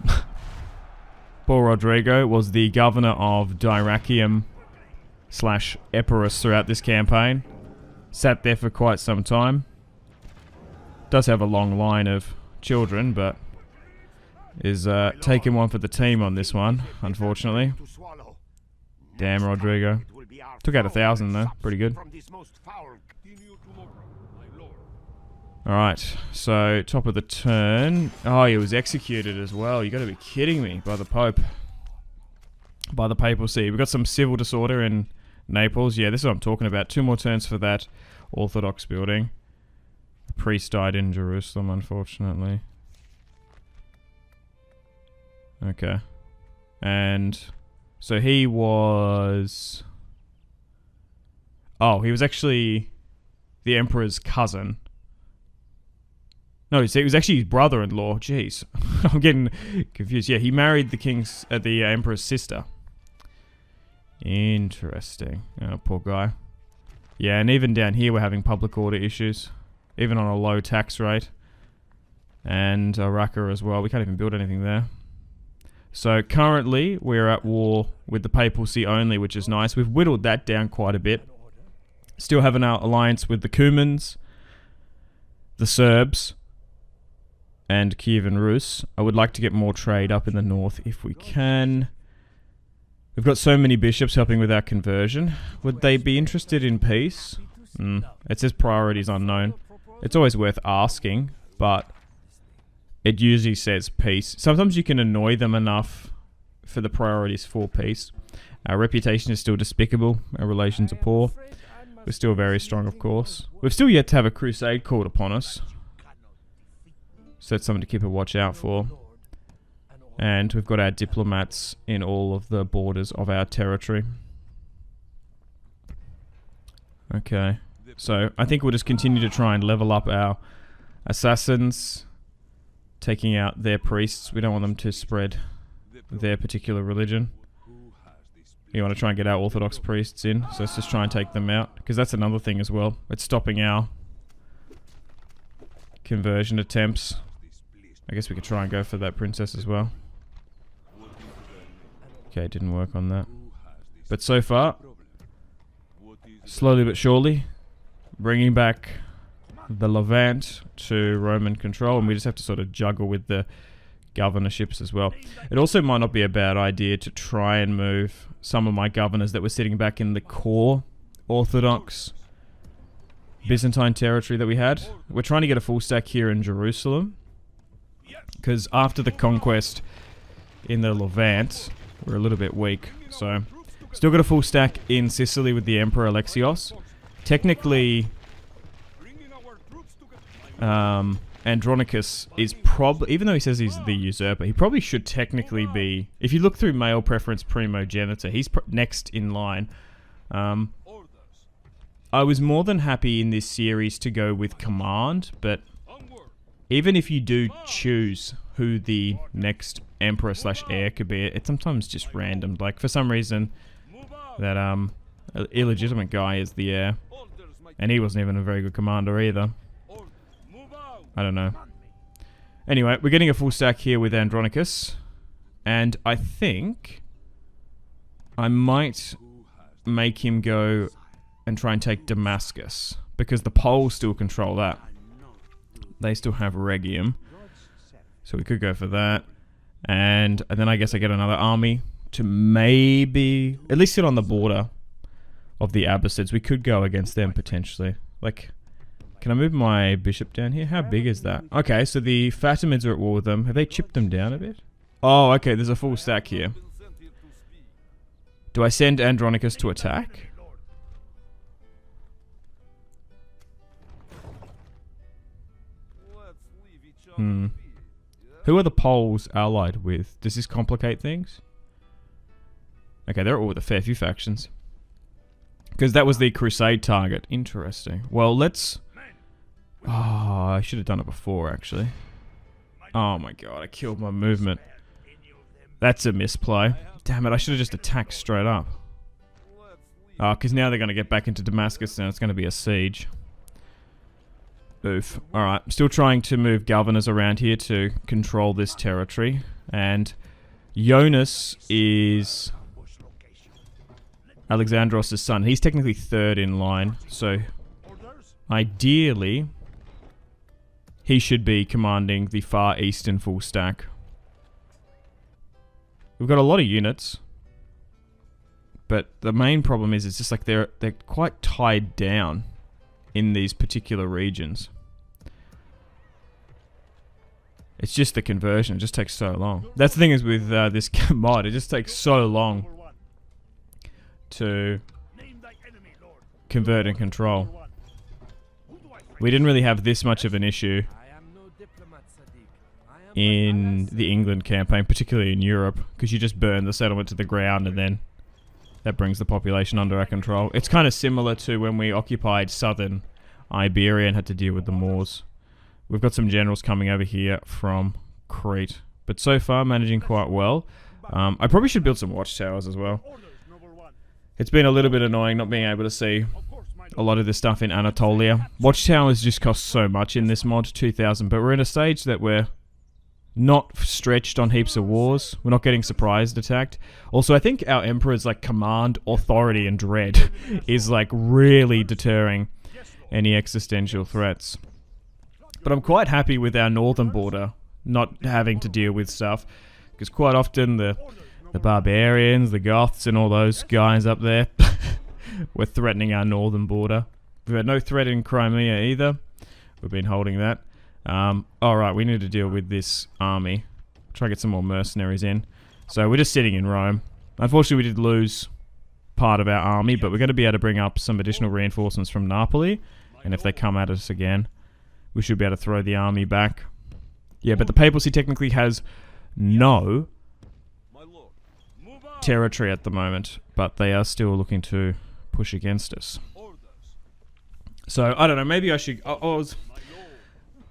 Poor Rodrigo was the governor of Dyrrachium / Epirus throughout this campaign. Sat there for quite some time. Does have a long line of children, but is taking one for the team on this one, unfortunately. Damn, Rodrigo. Took out 1,000 though. Pretty good. Alright, so top of the turn. Oh, he was executed as well. You gotta be kidding me. By the Pope. By the papacy. We've got some civil disorder in Naples. Yeah, this is what I'm talking about. 2 more turns for that Orthodox building. The priest died in Jerusalem, unfortunately. Okay. And so he was... Oh, he was actually the emperor's cousin. No, he was actually his brother-in-law. Jeez. I'm getting confused. Yeah, he married the emperor's sister. Interesting. Oh, poor guy. Yeah, and even down here we're having public order issues. Even on a low tax rate. And Raqqa as well. We can't even build anything there. So currently we're at war with the papacy only, which is nice. We've whittled that down quite a bit. Still having our alliance with the Cumans, the Serbs, and Kievan Rus. I would like to get more trade up in the north if we can. We've got so many bishops helping with our conversion. Would they be interested in peace? It says priorities unknown. It's always worth asking, but it usually says peace. Sometimes you can annoy them enough for the priorities for peace. Our reputation is still despicable. Our relations are poor. We're still very strong, of course. We've still yet to have a crusade called upon us. So that's something to keep a watch out for. And we've got our diplomats in all of the borders of our territory. Okay. So I think we'll just continue to try and level up our assassins, taking out their priests. We don't want them to spread their particular religion. You want to try and get our Orthodox priests in, so let's just try and take them out, because that's another thing as well. It's stopping our conversion attempts. I guess we could try and go for that princess as well. Okay, it didn't work on that. But so far, slowly but surely, bringing back the Levant to Roman control, and we just have to sort of juggle with the governorships as well. It also might not be a bad idea to try and move some of my governors that were sitting back in the core Orthodox Byzantine territory that we had. We're trying to get a full stack here in Jerusalem. Because after the conquest in the Levant, we're a little bit weak. So, still got a full stack in Sicily with the Emperor Alexios. Technically, Andronicus is probably, even though he says he's the usurper, he probably should technically be, if you look through male preference primogenitor, he's next in line. I was more than happy in this series to go with command, but even if you do choose who the next emperor / heir could be, it's sometimes just random. Like, for some reason, that illegitimate guy is the heir, and he wasn't even a very good commander either. I don't know. Anyway, we're getting a full stack here with Andronicus, and I think I might make him go and try and take Damascus, because the Poles still control that. They still have Rhegium, so we could go for that. And then I guess I get another army to maybe at least sit on the border of the Abbasids. We could go against them potentially. Like, can I move my bishop down here? How big is that? Okay, so the Fatimids are at war with them. Have they chipped them down a bit? Oh, okay, there's a full stack here. Do I send Andronicus to attack? Who are the Poles allied with? Does this complicate things? Okay, they're at war with a fair few factions. Because that was the crusade target. Interesting. Well, let's... Oh, I should have done it before, actually. Oh my god, I killed my movement. That's a misplay. Damn it, I should have just attacked straight up. Oh, because now they're going to get back into Damascus and it's going to be a siege. Oof. Alright, still trying to move governors around here to control this territory. And Jonas is Alexandros' son. He's technically third in line, so ideally he should be commanding the far eastern full stack. We've got a lot of units, but the main problem is it's just like they're quite tied down in these particular regions. It's just the conversion, it just takes so long. That's the thing is with this mod, it just takes so long to convert and control. We didn't really have this much of an issue in the England campaign, particularly in Europe, because you just burn the settlement to the ground and then that brings the population under our control. It's kind of similar to when we occupied southern Iberia and had to deal with the Moors. We've got some generals coming over here from Crete, but so far managing quite well. I probably should build some watchtowers as well. It's been a little bit annoying not being able to see a lot of this stuff in Anatolia. Watchtowers just cost so much in this mod, 2,000, but we're in a stage that we're not stretched on heaps of wars. We're not getting surprised attacked. Also, I think our Emperor's like command, authority, and dread is like really deterring any existential threats. But I'm quite happy with our northern border not having to deal with stuff, because quite often the barbarians, the Goths, and all those guys up there were threatening our northern border. We've had no threat in Crimea either. We've been holding that. Alright, we need to deal with this army. Try to get some more mercenaries in. So we're just sitting in Rome. Unfortunately, we did lose part of our army, but we're going to be able to bring up some additional reinforcements from Napoli. And if they come at us again, we should be able to throw the army back. Yeah, but the papacy technically has no territory at the moment, but they are still looking to push against us. So, I don't know, maybe I should...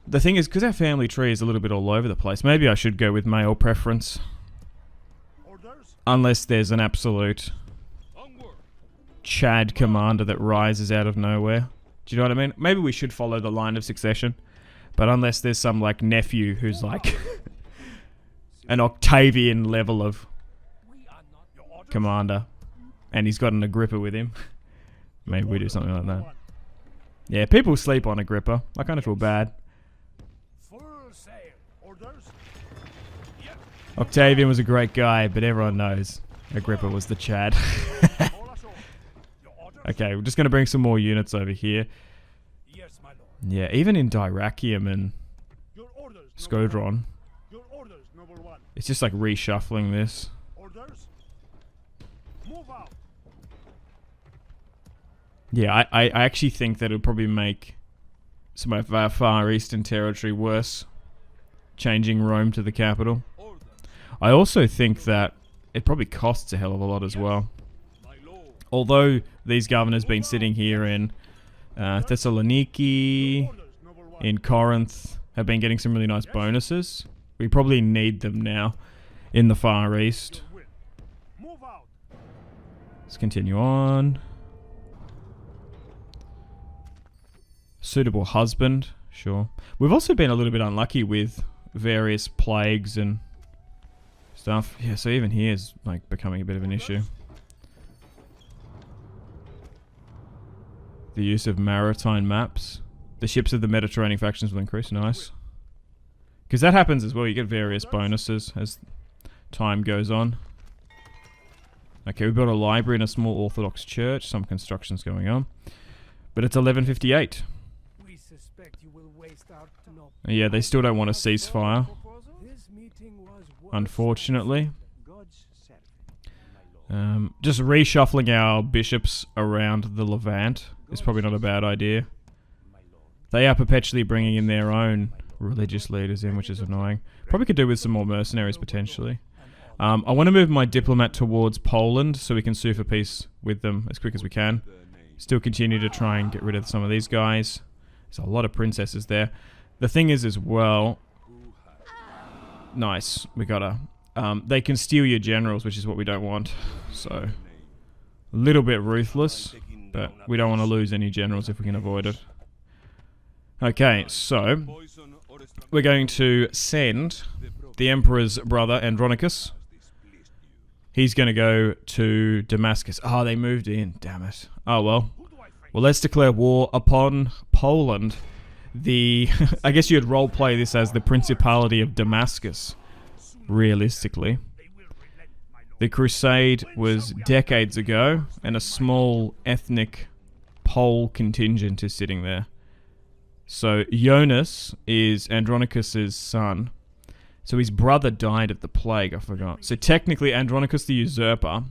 the thing is, because our family tree is a little bit all over the place, maybe I should go with male preference. Unless there's an absolute Chad commander that rises out of nowhere. Do you know what I mean? Maybe we should follow the line of succession. But unless there's some, like, nephew who's, like, an Octavian level of commander. And he's got an Agrippa with him. Maybe we do something like that. Yeah, people sleep on Agrippa. I kind of feel bad. Octavian was a great guy, but everyone knows Agrippa was the Chad. Okay, we're just going to bring some more units over here. Yeah, even in Dyrrachium and Your orders, Skodron, Your orders, noble one. it's just like reshuffling this. Orders. Move out. Yeah, I actually think that it would probably make some of our Far Eastern territory worse, changing Rome to the capital. I also think that it probably costs a hell of a lot as well. Although these governors been sitting here in Thessaloniki, in Corinth, have been getting some really nice bonuses, we probably need them now in the Far East. Move out. Let's continue on. Suitable husband, sure. We've also been a little bit unlucky with various plagues and stuff. Yeah, so even here is like becoming a bit of an issue. The use of maritime maps. The ships of the Mediterranean factions will increase. Nice. Because that happens as well. You get various bonuses as time goes on. Okay, we built a library and a small Orthodox church. Some construction's going on. But it's 11:58. We suspect you will waste our Yeah, they still don't want a ceasefire, This meeting was unfortunately. Just reshuffling our bishops around the Levant is probably not a bad idea. They are perpetually bringing in their own religious leaders in, which is annoying. Probably could do with some more mercenaries potentially. I want to move my diplomat towards Poland so we can sue for peace with them as quick as we can. Still continue to try and get rid of some of these guys. There's a lot of princesses there. The thing is as well... Nice, we got her. They can steal your generals, which is what we don't want. So, a little bit ruthless, but we don't want to lose any generals if we can avoid it. Okay, so we're going to send the Emperor's brother, Andronicus. He's going to go to Damascus. Oh, they moved in. Damn it. Oh, well. Well, let's declare war upon Poland. I guess you'd roleplay this as the Principality of Damascus, realistically. The crusade was decades ago, and a small ethnic Pole contingent is sitting there. So, Jonas is Andronicus's son. So his brother died of the plague, I forgot. So technically Andronicus the Usurper,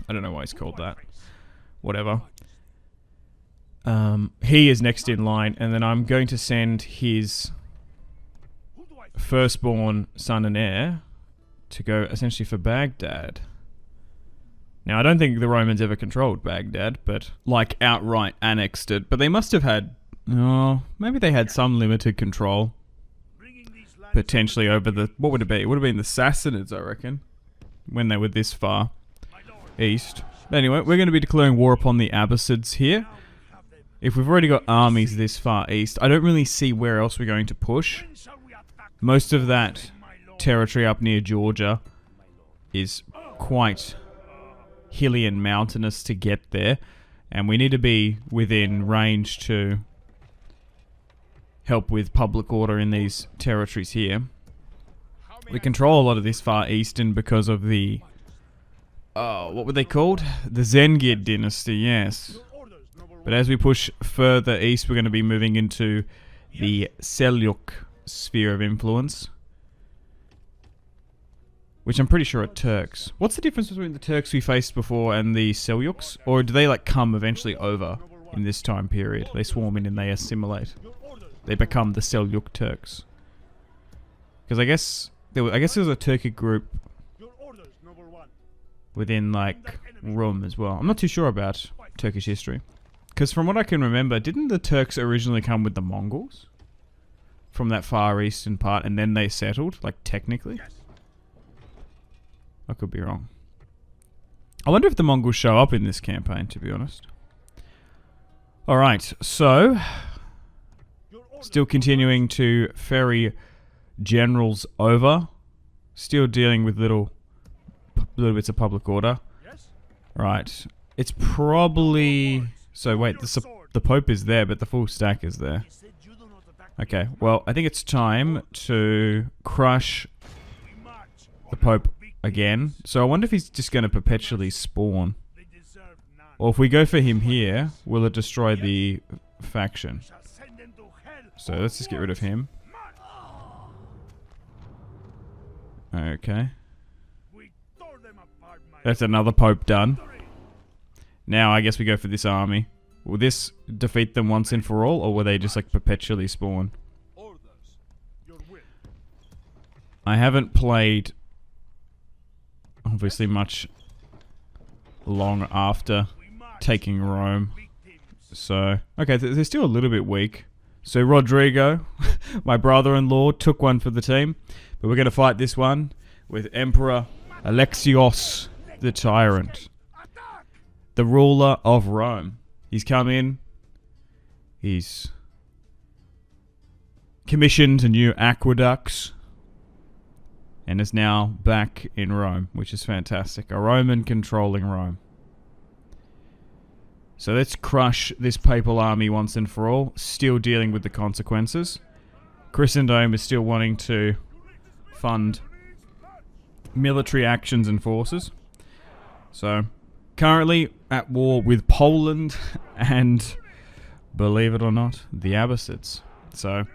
I don't know why he's called that. Whatever. He is next in line, and then I'm going to send his firstborn son and heir to go essentially for Baghdad. Now, I don't think the Romans ever controlled Baghdad, but like outright annexed it. But they must have had, maybe they had some limited control. Potentially over the, what would it be? It would have been the Sassanids, I reckon, when they were this far east. But anyway, we're going to be declaring war upon the Abbasids here. If we've already got armies this far east, I don't really see where else we're going to push. Most of that territory up near Georgia is quite hilly and mountainous to get there, and we need to be within range to help with public order in these territories here. We control a lot of this far eastern because of the... what were they called? The Zengid dynasty, yes. But as we push further east, we're going to be moving into the Seljuk sphere of influence, which I'm pretty sure are Turks. What's the difference between the Turks we faced before and the Seljuks? Or do they like come eventually over in this time period? They swarm in and they assimilate. They become the Seljuk Turks. Because I guess there was a Turkic group within like Rum as well. I'm not too sure about Turkish history. Because from what I can remember, didn't the Turks originally come with the Mongols? From that far eastern part, and then they settled, like technically? I could be wrong. I wonder if the Mongols show up in this campaign, to be honest. Alright, so... Still continuing to ferry generals over. Still dealing with little bits of public order. Right. It's probably... So wait, the Pope is there, but the full stack is there. Okay, well, I think it's time to crush the Pope again. So I wonder if he's just going to perpetually spawn. Or if we go for him here, will it destroy the faction? So let's just get rid of him. Okay. That's another Pope done. Now I guess we go for this army. Will this defeat them once and for all, or will they just like perpetually spawn? I haven't played obviously much long after taking Rome. So, okay, they're still a little bit weak. So Rodrigo, my brother-in-law, took one for the team. But we're going to fight this one with Emperor Alexios the Tyrant. The ruler of Rome. He's come in. He's commissioned new aqueducts. And is now back in Rome, which is fantastic. A Roman controlling Rome. So let's crush this papal army once and for all. Still dealing with the consequences. Christendom is still wanting to fund military actions and forces. So, currently at war with Poland and, believe it or not, the Abbasids. So,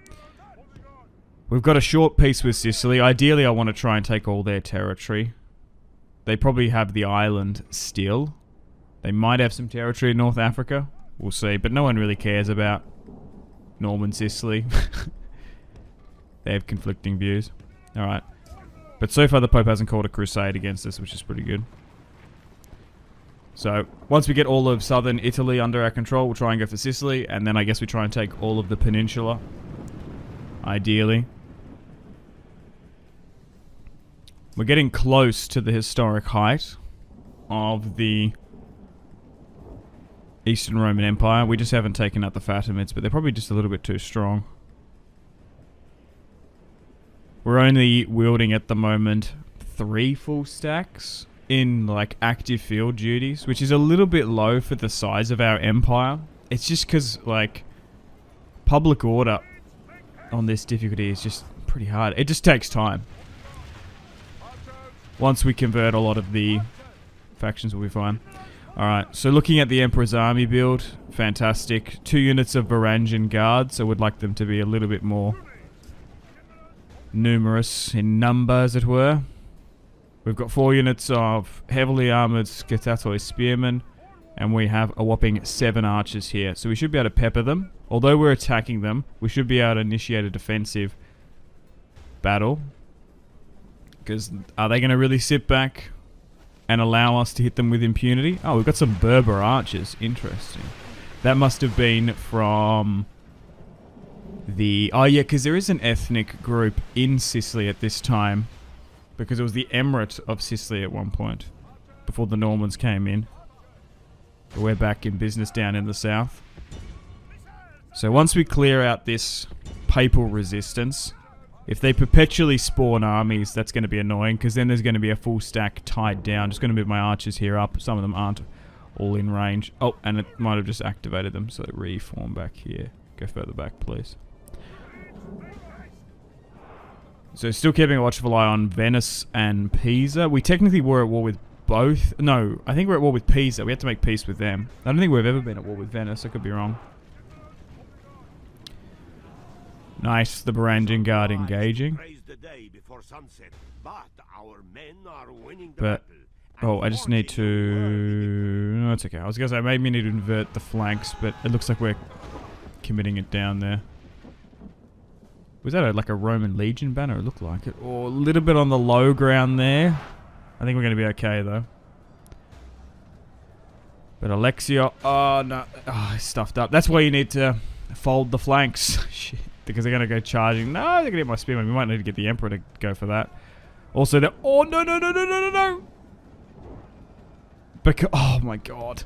we've got a short peace with Sicily. Ideally, I want to try and take all their territory. They probably have the island still. They might have some territory in North Africa. We'll see. But no one really cares about Norman Sicily. They have conflicting views. Alright. But so far the Pope hasn't called a crusade against us, which is pretty good. So, once we get all of southern Italy under our control, we'll try and go for Sicily. And then I guess we try and take all of the peninsula. Ideally. We're getting close to the historic height of the Eastern Roman Empire. We just haven't taken out the Fatimids, but they're probably just a little bit too strong. We're only wielding at the moment 3 full stacks in like active field duties, which is a little bit low for the size of our empire. It's just because like public order on this difficulty is just pretty hard. It just takes time. Once we convert a lot of the factions, we'll be fine. Alright, so looking at the Emperor's army build, fantastic. 2 units of Varangian guards, I would like them to be a little bit more numerous in number, as it were. We've got 4 units of heavily armoured Skatatoi spearmen, and we have a whopping 7 archers here. So we should be able to pepper them. Although we're attacking them, we should be able to initiate a defensive battle. Because are they going to really sit back and allow us to hit them with impunity? Oh, we've got some Berber archers. Interesting. That must have been from the... Oh, yeah, because there is an ethnic group in Sicily at this time. Because it was the Emirate of Sicily at one point. Before the Normans came in. But we're back in business down in the south. So once we clear out this papal resistance... If they perpetually spawn armies, that's going to be annoying, because then there's going to be a full stack tied down. Just going to move my archers here up. Some of them aren't all in range. Oh, and it might have just activated them, so they reform back here. Go further back, please. So still keeping a watchful eye on Venice and Pisa. We technically were at war with both. No, I think we're at war with Pisa. We had to make peace with them. I don't think we've ever been at war with Venice. I could be wrong. Nice, the Varangian Guard engaging. But, oh, I just need to... No, it's okay. I was going to say, maybe we need to invert the flanks, but it looks like we're committing it down there. Was that like a Roman Legion banner? It looked like it. Or a little bit on the low ground there. I think we're going to be okay, though. But Alexio... Oh, no. Oh, I stuffed up. That's why you need to fold the flanks. Shit. Because they're going to go charging. No, they're going to get my spearman. We might need to get the Emperor to go for that. Also, they're... Oh, no, no, no, no, no, no, no! Because... Oh, my God.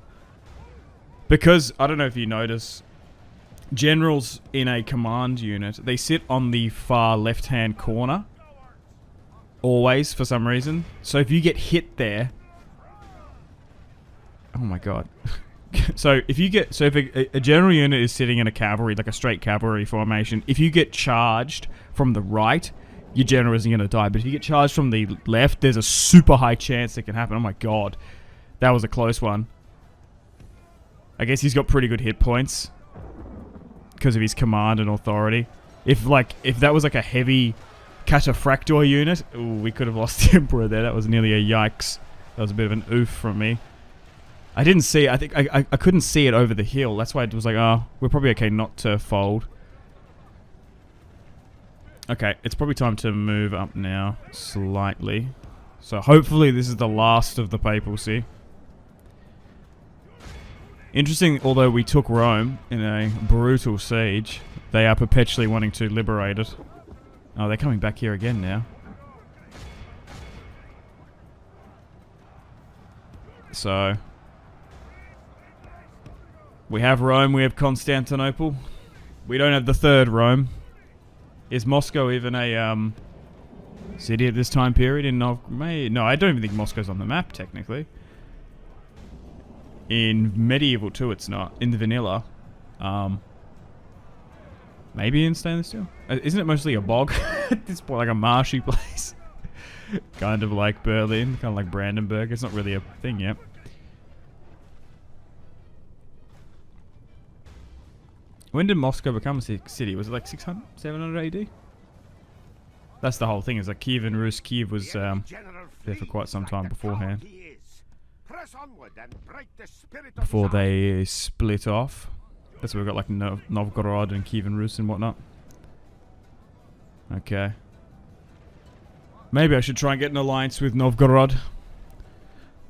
Because, I don't know if you notice, generals in a command unit, they sit on the far left-hand corner. Always, for some reason. So if you get hit there... Oh, my God. So if you get, so if a general unit is sitting in a cavalry, like a straight cavalry formation, if you get charged from the right, your general isn't going to die. But if you get charged from the left, there's a super high chance it can happen. Oh my God, that was a close one. I guess he's got pretty good hit points. because of his command and authority. If that was like a heavy cataphractor unit, ooh, we could have lost the Emperor there. That was nearly a yikes. That was a bit of an oof from me. I didn't see. I think I couldn't see it over the hill. That's why it was like, oh, we're probably okay not to fold. Okay, it's probably time to move up now slightly. So hopefully this is the last of the papacy. Interesting, although we took Rome in a brutal siege, they are perpetually wanting to liberate it. Oh, they're coming back here again now. So we have Rome, we have Constantinople. We don't have the third Rome. Is Moscow even a city at this time period in No, I don't even think Moscow's on the map technically. In medieval too, it's not. In the vanilla, maybe in stainless steel. Isn't it mostly a bog at this point, like a marshy place? Kind of like Berlin, kind of like Brandenburg. It's not really a thing yet. When did Moscow become a city? Was it like 600, 700 AD? That's the whole thing. Is like Kiev and Rus. Kiev was there for quite some time beforehand. Before they split off. That's where we've got like Novgorod and Kiev and Rus and whatnot. Okay. Maybe I should try and get an alliance with Novgorod.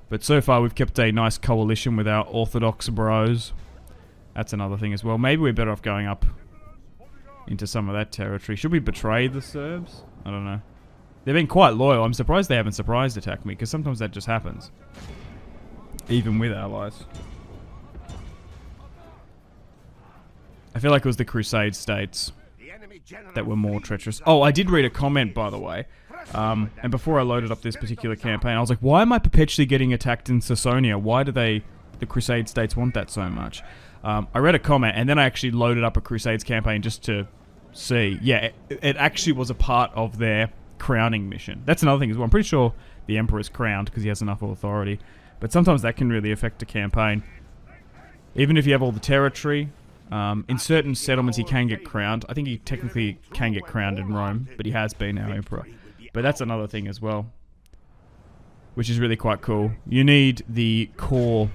But so far we've kept a nice coalition with our Orthodox bros. That's another thing as well. Maybe we're better off going up into some of that territory. Should we betray the Serbs? I don't know. They've been quite loyal. I'm surprised they haven't surprise attacked me, because sometimes that just happens. Even with allies. I feel like it was the Crusade states that were more treacherous. Oh, I did read a comment, by the way. And before I loaded up this particular campaign, I was like, why am I perpetually getting attacked in Sassonia? Why do the Crusade states want that so much? I read a comment, and then I actually loaded up a Crusades campaign just to see. Yeah, it actually was a part of their crowning mission. That's another thing as well. I'm pretty sure the Emperor's crowned because he has enough authority. But sometimes that can really affect a campaign. Even if you have all the territory, in certain settlements he can get crowned. I think he technically can get crowned in Rome, but he has been our Emperor. But that's another thing as well, which is really quite cool. You need the core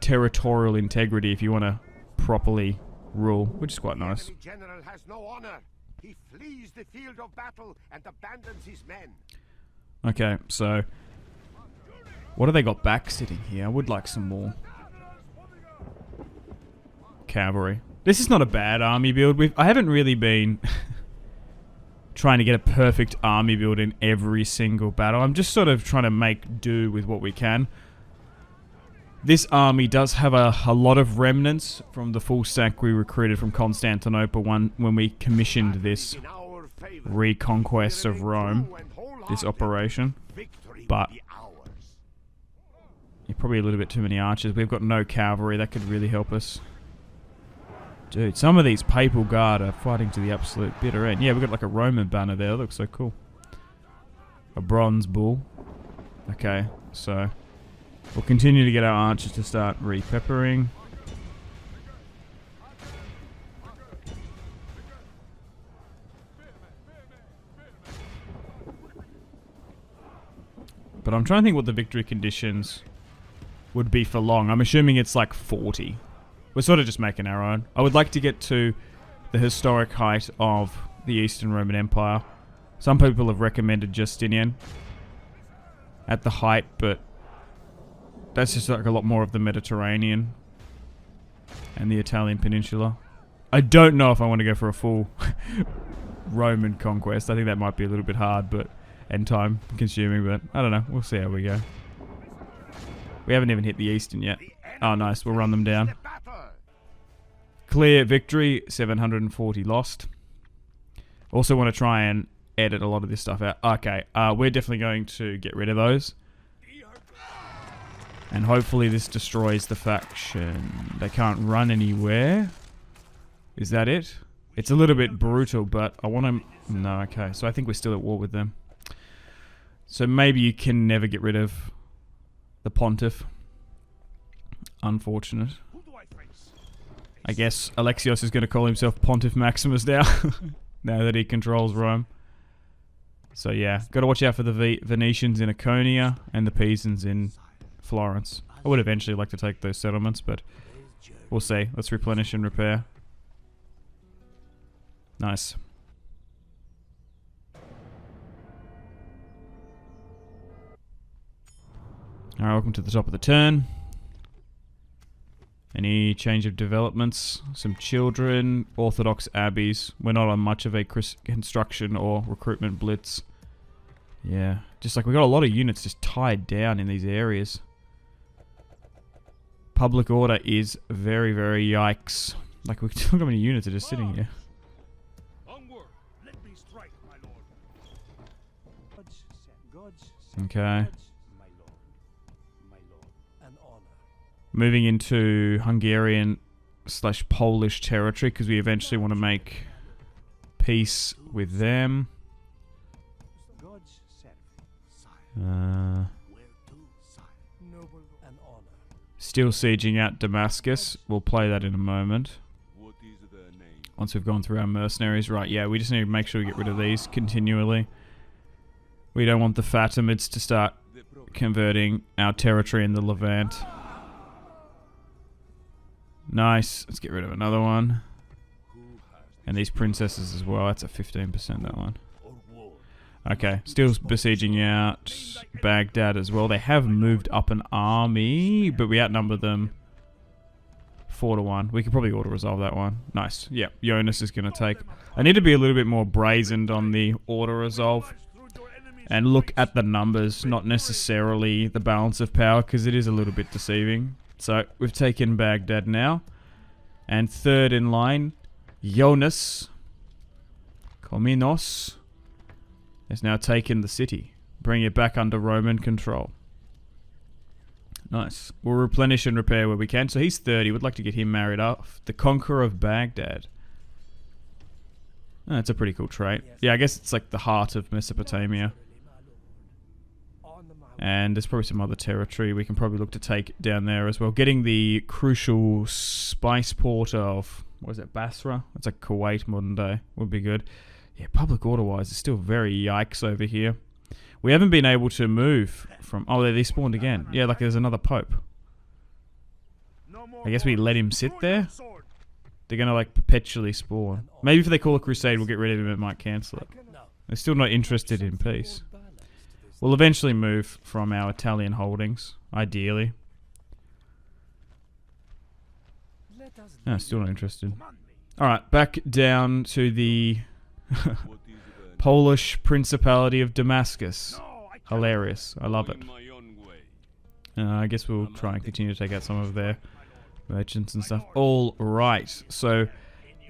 territorial integrity if you want to properly rule, which is quite nice. The general has no honor. He flees the field of battle and abandons his men. Okay, so what have they got back sitting here? I would like some more cavalry. This is not a bad army build. I haven't really been trying to get a perfect army build in every single battle. I'm just sort of trying to make do with what we can. This army does have a lot of remnants from the full stack we recruited from Constantinople when we commissioned this reconquest of Rome, this operation. But you're probably a little bit too many archers. We've got no cavalry. That could really help us. Dude, some of these Papal Guard are fighting to the absolute bitter end. Yeah, we've got like a Roman banner there. That looks so cool. A bronze bull. Okay, so we'll continue to get our archers to start re-peppering. But I'm trying to think what the victory conditions would be for long. I'm assuming it's like 40. We're sort of just making our own. I would like to get to the historic height of the Eastern Roman Empire. Some people have recommended Justinian at the height, but that's just like a lot more of the Mediterranean and the Italian peninsula. I don't know if I want to go for a full Roman conquest. I think that might be a little bit hard, and time consuming, but I don't know. We'll see how we go. We haven't even hit the Eastern yet. Oh, nice. We'll run them down. Clear victory, 740 lost. Also want to try and edit a lot of this stuff out. Okay, we're definitely going to get rid of those. And hopefully this destroys the faction. They can't run anywhere. Is that it? It's a little bit brutal, but I want to... No, okay. So I think we're still at war with them. So maybe you can never get rid of the Pontiff. Unfortunate. I guess Alexios is going to call himself Pontiff Maximus now, now that he controls Rome. So yeah, got to watch out for the Venetians in Iconia and the Pisans in Florence. I would eventually like to take those settlements, but we'll see. Let's replenish and repair. Nice. Alright, welcome to the top of the turn. Any change of developments? Some children, Orthodox abbeys. We're not on much of a construction or recruitment blitz. Yeah, just like we got a lot of units just tied down in these areas. Public order is very, very yikes. Like, look how many units are just sitting here. Okay. Moving into Hungarian / Polish territory because we eventually want to make peace with them. Still sieging out Damascus. We'll play that in a moment. Once we've gone through our mercenaries. Right, yeah, we just need to make sure we get rid of these continually. We don't want the Fatimids to start converting our territory in the Levant. Nice. Let's get rid of another one. And these princesses as well. That's a 15%, that one. Okay. Still besieging out Baghdad as well. They have moved up an army, but we outnumber them 4-1. We could probably auto-resolve that one. Nice. Yeah. Jonas is going to take... I need to be a little bit more brazened on the auto-resolve. And look at the numbers, not necessarily the balance of power, because it is a little bit deceiving. So, we've taken Baghdad now. And third in line, Jonas Kominos has now taken the city. Bring it back under Roman control. Nice. We'll replenish and repair where we can. So he's 30. We'd like to get him married off. The Conqueror of Baghdad. Oh, that's a pretty cool trait. Yeah, I guess it's like the heart of Mesopotamia. And there's probably some other territory we can probably look to take down there as well. Getting the crucial spice port of, what is it, Basra? That's like Kuwait modern day. Would be good. Yeah, public order-wise, it's still very yikes over here. We haven't been able to move from... Oh, they spawned again. Yeah, like there's another pope. I guess we let him sit there. They're going to like perpetually spawn. Maybe if they call a crusade, we'll get rid of him and it might cancel it. They're still not interested in peace. We'll eventually move from our Italian holdings, ideally. No, still not interested. Alright, back down to the Polish Principality of Damascus. Hilarious. I love it. I guess we'll try and continue to take out some of their merchants and stuff. All right, so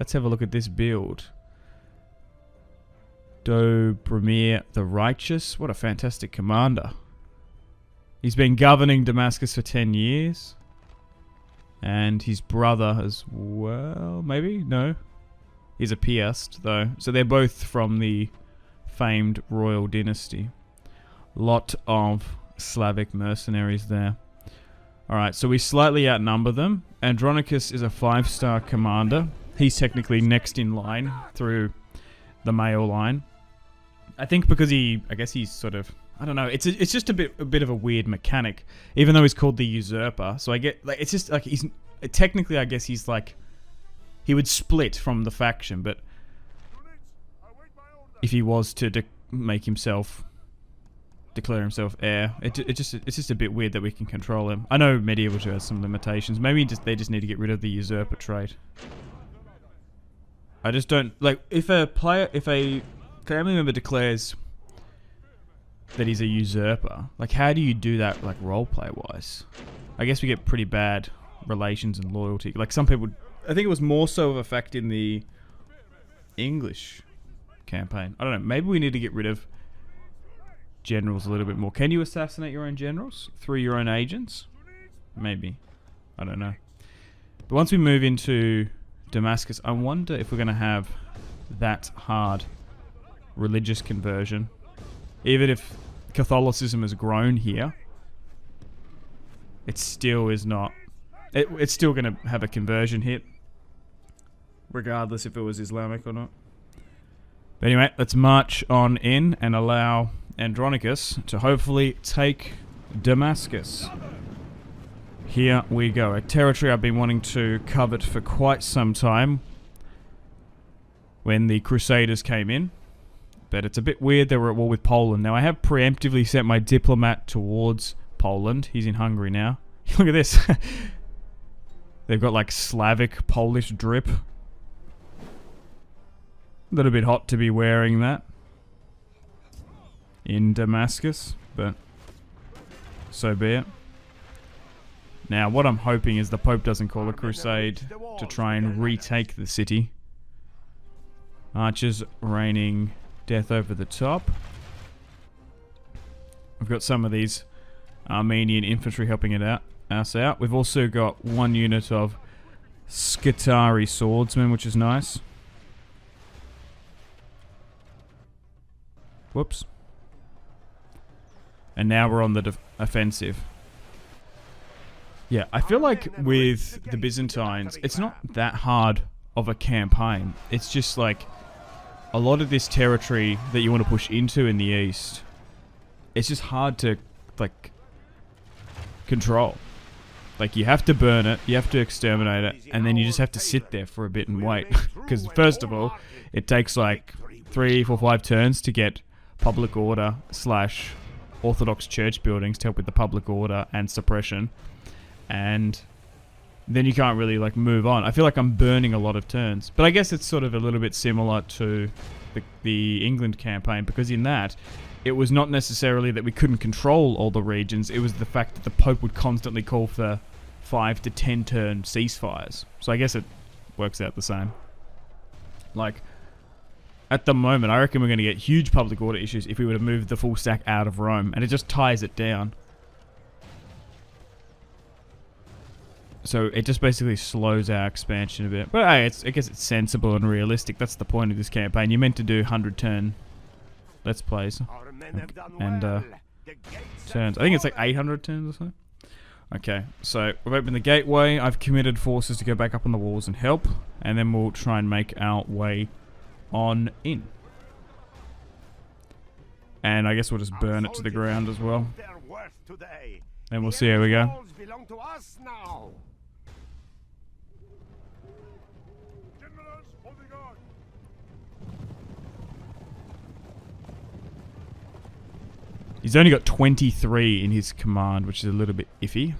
let's have a look at this build. Dobromir the Righteous. What a fantastic commander. He's been governing Damascus for 10 years. And his brother as well, maybe? No. He's a Piast, though. So they're both from the famed royal dynasty. Lot of Slavic mercenaries there. Alright, so we slightly outnumber them. Andronicus is a 5-star commander. He's technically next in line through the male line. I think because I guess he's sort of, I don't know, it's just a bit of a weird mechanic, even though he's called the usurper. So I get, like, it's just like he's, technically I guess he's like, he would split from the faction, but if he was to make himself, declare himself heir, it's just a bit weird that we can control him. I know Medieval 2 has some limitations. Maybe they just need to get rid of the usurper trait. I just don't, like, if a family member declares that he's a usurper, like, how do you do that, like, roleplay wise? I guess we get pretty bad relations and loyalty. Like, some people, I think it was more so of a fact in the English campaign. I don't know, maybe we need to get rid of generals a little bit more. Can you assassinate your own generals through your own agents? Maybe. I don't know. But once we move into Damascus, I wonder if we're going to have that hard religious conversion. Even if Catholicism has grown here, it still is not... It's still going to have a conversion hit. regardless if it was Islamic or not. But anyway, let's march on in and allow Andronicus to hopefully take Damascus. Here we go. A territory I've been wanting to covet for quite some time when the Crusaders came in. But it's a bit weird they were at war with Poland. Now, I have preemptively sent my diplomat towards Poland. He's in Hungary now. Look at this. They've got like Slavic Polish drip. A little bit hot to be wearing that in Damascus, but so be it. Now, what I'm hoping is the Pope doesn't call a crusade to try and retake the city. Archers raining death over the top. We've got some of these Armenian infantry helping us out. We've also got one unit of Scutari swordsmen, which is nice. Whoops. And now we're on the offensive. Yeah, I feel like with the Byzantines, it's not that hard of a campaign. It's just like a lot of this territory that you want to push into in the east, it's just hard to like control. Like, you have to burn it, you have to exterminate it, and then you just have to sit there for a bit and wait. Because first of all, it takes like 3, 4, 5 turns to get public order / Orthodox church buildings to help with the public order and suppression. And then you can't really like move on. I feel like I'm burning a lot of turns. But I guess it's sort of a little bit similar to the England campaign, because in that, it was not necessarily that we couldn't control all the regions, it was the fact that the Pope would constantly call for 5 to 10 turn ceasefires. So I guess it works out the same. Like, at the moment, I reckon we're going to get huge public order issues if we were to move the full stack out of Rome, and it just ties it down. So it just basically slows our expansion a bit. But hey, I guess it's sensible and realistic. That's the point of this campaign. You're meant to do 100 turn Let's Plays. And turns. I think it's like 800 turns or something. Okay, so we've opened the gateway. I've committed forces to go back up on the walls and help. And then we'll try and make our way on in. And I guess we'll just burn it to the ground as well. And we'll see how we go. He's only got 23 in his command, which is a little bit iffy.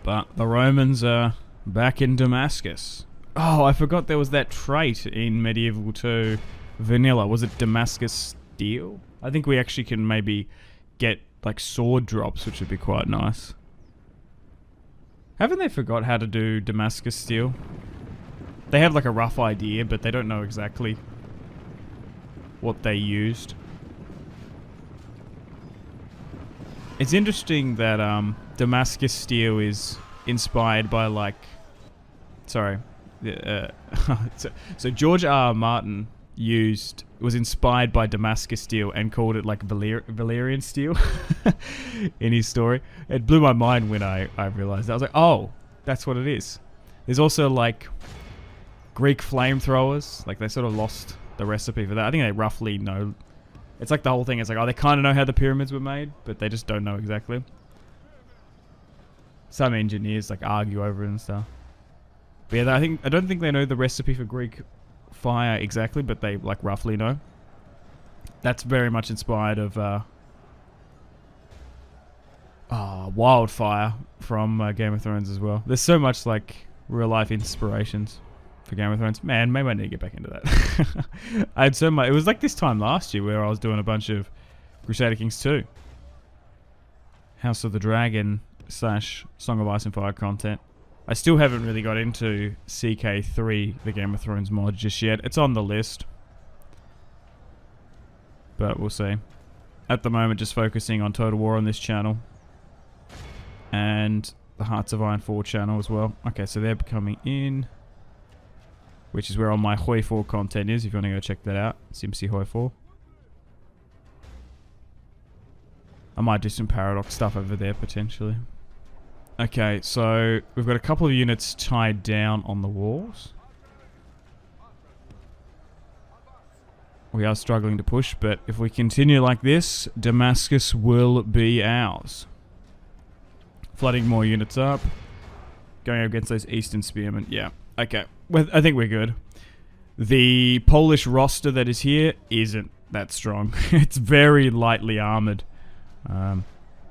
But the Romans are back in Damascus. Oh, I forgot there was that trait in Medieval 2 Vanilla. Was it Damascus Steel? I think we actually can maybe get like sword drops, which would be quite nice. Haven't they forgot how to do Damascus Steel? They have like a rough idea, but they don't know exactly what they used. It's interesting that Damascus Steel is inspired by like... Sorry. So George R.R. Martin was inspired by Damascus Steel and called it like Valerian Steel in his story. It blew my mind when I realized that. I was like, oh, that's what it is. There's also like Greek flamethrowers. Like they sort of lost the recipe for that. I think they roughly know. It's like the whole thing is like, oh, they kind of know how the pyramids were made, but they just don't know exactly. Some engineers like argue over it and stuff. But yeah, I don't think they know the recipe for Greek fire exactly, but they like roughly know. That's very much inspired of Wildfire from Game of Thrones as well. There's so much like real life inspirations for Game of Thrones. Man, maybe I need to get back into that. I had so much. It was like this time last year where I was doing a bunch of Crusader Kings 2, House of the Dragon / Song of Ice and Fire content. I still haven't really got into CK3, the Game of Thrones mod, just yet. It's on the list, but we'll see. At the moment, just focusing on Total War on this channel and the Hearts of Iron 4 channel as well. Okay, so they're coming in, which is where all my Hoi 4 content is, if you want to go check that out. Simsi Hoi 4. I might do some Paradox stuff over there, potentially. Okay, so we've got a couple of units tied down on the walls. We are struggling to push, but if we continue like this, Damascus will be ours. Flooding more units up. Going against those Eastern Spearmen. Yeah, okay. Well, I think we're good. The Polish roster that is here isn't that strong. It's very lightly armored.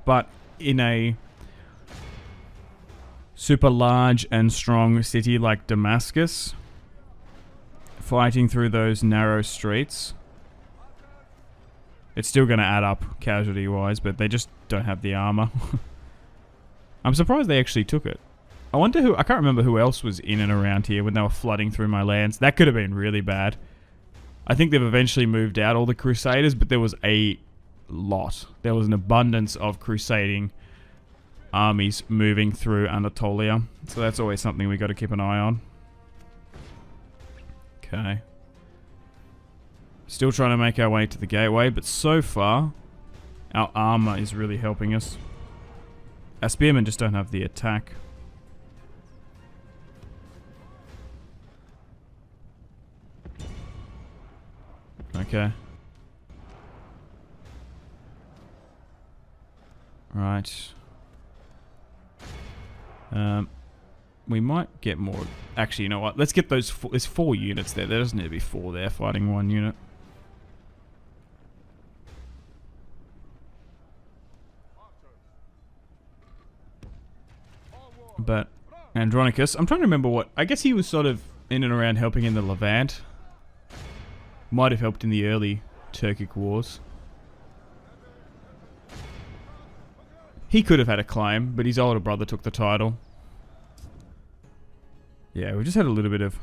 But in a super large and strong city like Damascus, fighting through those narrow streets, it's still going to add up casualty-wise, but they just don't have the armor. I'm surprised they actually took it. I wonder who... I can't remember who else was in and around here when they were flooding through my lands. That could have been really bad. I think they've eventually moved out all the Crusaders, but there was a lot. There was an abundance of crusading armies moving through Anatolia. So that's always something we got to keep an eye on. Okay. Still trying to make our way to the gateway, but so far, our armor is really helping us. Our spearmen just don't have the attack. Okay. Right. We might get more. Actually, you know what? Let's get those. There's 4 units there. There doesn't need to be 4 there fighting 1 unit. But Andronicus, I'm trying to remember what. I guess he was sort of in and around helping in the Levant. Might have helped in the early Turkic wars. He could have had a claim, but his older brother took the title. Yeah, we just had a little bit of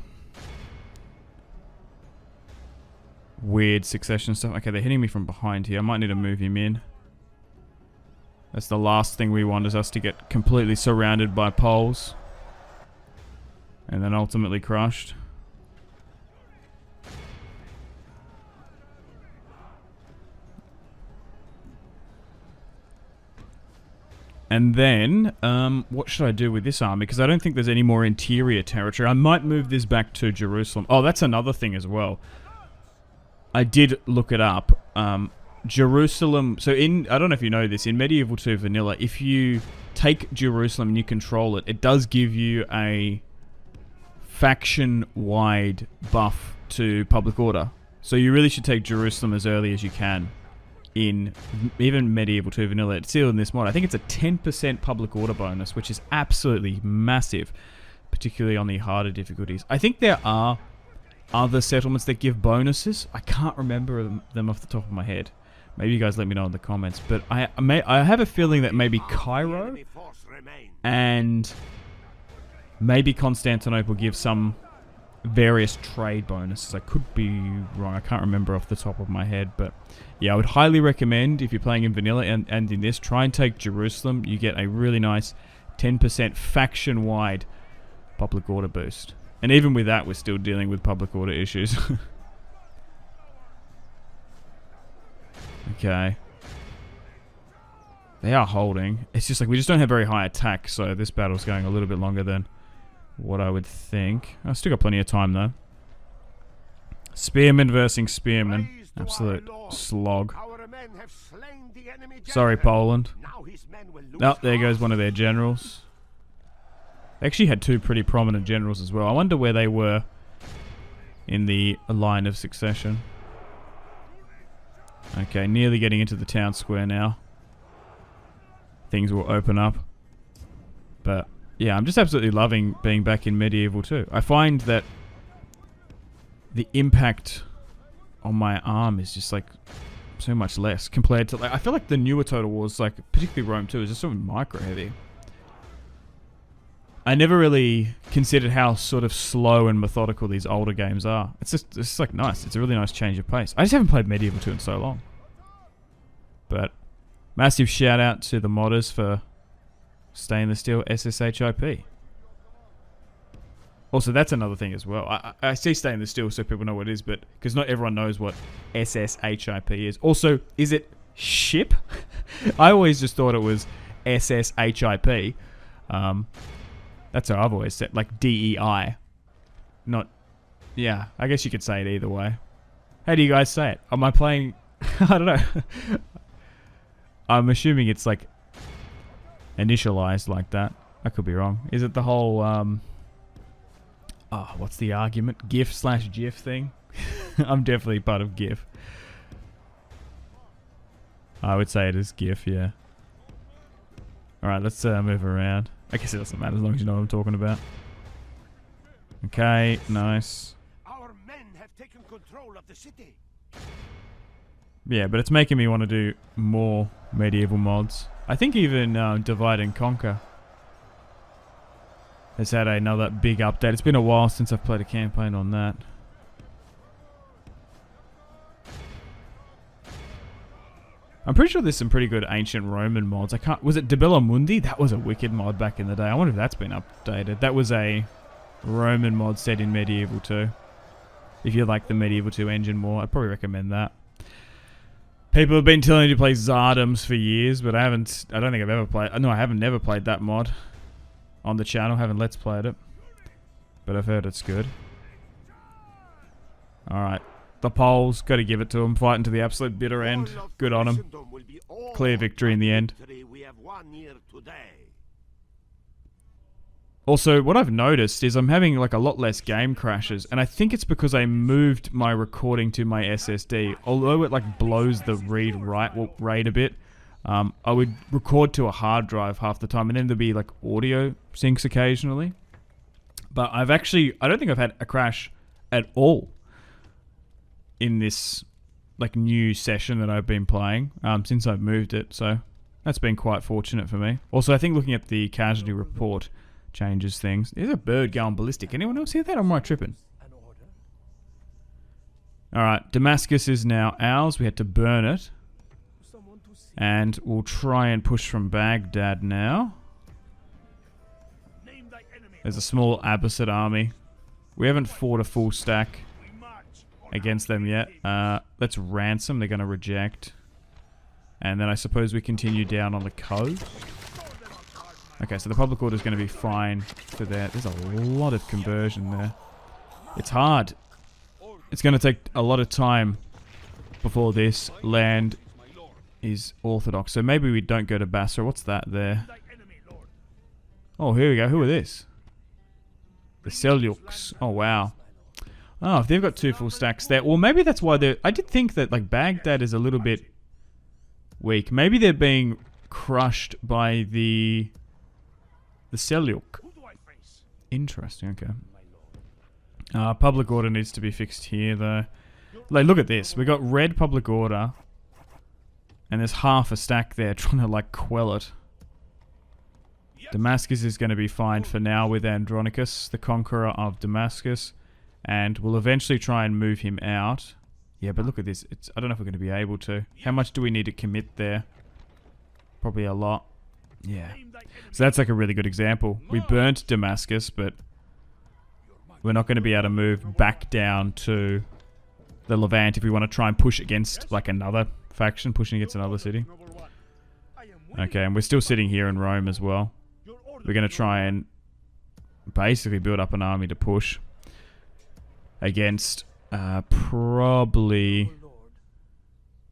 weird succession stuff. Okay, they're hitting me from behind here. I might need to move him in. That's the last thing we want, is us to get completely surrounded by Poles. And then ultimately crushed. And then, what should I do with this army? Because I don't think there's any more interior territory. I might move this back to Jerusalem. Oh, that's another thing as well. I did look it up. Jerusalem... So I don't know if you know this, in Medieval 2 Vanilla, if you take Jerusalem and you control it, it does give you a faction-wide buff to public order. So you really should take Jerusalem as early as you can. In even Medieval 2 Vanilla, it's still in this mod. I think it's a 10% public order bonus, which is absolutely massive, particularly on the harder difficulties. I think there are other settlements that give bonuses. I can't remember them off the top of my head. Maybe you guys let me know in the comments. But I have a feeling that maybe Cairo and maybe Constantinople give some various trade bonuses. I could be wrong. I can't remember off the top of my head, but yeah, I would highly recommend, if you're playing in vanilla and in this, try and take Jerusalem. You get a really nice 10% faction-wide public order boost. And even with that, we're still dealing with public order issues. Okay. They are holding. It's just like we just don't have very high attack, so this battle's going a little bit longer than what I would think. I've still got plenty of time though. Spearman versus Spearman. Absolute slog. Sorry, Poland. Oh, there goes one of their generals. They actually had 2 pretty prominent generals as well. I wonder where they were in the line of succession. Okay, nearly getting into the town square now. Things will open up. But yeah, I'm just absolutely loving being back in Medieval 2. I find that the impact on my arm is just like so much less compared to, like, I feel like the newer Total Wars, like particularly Rome 2, is just sort of micro heavy. I never really considered how sort of slow and methodical these older games are. It's just like nice. It's a really nice change of pace. I just haven't played Medieval 2 in so long. But massive shout out to the modders for Stainless Steel SSHIP. Also, that's another thing as well. I say Stainless Steel so people know what it is, but because not everyone knows what SSHIP is. Also, is it SHIP? I always just thought it was SSHIP. That's how I've always said, like DEI. Not, yeah, I guess you could say it either way. How do you guys say it? Am I playing, I don't know. I'm assuming it's like initialized like that. I could be wrong. Is it the whole, oh, what's the argument? GIF/GIF thing? I'm definitely part of GIF. I would say it is GIF, yeah. Alright, let's move around. I guess it doesn't matter as long as you know what I'm talking about. Okay, nice. Our men have taken control of the city. Yeah, but it's making me want to do more medieval mods. I think even Divide and Conquer has had another big update. It's been a while since I've played a campaign on that. I'm pretty sure there's some pretty good ancient Roman mods. Was it De Bella Mundi? That was a wicked mod back in the day. I wonder if that's been updated. That was a Roman mod set in Medieval 2. If you like the Medieval 2 engine more, I'd probably recommend that. People have been telling me to play Zardoms for years, but I don't think I've ever played. No, I haven't never played that mod on the channel. Haven't Let's Played it, but I've heard it's good. All right. The Poles, got to give it to them, fighting to the absolute bitter end. Good on them. Clear victory in the end. Also, what I've noticed is I'm having like a lot less game crashes, and I think it's because I moved my recording to my SSD. Although it like blows the read-write rate a bit, I would record to a hard drive half the time, and then there'd be like audio syncs occasionally. But I don't think I've had a crash at all in this like new session that I've been playing since I've moved it, so that's been quite fortunate for me. Also, I think looking at the casualty report changes things. There's a bird going ballistic. Anyone else hear that, or am I tripping? Alright, Damascus is now ours. We had to burn it. And we'll try and push from Baghdad now. There's a small Abbasid army. We haven't fought a full stack against them yet. Let's ransom. They're going to reject. And then I suppose we continue down on the coast. Okay, so the public order is going to be fine for that. There's a lot of conversion there. It's hard. It's going to take a lot of time before this land is orthodox. So maybe we don't go to Basra. What's that there? Oh, here we go. Who are this? The Seljuks. Oh, wow. Oh, if they've got 2 full stacks there. Well, maybe that's why they're... I did think that, like, Baghdad is a little bit weak. Maybe they're being crushed by the Seljuk. Interesting, okay. Public order needs to be fixed here, though. Like, look at this. We got red public order. And there's half a stack there trying to, like, quell it. Damascus is going to be fine for now with Andronicus, the conqueror of Damascus. And we'll eventually try and move him out. Yeah, but look at this. I don't know if we're going to be able to. How much do we need to commit there? Probably a lot. Yeah. So that's like a really good example. We burnt Damascus, but we're not going to be able to move back down to the Levant if we want to try and push against like another faction, pushing against another city. Okay, and we're still sitting here in Rome as well. We're going to try and basically build up an army to push against probably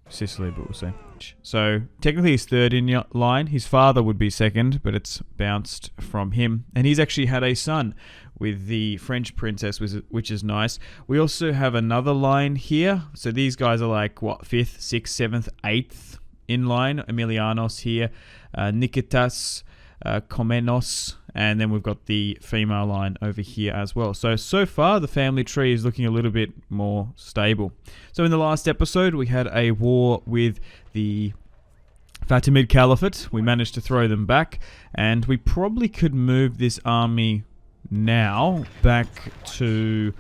Sicily, but we'll see. So technically he's third in line. His father would be second, but it's bounced from him. And he's actually had a son with the French princess, which is nice. We also have another line here. So these guys are like, what, 5th, 6th, 7th, 8th in line. Emilianos here, Nikitas, Komenos, and then we've got the female line over here as well. So far, the family tree is looking a little bit more stable. So in the last episode, we had a war with the Fatimid Caliphate. We managed to throw them back, and we probably could move this army now back to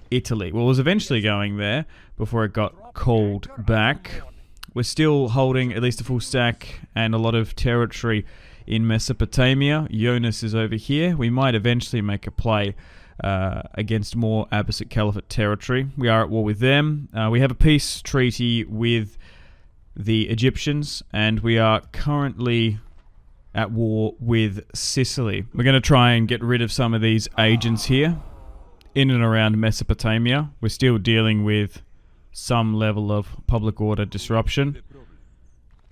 Italy. Well, it was eventually going there before it got called back. We're still holding at least a full stack and a lot of territory in Mesopotamia. Jonas is over here. We might eventually make a play against more Abbasid Caliphate territory. We are at war with them. We have a peace treaty with the Egyptians, and we are currently at war with Sicily. We're going to try and get rid of some of these agents here in and around Mesopotamia. We're still dealing with some level of public order disruption.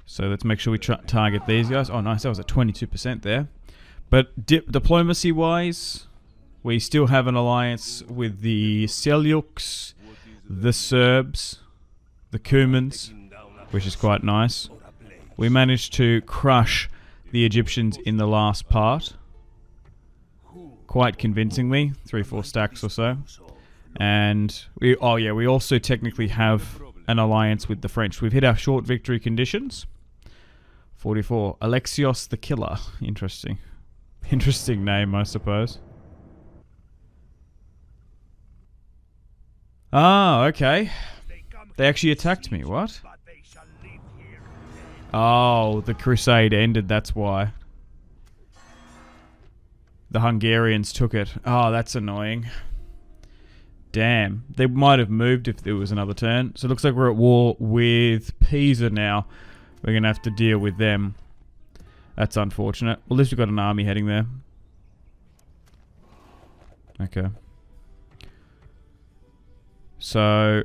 So let's make sure we target these guys. Oh, nice. That was at 22% there. But diplomacy-wise, we still have an alliance with the Seljuks, the Serbs, the Cumans, which is quite nice. We managed to crush the Egyptians in the last part quite convincingly, 3-4 stacks or so. And we also technically have an alliance with the French. We've hit our short victory conditions. 44. Alexios the Killer. Interesting. Interesting name, I suppose. Ah, okay. They actually attacked me, what? Oh, the crusade ended, that's why. The Hungarians took it. Oh, that's annoying. Damn. They might have moved if there was another turn. So it looks like we're at war with Pisa now. We're going to have to deal with them. That's unfortunate. Well, at least we've got an army heading there. Okay. So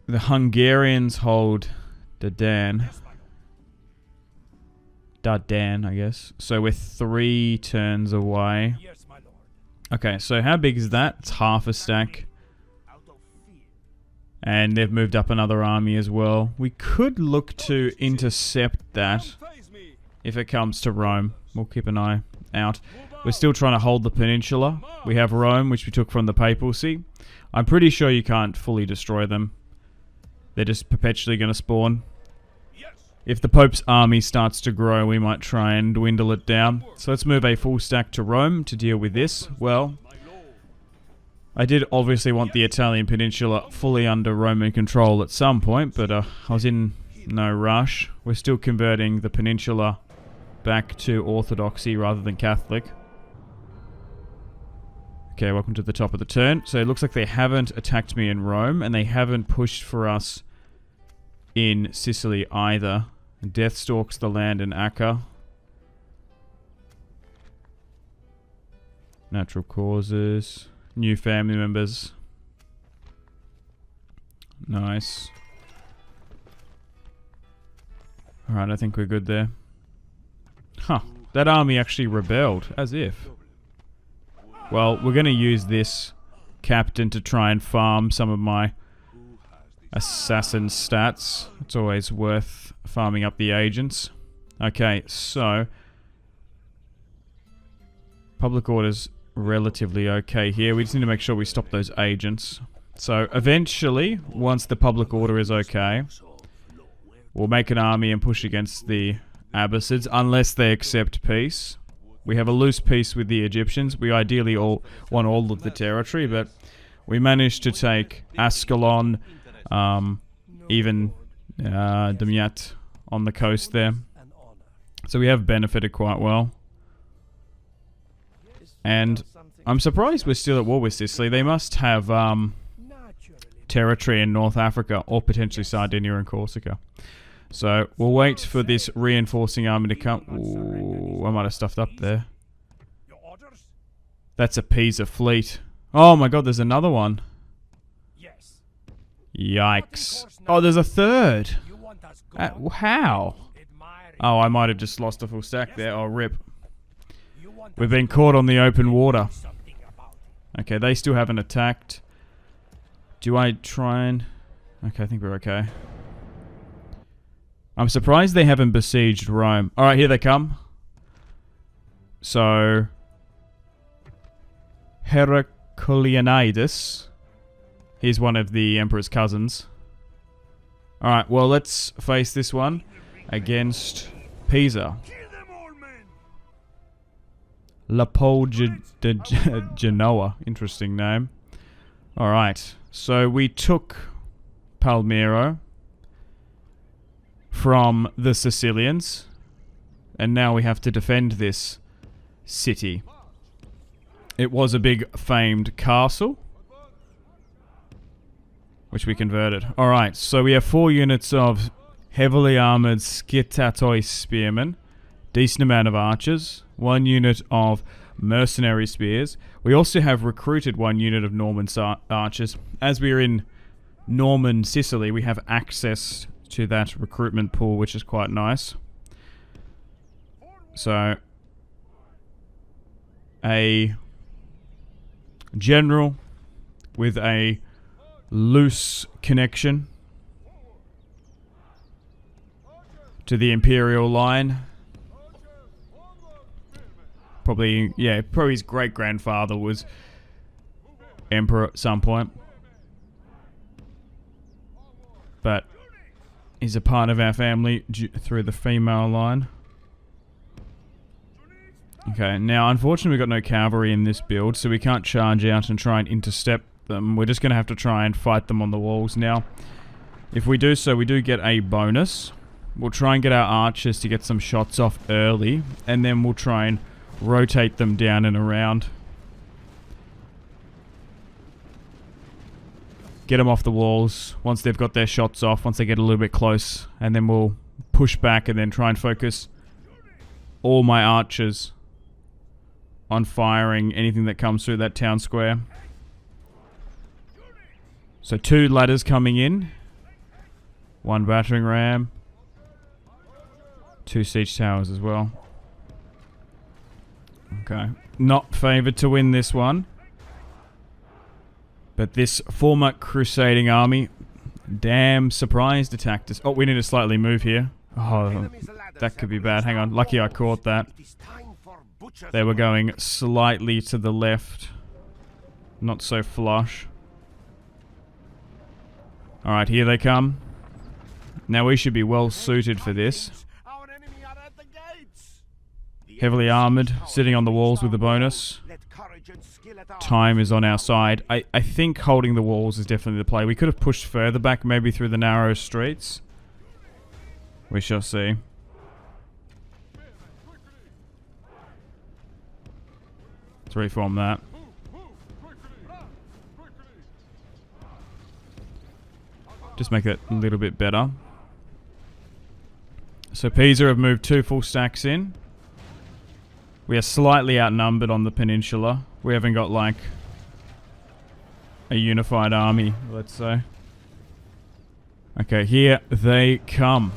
the Hungarians hold Dardan, I guess. So we're 3 turns away. Okay, so how big is that? It's half a stack. And they've moved up another army as well. We could look to intercept that if it comes to Rome. We'll keep an eye out. We're still trying to hold the peninsula. We have Rome, which we took from the papacy. I'm pretty sure you can't fully destroy them. They're just perpetually going to spawn. If the Pope's army starts to grow, we might try and dwindle it down. So let's move a full stack to Rome to deal with this. Well, I did obviously want the Italian peninsula fully under Roman control at some point, but I was in no rush. We're still converting the peninsula back to Orthodoxy rather than Catholic. Okay, welcome to the top of the turn. So it looks like they haven't attacked me in Rome, and they haven't pushed for us in Sicily either. Death stalks the land in Acca. Natural causes. New family members. Nice. Alright, I think we're good there. Huh. That army actually rebelled. As if. Well, we're going to use this captain to try and farm some of my assassin stats. It's always worth farming up the agents. Okay, so public order's relatively okay here. We just need to make sure we stop those agents. So eventually, once the public order is okay, we'll make an army and push against the Abbasids unless they accept peace. We have a loose peace with the Egyptians. We ideally want all of the territory, but we managed to take Ascalon, even Damiat on the coast there. So we have benefited quite well. And I'm surprised we're still at war with Sicily. They must have territory in North Africa or potentially Sardinia and Corsica. So we'll wait for this reinforcing army to come. Ooh, I might have stuffed up there. That's a Pisa fleet. Oh my god, there's another one. Yikes. Oh, there's a third. How? Oh, I might have just lost a full stack there. Oh, rip. We've been caught on the open water. Okay, they still haven't attacked. Do I try and... Okay, I think we're okay. I'm surprised they haven't besieged Rome. Alright, here they come. So... Heraclianides. He's one of the Emperor's cousins. Alright, well, let's face this one against Pisa. Leopold de Genoa. Interesting name. Alright, so we took Palmiro from the Sicilians, and now we have to defend this city. It was a big famed castle, which we converted. Alright, so we have 4 units of heavily armoured Skitatoi spearmen, decent amount of archers, 1 unit of mercenary spears. We also have recruited 1 unit of Norman archers. As we're in Norman Sicily, we have access to that recruitment pool, which is quite nice. So, a general with a loose connection to the Imperial line. Probably his great-grandfather was emperor at some point. But he's a part of our family through the female line. Okay, now unfortunately we've got no cavalry in this build, so we can't charge out and try and intercept them. We're just going to have to try and fight them on the walls now. If we do so, we do get a bonus. We'll try and get our archers to get some shots off early, and then we'll try and rotate them down and around. Get them off the walls once they've got their shots off, once they get a little bit close, and then we'll push back and then try and focus all my archers on firing anything that comes through that town square. So 2 ladders coming in, 1 battering ram, 2 siege towers as well. Okay, not favoured to win this one. But this former crusading army, damn surprised attacked us. Oh, we need to slightly move here. Oh, that could be bad. Hang on, lucky I caught that. They were going slightly to the left. Not so flush. Alright, here they come. Now we should be well suited for this. Heavily armoured, sitting on the walls with a bonus. Time is on our side. I think holding the walls is definitely the play. We could have pushed further back, maybe through the narrow streets. We shall see. Let's reform that. Just make that a little bit better. So Pisa have moved 2 full stacks in. We are slightly outnumbered on the peninsula. We haven't got like a unified army, let's say. Okay, here they come.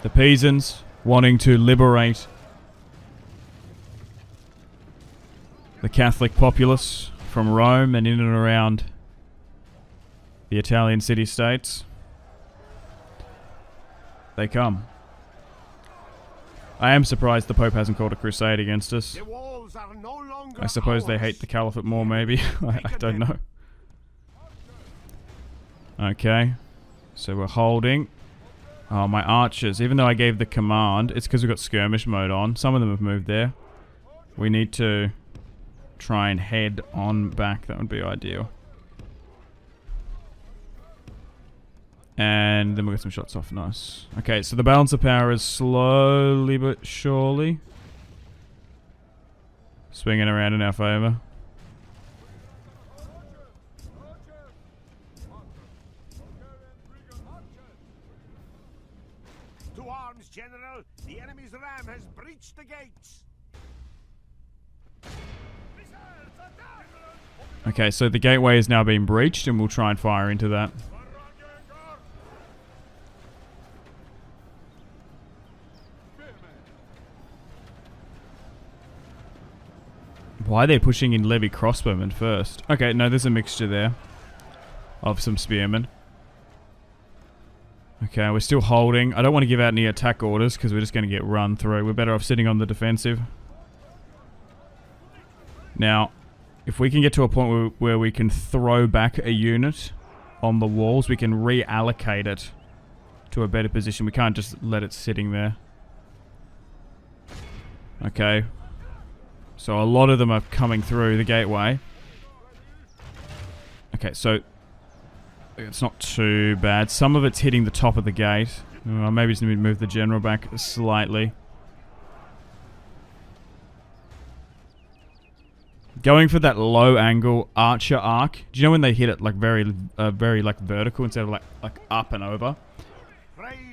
The Pisans wanting to liberate the Catholic populace from Rome and in and around the Italian city-states. They come. I am surprised the Pope hasn't called a crusade against us. I suppose they hate the Caliphate more, maybe. I don't know. Okay. So we're holding. Oh, my archers. Even though I gave the command, it's because we've got skirmish mode on. Some of them have moved there. We need to try and head on back. That would be ideal. And then we'll get some shots off. Nice. Okay, so the balance of power is slowly but surely swinging around in our favour. To arms, General! The enemy's ram has breached the gates! Okay, so the gateway is now being breached and we'll try and fire into that. Why are they pushing in levy crossbowmen first? Okay, no, there's a mixture there of some spearmen. Okay, we're still holding. I don't want to give out any attack orders because we're just going to get run through. We're better off sitting on the defensive. Now, if we can get to a point where we can throw back a unit on the walls, we can reallocate it to a better position. We can't just let it sitting there. Okay. So a lot of them are coming through the gateway. Okay, so it's not too bad. Some of it's hitting the top of the gate. Maybe just need to move the general back slightly. Going for that low angle archer arc. Do you know when they hit it like very like vertical instead of like up and over?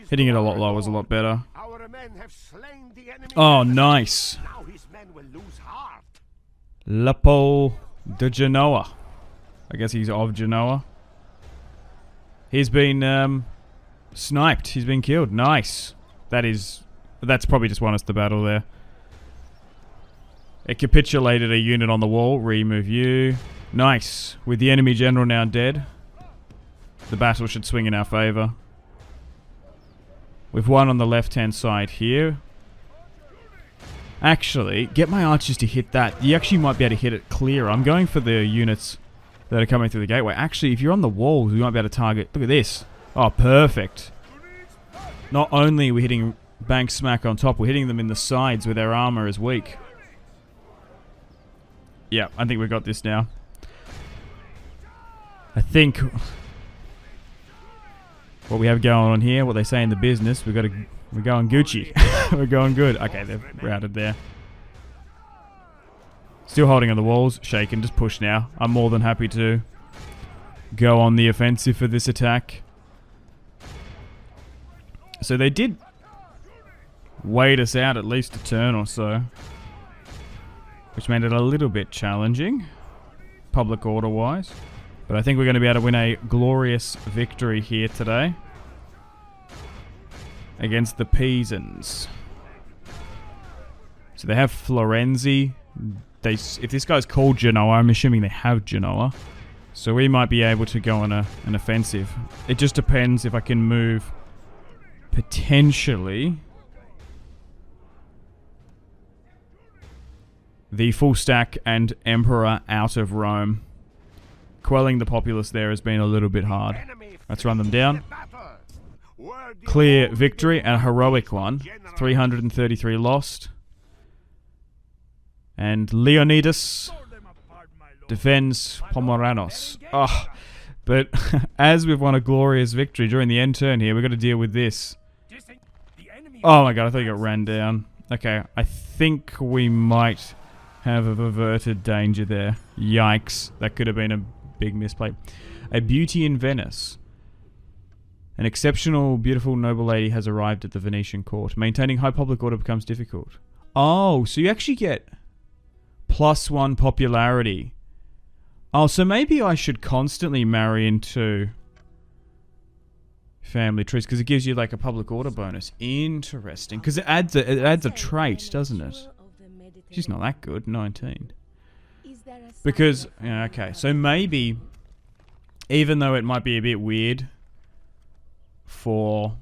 Hitting it a lot lower is a lot better. Our Our men have slain the enemy. Oh, nice. Now his men will lose heart. Lapo de Genoa. I guess he's of Genoa. He's been sniped. He's been killed. Nice. That's probably just won us the battle there. It capitulated a unit on the wall. Remove you. Nice. With the enemy general now dead, the battle should swing in our favour. We've won on the left-hand side here. Actually, get my archers to hit that. You actually might be able to hit it clear. I'm going for the units that are coming through the gateway. Actually, if you're on the walls, we might be able to target. Look at this. Oh, perfect. Not only are we hitting bank smack on top, we're hitting them in the sides where their armor is weak. Yeah, I think we've got this now. I think what we have going on here, what they say in the business, we're going Gucci. We're going good. Okay, they're routed there. Still holding on the walls. Shaken, just push now. I'm more than happy to go on the offensive for this attack. So they did wait us out at least a turn or so, which made it a little bit challenging, public order wise. But I think we're going to be able to win a glorious victory here today against the Pisans. So they have Florenzi. If this guy's called Genoa, I'm assuming they have Genoa. So we might be able to go on an offensive. It just depends if I can move potentially the full stack and Emperor out of Rome. Quelling the populace there has been a little bit hard. Let's run them down. Clear victory, a heroic one. 333 lost. And Leonidas defends Pomoranos. Oh, but as we've won a glorious victory during the end turn here, we've got to deal with this. Oh my god, I thought you got ran down. Okay, I think we might have averted danger there. Yikes, that could have been a big misplay. A beauty in Venice. An exceptional, beautiful, noble lady has arrived at the Venetian court. Maintaining high public order becomes difficult. Oh, so you actually get +1 popularity. Oh, so maybe I should constantly marry into family trees because it gives you like a public order bonus. Interesting, because it adds a trait, doesn't it? She's not that good. 19. Because yeah, okay, so maybe even though it might be a bit weird for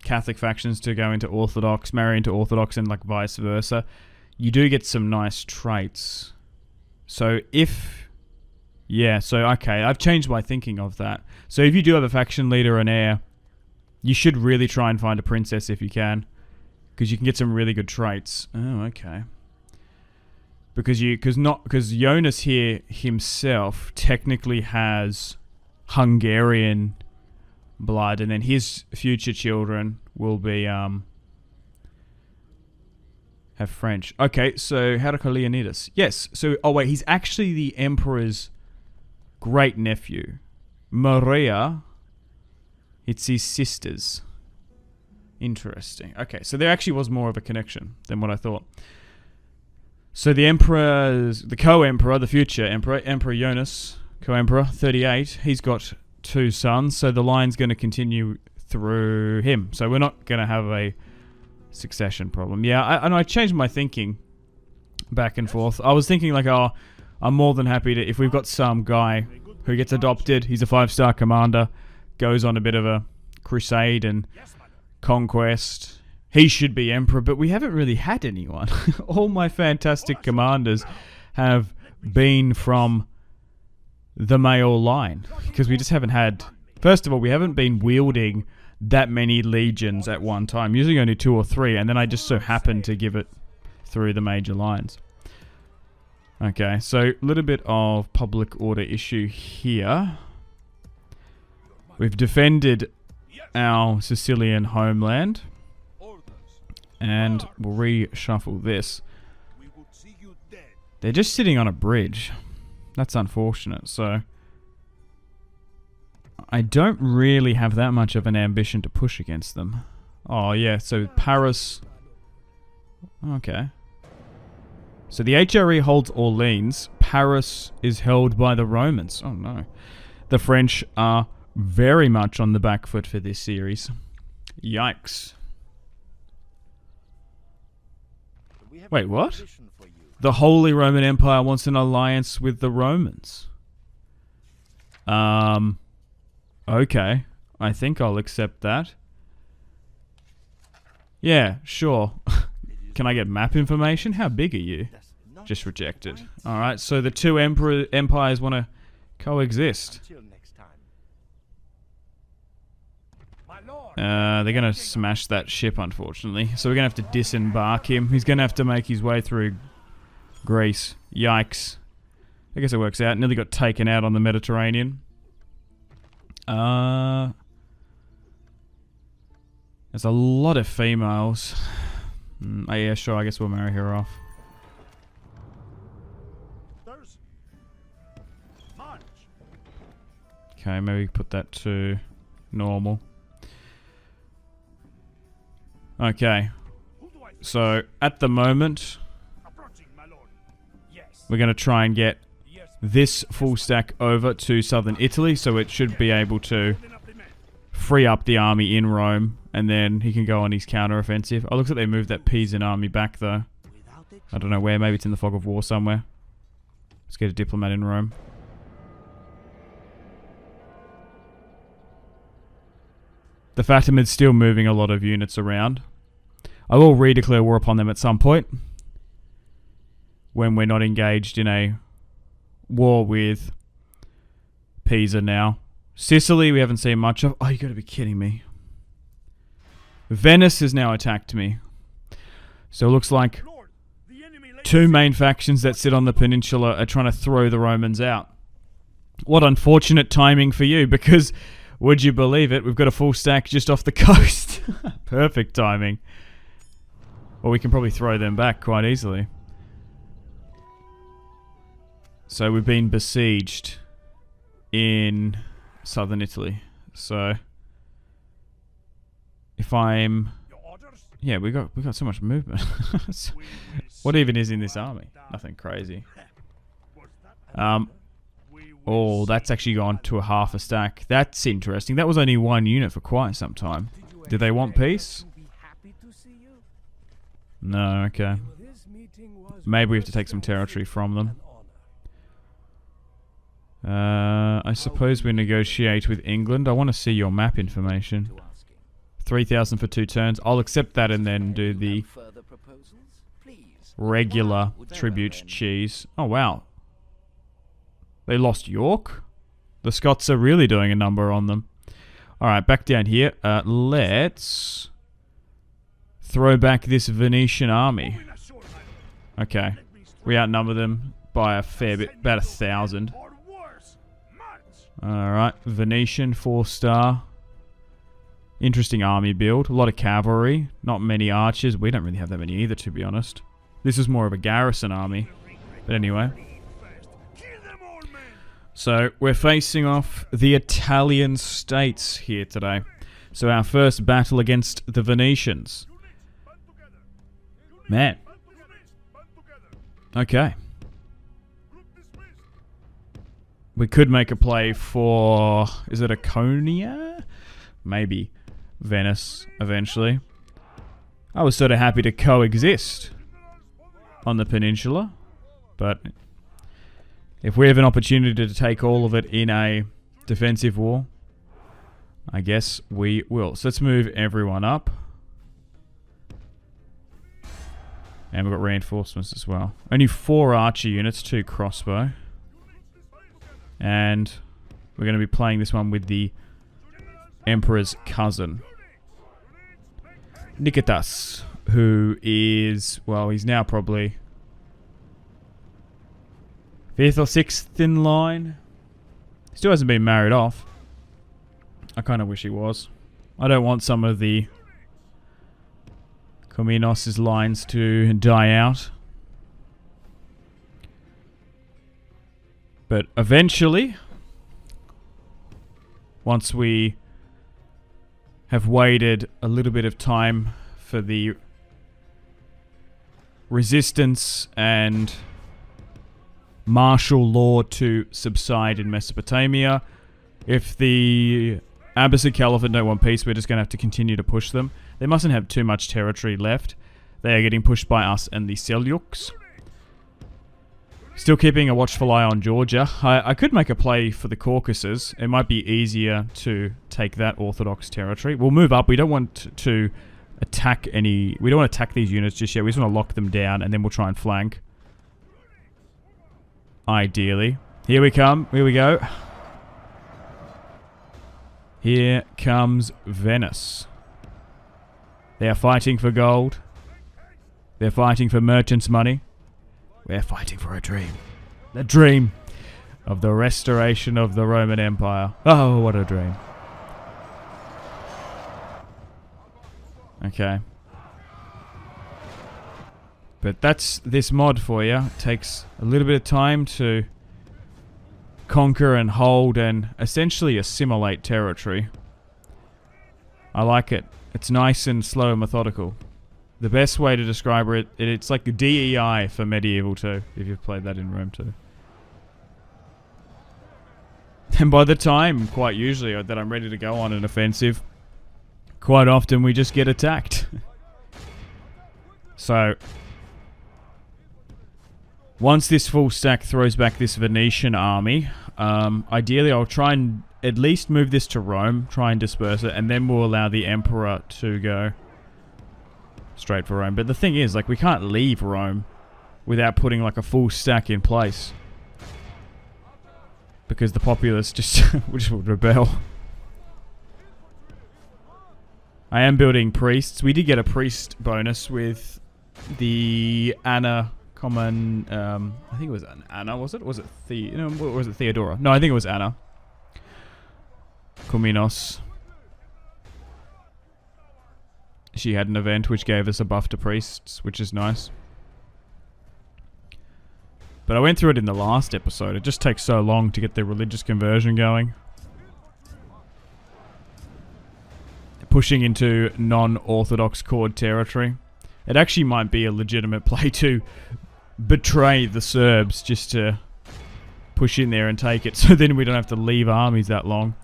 Catholic factions to go into Orthodox, marry into Orthodox, and like vice versa, you do get some nice traits. So if so okay, I've changed my thinking of that. So if you do have a faction leader and heir, you should really try and find a princess if you can, because you can get some really good traits. Oh, okay. Because Jonas here himself technically has Hungarian blood, and then his future children will be have French. Okay, so how to call Leonidas? Yes. So oh wait, he's actually the emperor's great nephew. Maria, it's his sisters. Interesting. Okay, so there actually was more of a connection than what I thought. So the co-emperor, the future emperor, Emperor Jonas, co-emperor, 38, he's got 2 sons, so the line's going to continue through him. So we're not going to have a succession problem. Yeah, I changed my thinking back and forth. I was thinking like, oh, I'm more than happy to, if we've got some guy who gets adopted, he's a 5-star commander, goes on a bit of a crusade and conquest, he should be emperor, but we haven't really had anyone. All my fantastic commanders have been from the male line, because we just haven't had... First of all, we haven't been wielding that many legions at one time, usually only 2 or 3, and then I just so happened to give it through the major lines. Okay, so a little bit of public order issue here. We've defended our Sicilian homeland, and we'll reshuffle this. They're just sitting on a bridge. That's unfortunate. So I don't really have that much of an ambition to push against them. Oh, yeah, so Paris... Okay. So the HRE holds Orleans. Paris is held by the Romans. Oh, no. The French are very much on the back foot for this series. Yikes. Wait, what? The Holy Roman Empire wants an alliance with the Romans. Okay. I think I'll accept that. Yeah, sure. Can I get map information? How big are you? Just rejected. Alright, so the two empires want to coexist. They're going to smash that ship, unfortunately. So we're going to have to disembark him. He's going to have to make his way through Greece. Yikes. I guess it works out. Nearly got taken out on the Mediterranean. There's a lot of females. Oh yeah, sure, I guess we'll marry her off. Okay, maybe put that to normal. Okay. So, at the moment, we're going to try and get this full stack over to southern Italy, so it should be able to free up the army in Rome, and then he can go on his counter-offensive. Oh, looks like they moved that Pisan army back, though. I don't know where. Maybe it's in the fog of war somewhere. Let's get a diplomat in Rome. The Fatimids still moving a lot of units around. I will redeclare war upon them at some point, when we're not engaged in a war with Pisa now. Sicily, we haven't seen much of. Oh, you gotta be kidding me. Venice has now attacked me. So it looks like two main factions that sit on the peninsula are trying to throw the Romans out. What unfortunate timing for you, because, would you believe it, we've got a full stack just off the coast. Perfect timing. Or we can probably throw them back quite easily. So we've been besieged in southern Italy. So if I'm... Yeah, we got so much movement. What even is in this army? Nothing crazy. Oh, that's actually gone to a half a stack. That's interesting. That was only one unit for quite some time. Do they want peace? No, okay. Maybe we have to take some territory from them. I suppose we negotiate with England. I want to see your map information. 3,000 for 2 turns. I'll accept that and then do the regular tribute cheese. Oh, wow. They lost York? The Scots are really doing a number on them. Alright, back down here. Let's throw back this Venetian army. Okay. We outnumber them by a fair bit. About 1,000. Alright. Venetian 4-star. Interesting army build. A lot of cavalry. Not many archers. We don't really have that many either, to be honest. This is more of a garrison army. But anyway. So, we're facing off the Italian states here today. So our first battle against the Venetians. Man. Okay. We could make a play for... Is it Iconia? Maybe. Venice, eventually. I was sort of happy to coexist on the peninsula. But if we have an opportunity to take all of it in a defensive war, I guess we will. So let's move everyone up. And we've got reinforcements as well. Only 4 archer units, 2 crossbow. And we're going to be playing this one with the Emperor's cousin, Nikitas, who is, well, he's now probably 5th or 6th in line. Still hasn't been married off. I kind of wish he was. I don't want some of the Komnenos' lines to die out. But eventually, once we have waited a little bit of time for the resistance and martial law to subside in Mesopotamia. If the Abbasid Caliphate don't want peace, we're just going to have to continue to push them. They mustn't have too much territory left. They are getting pushed by us and the Seljuks. Still keeping a watchful eye on Georgia. I could make a play for the Caucasus. It might be easier to take that Orthodox territory. We'll move up. We don't want to attack any... We don't want to attack these units just yet. We just want to lock them down, and then we'll try and flank. Ideally. Here we come. Here we go. Here comes Venice. They are fighting for gold. They're fighting for merchants' money. We're fighting for a dream. The dream of the restoration of the Roman Empire. Oh, what a dream. Okay. But that's this mod for you. It takes a little bit of time to conquer and hold and essentially assimilate territory. I like it. It's nice and slow and methodical. The best way to describe it, it's like a DEI for Medieval 2, if you've played that in Rome 2. And by the time, quite usually, that I'm ready to go on an offensive, quite often we just get attacked. So, once this full stack throws back this Venetian army, ideally I'll try and at least move this to Rome, try and disperse it, and then we'll allow the Emperor to go straight for Rome. But the thing is, like, we can't leave Rome without putting like a full stack in place, because the populace just would rebel. I am building priests. We did get a priest bonus with the Anna common. I think it was Anna. Was it? Was it was it Theodora? No, I think it was Anna. Kuminos. She had an event which gave us a buff to priests, which is nice. But I went through it in the last episode. It just takes so long to get the religious conversion going. Pushing into non-Orthodox cord territory. It actually might be a legitimate play to betray the Serbs just to push in there and take it, so then we don't have to leave armies that long.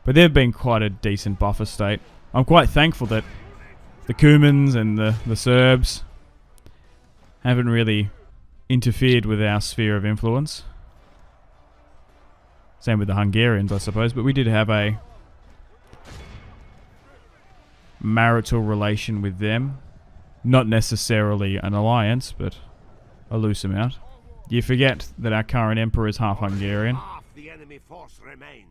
But they've been quite a decent buffer state. I'm quite thankful that the Cumans and the Serbs haven't really interfered with our sphere of influence. Same with the Hungarians, I suppose, but we did have a marital relation with them. Not necessarily an alliance, but a loose amount. You forget that our current emperor is half Hungarian. Half the enemy force remains.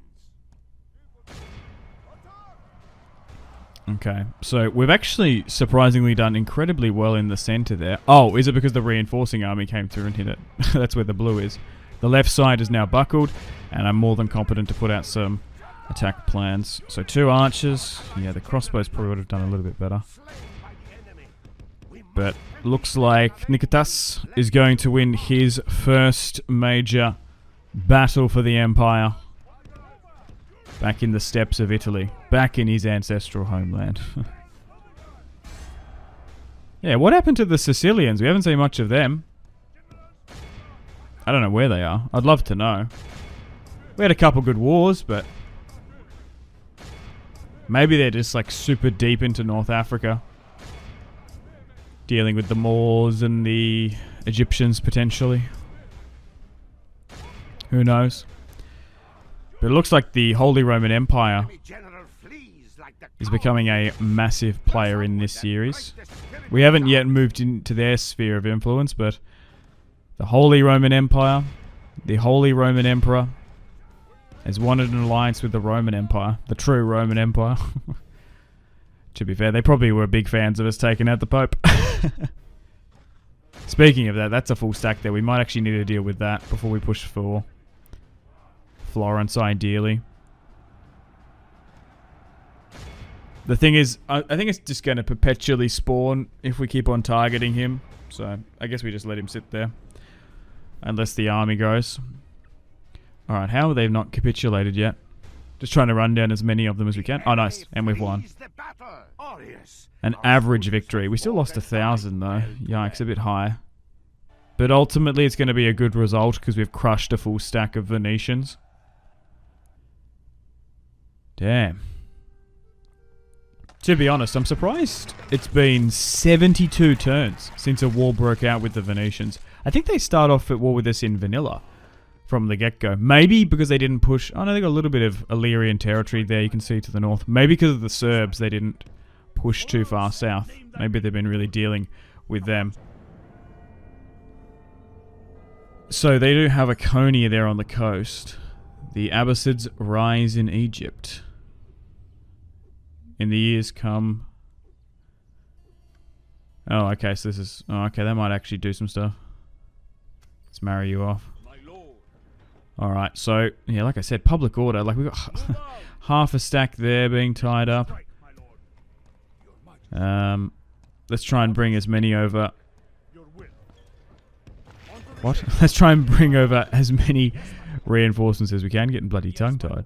Okay, so we've actually surprisingly done incredibly well in the center there. Oh, is it because the reinforcing army came through and hit it? That's where the blue is. The left side is now buckled, and I'm more than competent to put out some attack plans. So 2 archers. Yeah, the crossbows probably would have done a little bit better. But looks like Nikitas is going to win his first major battle for the Empire. Back in the steppes of Italy. Back in his ancestral homeland. Yeah, what happened to the Sicilians? We haven't seen much of them. I don't know where they are. I'd love to know. We had a couple good wars, but maybe they're just like super deep into North Africa. Dealing with the Moors and the Egyptians potentially. Who knows? But it looks like the Holy Roman Empire is becoming a massive player in this series. We haven't yet moved into their sphere of influence, but the Holy Roman Empire, the Holy Roman Emperor, has wanted an alliance with the Roman Empire, the true Roman Empire. To be fair, they probably were big fans of us taking out the Pope. Speaking of that, that's a full stack there. We might actually need to deal with that before we push for Florence, ideally. The thing is, I think it's just going to perpetually spawn if we keep on targeting him. So, I guess we just let him sit there. Unless the army goes. Alright, how have they not capitulated yet? Just trying to run down as many of them as we can. Oh, nice. And we've won. An average victory. We still lost 1,000 though. Yikes, a bit high. But ultimately it's going to be a good result because we've crushed a full stack of Venetians. Damn. To be honest, I'm surprised it's been 72 turns since a war broke out with the Venetians. I think they start off at war with us in vanilla from the get-go. Maybe because they didn't push... Oh no, they got a little bit of Illyrian territory there you can see to the north. Maybe because of the Serbs they didn't push too far south. Maybe they've been really dealing with them. So they do have a Konya there on the coast. The Abbasids rise in Egypt. In the years come... Oh, okay, so this is... Oh, okay, that might actually do some stuff. Let's marry you off. Alright, so, yeah, like I said, public order. Like, we've got half a stack there being tied up. Let's try and bring as many over... What? Let's try and bring over as many reinforcements as we can. Getting bloody tongue-tied.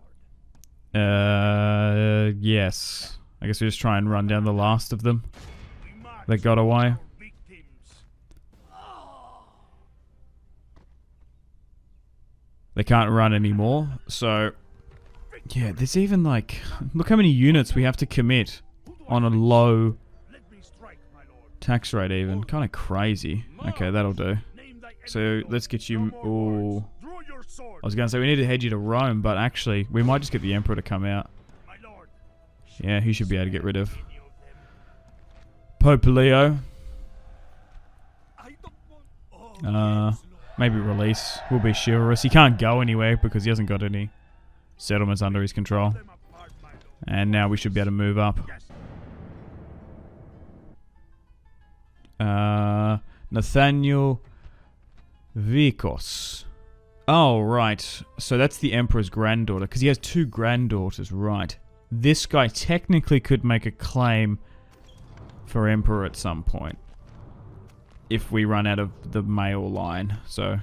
Yes. I guess we just try and run down the last of them that got away. They can't run anymore, so... Yeah, there's even like... Look how many units we have to commit on a low tax rate even. Kind of crazy. Okay, that'll do. So, let's get you... Ooh. I was going to say we need to head you to Rome, but actually, we might just get the Emperor to come out. Yeah, he should be able to get rid of Pope Leo. Maybe release. Will be chivalrous. He can't go anywhere because he hasn't got any settlements under his control. And now we should be able to move up. Nathaniel Vikos. Oh, right. So that's the Emperor's granddaughter. Because he has 2 granddaughters, right. This guy technically could make a claim for Emperor at some point. If we run out of the male line, so...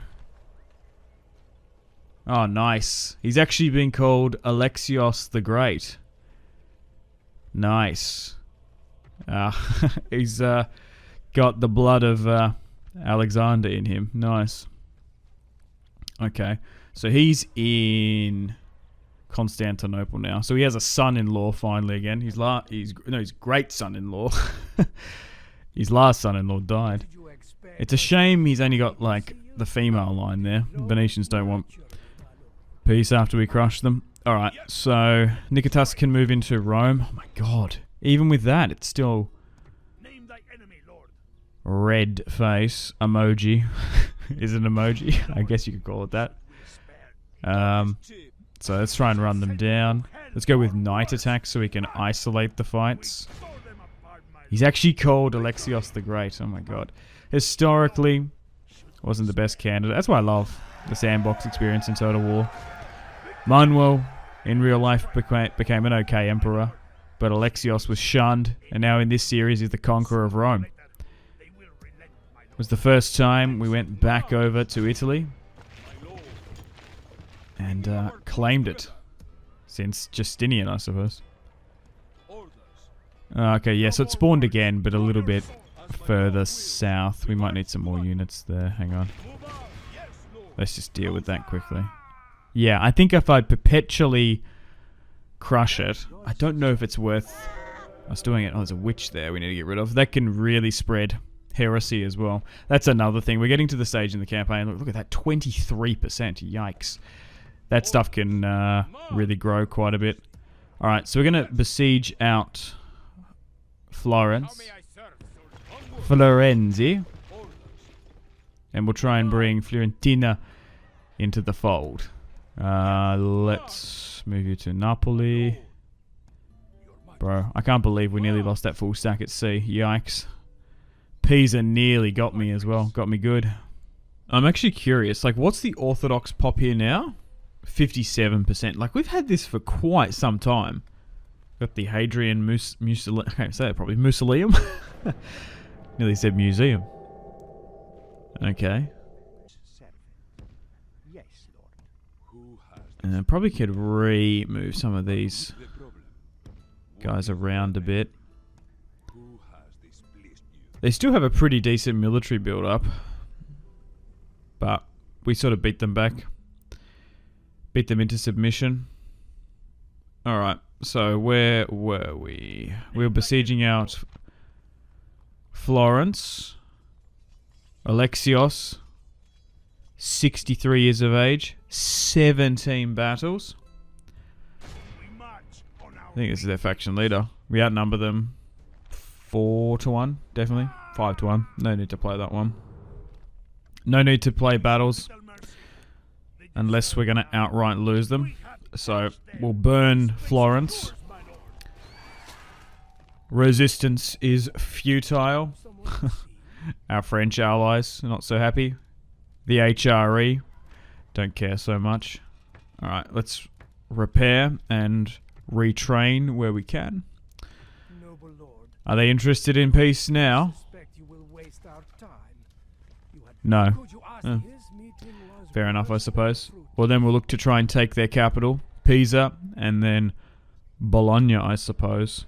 Oh, nice. He's actually been called Alexios the Great. Nice. He's got the blood of Alexander in him. Nice. Okay, so he's in Constantinople now. So he has a son-in-law finally again. His great son-in-law. His last son-in-law died. It's a shame he's only got like the female line there. Venetians don't want peace after we crush them. Alright, so Nikitas can move into Rome. Oh my god. Even with that, it's still red face emoji. Is an emoji? I guess you could call it that. So let's try and run them down. Let's go with night attack so we can isolate the fights. He's actually called Alexios the Great. Oh my god. Historically, wasn't the best candidate. That's why I love the sandbox experience in Total War. Manuel, in real life, became an okay emperor, but Alexios was shunned, and now in this series he's the conqueror of Rome. It was the first time we went back over to Italy and claimed it since Justinian, I suppose. Okay, yeah, so it spawned again, but a little bit further south. We might need some more units there. Hang on. Let's just deal with that quickly. Yeah, I think if I'd perpetually crush it, I don't know if it's worth us doing it. Oh, there's a witch there we need to get rid of. That can really spread heresy as well. That's another thing. We're getting to the stage in the campaign. Look at that, 23%. Yikes. That stuff can really grow quite a bit. Alright, so we're going to besiege out Florence. Florenzi. And we'll try and bring Fiorentina into the fold. Let's move you to Napoli. Bro, I can't believe we nearly lost that full stack at sea. Yikes. Pisa nearly got me as well. Got me good. I'm actually curious. Like, what's the Orthodox pop here now? 57%. Like, we've had this for quite some time. Got the Hadrian Mausoleum. I can't say that probably. Mausoleum? Nearly said museum. Okay. Probably could remove some of these guys around a bit. They still have a pretty decent military build-up, but we sort of beat them back. Beat them into submission. Alright, so where were we? We were besieging out Florence. Alexios, 63 years of age, 17 battles. I think this is their faction leader. We outnumber them 4-1, definitely. 5-1. No need to play that one. No need to play battles unless we're going to outright lose them. So we'll burn Florence. Resistance is futile. Our French allies are not so happy. The HRE don't care so much. Alright, let's repair and retrain where we can. Are they interested in peace now? No. Fair enough, I suppose. Well, then we'll look to try and take their capital, Pisa, and then Bologna, I suppose.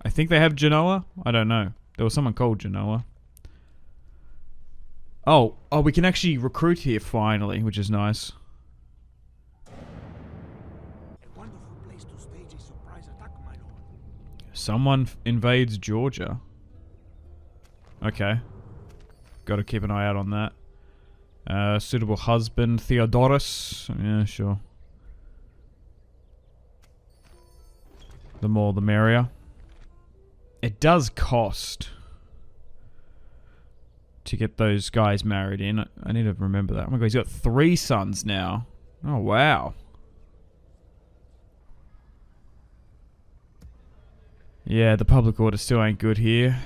I think they have Genoa? I don't know. There was someone called Genoa. Oh, we can actually recruit here finally, which is nice. Someone invades Georgia. Okay. Got to keep an eye out on that. Suitable husband, Theodorus. Yeah, sure. The more the merrier. It does cost to get those guys married in. I need to remember that. Oh my god, he's got 3 sons now. Oh, wow. Yeah, the public order still ain't good here.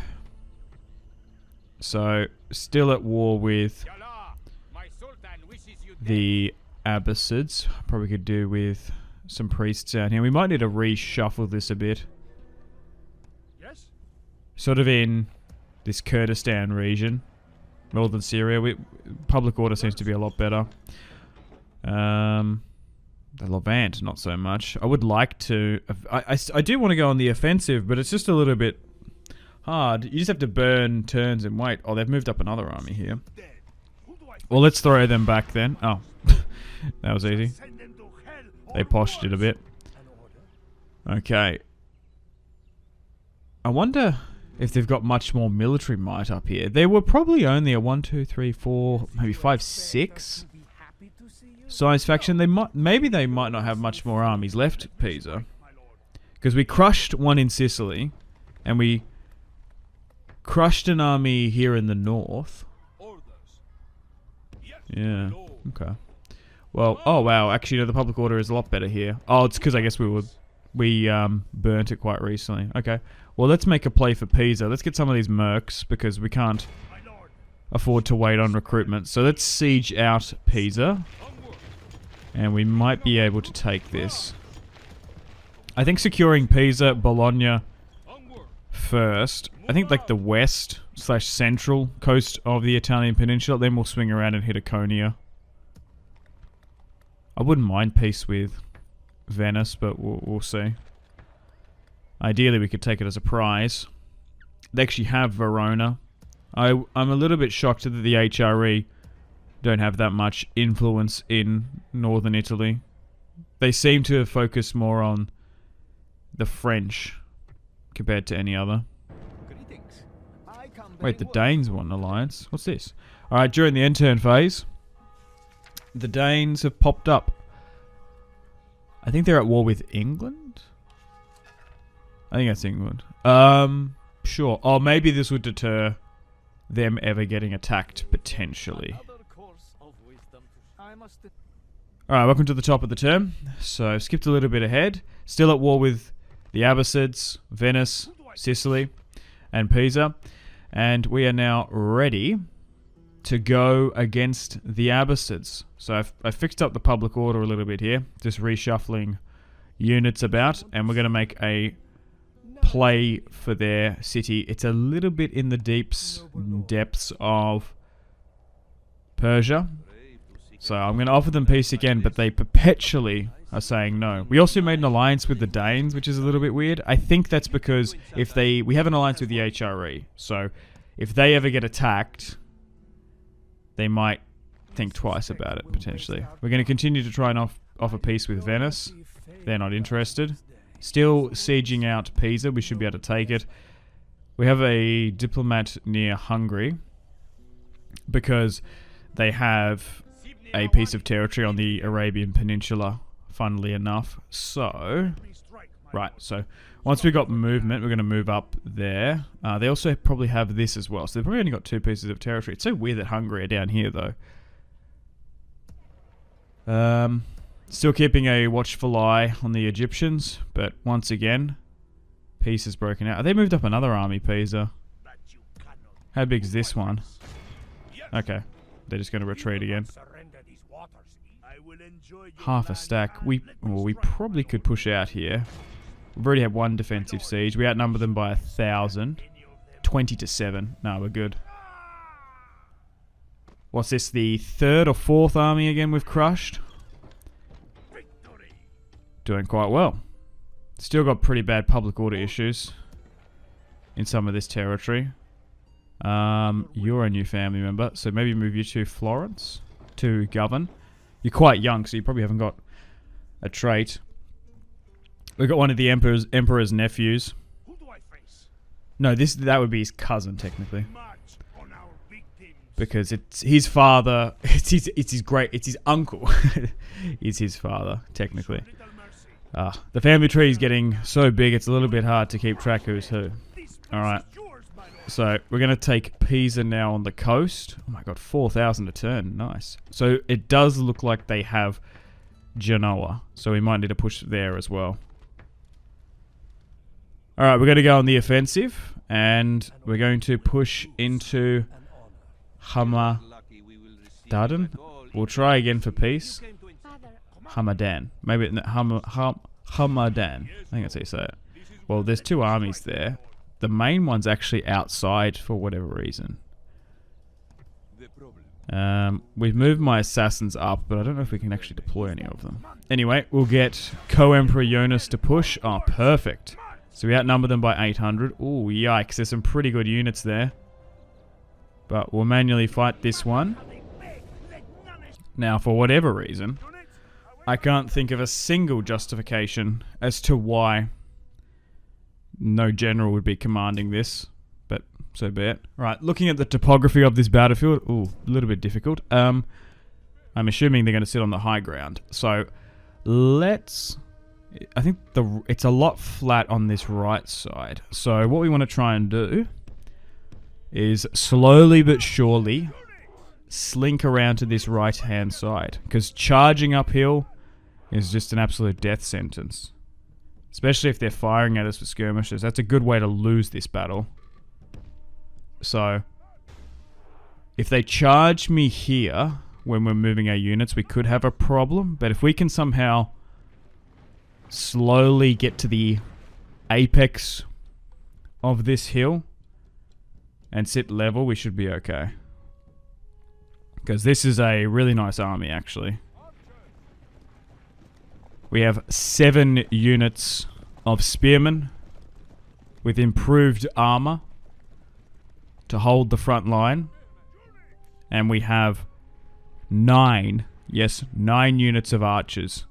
So, still at war with the Abbasids. Probably could do with some priests down here. We might need to reshuffle this a bit. Yes? Sort of in this Kurdistan region. Northern Syria. Public order seems to be a lot better. The Levant, not so much. I would like to... I do want to go on the offensive, but it's just a little bit hard. You just have to burn turns and wait. Oh, they've moved up another army here. Well, let's throw them back then. Oh, that was easy. They poshed it a bit. Okay. I wonder if they've got much more military might up here. There were probably only a 1, 2, 3, 4, maybe 5, 6 size faction. Maybe they might not have much more armies left, Pisa. Because we crushed one in Sicily, and we crushed an army here in the north. Yeah, okay. Well, oh wow, actually no, the public order is a lot better here. Oh, it's because I guess we burnt it quite recently. Okay, well let's make a play for Pisa. Let's get some of these mercs, because we can't afford to wait on recruitment. So let's siege out Pisa. And we might be able to take this. I think securing Pisa, Bologna first. I think like the west / central coast of the Italian peninsula. Then we'll swing around and hit Iconia. I wouldn't mind peace with Venice, but we'll see. Ideally, we could take it as a prize. They actually have Verona. I'm a little bit shocked that the HRE don't have that much influence in northern Italy. They seem to have focused more on the French compared to any other. Wait, the Danes want an alliance? What's this? Alright, during the end turn phase, the Danes have popped up. I think they're at war with England? I think that's England. Sure. Oh, maybe this would deter them ever getting attacked, potentially. Alright, welcome to the top of the term. So, skipped a little bit ahead. Still at war with the Abbasids, Venice, Sicily, and Pisa. And we are now ready to go against the Abbasids. So, I've fixed up the public order a little bit here. Just reshuffling units about. And we're going to make a play for their city. It's a little bit in the depths of Persia. So I'm going to offer them peace again, but they perpetually are saying no. We also made an alliance with the Danes, which is a little bit weird. I think that's because we have an alliance with the HRE. So if they ever get attacked, they might think twice about it, potentially. We're going to continue to try and offer peace with Venice. They're not interested. Still sieging out Pisa. We should be able to take it. We have a diplomat near Hungary because they have a piece of territory on the Arabian Peninsula, funnily enough. So, right, so once we got movement, we're going to move up there. They also probably have this as well. So they've probably only got 2 pieces of territory. It's so weird that Hungary are down here, though. Still keeping a watchful eye on the Egyptians, but once again, peace has broken out. They moved up another army, Pisa. How big is this one? Okay, they're just going to retreat again. Half a stack. We probably could push out here. We've already had 1 defensive siege. We outnumber them by 1,000. 20 to 7. No, we're good. What's this? The 3rd or 4th army again we've crushed? Doing quite well. Still got pretty bad public order issues in some of this territory. You're a new family member, so maybe move you to Florence to govern. You're quite young, so you probably haven't got a trait. We've got one of the emperor's nephews. No, that would be his cousin technically, because it's his father. It's his uncle. Is his father technically. The family tree is getting so big, it's a little bit hard to keep track who's who. Alright. So, we're going to take Pisa now on the coast. Oh my god, 4,000 a turn. Nice. So, it does look like they have Genoa. So, we might need to push there as well. Alright, we're going to go on the offensive. And we're going to push into Hamadan. We'll try again for peace. Hamadan. Maybe Hamadan. I think that's how you say it. Well, there's 2 armies there. The main one's actually outside for whatever reason. We've moved my assassins up, but I don't know if we can actually deploy any of them. Anyway, we'll get Co-Emperor Jonas to push. Oh, perfect. So we outnumber them by 800. Ooh, yikes. There's some pretty good units there. But we'll manually fight this one. Now, for whatever reason, I can't think of a single justification as to why no general would be commanding this, but so be it. Right, looking at the topography of this battlefield, ooh, a little bit difficult. I'm assuming they're going to sit on the high ground. So, I think it's a lot flat on this right side. So, what we want to try and do is slowly but surely slink around to this right-hand side, because charging uphill is just an absolute death sentence. Especially if they're firing at us with skirmishes. That's a good way to lose this battle. So, if they charge me here when we're moving our units, we could have a problem. But if we can somehow slowly get to the apex of this hill and sit level, we should be okay. Because this is a really nice army, actually. We have 7 units of spearmen with improved armor to hold the front line. And we have 9 units of archers.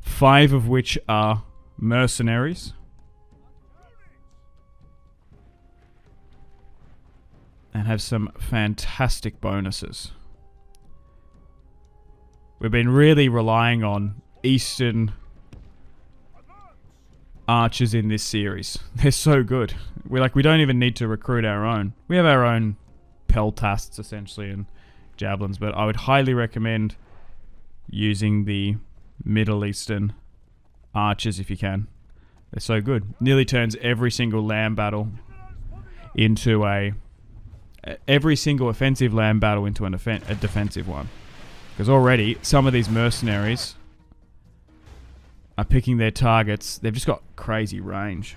5 of which are mercenaries. And have some fantastic bonuses. We've been really relying on Eastern archers in this series. They're so good. We don't even need to recruit our own. We have our own peltasts essentially and javelins, but I would highly recommend using the Middle Eastern archers if you can. They're so good. Nearly turns every single land battle into every single offensive land battle into a defensive one. Because already some of these mercenaries are picking their targets. They've just got crazy range.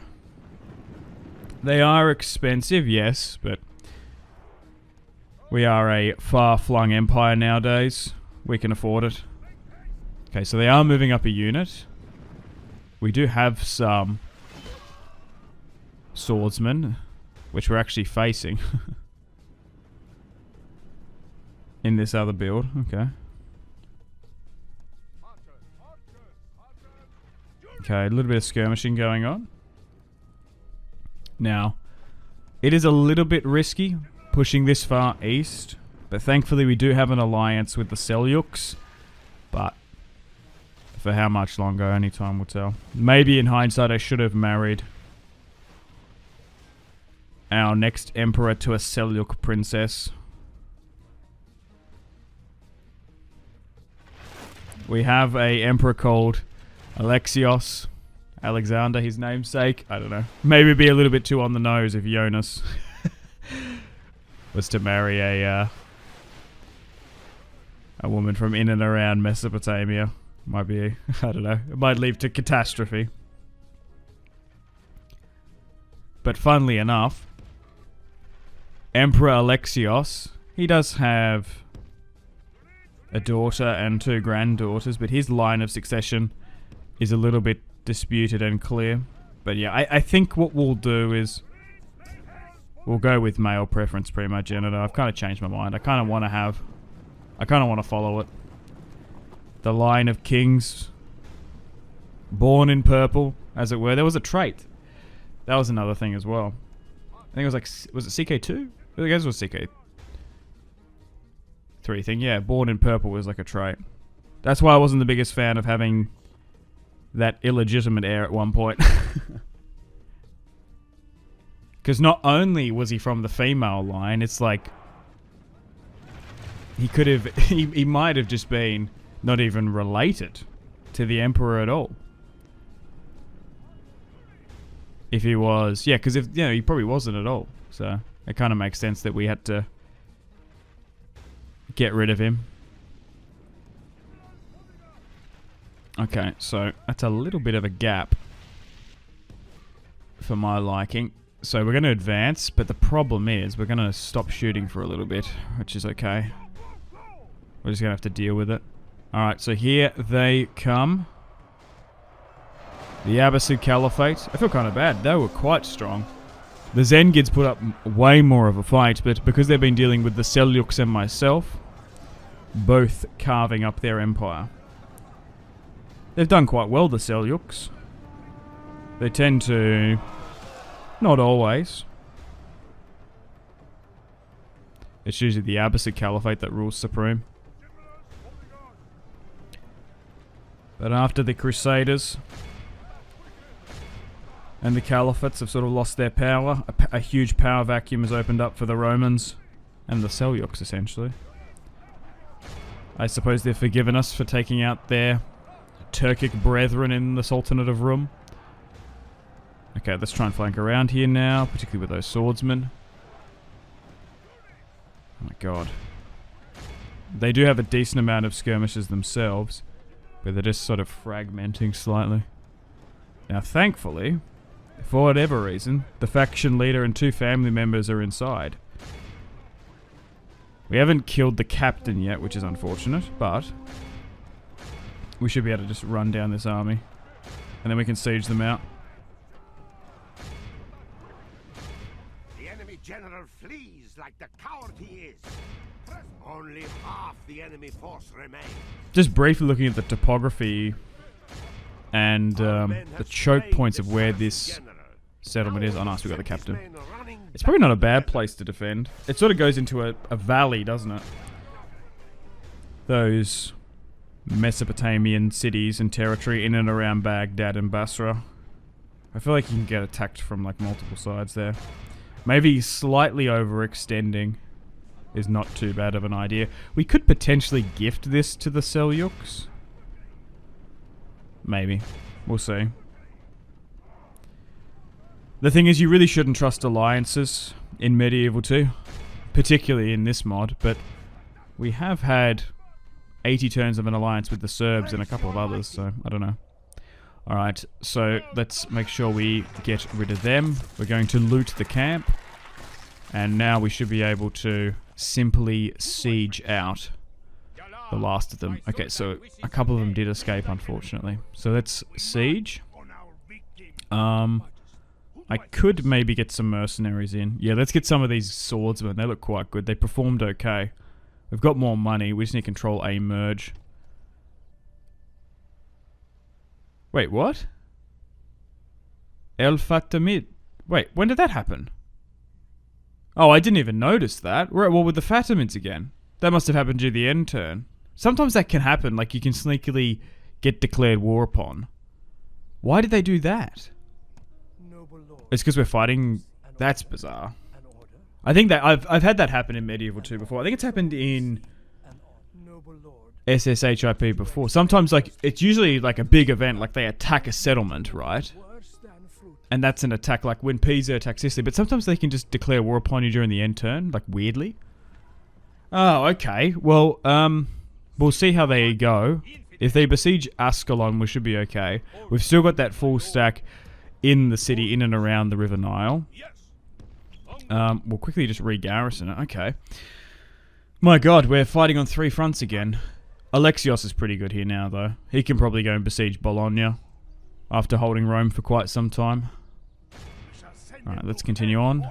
They are expensive, yes, but we are a far-flung empire nowadays. We can afford it. Okay, so they are moving up a unit. We do have some swordsmen, which we're actually facing in this other build. Okay. Okay, a little bit of skirmishing going on. Now, it is a little bit risky pushing this far east, but thankfully we do have an alliance with the Seljuks. But for how much longer, only time will tell. Maybe in hindsight I should have married our next emperor to a Seljuk princess. We have a emperor called Alexios. Alexander, his namesake. I don't know. Maybe be a little bit too on the nose if Jonas was to marry a woman from in and around Mesopotamia. Might be, I don't know. It might lead to catastrophe. But funnily enough, Emperor Alexios, he does have a daughter and 2 granddaughters, but his line of succession is a little bit disputed and clear. But yeah, I think what we'll do is we'll go with male preference primogenitor. I've kind of changed my mind. I kind of want to follow it. The line of kings born in purple, as it were. There was a trait. That was another thing as well. I think it was like, was it CK2? I guess it was CK3 thing. Yeah, born in purple was like a trait. That's why I wasn't the biggest fan of having that illegitimate heir at one point. Because not only was he from the female line, it's like he could have, he might have just been not even related to the emperor at all. If he was, yeah, because if, you know, he probably wasn't at all. So it kind of makes sense that we had to get rid of him. Okay, so that's a little bit of a gap for my liking. So we're going to advance, but the problem is we're going to stop shooting for a little bit, which is okay. We're just going to have to deal with it. Alright, so here they come. The Abbasid Caliphate. I feel kind of bad. They were quite strong. The Zengids put up way more of a fight, but because they've been dealing with the Seljuks and myself, both carving up their empire. They've done quite well, the Seljuks. They tend to... Not always. It's usually the Abbasid Caliphate that rules supreme. But after the Crusaders and the Caliphates have sort of lost their power, a huge power vacuum has opened up for the Romans and the Seljuks, essentially. I suppose they've forgiven us for taking out their Turkic brethren in the Sultanate of Rum. Okay, let's try and flank around here now, particularly with those swordsmen. Oh my god. They do have a decent amount of skirmishes themselves, but they're just sort of fragmenting slightly. Now, thankfully, for whatever reason, the faction leader and 2 family members are inside. We haven't killed the captain yet, which is unfortunate, but we should be able to just run down this army, and then we can siege them out. The enemy general flees like the coward he is. Only half the enemy force remains. Just briefly looking at the topography and the choke points of where this settlement is. Oh, nice, we got the captain. It's probably not a bad place to defend. It sort of goes into a valley, doesn't it? Those Mesopotamian cities and territory in and around Baghdad and Basra. I feel like you can get attacked from like multiple sides there. Maybe slightly overextending is not too bad of an idea. We could potentially gift this to the Seljuks. Maybe. We'll see. The thing is, you really shouldn't trust alliances in Medieval 2. Particularly in this mod, but we have had 80 turns of an alliance with the Serbs and a couple of others, so I don't know. Alright, so let's make sure we get rid of them. We're going to loot the camp. And now we should be able to simply siege out the last of them. Okay, so a couple of them did escape, unfortunately. So let's siege. I could maybe get some mercenaries in. Yeah, let's get some of these swordsmen. They look quite good. They performed okay. We've got more money. We just need control A merge. Wait, what? El Fatimid. Wait, when did that happen? Oh, I didn't even notice that. We're at war with the Fatimids again. That must have happened during the end turn. Sometimes that can happen, like you can sneakily get declared war upon. Why did they do that? It's because we're fighting... That's bizarre. I think that I've had that happen in Medieval 2 before. I think it's happened in SSHIP before. Sometimes, like, it's usually like a big event, like they attack a settlement, right? And that's an attack, like when Pisa attacks Sicily. But sometimes they can just declare war upon you during the end turn, like weirdly. Oh, okay. Well, we'll see how they go. If they besiege Ascalon, we should be okay. We've still got that full stack in the city, in and around the River Nile. We'll quickly just re-garrison it. Okay. My god, we're fighting on 3 fronts again. Alexios is pretty good here now, though. He can probably go and besiege Bologna after holding Rome for quite some time. Alright, let's continue on.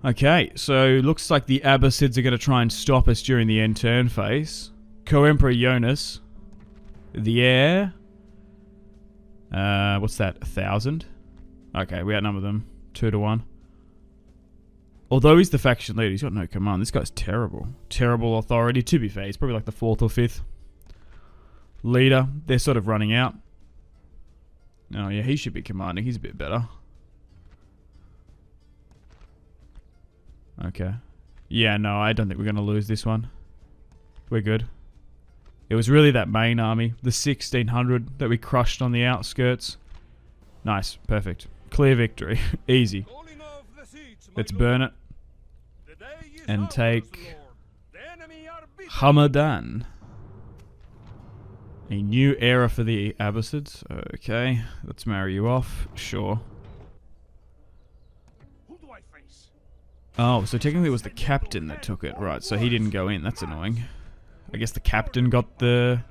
Okay, so looks like the Abbasids are going to try and stop us during the end turn phase. Co-Emperor Jonas. The heir. What's that? 1,000? Okay, we outnumber them. 2-1. Although he's the faction leader, he's got no command. This guy's terrible. Terrible authority. To be fair, he's probably like the 4th or 5th leader. They're sort of running out. Oh yeah, he should be commanding. He's a bit better. Okay. Yeah, no, I don't think we're going to lose this one. We're good. It was really that main army, the 1,600 that we crushed on the outskirts. Nice. Perfect. Clear victory. Easy. Let's burn it. And take Hamadan. A new era for the Abbasids. Okay. Let's marry you off. Sure. Oh, so technically it was the captain that took it. Right, so he didn't go in. That's annoying. I guess the captain got the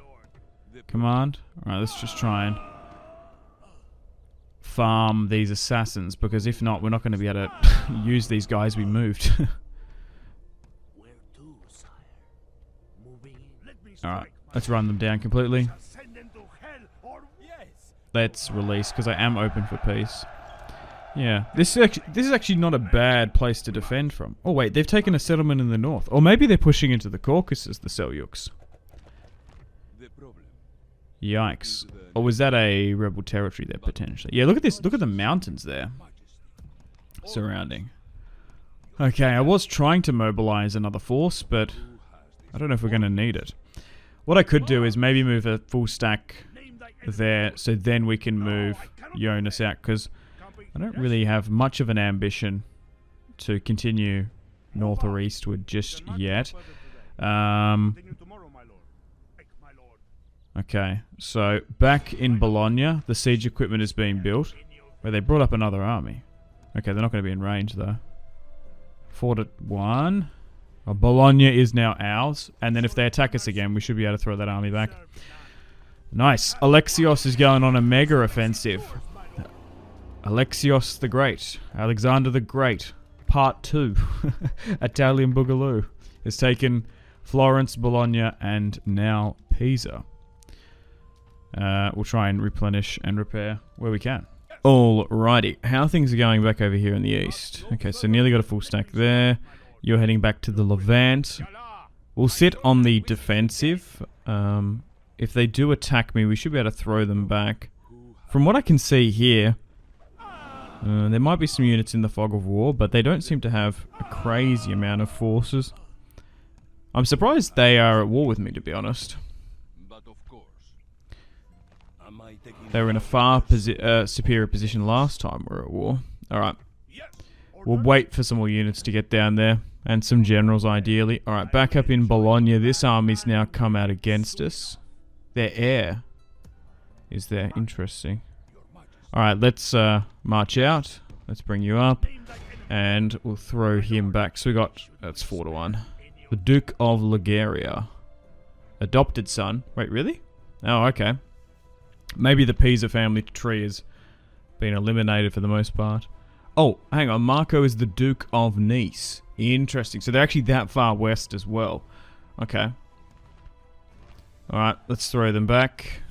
command. Alright, let's just try and farm these assassins, because if not, we're not going to be able to use these guys we moved. Alright, let's run them down completely. Let's release, because I am open for peace. Yeah, this is actually not a bad place to defend from. Oh wait, they've taken a settlement in the north. Or maybe they're pushing into the Caucasus, the Seljuks. Yikes. Or was that a rebel territory there, potentially? Yeah, look at this. Look at the mountains there. Surrounding. Okay, I was trying to mobilize another force, but I don't know if we're going to need it. What I could do is maybe move a full stack there, so then we can move Jonas out, because I don't really have much of an ambition to continue north or eastward just yet. Okay, so back in Bologna, the siege equipment is being built, where they brought up another army. Okay, they're not going to be in range though. 4-1. Well, Bologna is now ours, and then if they attack us again, we should be able to throw that army back. Nice. Alexios is going on a mega offensive. Alexios the Great, Alexander the Great, Part 2, Italian Boogaloo, has taken Florence, Bologna, and now Pisa. We'll try and replenish and repair where we can. Alrighty, how things are going back over here in the east. Okay, so nearly got a full stack there. You're heading back to the Levant. We'll sit on the defensive. If they do attack me, we should be able to throw them back. From what I can see here, there might be some units in the Fog of War, but they don't seem to have a crazy amount of forces. I'm surprised they are at war with me, to be honest. They were in a far superior position last time we were at war. Alright. We'll wait for some more units to get down there, and some generals ideally. Alright, back up in Bologna. This army's now come out against us. Their heir is there. Interesting. Alright, let's march out. Let's bring you up. And we'll throw him back. So we got, that's 4-1. The Duke of Liguria. Adopted son. Wait, really? Oh, okay. Maybe the Pisa family tree has been eliminated for the most part. Oh, hang on. Marco is the Duke of Nice. Interesting. So they're actually that far west as well. Okay. Alright, let's throw them back.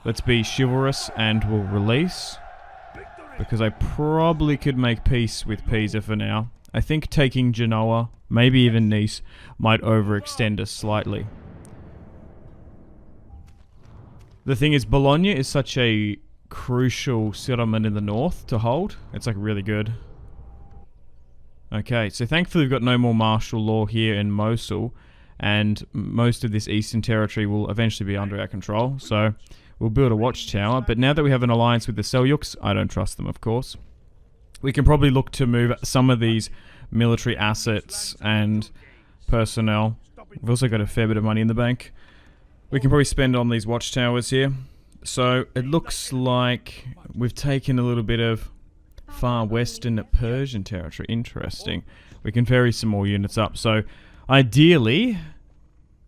Let's be chivalrous and we'll release. Because I probably could make peace with Pisa for now. I think taking Genoa, maybe even Nice, might overextend us slightly. The thing is, Bologna is such a crucial settlement in the north to hold. It's like really good. Okay, so thankfully we've got no more martial law here in Mosul. And most of this eastern territory will eventually be under our control. So we'll build a watchtower. But now that we have an alliance with the Seljuks, I don't trust them, of course. We can probably look to move some of these military assets and personnel. We've also got a fair bit of money in the bank. We can probably spend on these watchtowers here. So it looks like we've taken a little bit of far western Persian territory. Interesting. We can ferry some more units up. So ideally,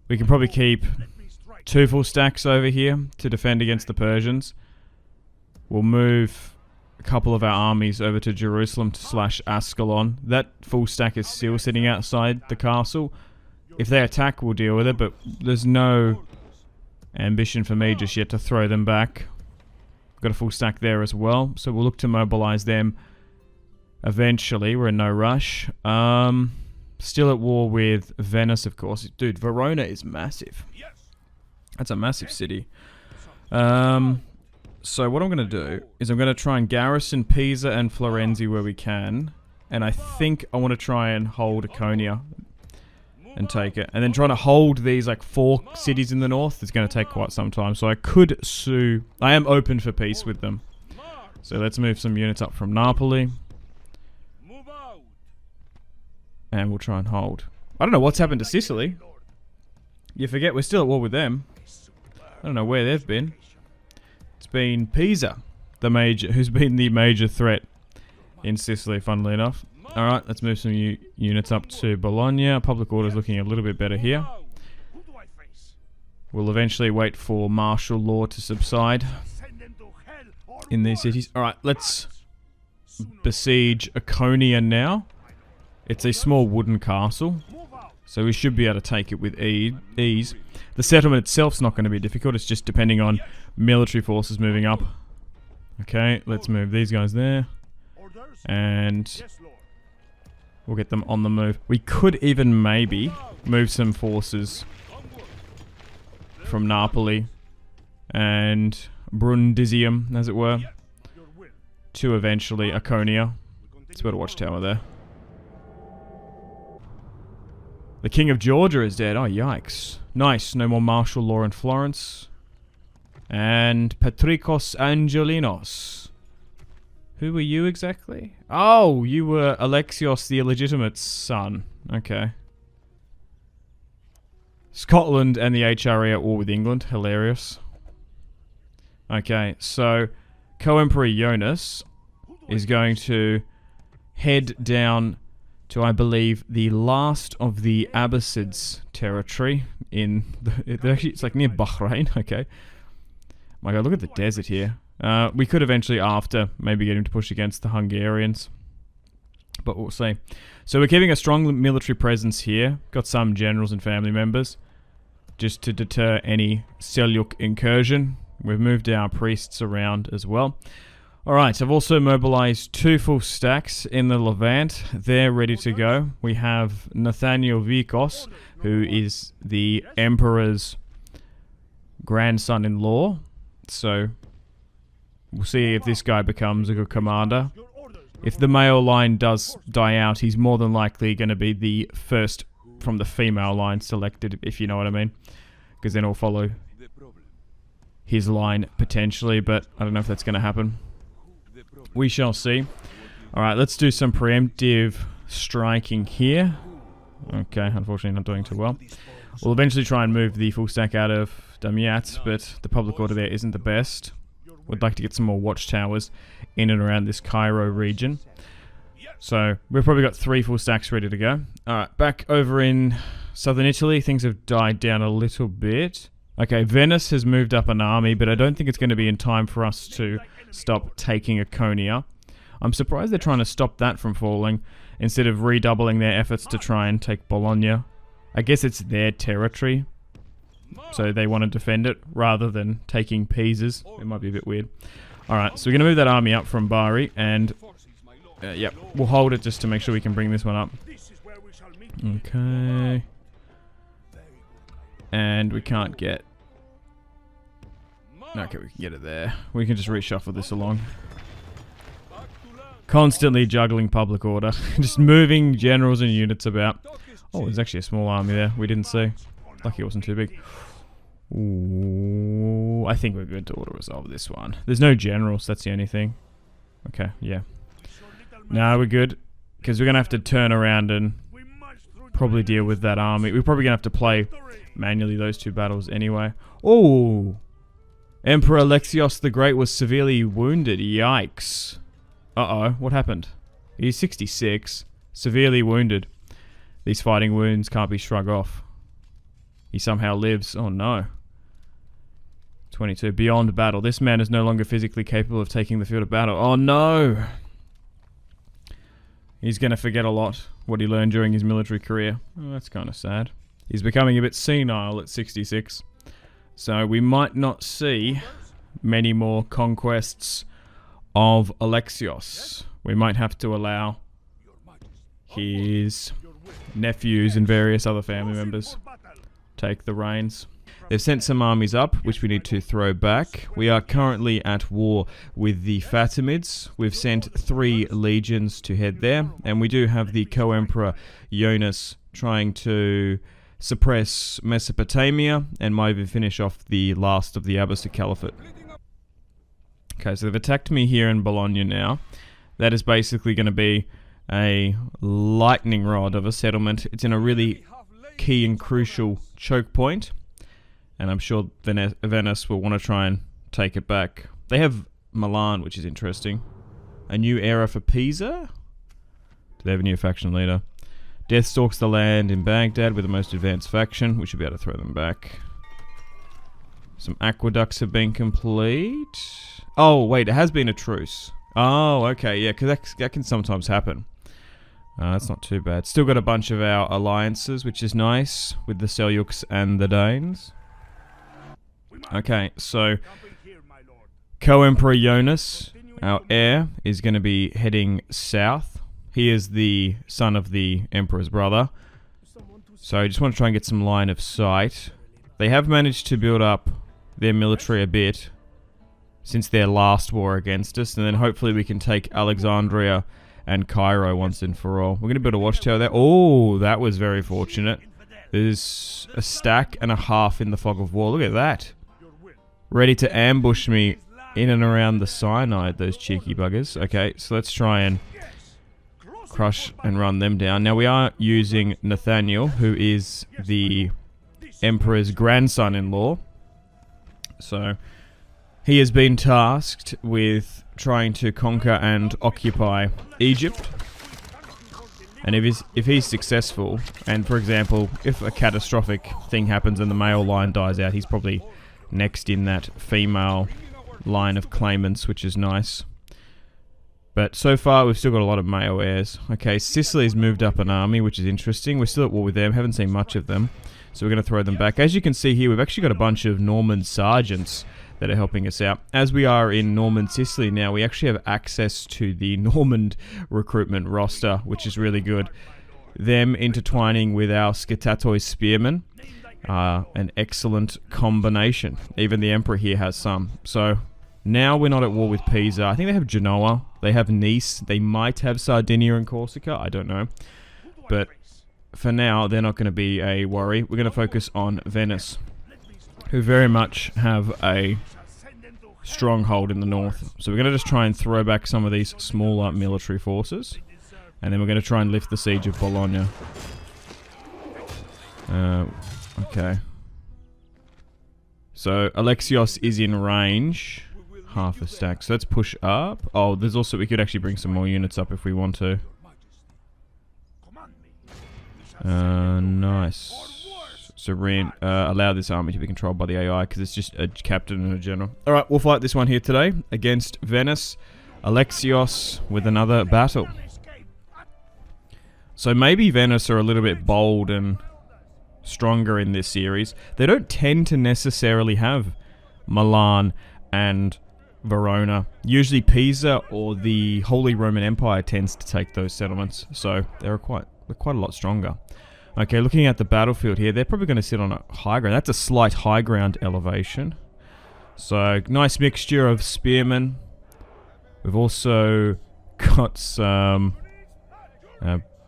we can probably keep 2 full stacks over here to defend against the Persians. We'll move a couple of our armies over to Jerusalem / Ascalon. That full stack is still sitting outside the castle. If they attack, we'll deal with it, but there's no ambition for me just yet to throw them back. Got a full stack there as well, so we'll look to mobilize them eventually. We're in no rush. Still at war with Venice, of course. Dude, Verona is massive. That's a massive city. So what I'm going to do is I'm going to try and garrison Pisa and Florenzi where we can. And I think I want to try and hold Iconia and take it. And then trying to hold these like 4 cities in the north is going to take quite some time. So I could sue. I am open for peace with them. So let's move some units up from Napoli. And we'll try and hold. I don't know what's happened to Sicily. You forget we're still at war with them. I don't know where they've been. It's been Pisa, who's been the major threat in Sicily, funnily enough. Alright, let's move some units up to Bologna. Public order is looking a little bit better here. We'll eventually wait for martial law to subside in these cities. Alright, let's besiege Iconia now. It's a small wooden castle, so we should be able to take it with ease. The settlement itself's not going to be difficult, it's just depending on military forces moving up. Okay, let's move these guys there. And we'll get them on the move. We could even maybe move some forces from Napoli and Brundisium, as it were, to eventually Iconia. Let's build a watchtower there. The King of Georgia is dead. Oh, yikes. Nice. No more martial law in Florence. And Patrikos Angelinos. Who were you exactly? Oh, you were Alexios the illegitimate son. Okay. Scotland and the HRE at war with England. Hilarious. Okay, so Co-Emperor Jonas is going to head down to, I believe, the last of the Abbasids territory in actually, it's like near Bahrain. Okay. My God, look at the desert here. We could eventually, after, maybe get him to push against the Hungarians, but we'll see. So we're keeping a strong military presence here. Got some generals and family members, just to deter any Seljuk incursion. We've moved our priests around as well. Alright, I've also mobilized 2 full stacks in the Levant. They're ready to go. We have Nathaniel Vikos, who is the Emperor's grandson-in-law. So, we'll see if this guy becomes a good commander. If the male line does die out, he's more than likely going to be the first from the female line selected, if you know what I mean. Because then he'll follow his line, potentially, but I don't know if that's going to happen. We shall see. Alright, let's do some preemptive striking here. Okay, unfortunately not doing too well. We'll eventually try and move the full stack out of Damiat, but the public order there isn't the best. Would like to get some more watchtowers in and around this Cairo region. So we've probably got 3 full stacks ready to go. Alright, back over in southern Italy, things have died down a little bit. Okay, Venice has moved up an army, but I don't think it's going to be in time for us to stop taking Iconia. I'm surprised they're trying to stop that from falling, instead of redoubling their efforts to try and take Bologna. I guess it's their territory, so they want to defend it, rather than taking Pisa's. It might be a bit weird. Alright, so we're going to move that army up from Bari, and yep, we'll hold it just to make sure we can bring this one up. Okay. And we can't get... Okay, we can get it there. We can just reshuffle this along. Constantly juggling public order. Just moving generals and units about. Oh, there's actually a small army there we didn't see. Lucky it wasn't too big. Ooh, I think we're good to auto-resolve this one. There's no generals, that's the only thing. Okay, yeah. No, we're good. Because we're going to have to turn around and probably deal with that army. We're probably going to have to play manually those 2 battles anyway. Oh! Emperor Alexios the Great was severely wounded. Yikes. Uh-oh, what happened? He's 66. Severely wounded. These fighting wounds can't be shrugged off. He somehow lives. Oh no. 22. Beyond battle. This man is no longer physically capable of taking the field of battle. Oh no! He's going to forget a lot what he learned during his military career. Oh, that's kind of sad. He's becoming a bit senile at 66. So we might not see many more conquests of Alexios. We might have to allow his nephews and various other family members take the reins. They've sent some armies up, which we need to throw back. We are currently at war with the Fatimids. We've sent 3 legions to head there, and we do have the co-emperor Jonas trying to suppress Mesopotamia and might even finish off the last of the Abbasid Caliphate. Okay, so they've attacked me here in Bologna now. That is basically going to be a lightning rod of a settlement. It's in a really key and crucial choke point, and I'm sure Venice will want to try and take it back. They have Milan, which is interesting. A new era for Pisa? Do they have a new faction leader? Death stalks the land in Baghdad with the most advanced faction. We should be able to throw them back. Some aqueducts have been complete. Oh, wait, it has been a truce. Oh, okay, yeah, because that can sometimes happen. That's not too bad. Still got a bunch of our alliances, which is nice, with the Seljuks and the Danes. Okay, so co-emperor Jonas, our heir, is going to be heading south. He is the son of the emperor's brother. So I just want to try and get some line of sight. They have managed to build up their military a bit since their last war against us, and then hopefully we can take Alexandria and Cairo once and for all. We're going to build a watchtower there. Oh, that was very fortunate. There's a stack and a half in the fog of war. Look at that. Ready to ambush me in and around the cyanide, those cheeky buggers. Okay, so let's try and crush and run them down. Now we are using Nathaniel, who is the emperor's grandson-in-law. So he has been tasked with trying to conquer and occupy Egypt. And if he's successful, and for example, if a catastrophic thing happens and the male line dies out, he's probably next in that female line of claimants, which is nice. But so far, we've still got a lot of male heirs. Okay, Sicily's moved up an army, which is interesting. We're still at war with them, haven't seen much of them. So we're going to throw them back. As you can see here, we've actually got a bunch of Norman sergeants that are helping us out. As we are in Norman Sicily now, we actually have access to the Norman recruitment roster, which is really good. Them intertwining with our Scatatoi spearmen, an excellent combination. Even the Emperor here has some. So now we're not at war with Pisa. I think they have Genoa, they have Nice, they might have Sardinia and Corsica, I don't know. But for now, they're not going to be a worry. We're going to focus on Venice, who very much have a stronghold in the north. So we're going to just try and throw back some of these smaller military forces, and then we're going to try and lift the siege of Bologna. Okay. So Alexios is in range. Half a stack. So let's push up. Oh, there's also, we could actually bring some more units up if we want to. Nice. So allow this army to be controlled by the AI because it's just a captain and a general. Alright, we'll fight this one here today against Venice. Alexios with another battle. So maybe Venice are a little bit bold and stronger in this series. They don't tend to necessarily have Milan and Verona. Usually Pisa or the Holy Roman Empire tends to take those settlements. So they're quite a lot stronger. Okay, looking at the battlefield here, they're probably going to sit on a high ground. That's a slight high ground elevation. So, nice mixture of spearmen. We've also got some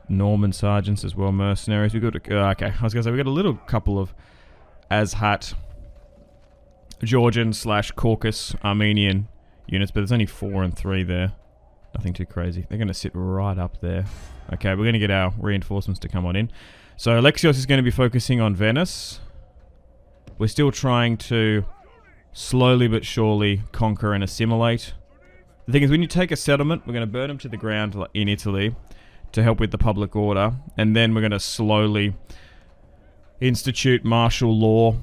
Norman sergeants as well, mercenaries. We've got, okay, I was going to say, we've got a little couple of Azhat, Georgian / Caucasus, Armenian units, but there's only 4 and 3 there. Nothing too crazy. They're going to sit right up there. Okay, we're going to get our reinforcements to come on in. So Alexios is going to be focusing on Venice. We're still trying to slowly but surely conquer and assimilate. The thing is, when you take a settlement, we're going to burn them to the ground in Italy to help with the public order. And then we're going to slowly institute martial law.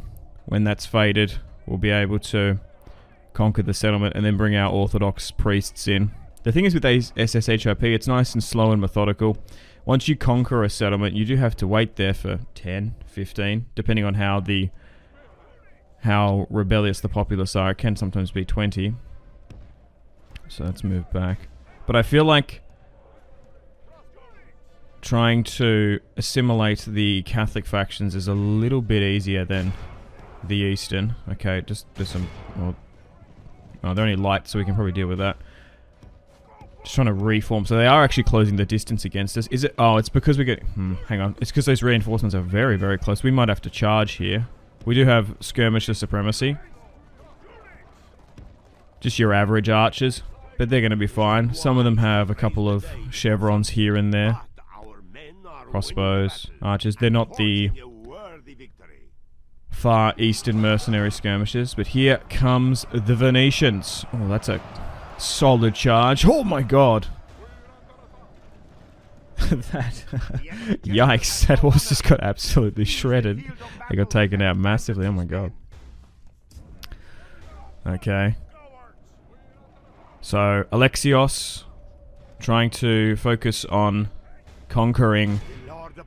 When that's faded, we'll be able to conquer the settlement and then bring our Orthodox priests in. The thing is with SSHIP, it's nice and slow and methodical. Once you conquer a settlement, you do have to wait there for 10, 15, depending on how rebellious the populace are. It can sometimes be 20. So let's move back. But I feel like trying to assimilate the Catholic factions is a little bit easier than the Eastern. Okay, just there's some... Well, they're only light, so we can probably deal with that. Just trying to reform. So they are actually closing the distance against us. Is it? Oh, it's because we get... hang on. It's because those reinforcements are very, very close. We might have to charge here. We do have skirmisher supremacy. Just your average archers. But they're going to be fine. Some of them have a couple of chevrons here and there. Crossbows, archers. They're not the far eastern mercenary skirmishers. But here comes the Venetians. Oh, that's a... solid charge. Oh my god. That yikes, that horse just got absolutely shredded. They got taken out massively. Oh my god. Okay. So Alexios trying to focus on conquering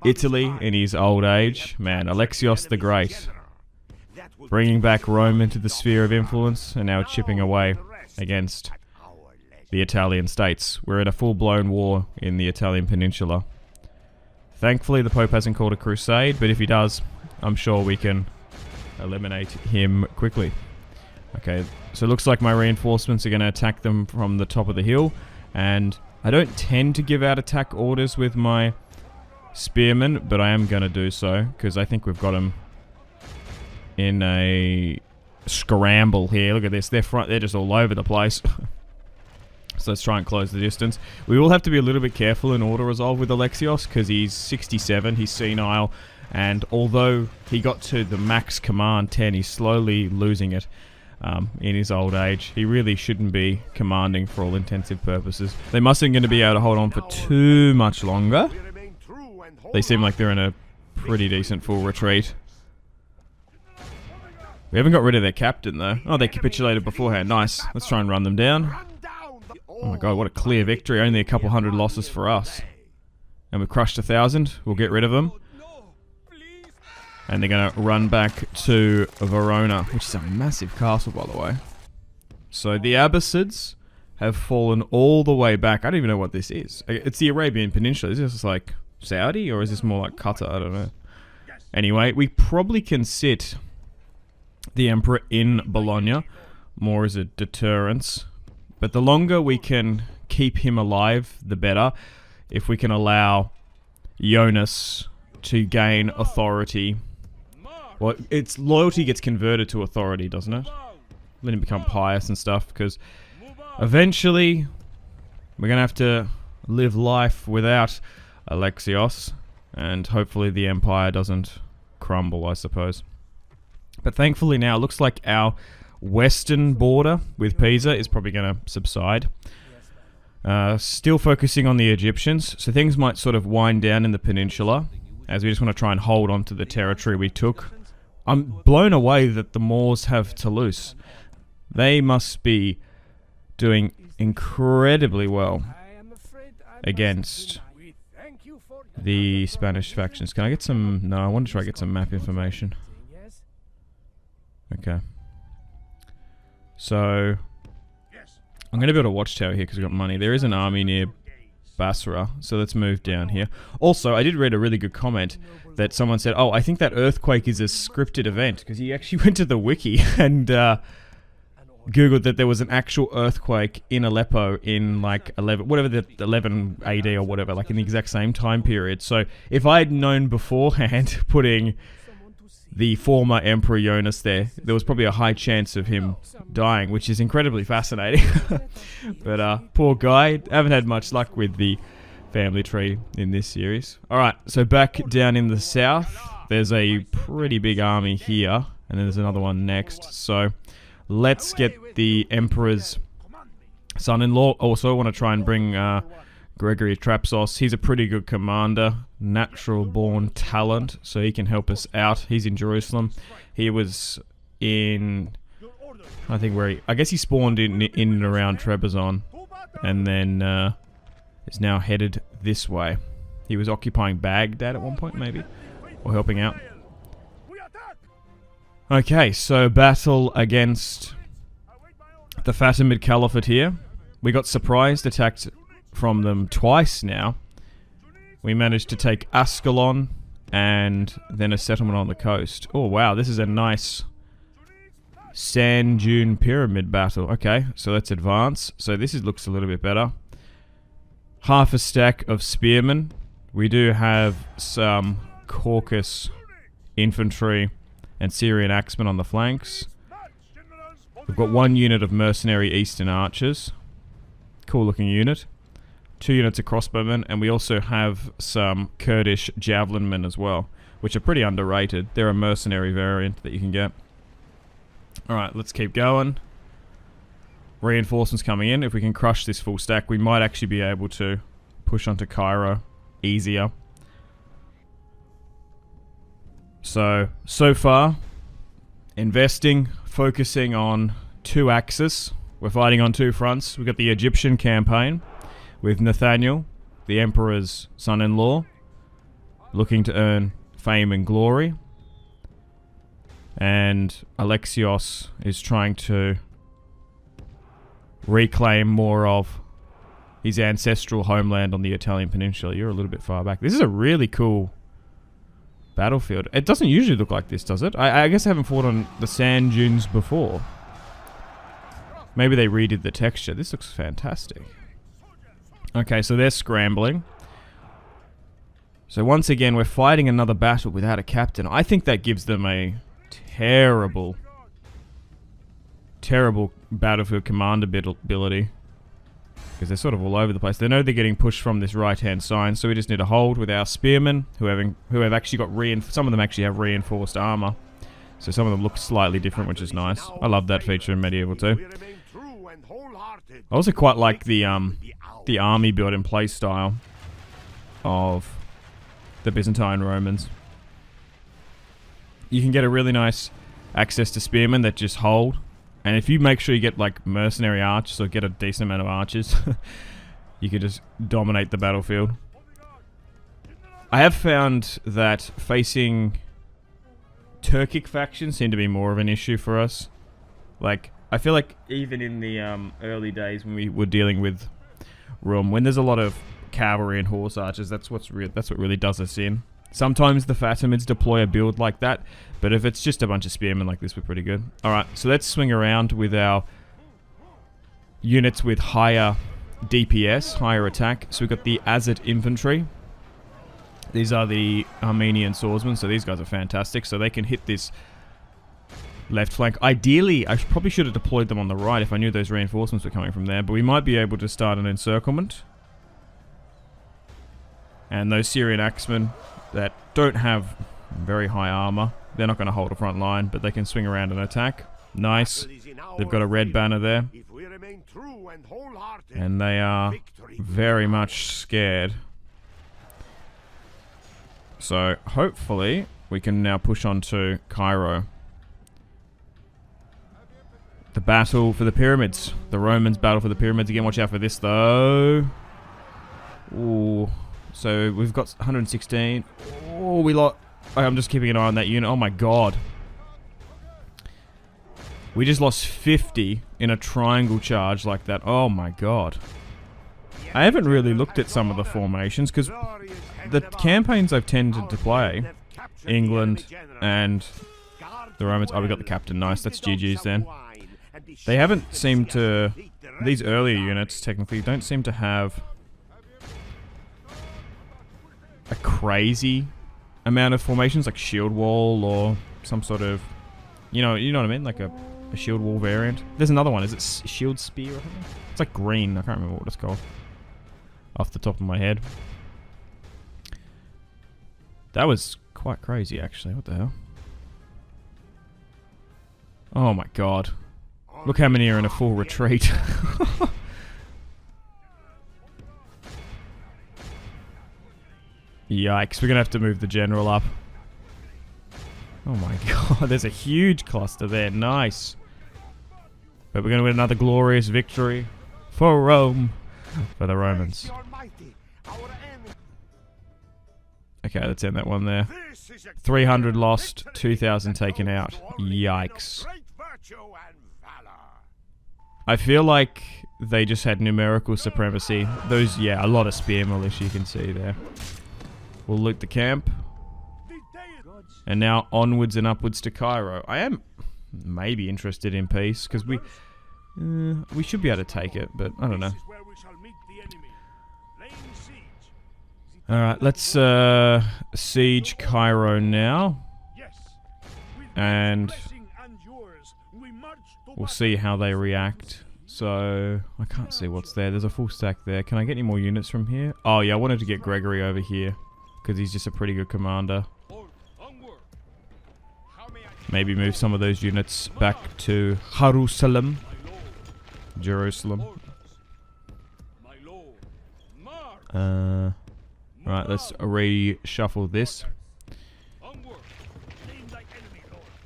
Italy in his old age. Man, Alexios the Great, bringing back Rome into the sphere of influence and now chipping away against the Italian states. We're in a full-blown war in the Italian peninsula. Thankfully, the Pope hasn't called a crusade, but if he does, I'm sure we can eliminate him quickly. Okay, so it looks like my reinforcements are going to attack them from the top of the hill, and I don't tend to give out attack orders with my spearmen, but I am going to do so, because I think we've got them in a scramble here. Look at this, they're just all over the place. So let's try and close the distance. We will have to be a little bit careful in auto-resolve with Alexios, because he's 67, he's senile, and although he got to the max command 10, he's slowly losing it in his old age. He really shouldn't be commanding for all intensive purposes. They mustn't going to be able to hold on for too much longer. They seem like they're in a pretty decent full retreat. We haven't got rid of their captain, though. Oh, they capitulated beforehand. Nice. Let's try and run them down. Oh my god, what a clear victory. Only a couple hundred losses for us. And we've crushed 1,000. We'll get rid of them. And they're going to run back to Verona, which is a massive castle, by the way. So the Abbasids have fallen all the way back. I don't even know what this is. It's the Arabian Peninsula. Is this like Saudi, or is this more like Qatar? I don't know. Anyway, we probably can sit the Emperor in Bologna, more as a deterrence. But the longer we can keep him alive, the better. If we can allow Jonas to gain authority. Well, its loyalty gets converted to authority, doesn't it? Let him become pious and stuff, because eventually we're going to have to live life without Alexios, and hopefully the empire doesn't crumble, I suppose. But thankfully now it looks like our western border with Pisa is probably going to subside. Still focusing on the Egyptians, so things might sort of wind down in the peninsula. as we just want to try and hold on to the territory we took. I'm blown away that the Moors have Toulouse. They must be doing incredibly well against the Spanish factions. Can I get some... No, I want to try to get some map information. Okay. So, I'm going to build a watchtower here because we've got money. There is an army near Basra, so let's move down here. Also, I did read a really good comment that someone said, oh, I think that earthquake is a scripted event, because he actually went to the wiki and googled that there was an actual earthquake in Aleppo in like 11 AD or whatever, like in the exact same time period. So if I had known beforehand putting the former Emperor Jonas there was probably a high chance of him dying, which is incredibly fascinating. But poor guy, haven't had much luck with the family tree in this series. Alright, so back down in the south, there's a pretty big army here, and then there's another one next. So let's get the Emperor's son-in-law. Also, I want to try and bring Gregory Trapsos. He's a pretty good commander, natural-born talent, so he can help us out. He's in Jerusalem. He was in... I think where he... I guess he spawned in and around Trebizond, and then is now headed this way. He was occupying Baghdad at one point, maybe, or helping out. Okay, so battle against the Fatimid Caliphate here. We got surprised attacked from them twice now. We managed to take Ascalon and then a settlement on the coast. Oh wow, this is a nice sand dune pyramid battle. Okay, so let's advance. So this looks a little bit better. Half a stack of spearmen. We do have some Caucasus infantry and Syrian axemen on the flanks. We've got one unit of mercenary eastern archers. Cool looking unit. 2 units of crossbowmen, and we also have some Kurdish javelin men as well, which are pretty underrated. They're a mercenary variant that you can get. Alright, let's keep going. Reinforcements coming in. If we can crush this full stack, we might actually be able to push onto Cairo easier. So far, investing, focusing on 2 axes. We're fighting on 2 fronts. We've got the Egyptian campaign with Nathaniel, the Emperor's son-in-law, looking to earn fame and glory. And Alexios is trying to reclaim more of his ancestral homeland on the Italian peninsula. You're a little bit far back. This is a really cool battlefield. It doesn't usually look like this, does it? I guess I haven't fought on the sand dunes before. Maybe they redid the texture. This looks fantastic. Okay, so they're scrambling. So once again, we're fighting another battle without a captain. I think that gives them a terrible battlefield command ability, because they're sort of all over the place. They know they're getting pushed from this right-hand side, so we just need to hold with our spearmen, who have actually got some of them actually have reinforced armor. So some of them look slightly different, which is nice. I love that feature in Medieval too. I also quite like the army build and play style of the Byzantine Romans. You can get a really nice access to spearmen that just hold, and if you make sure you get like mercenary archers or get a decent amount of archers, you can just dominate the battlefield. I have found that facing Turkic factions seem to be more of an issue for us. Like, I feel like even in the early days when we were dealing with Rome, when there's a lot of cavalry and horse archers, that's what really does us in. Sometimes the Fatimids deploy a build like that, but if it's just a bunch of spearmen like this, we're pretty good. Alright, so let's swing around with our units with higher DPS, higher attack. So we've got the Azad infantry. These are the Armenian swordsmen, so these guys are fantastic. So they can hit this left flank. Ideally, I probably should have deployed them on the right if I knew those reinforcements were coming from there, but we might be able to start an encirclement. And those Syrian axemen that don't have very high armor, they're not going to hold a front line, but they can swing around and attack. Nice. They've got a red banner there. And they are very much scared. So, hopefully, we can now push on to Cairo. The battle for the pyramids. The Romans battle for the pyramids again. Watch out for this, though. Ooh. So, we've got 116. Oh, we lost. I'm just keeping an eye on that unit. Oh, my God. We just lost 50 in a triangle charge like that. Oh, my God. I haven't really looked at some of the formations, because the campaigns I've tended to play, England and the Romans... Oh, we got the captain. Nice, that's GG's then. They haven't seemed to... These earlier units, technically, don't seem to have a crazy amount of formations, like shield wall or some sort of... You know what I mean? Like a shield wall variant. There's another one. Is it shield spear or something? It's like green. I can't remember what it's called off the top of my head. That was quite crazy, actually. What the hell? Oh my God. Look how many are in a full retreat. Yikes, we're gonna have to move the general up. Oh my God, there's a huge cluster there. Nice. But we're gonna win another glorious victory for Rome. For the Romans. Okay, let's end that one there. 300 lost, 2,000 taken out. Yikes. I feel like they just had numerical supremacy. Those, yeah, a lot of spear militia you can see there. We'll loot the camp. And now onwards and upwards to Cairo. I am maybe interested in peace, because we should be able to take it, but I don't know. Alright, let's siege Cairo now. And we'll see how they react. So, I can't see what's there. There's a full stack there. Can I get any more units from here? Oh yeah, I wanted to get Gregory over here, because he's just a pretty good commander. Maybe move some of those units back to Jerusalem. Right, let's reshuffle this.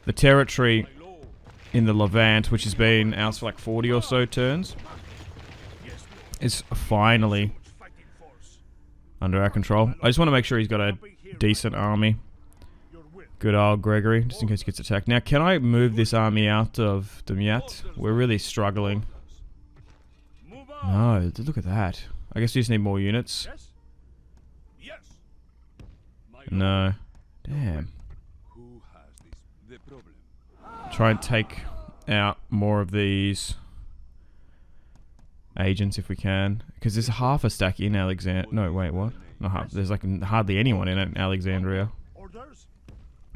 The territory in the Levant, which has been out for like 40 or so turns, is finally under our control. I just want to make sure he's got a decent army. Good old Gregory, just in case he gets attacked. Now, can I move this army out of Dumyat? We're really struggling. No, look at that. I guess we just need more units. No. Damn. Try and take out more of these agents if we can. Because there's half a stack in Alexandria. No, wait, what? Not half. There's like hardly anyone in Alexandria.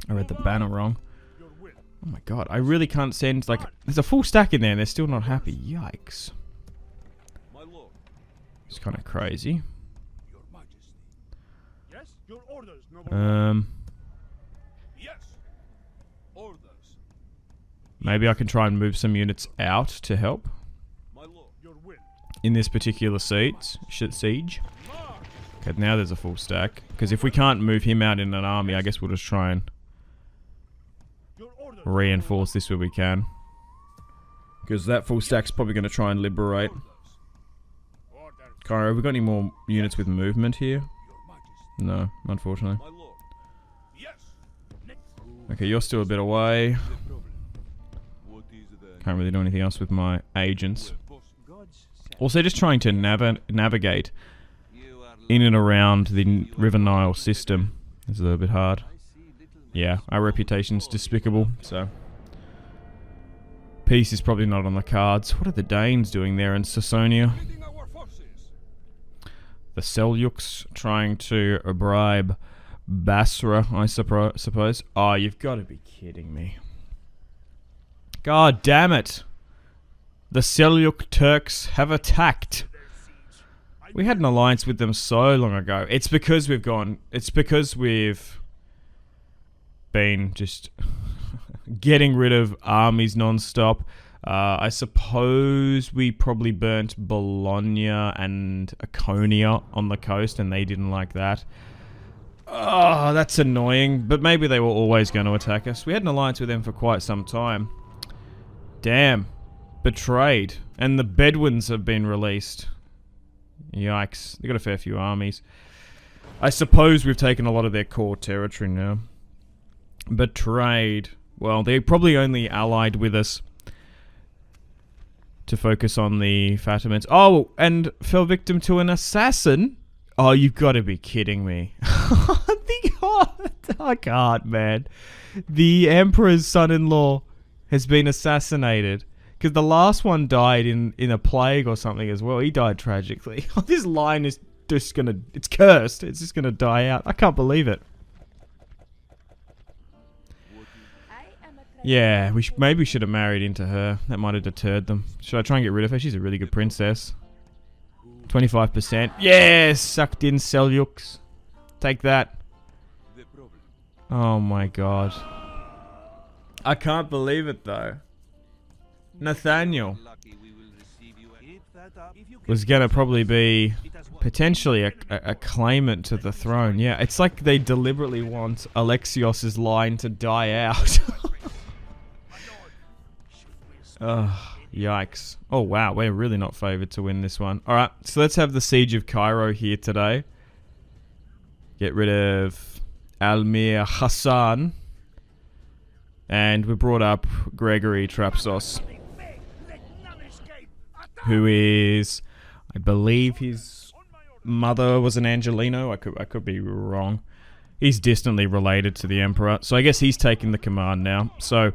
I read the banner wrong. Oh my God, I really can't send, like, there's a full stack in there and they're still not happy. Yikes. It's kind of crazy. Maybe I can try and move some units out to help in this particular siege. Okay, now there's a full stack. Because if we can't move him out in an army, I guess we'll just try and reinforce this where we can. Because that full stack's probably going to try and liberate Cairo. Have we got any more units with movement here? No, unfortunately. Okay, you're still a bit away. Can't really do anything else with my agents. Also, just trying to navigate in and around the River Nile system is a little bit hard. Yeah, our reputation's despicable, so peace is probably not on the cards. What are the Danes doing there in Sasonia? The Seljuks trying to bribe Basra, I suppose. Oh, you've got to be kidding me. God damn it. The Seljuk Turks have attacked. We had an alliance with them so long ago. It's because we've been just getting rid of armies non-stop. I suppose we probably burnt Bologna and Iconia on the coast, and they didn't like that. Oh, that's annoying. But maybe they were always going to attack us. We had an alliance with them for quite some time. Damn. Betrayed. And the Bedouins have been released. Yikes. They got a fair few armies. I suppose we've taken a lot of their core territory now. Betrayed. Well, they probably only allied with us to focus on the Fatimids. Oh, and fell victim to an assassin? Oh, you've got to be kidding me. I can't, man. The Emperor's son-in-law has been assassinated. Because the last one died in a plague or something as well. He died tragically. This line is just gonna... It's cursed. It's just gonna die out. I can't believe it. Yeah, maybe we should have married into her. That might have deterred them. Should I try and get rid of her? She's a really good princess. 25%. Yes! Sucked in Seljuks. Take that. Oh my god. I can't believe it though. Nathaniel was gonna probably be potentially a claimant to the throne. Yeah, it's like they deliberately want Alexios's line to die out. Yikes. Oh wow, we're really not favoured to win this one. Alright, so let's have the Siege of Cairo here today. Get rid of Almir Hassan. And we brought up Gregory Trapsos, who is, I believe his mother was an Angelino. I could be wrong. He's distantly related to the Emperor, so I guess he's taking the command now. So,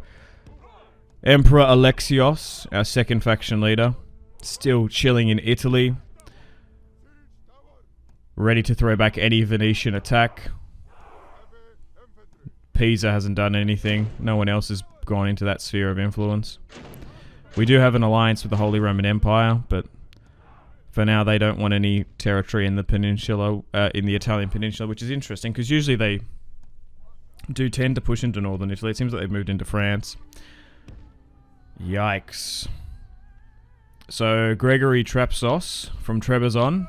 Emperor Alexios, our second faction leader, still chilling in Italy, ready to throw back any Venetian attack. Pisa hasn't done anything. No one else has gone into that sphere of influence. We do have an alliance with the Holy Roman Empire, but for now they don't want any territory in the peninsula, in the Italian peninsula, which is interesting because usually they do tend to push into northern Italy. It seems like they've moved into France. Yikes. So Gregory Trapsos from Trebizond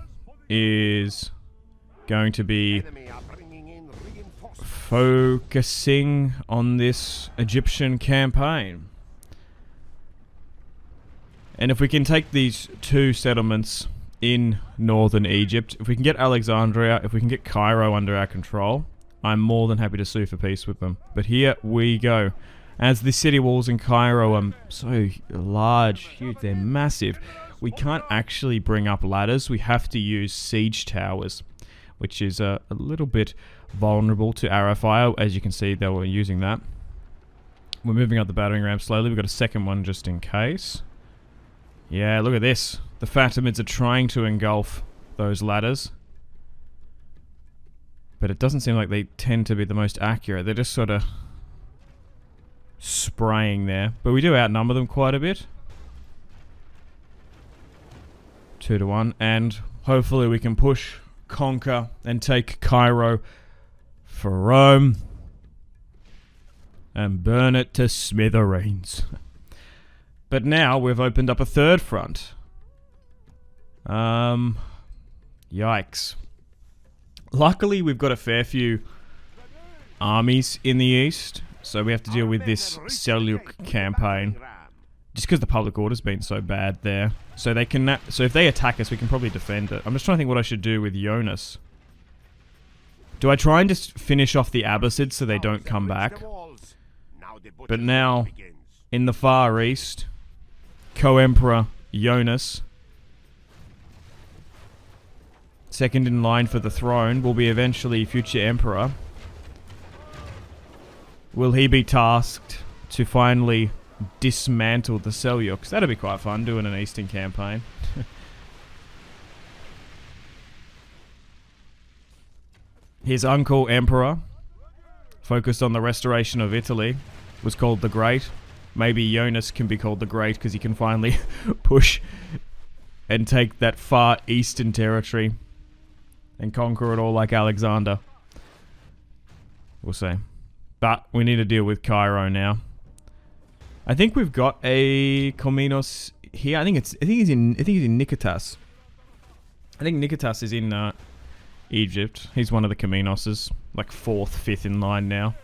is going to be focusing on this Egyptian campaign. And if we can take these two settlements in northern Egypt, if we can get Alexandria, if we can get Cairo under our control, I'm more than happy to sue for peace with them. But here we go. As the city walls in Cairo are so large, huge, they're massive, we can't actually bring up ladders. We have to use siege towers, which is a little bit vulnerable to arrow fire. As you can see, they were using that. We're moving up the battering ram slowly. We've got a second one just in case. Yeah, look at this. The Fatimids are trying to engulf those ladders, but it doesn't seem like they tend to be the most accurate. They're just sort of spraying there. But we do outnumber them quite a bit. 2-1. And hopefully we can push, conquer, and take Cairo for Rome. And burn it to smithereens. But now we've opened up a third front. Yikes. Luckily we've got a fair few armies in the east, so we have to deal with this Seljuk campaign. Just because the public order's been so bad there. So they can. So if they attack us, we can probably defend it. I'm just trying to think what I should do with Jonas. Do I try and just finish off the Abbasids so they don't come back? But now, in the Far East, Co-Emperor Jonas, second in line for the throne, will be eventually future Emperor. Will he be tasked to finally dismantle the Seljuks? That'd be quite fun, doing an eastern campaign. His uncle, Emperor, focused on the restoration of Italy, was called the Great. Maybe Jonas can be called the Great because he can finally push and take that far eastern territory and conquer it all like Alexander. We'll see. But we need to deal with Cairo now. I think we've got a Komnenos here. I think he's in Nikitas. I think Nikitas is in Egypt. He's one of the Kominoses, like 4th, 5th in line now.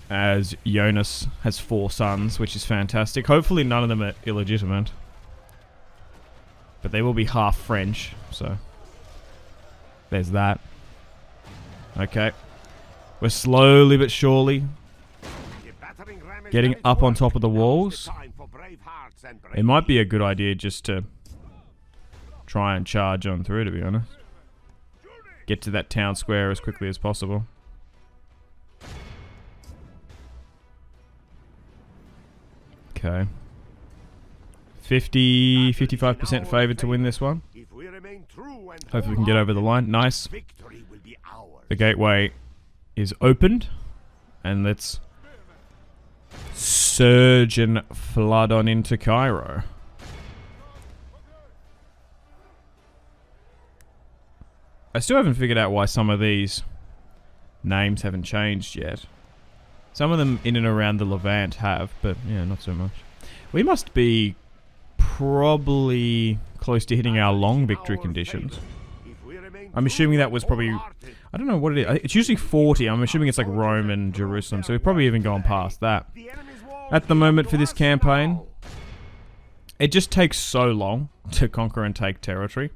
As Jonas has 4 sons, which is fantastic. Hopefully none of them are illegitimate. But they will be half French, so there's that. Okay. We're slowly but surely getting up on top of the walls. It might be a good idea just to try and charge on through, to be honest. Get to that town square as quickly as possible. Okay. 55% favoured to win this one. Hopefully we can get over the line. Nice. The gateway is opened. And let's surge and flood on into Cairo. I still haven't figured out why some of these names haven't changed yet. Some of them in and around the Levant have, but yeah, not so much. We must be probably close to hitting our long victory conditions. I'm assuming that was probably... I don't know what it is. It's usually 40. I'm assuming it's like Rome and Jerusalem, so we've probably even gone past that. At the moment for this campaign, it just takes so long to conquer and take territory.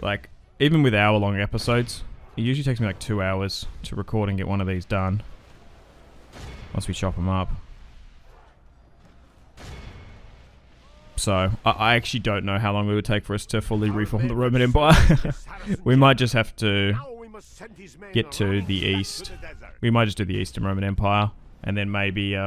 Like, even with hour-long episodes, it usually takes me like 2 hours to record and get one of these done. Once we chop them up. So, I actually don't know how long it would take for us to fully reform the Roman Empire. We might just have to get to the east. We might just do the Eastern Roman Empire. And then maybe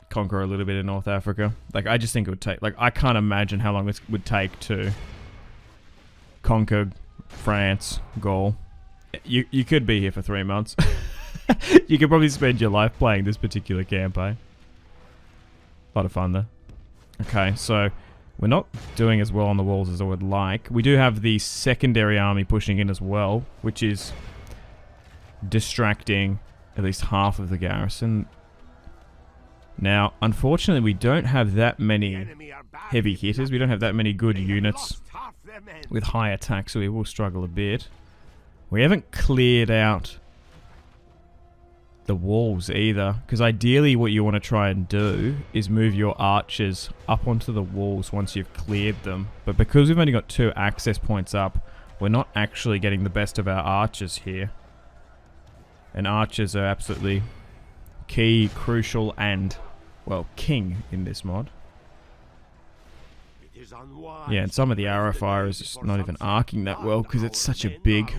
conquer a little bit in North Africa. Like, I just think it would take... Like, I can't imagine how long this would take to conquer France, Gaul. You could be here for 3 months. You could probably spend your life playing this particular campaign. A lot of fun though. Okay, so we're not doing as well on the walls as I would like. We do have the secondary army pushing in as well, which is distracting at least half of the garrison. Now, unfortunately, we don't have that many heavy hitters. We don't have that many good units with high attack, so we will struggle a bit. We haven't cleared out the walls either, because ideally what you want to try and do is move your archers up onto the walls once you've cleared them. But because we've only got 2 access points up, we're not actually getting the best of our archers here. And archers are absolutely key, crucial, and, well, king in this mod. Yeah, and some of the arrow fire is just not even arcing that well because it's such a big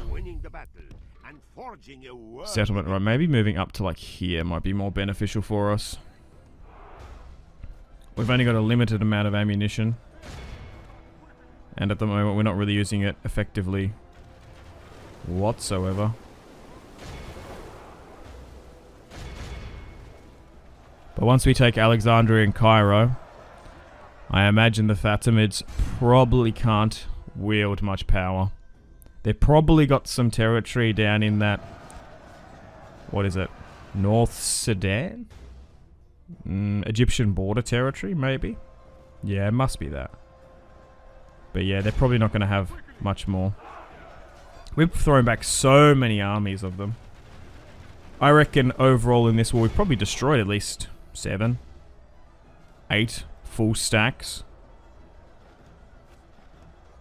settlement. Right, maybe moving up to like here might be more beneficial for us. We've only got a limited amount of ammunition, and at the moment we're not really using it effectively whatsoever. But once we take Alexandria and Cairo, I imagine the Fatimids probably can't wield much power. They've probably got some territory down in that... What is it? North Sudan? Egyptian border territory, maybe? Yeah, it must be that. But yeah, they're probably not going to have much more. We've thrown back so many armies of them. I reckon overall in this war we've probably destroyed at least 7, 8 full stacks.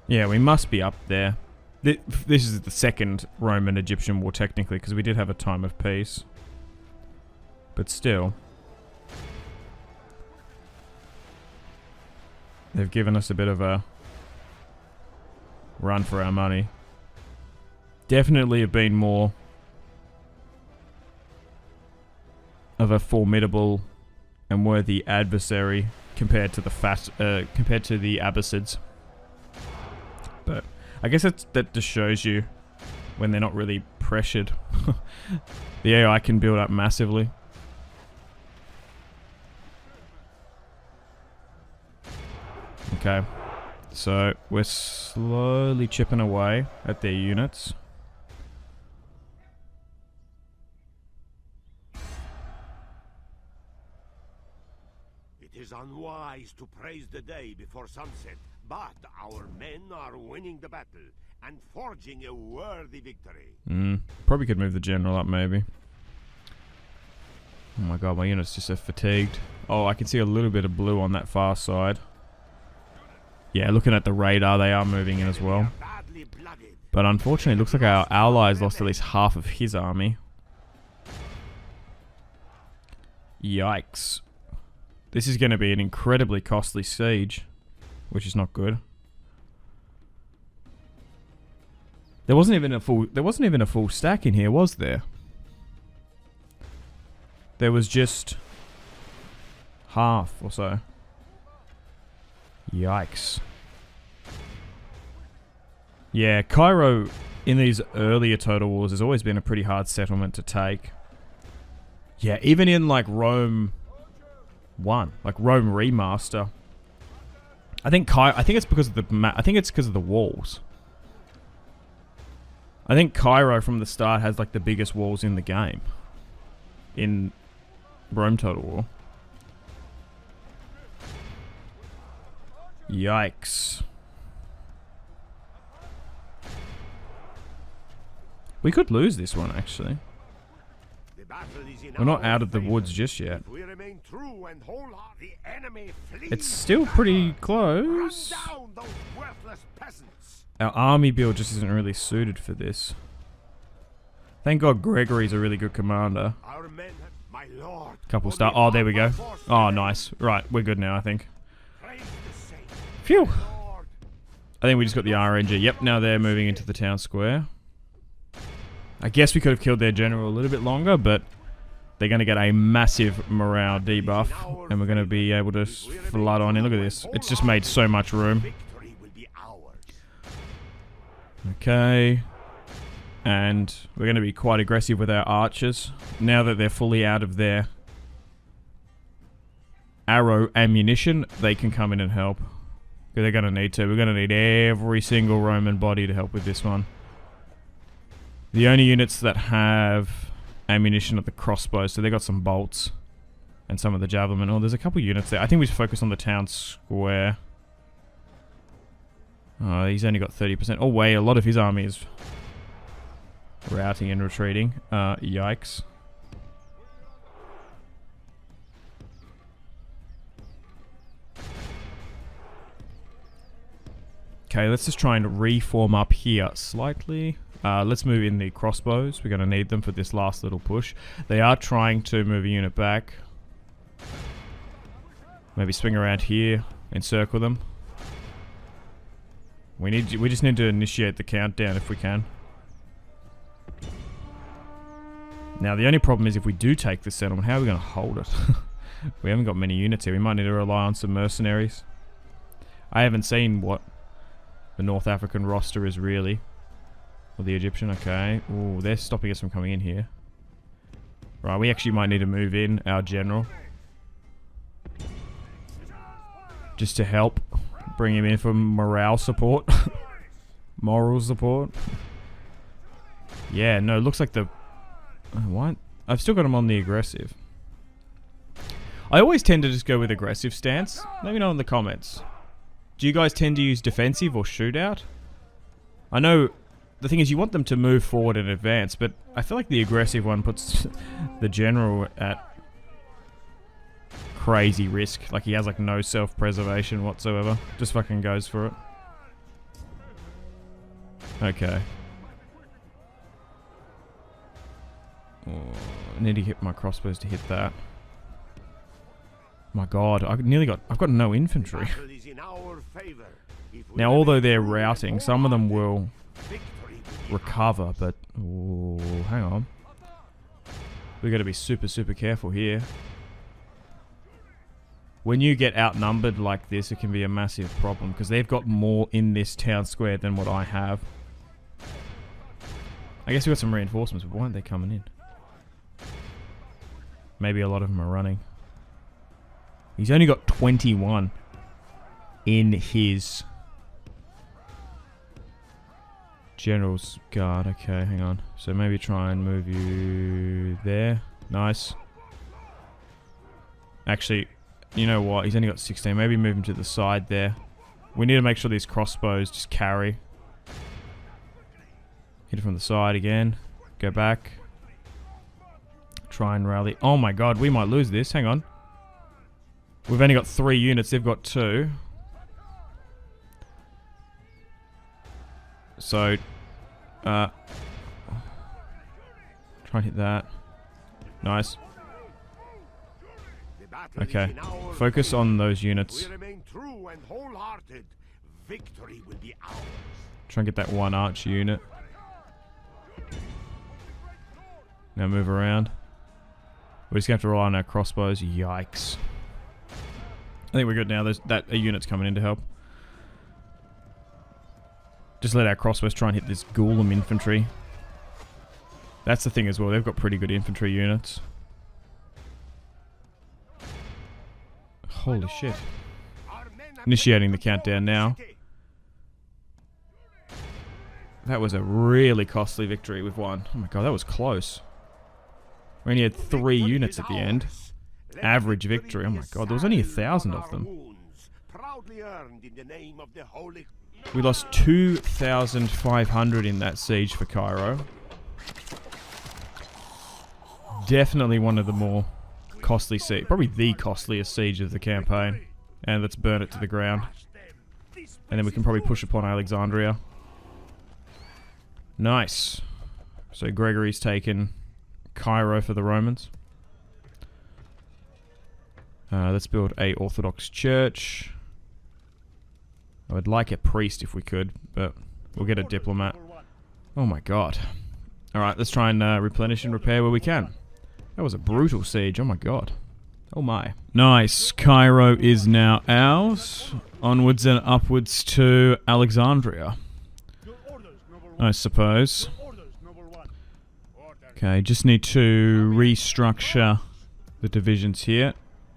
Yeah, we must be up there. This is the second Roman-Egyptian war technically, because we did have a time of peace. But still. They've given us a bit of a run for our money. Definitely have been more of a formidable and worthy adversary compared to the Abbasids. But I guess that just shows you when they're not really pressured. The AI can build up massively. Okay, so we're slowly chipping away at their units. It is unwise to praise the day before sunset, But our men are winning the battle and forging a worthy victory. Probably could move the general up, maybe. Oh my god, my unit's just so fatigued. Oh, I can see a little bit of blue on that far side. Yeah, looking at the radar, they are moving in as well. But unfortunately, it looks like our allies lost at least half of his army. Yikes. This is going to be an incredibly costly siege, which is not good. There wasn't even a full stack in here, was there? There was just half or so. Yikes. Yeah, Cairo in these earlier Total Wars has always been a pretty hard settlement to take. Yeah, even in like Rome 1, like Rome Remaster. I think it's because of the walls. I think Cairo from the start has like the biggest walls in the game. In Rome Total War. Yikes. We could lose this one, actually. We're not out of the woods just yet. It's still pretty close. Our army build just isn't really suited for this. Thank God Gregory's a really good commander. Couple star. Oh, there we go. Oh, nice. Right, we're good now, I think. Phew. I think we just got the RNG. Yep, now they're moving into the town square. I guess we could have killed their general a little bit longer, but they're going to get a massive morale debuff, and we're going to be able to flood on in. Look at this. It's just made so much room. Okay. And we're going to be quite aggressive with our archers. Now that they're fully out of their arrow ammunition, they can come in and help. They're going to need to. We're going to need every single Roman body to help with this one. The only units that have ammunition are the crossbows, so they got some bolts and some of the javelin. Oh, there's a couple units there. I think we should focus on the town square. Oh, he's only got 30%. Oh, wait, a lot of his army is routing and retreating. Yikes. Okay, let's just try and reform up here slightly. Let's move in the crossbows. We're going to need them for this last little push. They are trying to move a unit back. Maybe swing around here, encircle them. We just need to initiate the countdown if we can. Now the only problem is if we do take this settlement, how are we going to hold it? We haven't got many units here. We might need to rely on some mercenaries. I haven't seen what the North African roster is really. Or the Egyptian, okay. Ooh, they're stopping us from coming in here. Right, we actually might need to move in our general. Just to help. Bring him in for morale support. Moral support. Yeah, no, looks like the... What? I've still got him on the aggressive. I always tend to just go with aggressive stance. Let me know in the comments. Do you guys tend to use defensive or shootout? I know the thing is you want them to move forward and advance, but I feel like the aggressive one puts the general at crazy risk. Like he has like no self-preservation whatsoever. Just fucking goes for it. Okay. Oh, I need to hit my crossbows to hit that. My god, I've got no infantry. Now, although they're routing, some of them will recover, but... Ooh, hang on. We've got to be super, super careful here. When you get outnumbered like this, it can be a massive problem, because they've got more in this town square than what I have. I guess we've got some reinforcements, but why aren't they coming in? Maybe a lot of them are running. He's only got 21 in his general's guard. Okay, hang on. So maybe try and move you there. Nice. Actually, you know what? He's only got 16. Maybe move him to the side there. We need to make sure these crossbows just carry. Hit it from the side again. Go back. Try and rally. Oh my god, we might lose this. Hang on. We've only got 3 units. They've got 2. So, try and hit that. Nice. Okay. Focus on those units. We remain true and wholehearted. Victory will be ours. Try and get that 1 arch unit. Now move around. We're just going to have to rely on our crossbows. Yikes. I think we're good now. There's a unit's coming in to help. Just let our crossbows try and hit this Ghoulam infantry. That's the thing as well. They've got pretty good infantry units. Holy shit. Initiating the countdown now. That was a really costly victory we've won. Oh my god, that was close. We only had 3 units at the end. Average victory. Oh my god, there was only 1,000 of them. We lost 2,500 in that siege for Cairo. Definitely one of the more costly siege. Probably the costliest siege of the campaign. And let's burn it to the ground. And then we can probably push upon Alexandria. Nice. So Gregory's taken Cairo for the Romans. Let's build a Orthodox church. I would like a priest if we could, but we'll get a diplomat. Oh my god. Alright, let's try and replenish and repair where we can. That was a brutal siege, oh my god. Oh my. Nice. Cairo is now ours. Onwards and upwards to Alexandria, I suppose. Okay, just need to restructure the divisions here.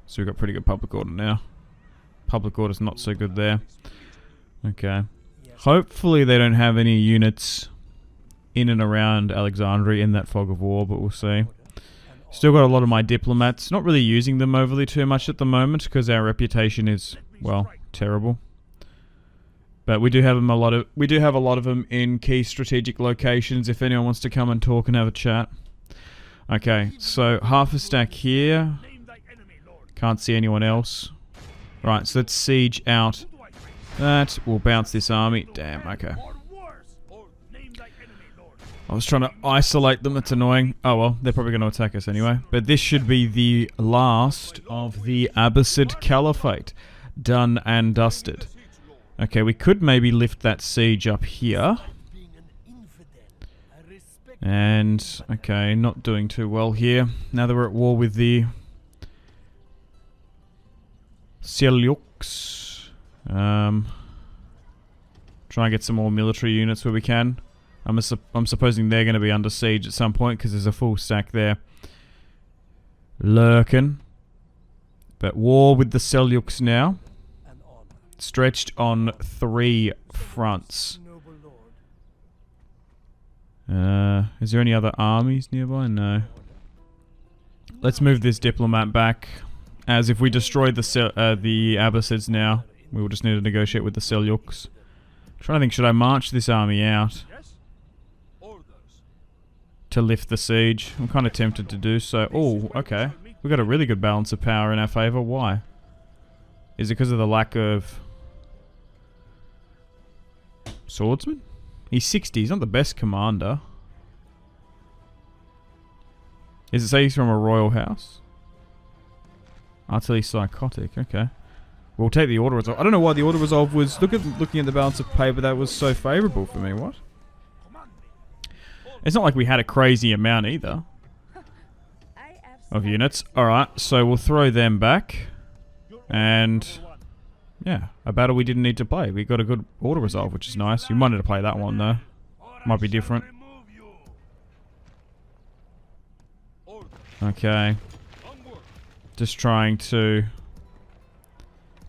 So we've got pretty good public order now. Public order's not so good there. Okay. Hopefully they don't have any units in and around Alexandria in that fog of war, but we'll see. Still got a lot of my diplomats. Not really using them overly too much at the moment because our reputation is, well, terrible. But we do have them a lot of them in key strategic locations if anyone wants to come and talk and have a chat. Okay, so half a stack here. Can't see anyone else. Right, so let's siege out that. We'll bounce this army. Damn, okay. I was trying to isolate them, it's annoying. Oh well, they're probably going to attack us anyway. But this should be the last of the Abbasid Caliphate. Done and dusted. Okay, we could maybe lift that siege up here. And, okay, not doing too well here. Now that we're at war with the Seljuks. Try and get some more military units where we can. I'm supposing they're going to be under siege at some point because there's a full stack there lurking. But war with the Seljuks now. Stretched on 3 fronts. Is there any other armies nearby? No. Let's move this diplomat back. As if we destroy the Abbasids now, we will just need to negotiate with the Seljuks. Trying to think, should I march this army out to lift the siege? I'm kind of tempted to do so. Oh, okay. We've got a really good balance of power in our favour. Why? Is it because of the lack of swordsman? He's 60. He's not the best commander. Does it say he's from a royal house? Utterly psychotic. Okay. We'll take the order resolve. I don't know why the order resolve was... Looking at the balance of paper, that was so favourable for me. What? It's not like we had a crazy amount either of units. Alright, so we'll throw them back. And... yeah, a battle we didn't need to play. We got a good order resolve, which is nice. You wanted to play that one, though. Might be different. Okay. Just trying to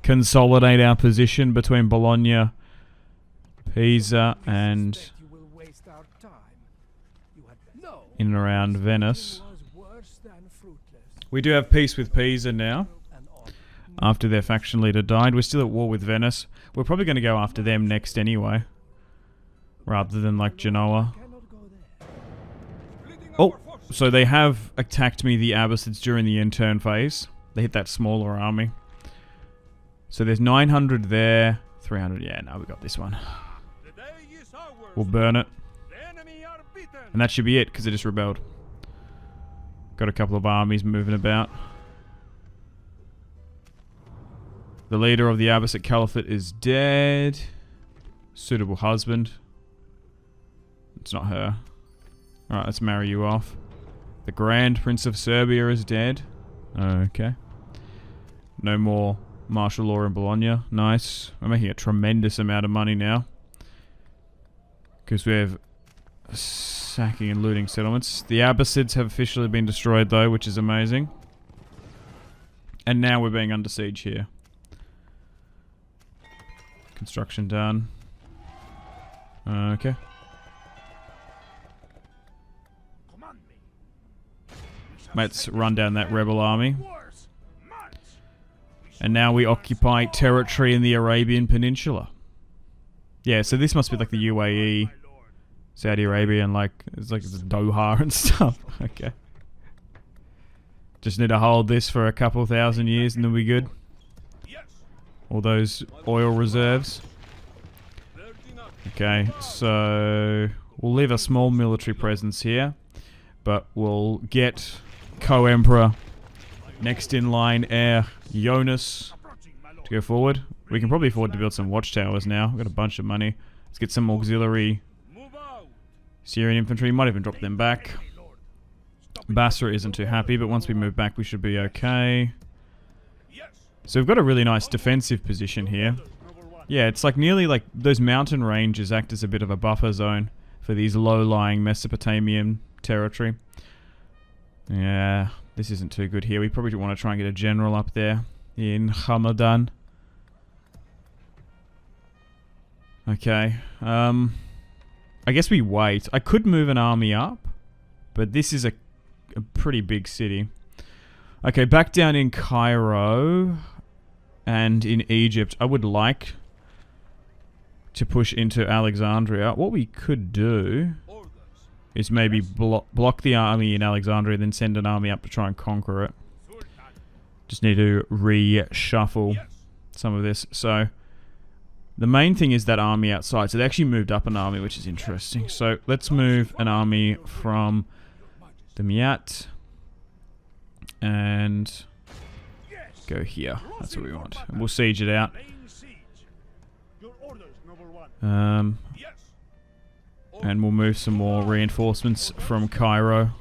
consolidate our position between Bologna, Pisa, and in and around Venice. We do have peace with Pisa now. after their faction leader died. We're still at war with Venice. We're probably going to go after them next anyway, rather than like Genoa. Oh, so they have attacked me, the Abbasids, during the in-turn phase. They hit that smaller army. So there's 900 there, 300. Yeah, no, we got this one. We'll burn it. And that should be it, because it just rebelled. Got a couple of armies moving about. The leader of the Abbasid Caliphate is dead. Suitable husband. It's not her. Alright, let's marry you off. The Grand Prince of Serbia is dead. Okay. No more martial law in Bologna. Nice. We're making a tremendous amount of money now, because we have sacking and looting settlements. The Abbasids have officially been destroyed though, which is amazing. And now we're being under siege here. Construction done. Okay. Let's run down that rebel army. And now we occupy territory in the Arabian Peninsula. Yeah, so this must be like the UAE, Saudi Arabia, and like, it's like Doha and stuff. Okay. Just need to hold this for a couple thousand years and then we're good. All those oil reserves. Okay, so we'll leave a small military presence here, but we'll get co-emperor, next in line heir Jonas to go forward. We can probably afford to build some watchtowers now. We've got a bunch of money. Let's get some auxiliary Syrian infantry. Might even drop them back. Basra isn't too happy, but once we move back we should be okay. So we've got a really nice defensive position here. Yeah, it's like nearly like those mountain ranges act as a bit of a buffer zone for these low-lying Mesopotamian territory. Yeah, this isn't too good here. We probably want to try and get a general up there in Hamadan. Okay. I guess we wait. I could move an army up, but this is a pretty big city. Okay, back down in Cairo and in Egypt, I would like to push into Alexandria. What we could do is maybe block the army in Alexandria, then send an army up to try and conquer it. Just need to reshuffle some of this. So the main thing is that army outside. So they actually moved up an army, which is interesting. So let's move an army from the Miat and go here. That's what we want. And we'll siege it out. And we'll move some more reinforcements from Cairo.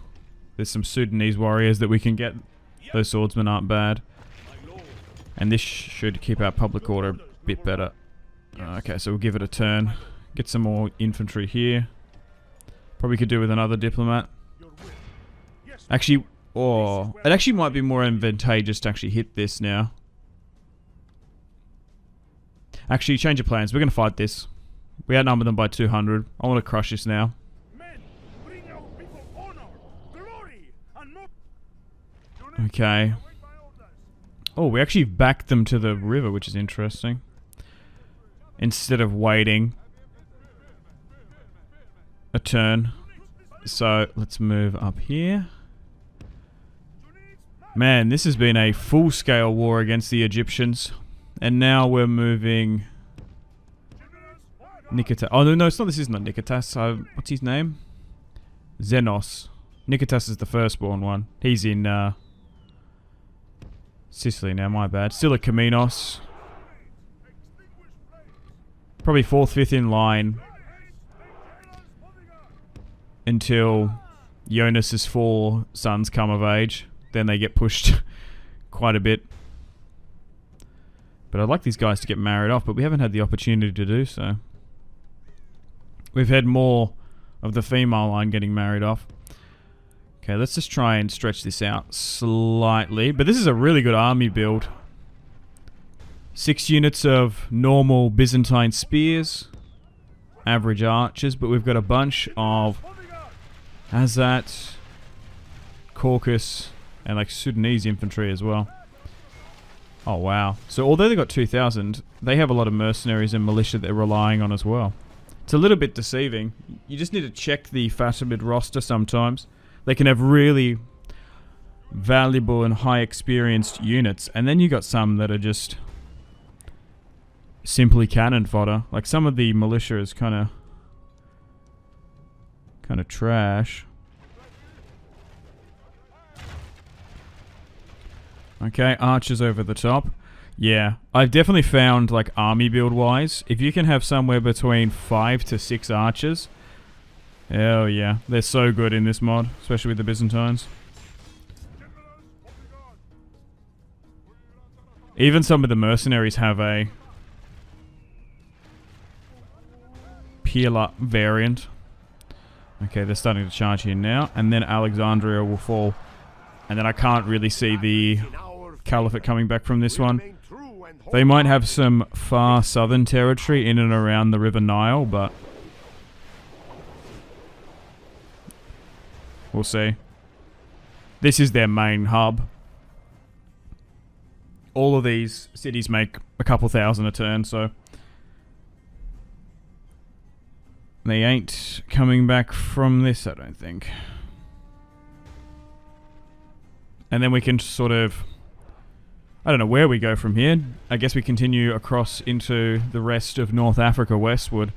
There's some Sudanese warriors that we can get. Those swordsmen aren't bad. And this should keep our public order a bit better. Okay, so we'll give it a turn. Get some more infantry here. Probably could do with another diplomat. Actually, it actually might be more advantageous to actually hit this now. Actually, change of plans. We're going to fight this. We outnumber them by 200. I want to crush this now. Okay. Oh, we actually backed them to the river, which is interesting. Instead of waiting a turn. So, let's move up here. Man, this has been a full-scale war against the Egyptians. And now we're moving Nikitas. Oh, no, it's not. This is not Nikitas. What's his name? Xenos. Nikitas is the firstborn one. He's in Sicily now, my bad. Still at Kaminos. Probably 4th, 5th in line until Jonas's 4 sons come of age. Then they get pushed quite a bit. But I'd like these guys to get married off, but we haven't had the opportunity to do so. We've had more of the female line getting married off. Okay, let's just try and stretch this out slightly. But this is a really good army build. 6 units of normal Byzantine spears. Average archers, but we've got a bunch of Azat, Caucasus, and like Sudanese infantry as well. Oh, wow. So although they got 2,000, they have a lot of mercenaries and militia they're relying on as well. It's a little bit deceiving. You just need to check the Fatimid roster sometimes. They can have really valuable and high experienced units, and then you got some that are just simply cannon fodder. Like some of the militia is kind of trash. Okay, archers over the top. Yeah, I've definitely found, like, army build wise, if you can have somewhere between 5 to 6 archers, hell yeah, they're so good in this mod, especially with the Byzantines. Even some of the mercenaries have a Pila variant. Okay, they're starting to charge here now, and then Alexandria will fall. And then I can't really see the Caliphate coming back from this one. They might have some far southern territory in and around the River Nile, but we'll see. This is their main hub. All of these cities make a couple thousand a turn, so they ain't coming back from this, I don't think. And then we can sort of, I don't know where we go from here. I guess we continue across into the rest of North Africa westward,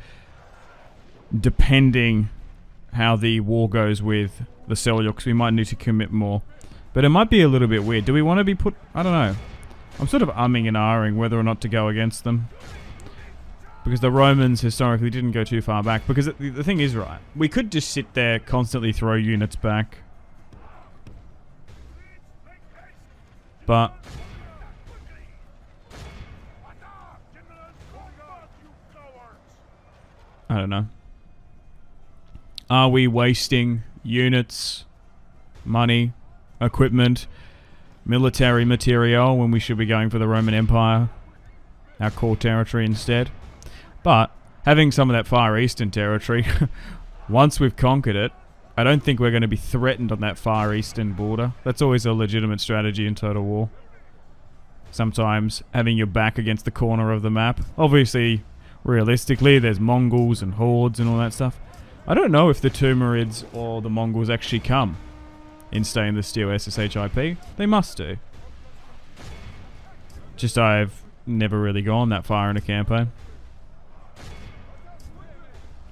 depending how the war goes with the Seljuks. We might need to commit more. But it might be a little bit weird. Do we want to be put, I don't know. I'm sort of umming and ahhing whether or not to go against them. Because the Romans historically didn't go too far back. Because the thing is, right, we could just sit there, constantly throw units back. But I don't know. Are we wasting units, money, equipment, military material when we should be going for the Roman Empire, our core territory instead? But having some of that Far Eastern territory, once we've conquered it, I don't think we're going to be threatened on that Far Eastern border. That's always a legitimate strategy in Total War. Sometimes having your back against the corner of the map. Obviously, realistically, there's Mongols and hordes and all that stuff. I don't know if the Timurids or the Mongols actually come in Stainless Steel SSHIP. They must do. Just I've never really gone that far in a campaign.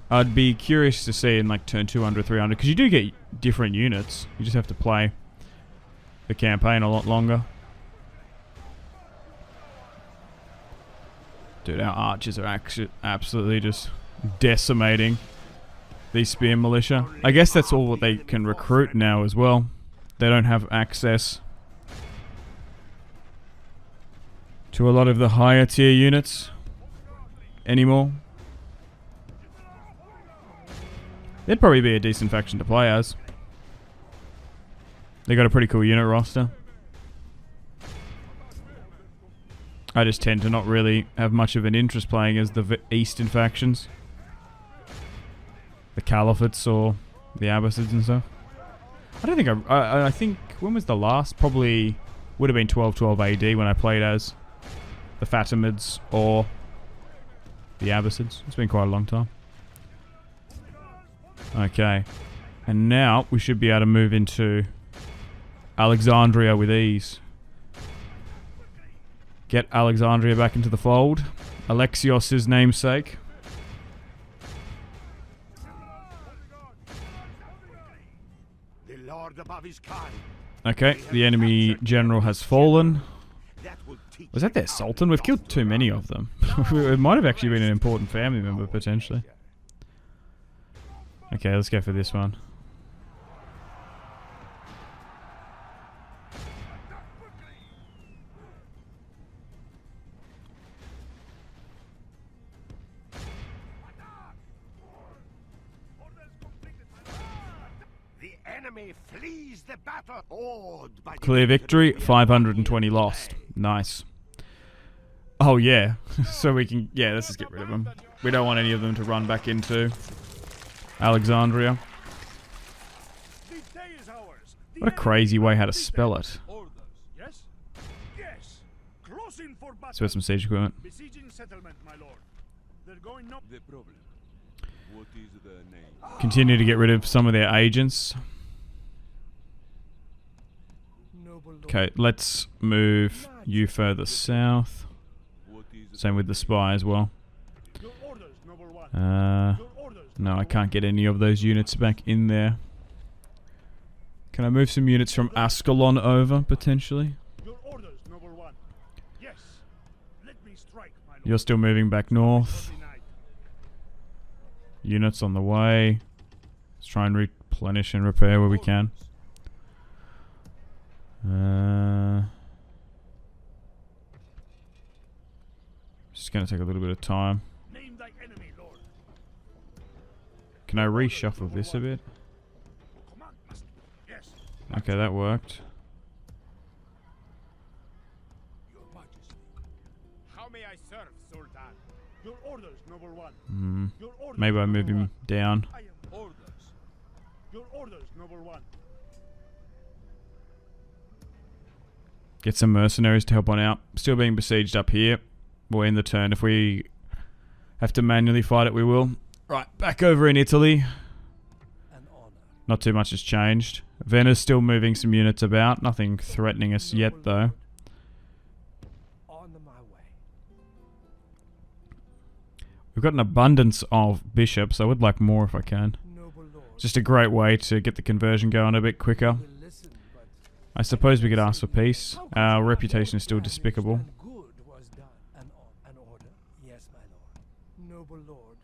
I'd be curious to see in like turn 200, 300, because you do get different units. You just have to play the campaign a lot longer. Dude, our archers are actually absolutely just decimating these spear militia. I guess that's all what they can recruit now as well. They don't have access to a lot of the higher tier units anymore. They'd probably be a decent faction to play as. They got a pretty cool unit roster. I just tend to not really have much of an interest playing as the Eastern factions. The Caliphates or the Abbasids and stuff. I don't think I think, when was the last? Probably would have been 1212 AD when I played as the Fatimids or the Abbasids. It's been quite a long time. Okay. And now we should be able to move into Alexandria with ease. Get Alexandria back into the fold. Alexios' namesake. Okay, the enemy general has fallen. Was that their sultan? We've killed too many of them. It might have actually been an important family member, potentially. Okay, let's go for this one. The enemy flees the battle. Clear victory, 520 lost. Nice. Oh yeah, so we can, yeah, let's just get rid of them. We don't want any of them to run back into Alexandria. What a crazy way how to spell it. So some siege equipment. Besieging settlement, my lord. They're going no. The problem. What is the name? Continue to get rid of some of their agents. Noble lord. Okay, let's move you further south. What is Same with the spy as well. Your orders, noble one. Uh, Your orders. no, I can't get any of those units back in there. Can I move some units from Ascalon over, potentially? Your orders, noble one. Yes. Let me strike, my lord. You're still moving back north. Denied. Units on the way. Let's try and replenish and repair where we can. Just gonna take a little bit of time. Name thy enemy, lord. Can I reshuffle this a bit? Command must. Yes. Okay, that worked. Your majesty. How may I serve, Sultan? Your orders, noble one. Hmm. Your orders. Maybe I move noble him one. down. I am orders. Your orders, noble one. Get some mercenaries to help on out. Still being besieged up here. We'll end the turn. If we have to manually fight it, we will. Right, back over in Italy. An honor. Not too much has changed. Vienna's still moving some units about. Nothing threatening us yet, though. On my way. We've got an abundance of bishops. I would like more if I can. Noble lord. Just a great way to get the conversion going a bit quicker. Will listen, but I suppose we could ask for peace. Our reputation is still despicable. and good was done. An order? Yes, my lord. Noble lord.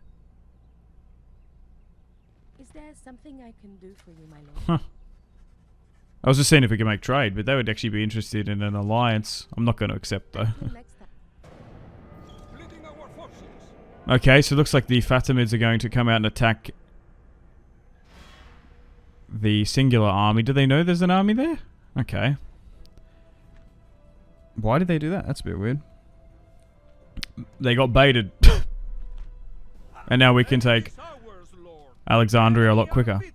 Is there something I can do for you, my lord? Huh. I was just seeing if we could make trade, but they would actually be interested in an alliance. I'm not going to accept, though. Until next time. splitting our forces? Okay, so it looks like the Fatimids are going to come out and attack the singular army. Do they know there's an army there? Okay. Why did they do that? That's a bit weird. They got baited. And now we can take It's ours, Lord. Alexandria a lot We are quicker. beaten.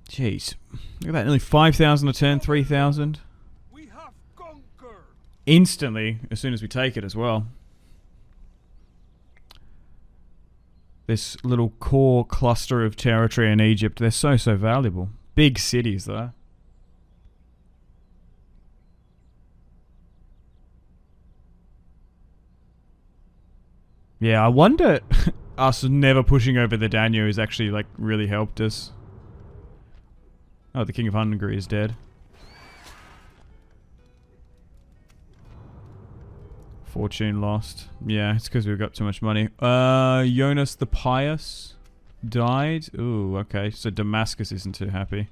Jeez. Look at that. Nearly 5,000 a turn, 3,000. We have conquered. Instantly, as soon as we take it as well. This little core cluster of territory in Egypt, they're so valuable. Big cities, though. Yeah, I wonder us never pushing over the Danube has actually, like, really helped us. Oh, the King of Hungary is dead. Fortune lost. Yeah, it's because we've got too much money. Jonas the Pious died. Ooh, okay. So Damascus isn't too happy.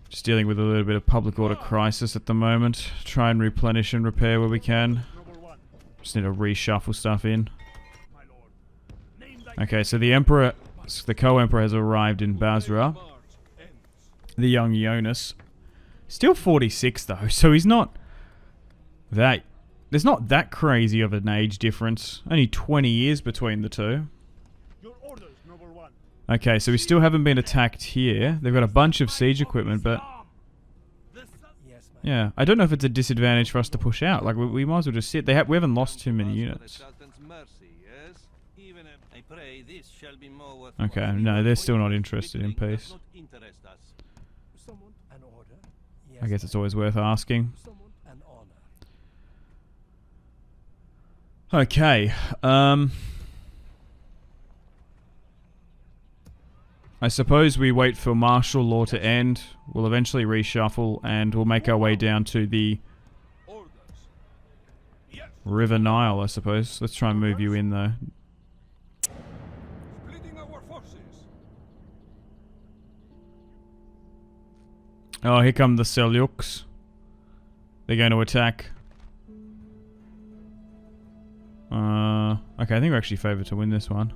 Just dealing with a little bit of public order crisis at the moment. Try and replenish and repair where we can. Noble one. Just need to reshuffle stuff in. My lord. Name thy Okay, so the Emperor, the Co-Emperor has arrived in Basra. March ends. The young Jonas. Still 46 though, so he's not that... There's not that crazy of an age difference. Only 20 years between the two. Your orders, noble one. Okay, so we still haven't been attacked here. They've got a bunch of siege equipment, but... Yes, my Yeah, I don't know if it's a disadvantage for us to push out. Like, we might as well just sit. We haven't lost too many units. Okay, no, they're still not interested in peace. Someone an order? Yes, I guess it's my always worth asking. someone an honor. Okay, I suppose we wait for martial law to end. We'll eventually reshuffle and we'll make our way down to the Orders. River Nile, I suppose. Let's try and move you in though. Splitting our forces. Oh, here come the Seljuks. They're going to attack. Okay, I think we're actually favoured to win this one.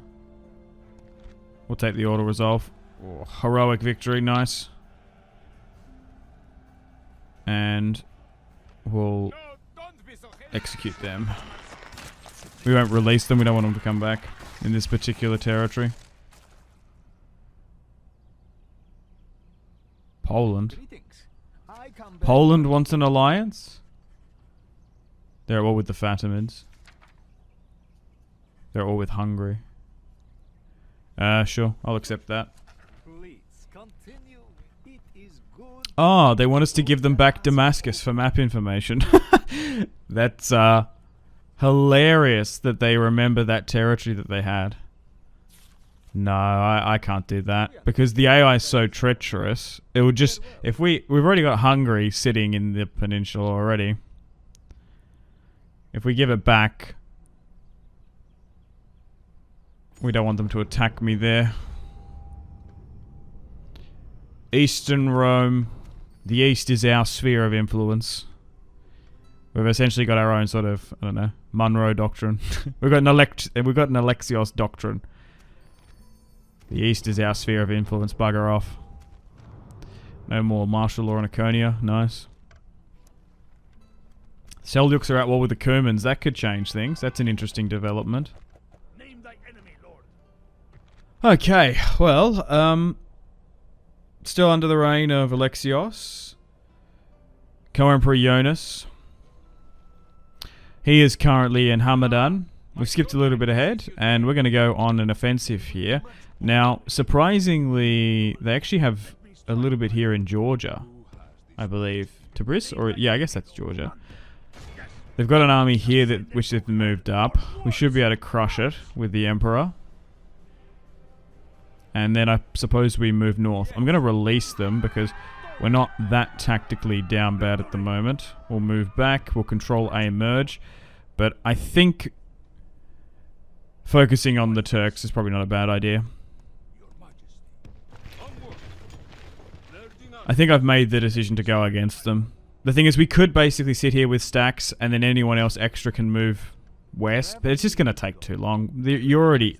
We'll take the auto resolve. Oh, heroic victory, nice. And we'll No, don't be so hasty. execute them. We won't release them, we don't want them to come back in this particular territory. Poland. Poland wants an alliance? They're all with the Fatimids. They're all with Hungary. Sure, I'll accept that. Please continue. It is good. Oh, they want us to give them back Damascus for map information. That's hilarious that they remember that territory that they had. No, I can't do that because the AI is so treacherous. It would just if we've already got Hungary sitting in the peninsula already. If we give it back, we don't want them to attack me there. Eastern Rome. The East is our sphere of influence. We've essentially got our own sort of, I don't know, Monroe doctrine. we've got an Alexios doctrine. The East is our sphere of influence. Bugger off. No more martial law on Iconia. Nice. Seljuks are at war with the Cumans. That could change things. That's an interesting development. Name thy enemy, Lord. Okay, well, still under the reign of Alexios. Co-Emperor Jonas. He is currently in Hamadan. We've skipped a little bit ahead, and we're going to go on an offensive here. Now, surprisingly, they actually have a little bit here in Georgia, I believe. Tabriz? Or, yeah, I guess that's Georgia. They've got an army here that which they've moved up. We should be able to crush it with the Emperor. And then I suppose we move north. I'm going to release them because we're not that tactically down bad at the moment. We'll move back. We'll control A merge. But I think focusing on the Turks is probably not a bad idea. I think I've made the decision to go against them. The thing is, we could basically sit here with stacks and then anyone else extra can move west, but it's just going to take too long. You're already,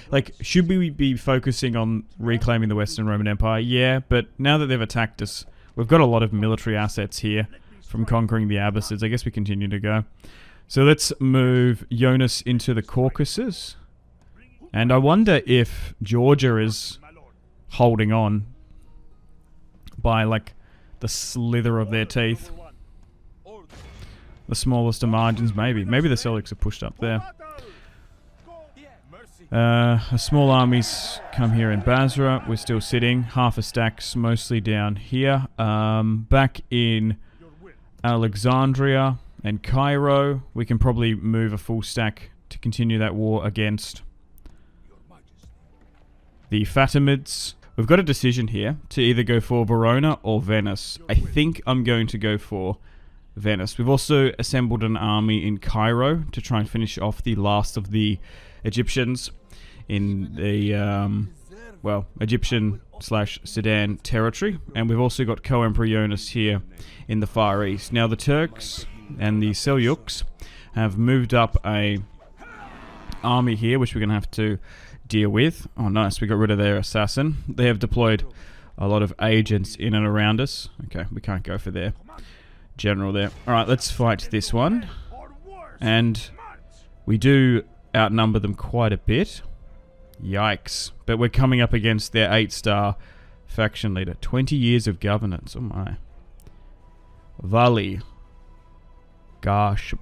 like, should we be focusing on reclaiming the Western Roman Empire? Yeah, but now that they've attacked us, we've got a lot of military assets here from conquering the Abbasids. I guess we continue to go. So let's move Jonas into the Caucasus. And I wonder if Georgia is holding on by, like, the slither of their teeth. The smallest of margins, maybe. Maybe the Seljuks are pushed up there. A small armies come here in Basra. We're still sitting. Half a stack's mostly down here. Back in Alexandria and Cairo, we can probably move a full stack to continue that war against the Fatimids. We've got a decision here to either go for Verona or Venice. I think I'm going to go for Venice. We've also assembled an army in Cairo to try and finish off the last of the Egyptians in the, Egyptian/Sudan territory. And we've also got Co-Emperor Jonas here in the Far East. Now the Turks and the Seljuks have moved up a army here, which we're going to have to deal with. Oh, nice. We got rid of their assassin. They have deployed a lot of agents in and around us. Okay, we can't go for their general there. Alright, let's fight this one. And we do outnumber them quite a bit. Yikes. But we're coming up against their 8-star faction leader. 20 years of governance. Oh my. Vali. Gosh.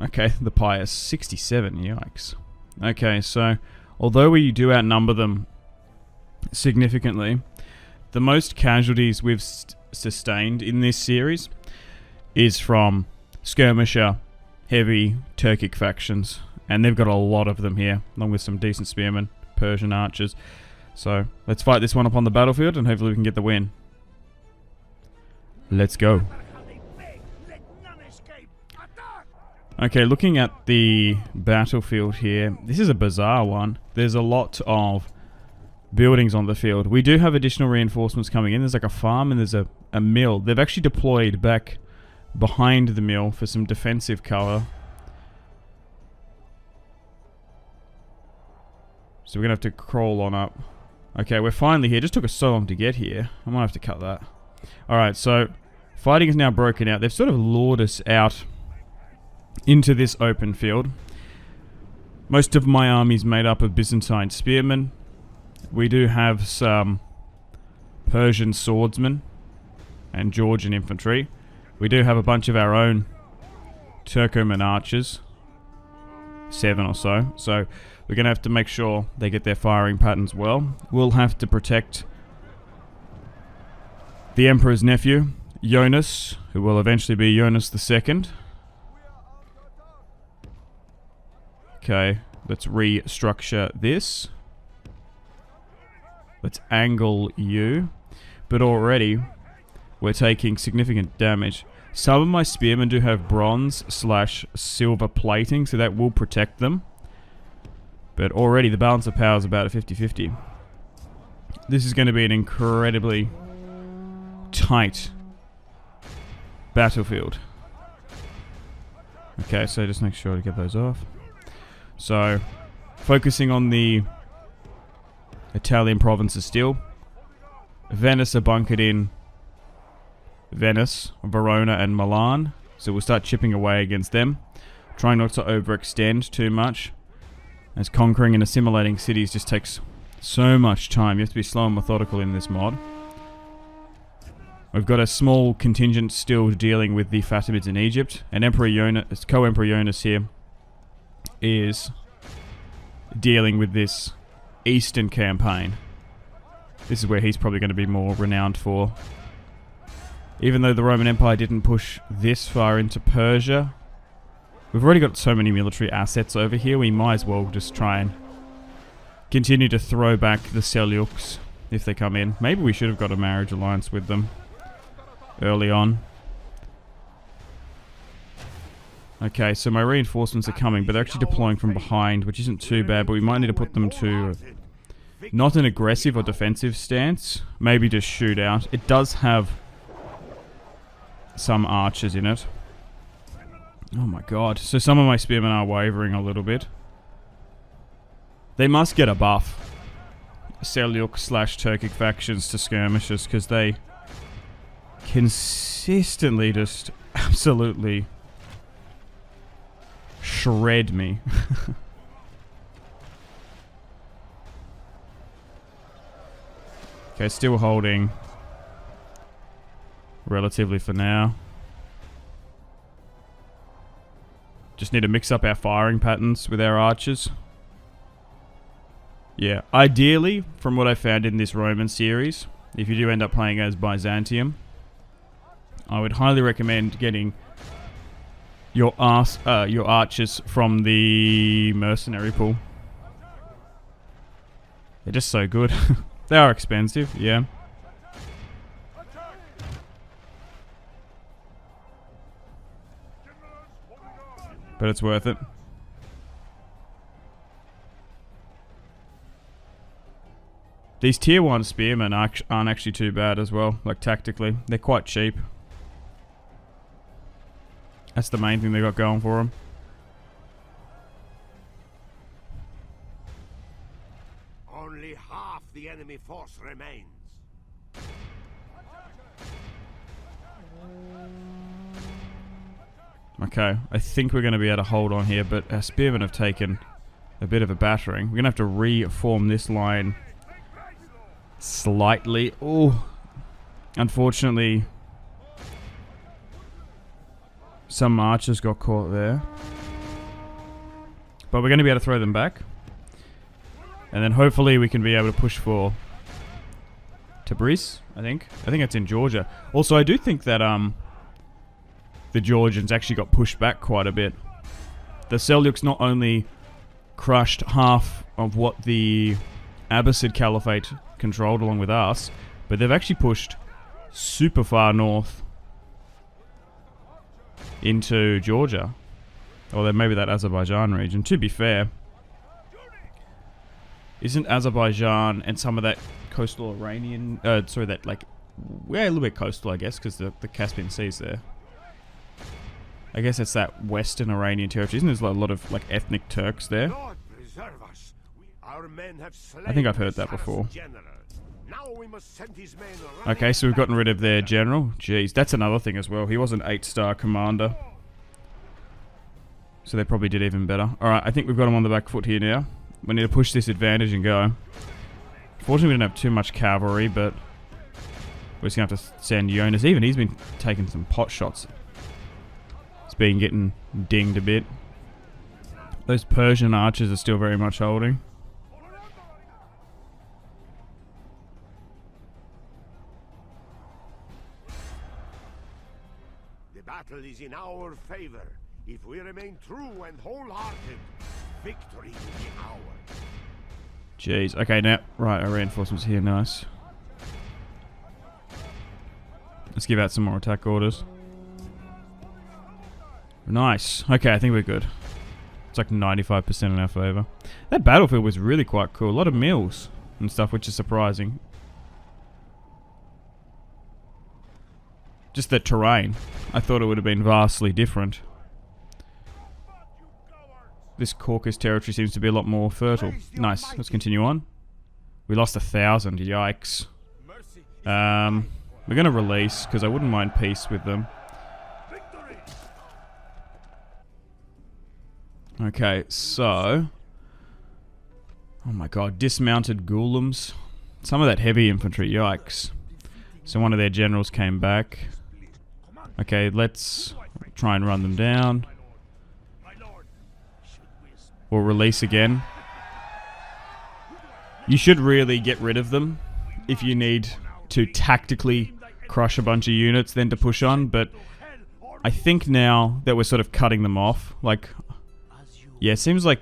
Okay, the Pious. 67. Yikes. Okay, so although we do outnumber them significantly, the most casualties we've sustained in this series is from skirmisher, heavy Turkic factions. And they've got a lot of them here, along with some decent spearmen, Persian archers. So let's fight this one up on the battlefield and hopefully we can get the win. Let's go. Okay, looking at the battlefield here, this is a bizarre one. There's a lot of buildings on the field. We do have additional reinforcements coming in. There's like a farm and there's a mill. They've actually deployed back behind the mill for some defensive cover. So we're going to have to crawl on up. Okay, we're finally here. It just took us so long to get here. I might have to cut that. Alright, so fighting is now broken out. They've sort of lured us out into this open field. Most of my army's made up of Byzantine spearmen. We do have some Persian swordsmen and Georgian infantry. We do have a bunch of our own Turkoman archers. 7 or so. So we're going to have to make sure they get their firing patterns well. We'll have to protect the Emperor's nephew, Jonas, who will eventually be Jonas II. Okay, let's restructure this. Let's angle you. But already, we're taking significant damage. Some of my spearmen do have bronze/silver plating, so that will protect them. But already the balance of power is about a 50-50. This is going to be an incredibly tight battlefield. Okay, so just make sure to get those off. So, focusing on the Italian provinces still. Venice are bunkered in Venice, Verona and Milan. So we'll start chipping away against them. Trying not to overextend too much, as conquering and assimilating cities just takes so much time. You have to be slow and methodical in this mod. We've got a small contingent still dealing with the Fatimids in Egypt. And Emperor Jonas, co-Emperor Jonas here, is dealing with this Eastern campaign. This is where he's probably going to be more renowned for. Even though the Roman Empire didn't push this far into Persia, we've already got so many military assets over here, we might as well just try and continue to throw back the Seljuks if they come in. Maybe we should have got a marriage alliance with them early on. Okay, so my reinforcements are coming, but they're actually deploying from behind, which isn't too bad, but we might need to put them to not an aggressive or defensive stance, maybe just shoot out. It does have some archers in it. Oh my god. So some of my spearmen are wavering a little bit. They must get a buff. Seljuk/Turkic factions to skirmishers, because they consistently just absolutely shred me. Okay, still holding relatively for now. Just need to mix up our firing patterns with our archers. Yeah, ideally, from what I found in this Roman series, if you do end up playing as Byzantium, I would highly recommend getting your archers from the mercenary pool. They're just so good. They are expensive, yeah. But it's worth it. These tier 1 spearmen aren't actually too bad as well, like tactically. They're quite cheap. That's the main thing they got going for them. Only half the enemy force remains. Okay, I think we're going to be able to hold on here, but our spearmen have taken a bit of a battering. We're going to have to reform this line slightly. Oh, unfortunately, some archers got caught there. But we're going to be able to throw them back. And then hopefully we can be able to push for Tabriz, I think. I think it's in Georgia. Also, I do think that the Georgians actually got pushed back quite a bit. The Seljuks not only crushed half of what the Abbasid Caliphate controlled along with us, but they've actually pushed super far north into Georgia. Or then maybe that Azerbaijan region. To be fair, isn't Azerbaijan and some of that coastal Iranian... sorry, that like... We're a little bit coastal, I guess, because the Caspian Sea's there. I guess it's that western Iranian territory. Isn't there a lot of like ethnic Turks there? Lord preserve us. Our men have slain I think I've heard that the before. general. Now we must send his men running Okay, so we've gotten back. rid of their general. Jeez, that's another thing as well. He was an 8-star commander. So they probably did even better. Alright, I think we've got him on the back foot here now. We need to push this advantage and go. Fortunately, we don't have too much cavalry, but we're just going to have to send Jonas. Even he's been taking some pot shots. It's been getting dinged a bit. Those Persian archers are still very much holding. The battle is in our favor. If we remain true and wholehearted, victory will be ours. Jeez. Okay, now, right, our reinforcements here, nice. Let's give out some more attack orders. Nice. Okay, I think we're good. It's like 95% in our favor. That battlefield was really quite cool. A lot of mills and stuff, which is surprising. Just the terrain. I thought it would have been vastly different. This Caucasus territory seems to be a lot more fertile. Nice. Let's continue on. We lost 1,000. Yikes. We're going to release, because I wouldn't mind peace with them. Okay, so... Oh my god, dismounted Ghulams. Some of that heavy infantry, yikes. So one of their generals came back. Okay, let's try and run them down. We'll release again. You should really get rid of them if you need to tactically crush a bunch of units then to push on, but I think now that we're sort of cutting them off, like, yeah, it seems like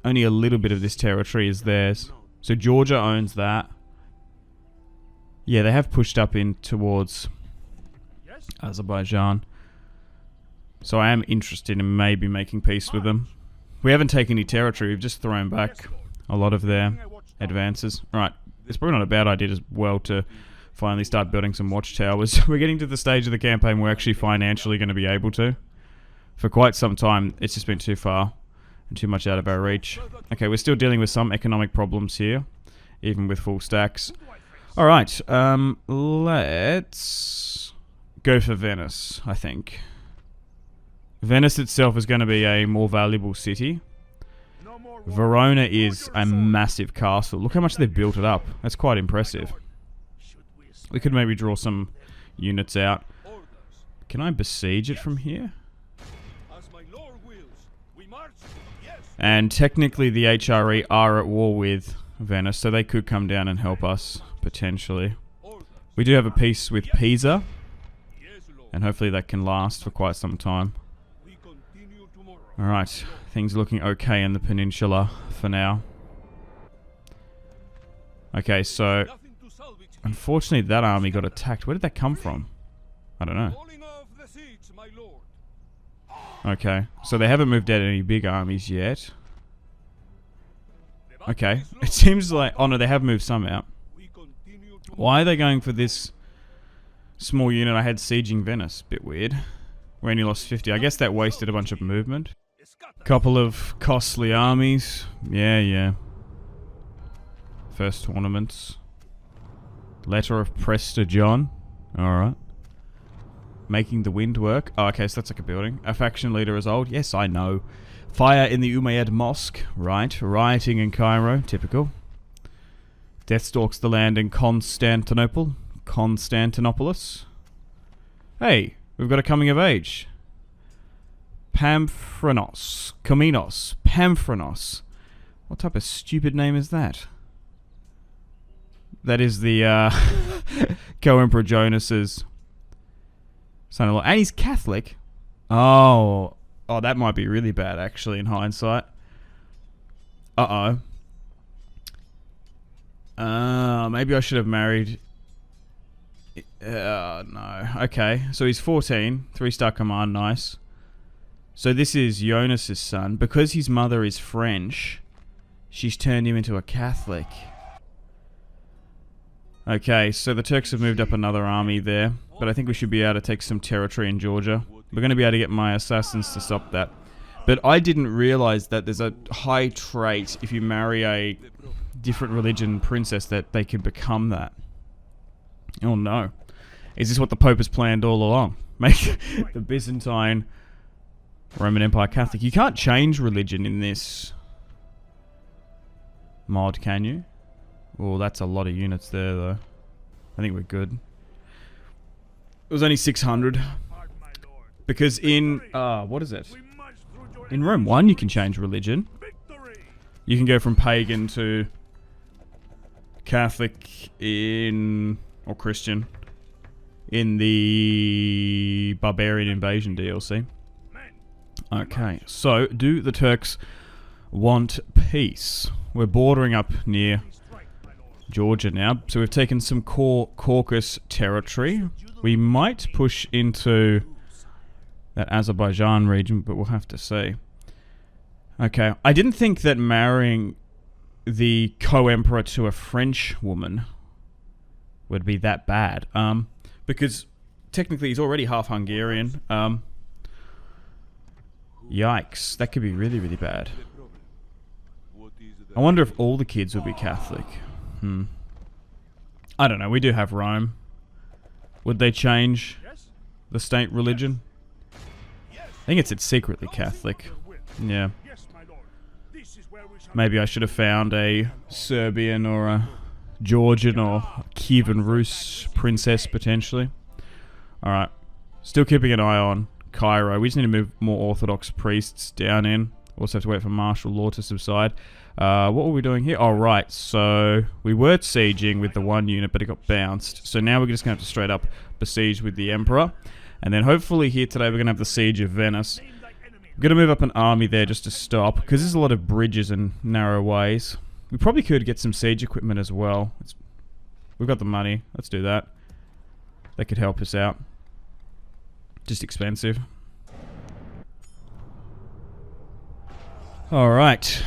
only a little bit of this territory is theirs. So Georgia owns that. Yeah, they have pushed up in towards Azerbaijan. So I am interested in maybe making peace with them. We haven't taken any territory, we've just thrown back a lot of their advances. Right, it's probably not a bad idea as well to finally start building some watchtowers. We're getting to the stage of the campaign we're actually financially going to be able to. For quite some time, it's just been too far and too much out of our reach. Okay, we're still dealing with some economic problems here, even with full stacks. Alright, let's go for Venice, I think. Venice itself is going to be a more valuable city. Verona is a massive castle. Look how much they've built it up. That's quite impressive. We could maybe draw some units out. Can I besiege it from here? And technically the HRE are at war with Venice, so they could come down and help us, potentially. We do have a peace with Pisa, and hopefully that can last for quite some time. Alright, things looking okay in the peninsula for now. Okay, so unfortunately that army got attacked. Where did that come from? I don't know. Okay, so they haven't moved out any big armies yet. Okay, it seems like... Oh no, they have moved some out. Why are they going for this small unit I had sieging Venice? Bit weird. We only lost 50. I guess that wasted a bunch of movement. Couple of costly armies. Yeah. First tournaments. Letter of Prester John. Alright. Making the wind work. Oh, okay, so that's like a building. A faction leader is old. Yes, I know. Fire in the Umayyad Mosque. Right. Rioting in Cairo. Typical. Death stalks the land in Constantinople. Constantinopolis. Hey, we've got a coming of age. Pamphronos. Kominos. Pamphronos. What type of stupid name is that? That is the Co-Emperor Jonas's son-in-law. And he's Catholic. Oh, that might be really bad, actually, in hindsight. Maybe I should have married... no. Okay, so he's 14. 3-star command, nice. So this is Jonas's son. Because his mother is French, she's turned him into a Catholic. Okay, so the Turks have moved up another army there. But I think we should be able to take some territory in Georgia. We're going to be able to get my assassins to stop that. But I didn't realize that there's a high trait if you marry a different religion princess that they can become that. Oh no. Is this what the Pope has planned all along? Make the Byzantine Roman Empire Catholic. You can't change religion in this mod, can you? Oh, that's a lot of units there, though. I think we're good. It was only 600. Because in, what is it? We march through your In Rome 1 you can change religion. victory. You can go from pagan to Catholic or Christian in the Barbarian Invasion DLC. Okay, so do the Turks want peace? We're bordering up near Georgia now, so we've taken some core Caucasus territory. We might push into that Azerbaijan region, but we'll have to see. Okay, I didn't think that marrying the co-emperor to a French woman would be that bad. Because technically he's already half Hungarian. Yikes, that could be really, really bad. I wonder if all the kids would be Catholic. I don't know, we do have Rome. Would they change the state religion? I think it's secretly Catholic. Yeah. Yes, my lord. This is where we shall Maybe I should have found a Serbian or a Georgian or Kievan Rus princess potentially. Alright. Still keeping an eye on Cairo. We just need to move more Orthodox priests down in. Also have to wait for martial law to subside. What were we doing here? Oh, right. So we were sieging with the one unit, but it got bounced. So now we're just going to have to straight up besiege with the Emperor. And then hopefully here today we're going to have the siege of Venice. We're going to move up an army there just to stop, because there's a lot of bridges and narrow ways. We probably could get some siege equipment as well. We've got the money. Let's do that. That could help us out. Just expensive. Alright.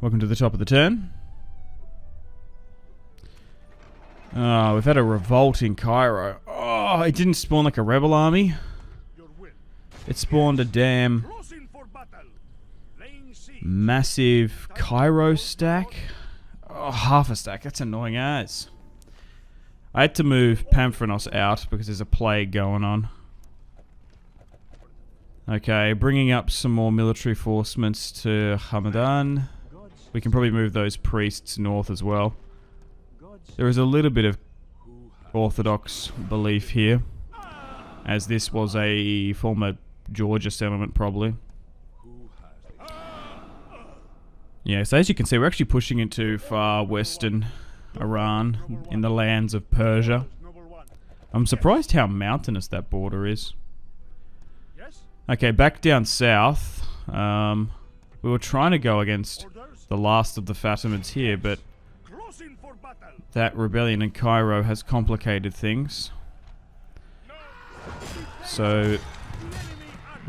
Welcome to the top of the turn. Oh, we've had a revolt in Cairo. Oh, it didn't spawn like a rebel army. It spawned a damn closing for battle. Laying siege. massive Cairo stack. Oh, half a stack. That's annoying as. I had to move Pamphinos out because there's a plague going on. Okay, bringing up some more military forcements to Hamadan. We can probably move those priests north as well. There is a little bit of Orthodox belief here, as this was a former Georgia settlement probably. Yeah, so as you can see, we're actually pushing into far western Iran, in the lands of Persia. I'm surprised how mountainous that border is. Okay, back down south. We were trying to go against the last of the Fatimids here, but that rebellion in Cairo has complicated things. So,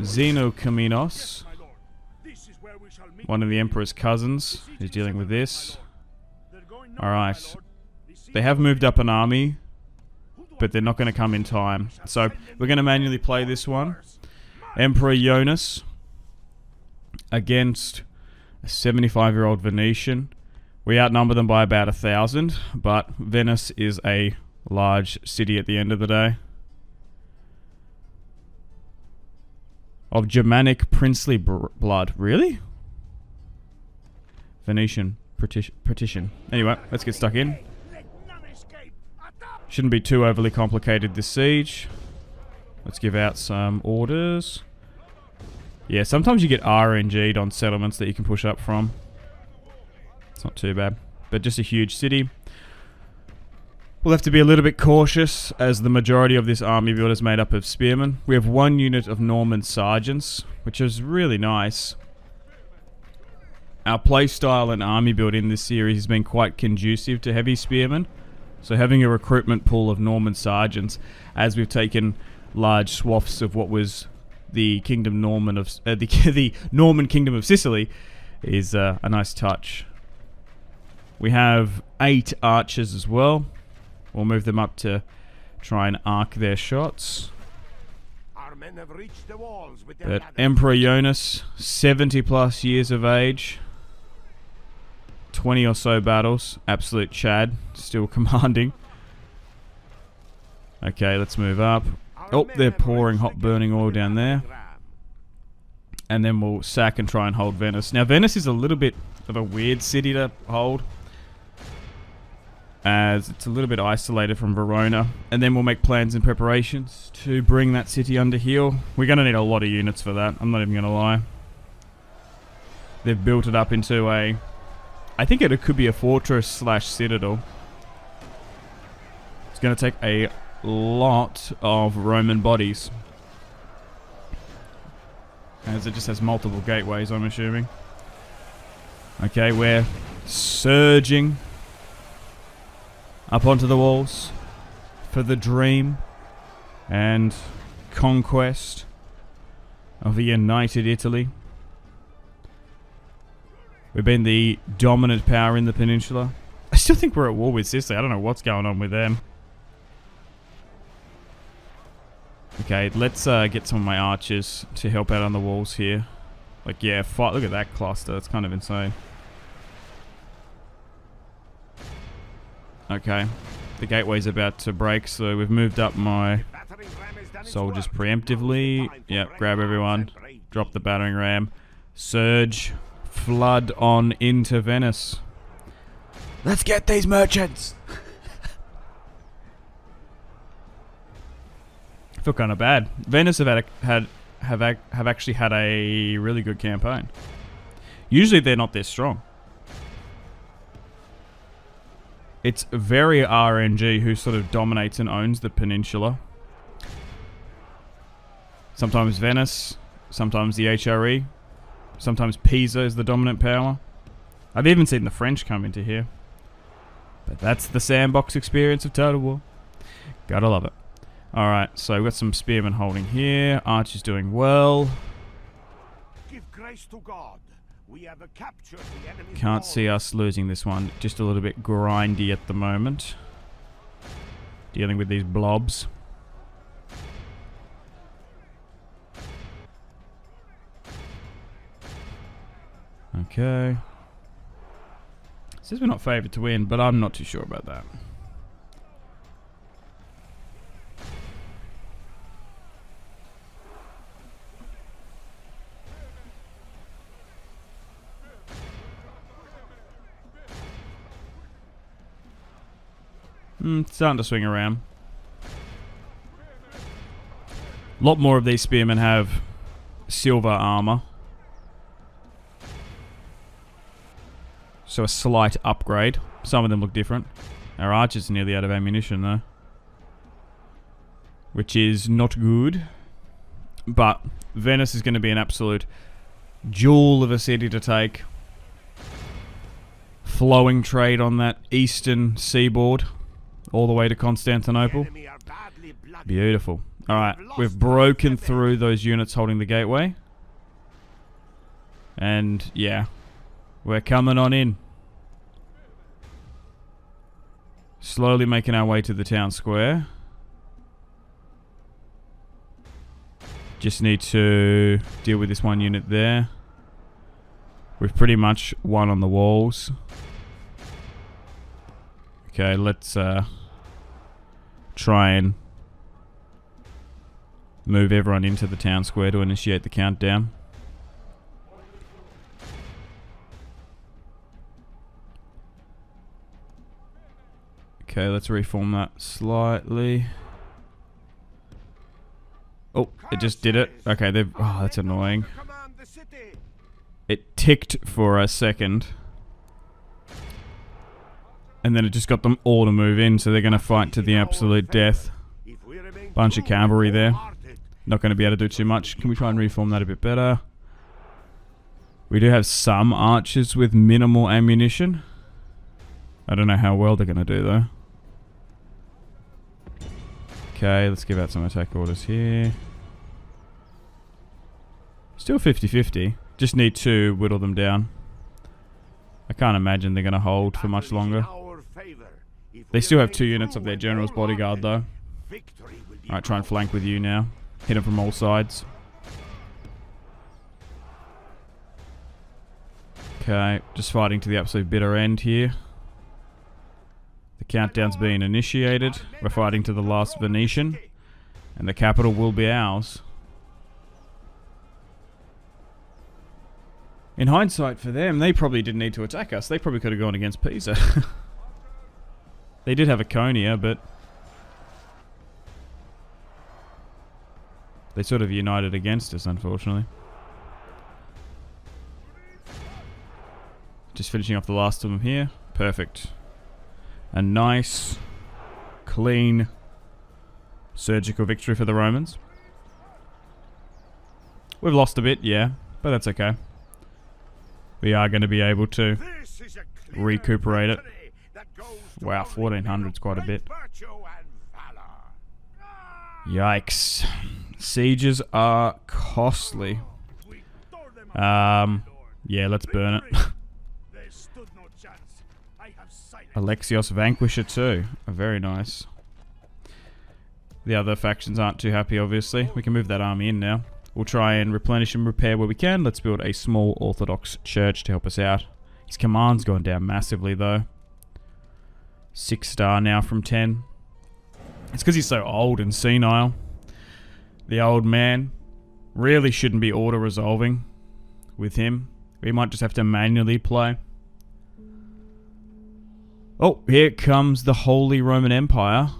Zeno Kaminos, one of the Emperor's cousins, is dealing with this. Alright. They have moved up an army, but they're not going to come in time. So, we're going to manually play this one. Emperor Jonas against a 75-year-old Venetian. We outnumber them by about 1,000, but Venice is a large city at the end of the day. Of Germanic princely blood. Really? Venetian partition. Anyway, let's get stuck in. Shouldn't be too overly complicated, this siege. Let's give out some orders. Yeah, sometimes you get RNG'd on settlements that you can push up from. It's not too bad. But just a huge city. We'll have to be a little bit cautious, as the majority of this army build is made up of spearmen. We have one unit of Norman sergeants, which is really nice. Our playstyle and army build in this series has been quite conducive to heavy spearmen. So having a recruitment pool of Norman sergeants, as we've taken large swaths of what was the Kingdom Norman of the Norman Kingdom of Sicily, is a nice touch. We have 8 archers as well. We'll move them up to try and arc their shots. Our men have reached the walls with their But ladders. Emperor Jonas, 70 plus years of age, 20 or so battles, absolute Chad, still commanding. Okay, let's move up. Oh, they're pouring hot burning oil down there. And then we'll sack and try and hold Venice. Now, Venice is a little bit of a weird city to hold. as it's a little bit isolated from Verona, and then we'll make plans and preparations to bring that city under heel. We're going to need a lot of units for that, I'm not even going to lie. They've built it up into a... I think it could be a fortress slash citadel. It's going to take a lot of Roman bodies, as it just has multiple gateways, I'm assuming. Okay, we're surging up onto the walls for the dream and conquest of a united Italy. We've been the dominant power in the peninsula. I still think we're at war with Sicily. I don't know what's going on with them. Okay, let's get some of my archers to help out on the walls here. Like, yeah, look at that cluster. That's kind of insane. Okay, the gateway's about to break, so we've moved up my soldiers preemptively. Yep, grab everyone. Drop the battering ram. Surge. Flood on into Venice. Let's get these merchants! I feel kind of bad. Venice have actually had a really good campaign. Usually they're not this strong. It's very RNG who sort of dominates and owns the peninsula. Sometimes Venice, sometimes the HRE, sometimes Pisa is the dominant power. I've even seen the French come into here. But that's the sandbox experience of Total War. Gotta love it. Alright, so we've got some spearmen holding here. Archer's doing well. Give grace to God. We have captured the enemy's Can't see us losing this one. Just a little bit grindy at the moment. Dealing with these blobs. Okay. Says we're not favoured to win, but I'm not too sure about that. Starting to swing around. A lot more of these spearmen have silver armor. So a slight upgrade. Some of them look different. Our archers are nearly out of ammunition though, which is not good. But Venice is going to be an absolute jewel of a city to take. Flowing trade on that eastern seaboard. All the way to Constantinople. Beautiful. Alright, we've broken through those units holding the gateway. And, yeah. We're coming on in. Slowly making our way to the town square. Just need to deal with this one unit there. We've pretty much won on the walls. Okay, let's try and move everyone into the town square to initiate the countdown. Okay, let's reform that slightly. Oh, it just did it. Okay, they've... Oh, that's annoying. It ticked for a second. And then it just got them all to move in, so they're going to fight to the absolute death. Bunch of cavalry there. Not going to be able to do too much. Can we try and reform that a bit better? We do have some archers with minimal ammunition. I don't know how well they're going to do, though. Okay, let's give out some attack orders here. Still 50-50. Just need to whittle them down. I can't imagine they're going to hold for much longer. They still have 2 units of their general's bodyguard though. Alright, try and flank with you now. Hit them from all sides. Okay, just fighting to the absolute bitter end here. The countdown's being initiated. We're fighting to the last Venetian. And the capital will be ours. In hindsight for them, they probably didn't need to attack us. They probably could have gone against Pisa. They did have a Konya, but they sort of united against us, unfortunately. Just finishing off the last of them here. Perfect. A nice, clean, surgical victory for the Romans. We've lost a bit, yeah, but that's okay. We are going to be able to recuperate it. Wow, 1400's quite a bit. Yikes. Sieges are costly. Yeah, let's burn it. Alexios Vanquisher too. Very nice. The other factions aren't too happy, obviously. We can move that army in now. We'll try and replenish and repair where we can. Let's build a small Orthodox church to help us out. His command's gone down massively, though. 6-star now from 10. It's because he's so old and senile. The old man really shouldn't be auto-resolving with him. We might just have to manually play. Oh, here comes the Holy Roman Empire.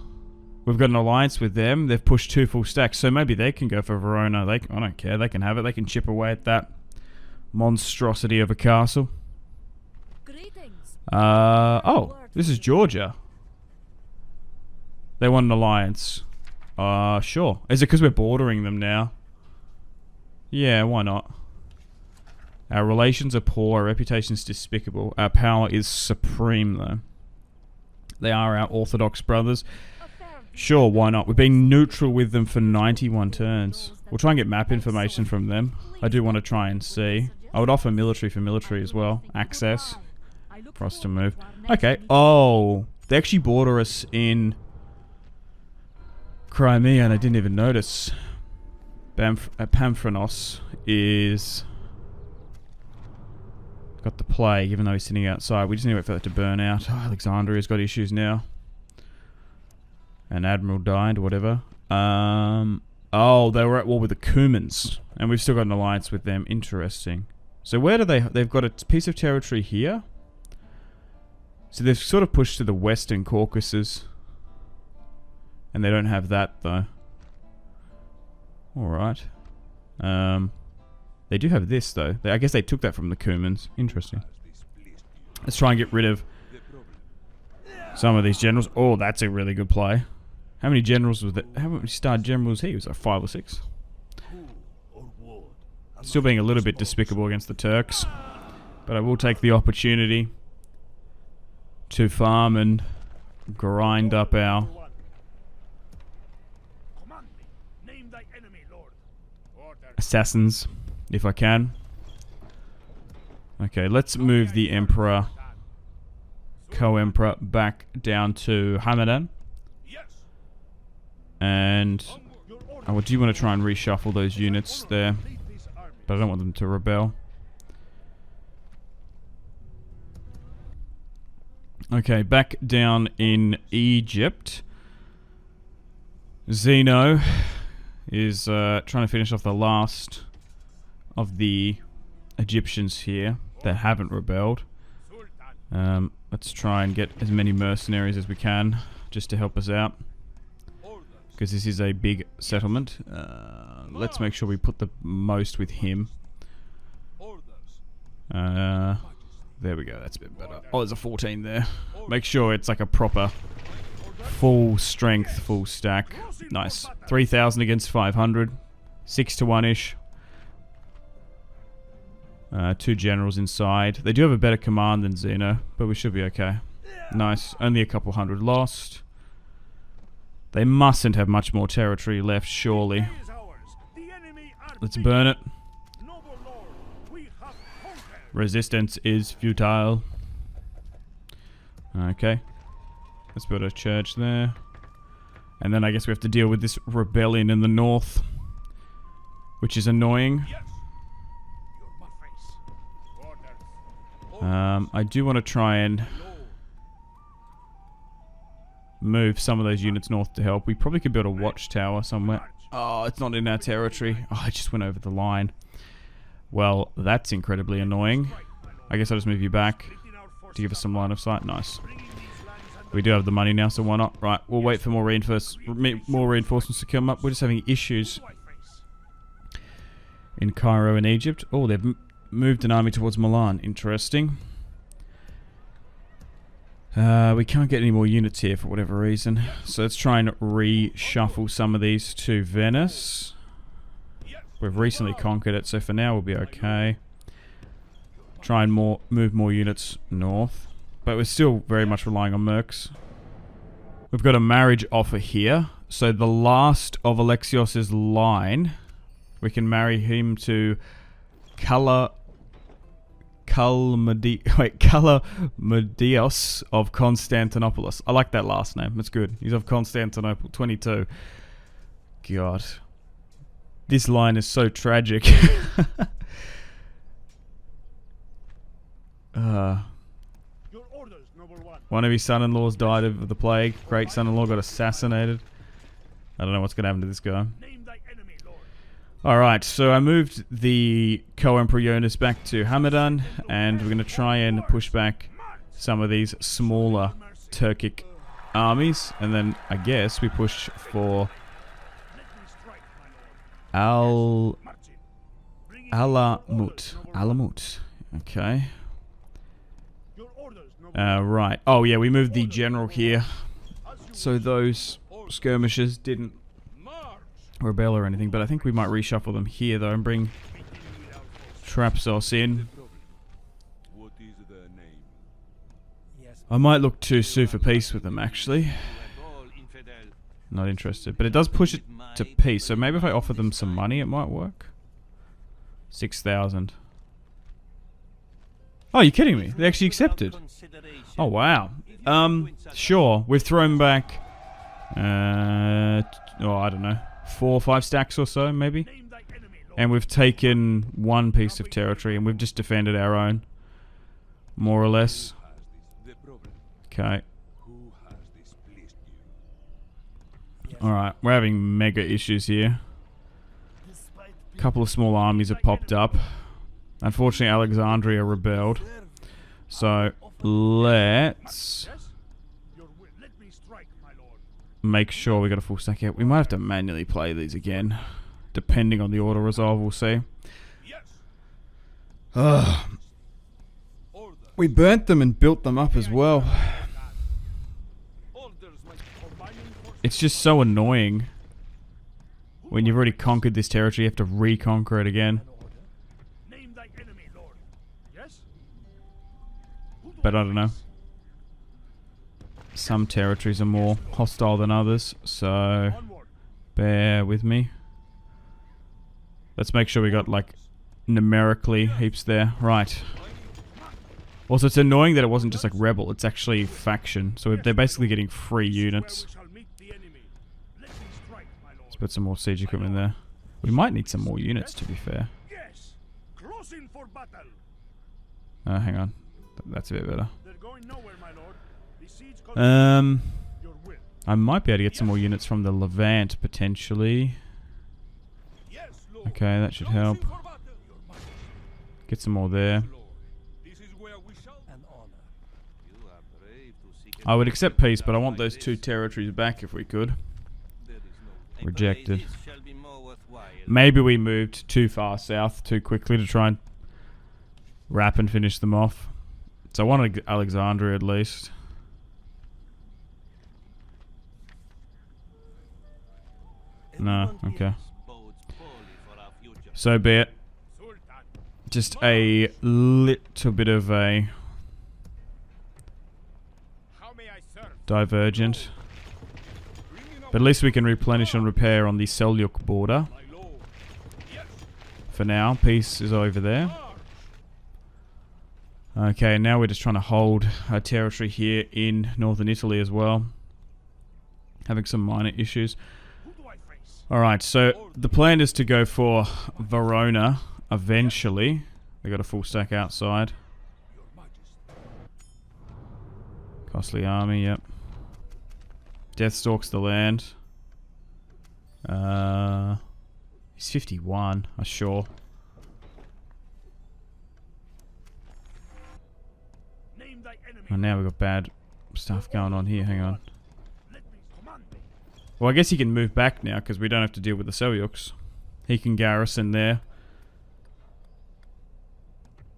We've got an alliance with them. They've pushed 2 full stacks, so maybe they can go for Verona. I don't care. They can have it. They can chip away at that monstrosity of a castle. Greetings. Oh, this is Georgia. They want an alliance. Sure. Is it because we're bordering them now? Yeah, why not? Our relations are poor. Our reputation is despicable. Our power is supreme, though. They are our Orthodox brothers. Sure, why not? We've been neutral with them for 91 turns. We'll try and get map information from them. I do want to try and see. I would offer military for military as well. Access for us to move. Okay. Oh, they actually border us in Crimea and I didn't even notice. Pamphronos is got the plague, even though he's sitting outside. We just need to wait for that to burn out. Oh, Alexandria's got issues now. An admiral died, whatever. Oh, they were at war with the Cumans, and we've still got an alliance with them. Interesting. So where do they've got a piece of territory here? So they've sort of pushed to the western Caucasus. And they don't have that, though. Alright. They do have this, though. I guess they took that from the Cumans. Interesting. Let's try and get rid of some of these generals. Oh, that's a really good play. How many generals was that? How many star generals he was? Like 5 or 6. Still being a little bit despicable against the Turks. But I will take the opportunity to farm and grind up our assassins, if I can. Okay, let's move the Emperor, Co-Emperor, back down to Hamadan. And I do want to try and reshuffle those units there, but I don't want them to rebel. Okay, back down in Egypt. Zeno is trying to finish off the last of the Egyptians here that haven't rebelled. Let's try and get as many mercenaries as we can just to help us out, because this is a big settlement. Let's make sure we put the most with him. There we go, that's a bit better. Oh, there's a 14 there. Make sure it's like a proper full strength, full stack. Nice. 3,000 against 500. 6-to-1-ish. 2 generals inside. They do have a better command than Zeno, but we should be okay. Nice. Only a couple hundred lost. They mustn't have much more territory left, surely. Let's burn it. Resistance is futile. Okay. Let's build a church there. And then I guess we have to deal with this rebellion in the north, which is annoying. I do want to try and move some of those units north to help. We probably could build a watchtower somewhere. Oh, it's not in our territory. Oh, I just went over the line. Well, that's incredibly annoying. I guess I'll just move you back to give us some line of sight. Nice. We do have the money now, so why not? Right, we'll wait for more reinforcements to come up. We're just having issues in Cairo and Egypt. Oh, they've moved an army towards Milan. Interesting. We can't get any more units here for whatever reason. So let's try and reshuffle some of these to Venice. We've recently conquered it, so for now we'll be okay. Try and move more units north. But we're still very much relying on mercs. We've got a marriage offer here. So the last of Alexios's line, we can marry him to Calamadios of Constantinople. I like that last name. That's good. He's of Constantinople, 22. God. This line is so tragic. Your orders, noble one. One of his son-in-laws died of the plague. Great son-in-law got assassinated. I don't know what's going to happen to this guy. Name thy enemy, Lord. Alright, so I moved the co-emperor Jonas back to Hamadan, and we're going to try and push back some of these smaller Turkic armies, and then I guess we push for Alamut. Okay. Right. Oh yeah, we moved the general here, so those skirmishers didn't rebel or anything, but I think we might reshuffle them here though and bring Trapsos in. I might look to sue for peace with them actually. Not interested, but it does push it to peace, so maybe if I offer them some money it might work. 6,000. Oh, you're kidding me? They actually accepted. Oh wow. Sure. We've thrown back I don't know, 4 or 5 stacks or so, maybe. And we've taken one piece of territory, and we've just defended our own, more or less. Okay. Alright, we're having mega issues here. A couple of small armies have popped up. Unfortunately, Alexandria rebelled. So, let's make sure we got a full stack here. We might have to manually play these again, depending on the auto resolve, we'll see. We burnt them and built them up as well. It's just so annoying. When you've already conquered this territory, you have to reconquer it again. But I don't know. Some territories are more hostile than others, so bear with me. Let's make sure we got like numerically heaps there. Right. Also, it's annoying that it wasn't just like rebel, it's actually faction. So they're basically getting free units. Let's put some more siege equipment there. We might need some more units, to be fair. Hang on. That's a bit better. I might be able to get some more units from the Levant, potentially. Okay, that should help. Get some more there. I would accept peace, but I want those 2 territories back if we could. Rejected. Maybe we moved too far south too quickly to try and wrap and finish them off. So I wanted Alexandria at least. No, okay. So be it. Just a little bit of a divergent. But at least we can replenish and repair on the Seljuk border. For now, peace is over there. Okay, now we're just trying to hold our territory here in northern Italy as well. Having some minor issues. Alright, so the plan is to go for Verona eventually. We got a full stack outside. Costly army, yep. Death stalks the land. He's 51, I'm sure. And now we've got bad stuff going on here. Hang on. Well, I guess he can move back now because we don't have to deal with the Seljuks. He can garrison there.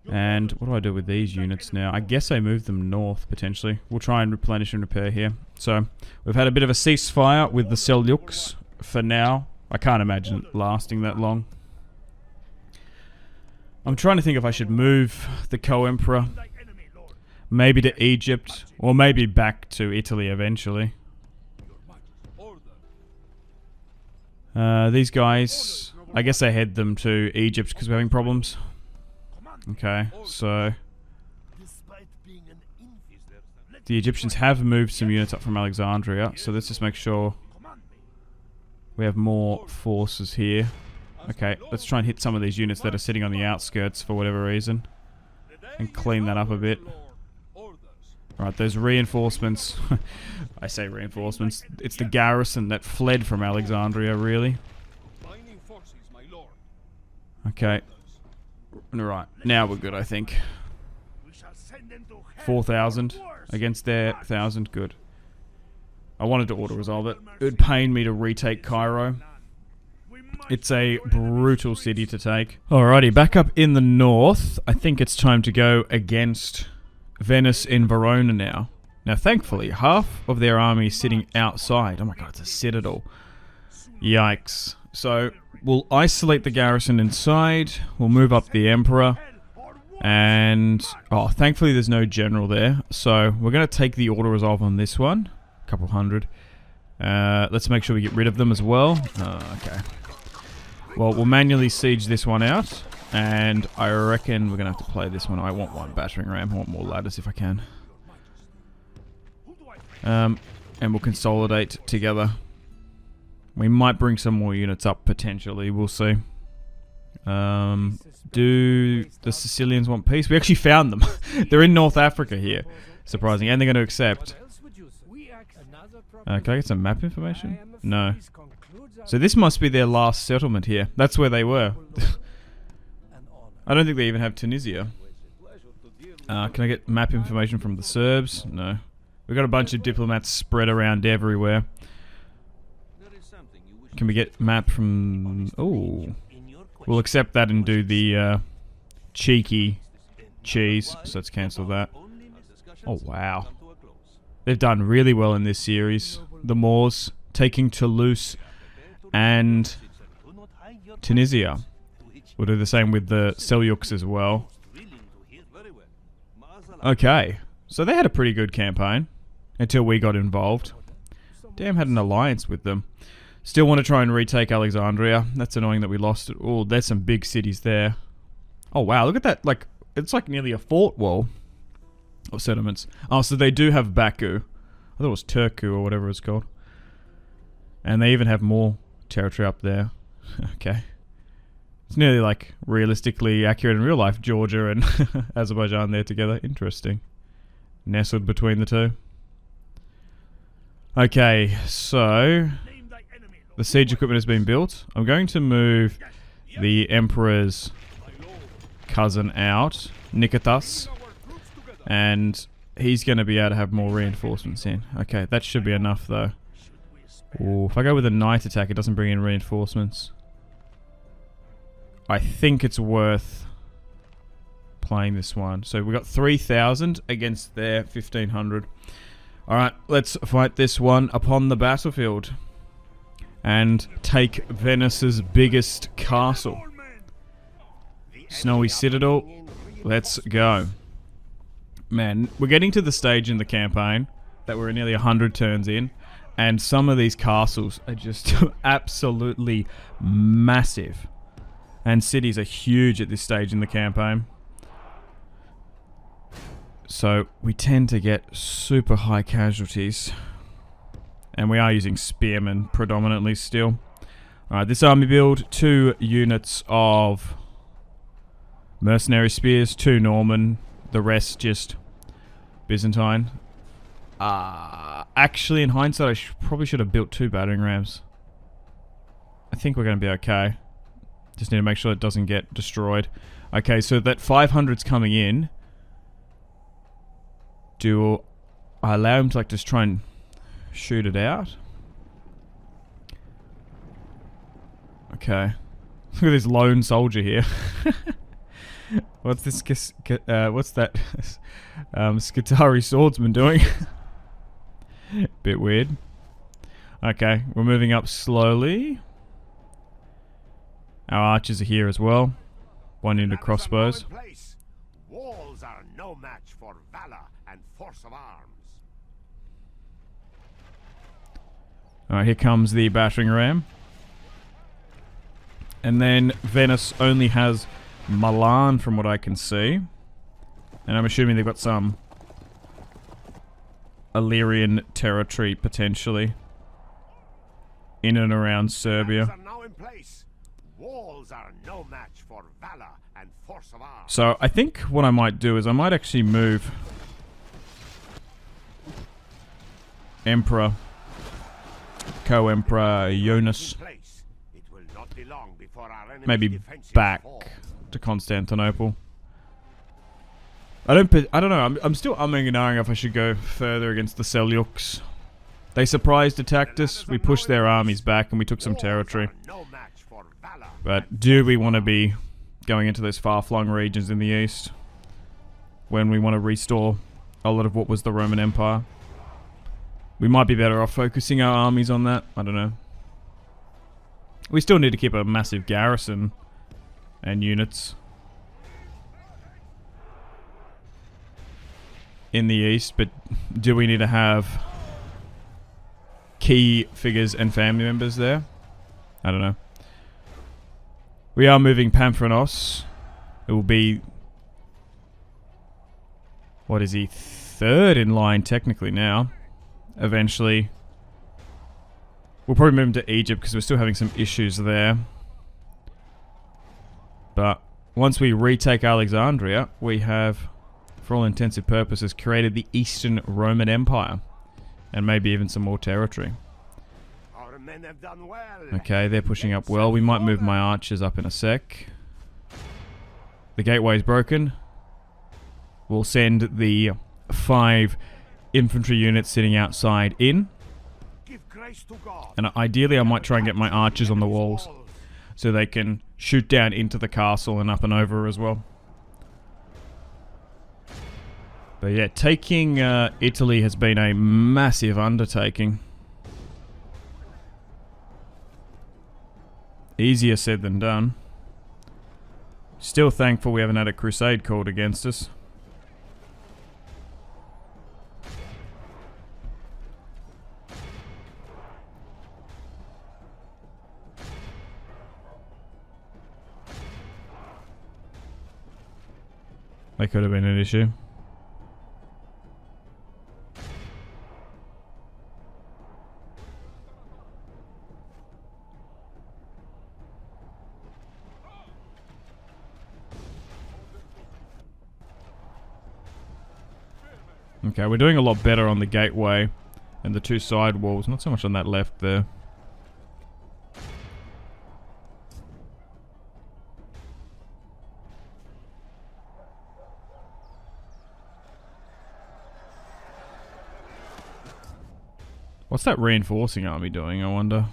And what do I do with these units now? I guess I move them north, potentially. We'll try and replenish and repair here. So, we've had a bit of a ceasefire with the Seljuks for now. I can't imagine it lasting that long. I'm trying to think if I should move the co-emperor maybe to Egypt, or maybe back to Italy eventually. These guys, I guess I head them to Egypt because we're having problems. Okay, so the Egyptians have moved some units up from Alexandria, so let's just make sure we have more forces here. Okay, let's try and hit some of these units that are sitting on the outskirts for whatever reason and clean that up a bit. Right, those reinforcements. I say reinforcements. It's the garrison that fled from Alexandria, really. Okay. Right, now we're good, I think. 4,000 against their 1,000. Good. I wanted to auto-resolve it. It would pain me to retake Cairo. It's a brutal city to take. Alrighty, back up in the north. I think it's time to go against Venice in Verona now. Now, thankfully, half of their army is sitting outside. Oh my god, it's a citadel. Yikes. So, we'll isolate the garrison inside. We'll move up the emperor. And, oh, thankfully there's no general there. So, we're going to take the auto-resolve on this one. A couple hundred. Let's make sure we get rid of them as well. Okay. Well, we'll manually siege this one out. And I reckon we're going to have to play this one. I want one battering ram. I want more ladders if I can. And we'll consolidate together. We might bring some more units up, potentially. We'll see. Do the Sicilians want peace? We actually found them. They're in North Africa here. Surprising. And they're going to accept. Can I get some map information? No. So this must be their last settlement here. That's where they were. I don't think they even have Tunisia. Can I get map information from the Serbs? No. We've got a bunch of diplomats spread around everywhere. Can we get map from... Oh. We'll accept that and do the cheeky cheese. So let's cancel that. Oh, wow. They've done really well in this series. The Moors taking Toulouse and Tunisia. We'll do the same with the Seljuks as well. Okay. So they had a pretty good campaign. Until we got involved. Damn, had an alliance with them. Still want to try and retake Alexandria. That's annoying that we lost it. Oh, there's some big cities there. Oh, wow. Look at that. Like, it's like nearly a fort wall of settlements. Oh, so they do have Baku. I thought it was Turku or whatever it's called. And they even have more territory up there. Okay. It's nearly like realistically accurate in real life. Georgia and Azerbaijan there together. Interesting. Nestled between the two. Okay, so the siege equipment has been built. I'm going to move the Emperor's cousin out, Nikitas, and he's going to be able to have more reinforcements in. Okay, that should be enough though. Ooh, if I go with a night attack, it doesn't bring in reinforcements. I think it's worth playing this one. So we got 3,000 against their 1,500. Alright, let's fight this one upon the battlefield. And take Venice's biggest castle. Snowy Citadel. Let's go. Man, we're getting to the stage in the campaign that we're nearly 100 turns in. And some of these castles are just absolutely massive. And cities are huge at this stage in the campaign. So we tend to get super high casualties. And we are using spearmen predominantly still. Alright, this army build, 2 units of mercenary spears, 2 Norman, the rest just Byzantine. Actually, in hindsight, I probably should have built 2 battering rams. I think we're going to be okay. Just need to make sure it doesn't get destroyed. Okay, so that 500's coming in. Do I allow him to like just try and shoot it out. Okay. Look at this lone soldier here. What's this? What's that? Skitari swordsman doing? Bit weird. Okay, we're moving up slowly. Our archers are here as well. One into crossbows. Walls are no match for valor and force of arms. Alright, here comes the battering ram. And then Venice only has Milan from what I can see. And I'm assuming they've got some Illyrian territory potentially in and around Serbia. Walls are no match for valor and force of arms. So I think what I might do is I might actually move Emperor, Co-Emperor Jonas maybe back to Constantinople. I don't know. I'm still umming and ahhing if I should go further against the Seljuks. They surprised attacked us. We pushed their armies back and we took some territory. But do we want to be going into those far-flung regions in the east when we want to restore a lot of what was the Roman Empire? We might be better off focusing our armies on that. I don't know. We still need to keep a massive garrison and units in the east, but do we need to have key figures and family members there? I don't know. We are moving Pamphronos. It will be... what is he? Third in line technically now. Eventually. We'll probably move him to Egypt because we're still having some issues there. But once we retake Alexandria, we have, for all intensive purposes, created the Eastern Roman Empire. And maybe even some more territory. Our men have done well. Okay, they're pushing up well. We might move my archers up in a sec. The gateway's broken. We'll send the 5 infantry units sitting outside in. And ideally I might try and get my archers on the walls so they can shoot down into the castle and up and over as well. But yeah, taking Italy has been a massive undertaking. Easier said than done. Still thankful we haven't had a crusade called against us. That could have been an issue. Okay, we're doing a lot better on the gateway and the 2 side walls. Not so much on that left there. What's that reinforcing army doing, I wonder?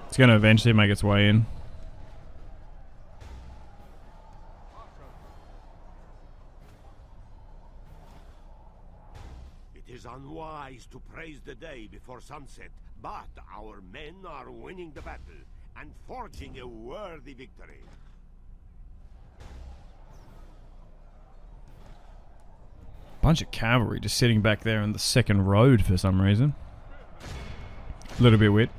It's going to eventually make its way in. It is unwise to praise the day before sunset, but our men are winning the battle and forging a worthy victory. Bunch of cavalry just sitting back there in the second road for some reason. A little bit weird.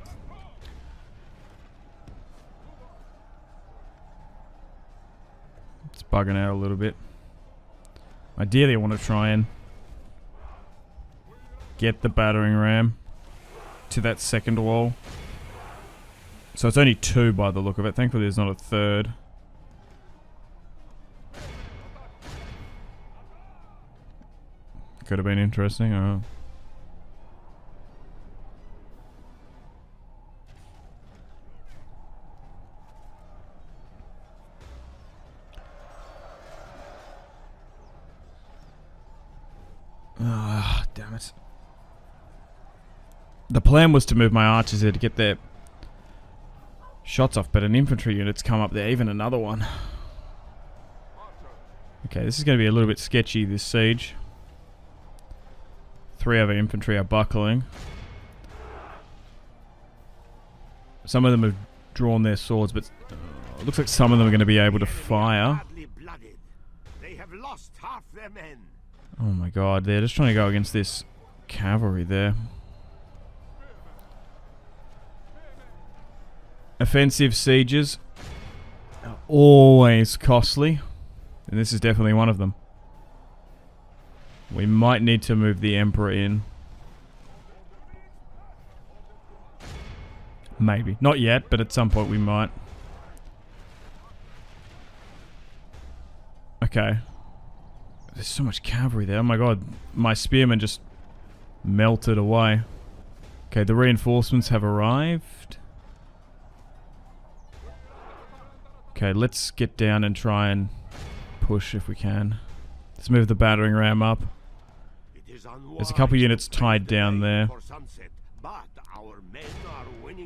It's bugging out a little bit. Ideally I want to try and get the battering ram to that second wall. So it's only 2 by the look of it. Thankfully there's not a third. Could have been interesting. Oh. Ah, damn it. The plan was to move my archers here to get their shots off, but an infantry unit's come up there, even another one. Okay, this is going to be a little bit sketchy, this siege. 3 of our infantry are buckling. Some of them have drawn their swords, but it looks like some of them are going to be able to fire. They have lost half their men. Oh my god, they're just trying to go against this cavalry there. Offensive sieges are always costly, and this is definitely one of them. We might need to move the Emperor in. Maybe. Not yet, but at some point we might. Okay. There's so much cavalry there. Oh my god. My spearmen just melted away. Okay, the reinforcements have arrived. Okay, let's get down and try and push if we can. Let's move the battering ram up. There's a couple units tied down there.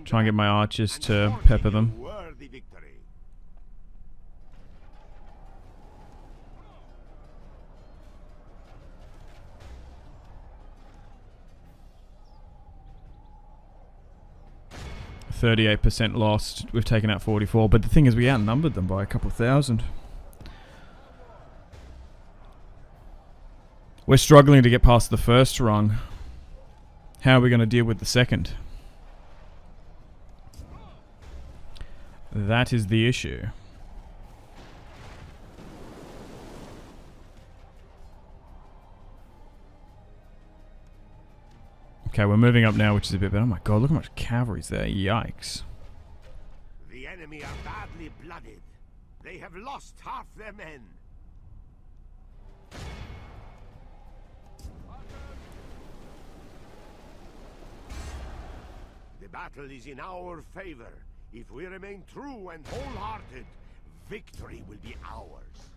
Try and get my archers to pepper them. %38 lost. We've taken out 44, but the thing is we outnumbered them by a couple thousand. We're struggling to get past the first rung. How are we going to deal with the second? That is the issue. Okay, we're moving up now, which is a bit better. Oh my god, look how much cavalry's there. Yikes. The enemy are badly blooded. They have lost half their men. The battle is in our favor. If we remain true and wholehearted, victory will be ours.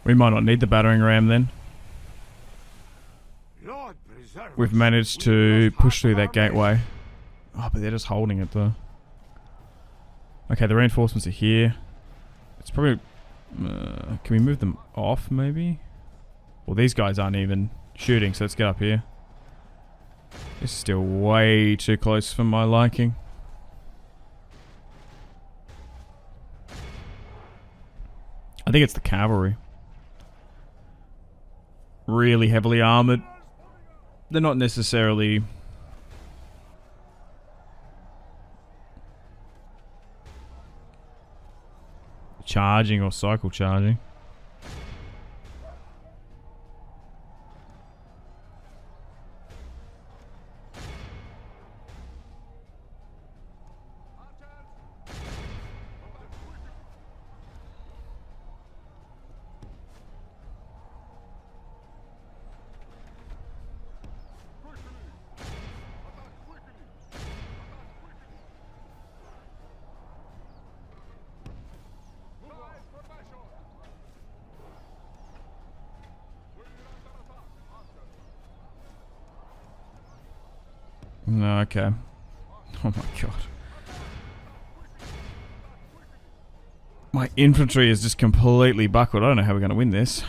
We might not need the battering ram then. Lord preserve We've us. managed to push through that gateway. Oh, but they're just holding it though. Okay, the reinforcements are here. It's probably... can we move them off maybe? Well, these guys aren't even shooting, so let's get up here. This is still way too close for my liking. I think it's the cavalry. Really heavily armored. They're not necessarily... charging or cycle charging. No, okay. Oh my god. My infantry is just completely buckled. I don't know how we're going to win this.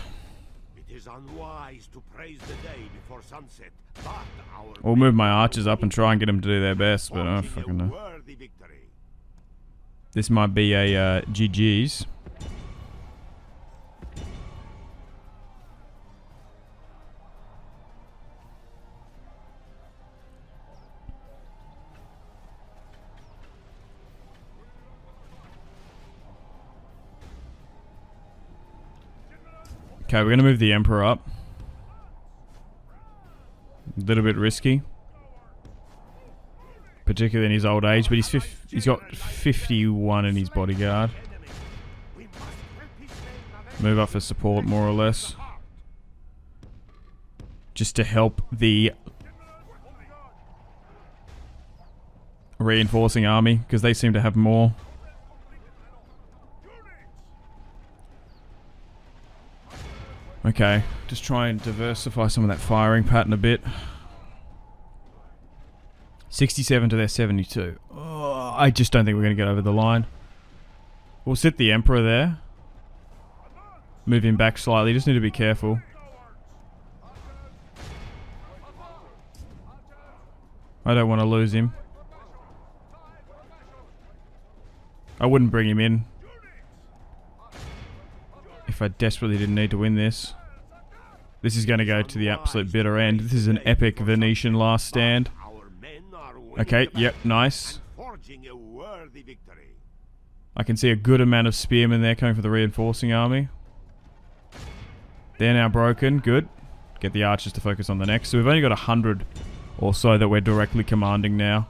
It is unwise to praise the day before sunset, but our We'll move my archers up and try and get them to do their best, but I don't fucking know. worthy victory. This might be a GG's. Okay, we're gonna move the Emperor up. A little bit risky, particularly in his old age, but he's got 51 in his bodyguard. Move up for support, more or less, just to help the reinforcing army, because they seem to have more. Okay, just try and diversify some of that firing pattern a bit. 67 to their 72. Oh, I just don't think we're going to get over the line. We'll sit the Emperor there. Move him back slightly, just need to be careful. I don't want to lose him. I wouldn't bring him in if I desperately didn't need to win this. This is going to go to the absolute bitter end. This is an epic Venetian last stand. Okay, yep, nice. I can see a good amount of spearmen there coming for the reinforcing army. They're now broken, good. Get the archers to focus on the next. So we've only got 100 or so that we're directly commanding now.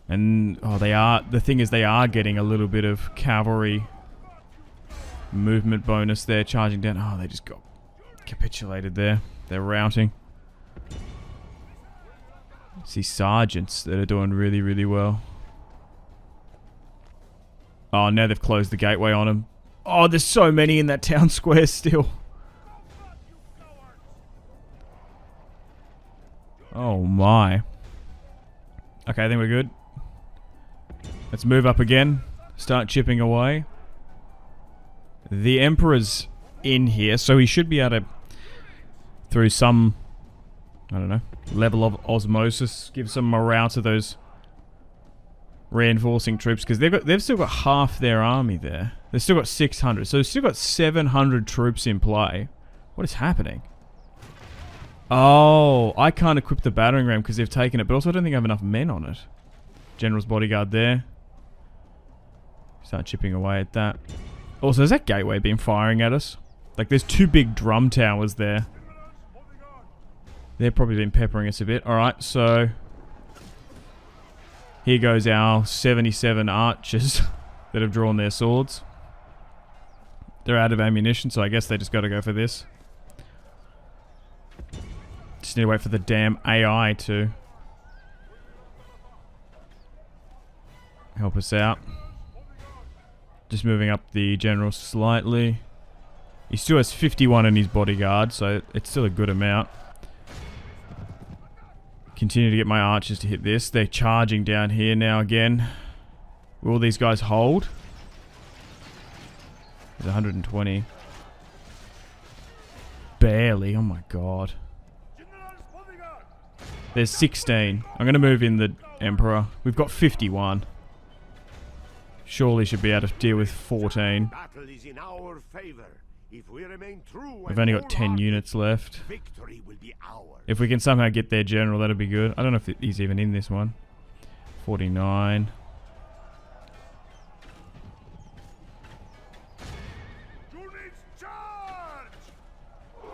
And, oh, the thing is they are getting a little bit of cavalry movement bonus there, charging down. Oh, they just got capitulated there. They're routing. See sergeants that are doing really, really well. Oh, now they've closed the gateway on them. Oh, there's so many in that town square still. Oh my. Okay, I think we're good. Let's move up again. Start chipping away. The Emperor's in here, so he should be able to, through some, I don't know, level of osmosis, give some morale to those reinforcing troops, because they've still got half their army there. They've still got 600, so they've still got 700 troops in play. What is happening? Oh, I can't equip the battering ram because they've taken it, but also I don't think I have enough men on it. General's bodyguard there. Start chipping away at that. Also, has that gateway been firing at us? Like, there's 2 big drum towers there. They've probably been peppering us a bit. Alright, so here goes our 77 archers that have drawn their swords. They're out of ammunition, so I guess they just got to go for this. Just need to wait for the damn AI to help us out. Just moving up the general slightly. He still has 51 in his bodyguard, so it's still a good amount. Continue to get my archers to hit this. They're charging down here now again. Will these guys hold? There's 120. Barely. Oh my god. There's 16. I'm going to move in the Emperor. We've got 51. Surely should be able to deal with 14. We've only got 10 units left. If we can somehow get their general, that'd be good. I don't know if he's even in this one. 49.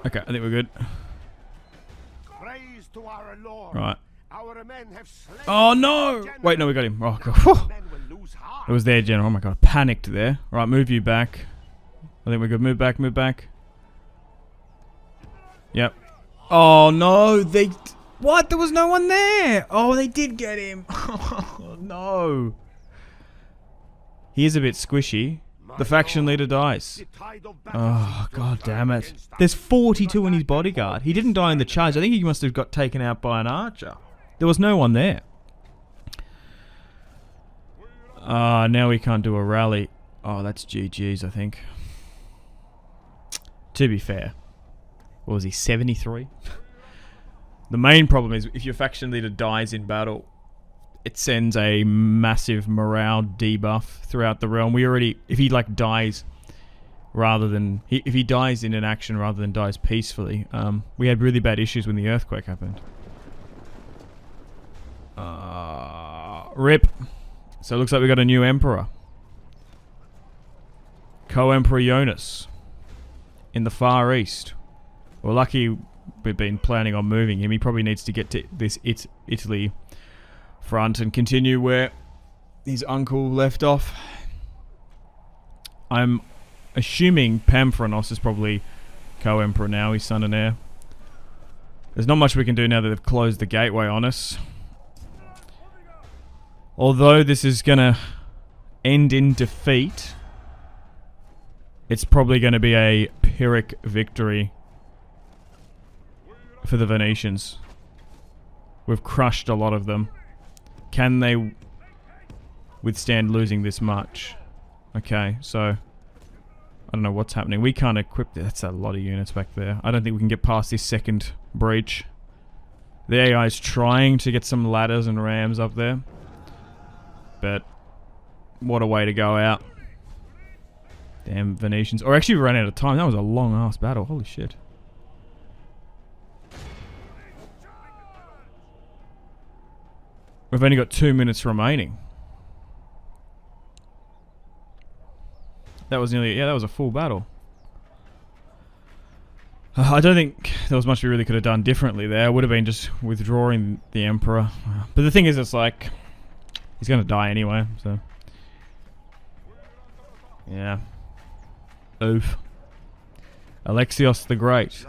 Okay, I think we're good. Right. Oh no! Wait, no, we got him. Oh god. It was their general. Oh my god, I panicked there. Right, move you back. I think we're good. Move back, move back. Yep. Oh no, they... What? There was no one there! Oh, they did get him! Oh no. He is a bit squishy. The faction leader dies. Oh, god damn it. There's 42 in his bodyguard. He didn't die in the charge. I think he must have got taken out by an archer. There was no one there. Now we can't do a rally. Oh, that's GG's, I think. To be fair. What was he, 73? The main problem is if your faction leader dies in battle, it sends a massive morale debuff throughout the realm. We already, if he like dies rather than, if he dies in an action rather than dies peacefully, we had really bad issues when the earthquake happened. RIP. So it looks like we got a new emperor. Co-Emperor Jonas. in the Far East. We're lucky we've been planning on moving him. He probably needs to get to this Italy front and continue where his uncle left off. I'm assuming Pamphronos is probably co-emperor now, his son and heir. There's not much we can do now that they've closed the gateway on us. Although this is gonna end in defeat, it's probably going to be a Pyrrhic victory for the Venetians. We've crushed a lot of them. Can they withstand losing this much? Okay, so I don't know what's happening. We can't equip... That's a lot of units back there. I don't think we can get past this second breach. The AI is trying to get some ladders and rams up there. But what a way to go out. Damn Venetians. Or actually we ran out of time. That was a long ass battle. Holy shit. We've only got 2 minutes remaining. That was nearly... Yeah, that was a full battle. I don't think there was much we really could have done differently there. It would have been just withdrawing the Emperor. But the thing is, it's like... He's going to die anyway, so... Yeah. Oof. Alexios the Great.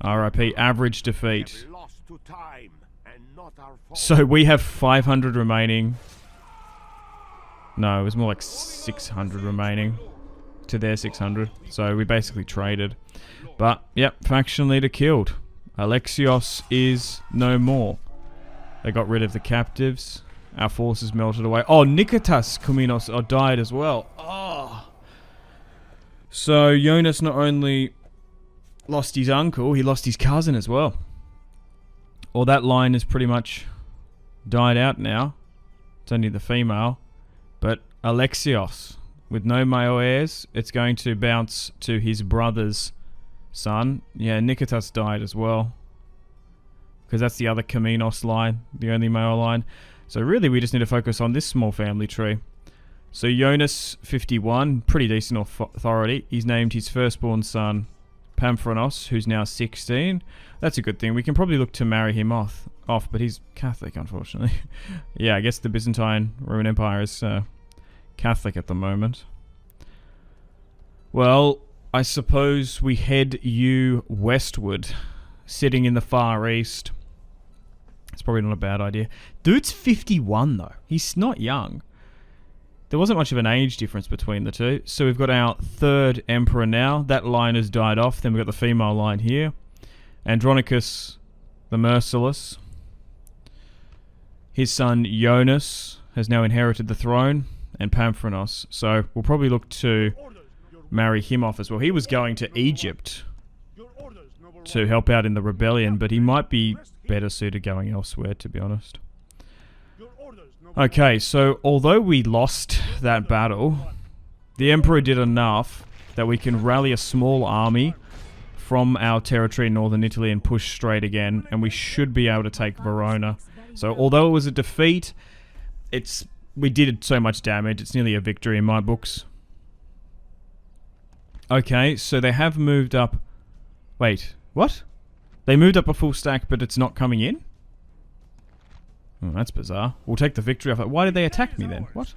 RIP, average defeat. So we have 500 remaining. No, it was more like 600 remaining to their 600. So we basically traded. But, yep, faction leader killed. Alexios is no more. They got rid of the captives. Our forces melted away. Oh, Niketas Kuminos died as well. Oh. So Jonas not only lost his uncle, he lost his cousin as well. Well, that line is pretty much died out now. It's only the female. But Alexios, with no male heirs, it's going to bounce to his brother's son. Yeah, Niketas died as well. Because that's the other Kaminos line, the only male line. So really we just need to focus on this small family tree. So Jonas, 51, pretty decent authority. He's named his firstborn son Pamphronos, who's now 16. That's a good thing. We can probably look to marry him off, but he's Catholic, unfortunately. Yeah, I guess the Byzantine Roman Empire is Catholic at the moment. Well, I suppose we head you westward, sitting in the Far East. It's probably not a bad idea. Dude's 51 though. He's not young. There wasn't much of an age difference between the two. So we've got our third emperor now. That line has died off. Then we've got the female line here. Andronicus the Merciless. His son Jonas has now inherited the throne. And Pamphronos. So we'll probably look to marry him off as well. He was going to Egypt to help out in the rebellion, but he might be better suited going elsewhere, to be honest. Okay, so although we lost that battle, the Emperor did enough that we can rally a small army from our territory in northern Italy and push straight again, and we should be able to take Verona. So although it was a defeat, we did so much damage, it's nearly a victory in my books. Okay, so they have moved up... Wait, what? They moved up a full stack, but it's not coming in? Oh, that's bizarre. We'll take the victory off it. Why did they attack me then? What?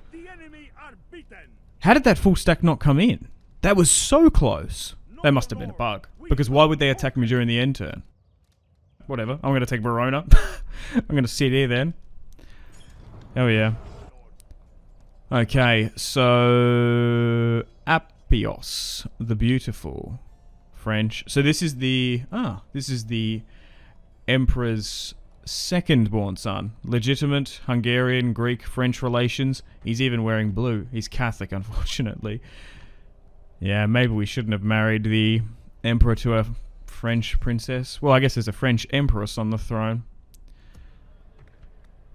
How did that full stack not come in? That was so close. That must have been a bug. Because why would they attack me during the end turn? Whatever. I'm going to take Verona. I'm going to sit here then. Oh yeah. Okay, so... Appios, the Beautiful. French. So this is the... this is the Emperor's second-born son. Legitimate Hungarian, Greek, French relations. He's even wearing blue. He's Catholic, unfortunately. Yeah, maybe we shouldn't have married the Emperor to a French princess. Well, I guess there's a French Empress on the throne.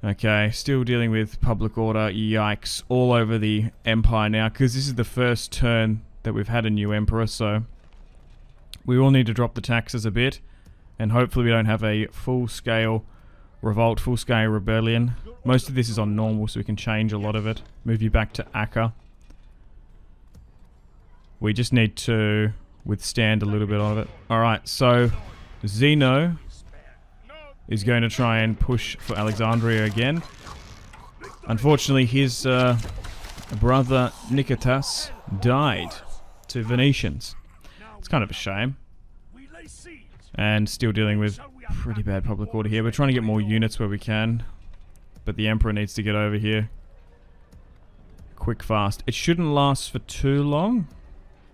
Okay, still dealing with public order. Yikes. All over the Empire now, because this is the first turn that we've had a new Emperor, so... We will need to drop the taxes a bit, and hopefully we don't have a full-scale revolt, full-scale rebellion. Most of this is on normal, so we can change a lot of it. Move you back to Acre. We just need to withstand a little bit of it. Alright, so Zeno is going to try and push for Alexandria again. Unfortunately, his brother Nikitas died to Venetians. It's kind of a shame. And still dealing with pretty bad public order here. We're trying to get more units where we can. But the Emperor needs to get over here. Quick, fast. It shouldn't last for too long.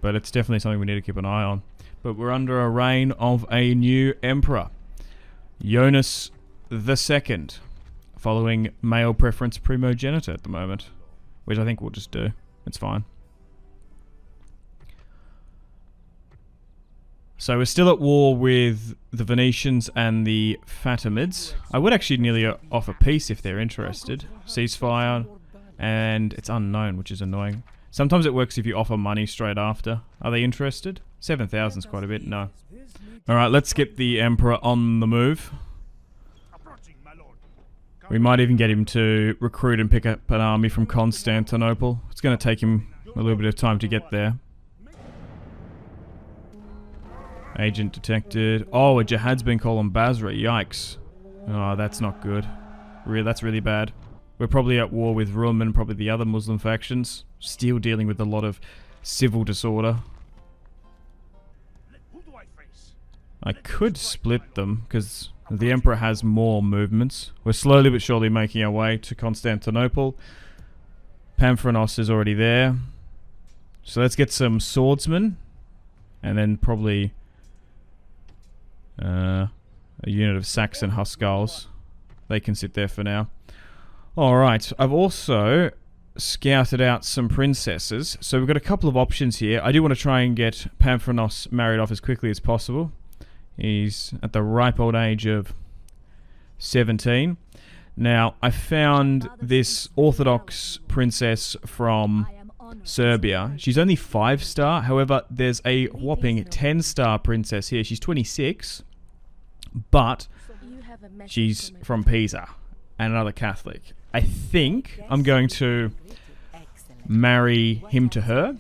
But it's definitely something we need to keep an eye on. But we're under a reign of a new Emperor. Jonas II. Following male preference primogenitor at the moment. Which I think we'll just do. It's fine. So we're still at war with the Venetians and the Fatimids. I would actually nearly offer peace if they're interested. Ceasefire, and it's unknown, which is annoying. Sometimes it works if you offer money straight after. Are they interested? 7,000 is quite a bit, no. Alright, let's get the Emperor on the move. We might even get him to recruit and pick up an army from Constantinople. It's going to take him a little bit of time to get there. Agent detected. Oh, a jihad's been called on Basra. Yikes. Oh, that's not good. That's really bad. We're probably at war with Rum and probably the other Muslim factions. Still dealing with a lot of civil disorder. I could split them, because the Emperor has more movements. We're slowly but surely making our way to Constantinople. Pamphronos is already there. So let's get some swordsmen. And then probably a unit of Saxon Huskarls. They can sit there for now. Alright, I've also scouted out some princesses. So we've got a couple of options here. I do want to try and get Pamphronos married off as quickly as possible. He's at the ripe old age of 17. Now, I found this Orthodox princess from Serbia. She's only 5-star. However, there's a whopping 10-star princess here. She's 26. But she's from Pisa. And another Catholic. I think I'm going to marry him to her.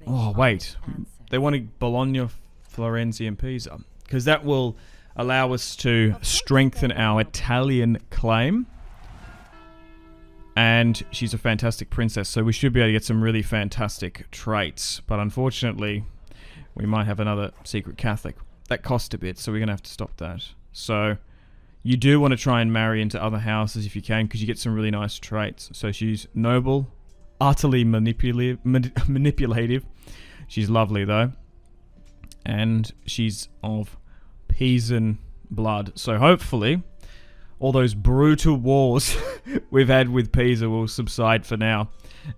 Oh, wait. They want to Bologna, Florenzi, and Pisa. Because that will allow us to strengthen our Italian claim. And she's a fantastic princess, so we should be able to get some really fantastic traits. But unfortunately, we might have another secret Catholic. That cost a bit, so we're going to have to stop that. So, you do want to try and marry into other houses if you can, because you get some really nice traits. So she's noble, utterly manipulative. She's lovely, though. And she's of Pisan blood. So hopefully, all those brutal wars we've had with Pisa will subside for now.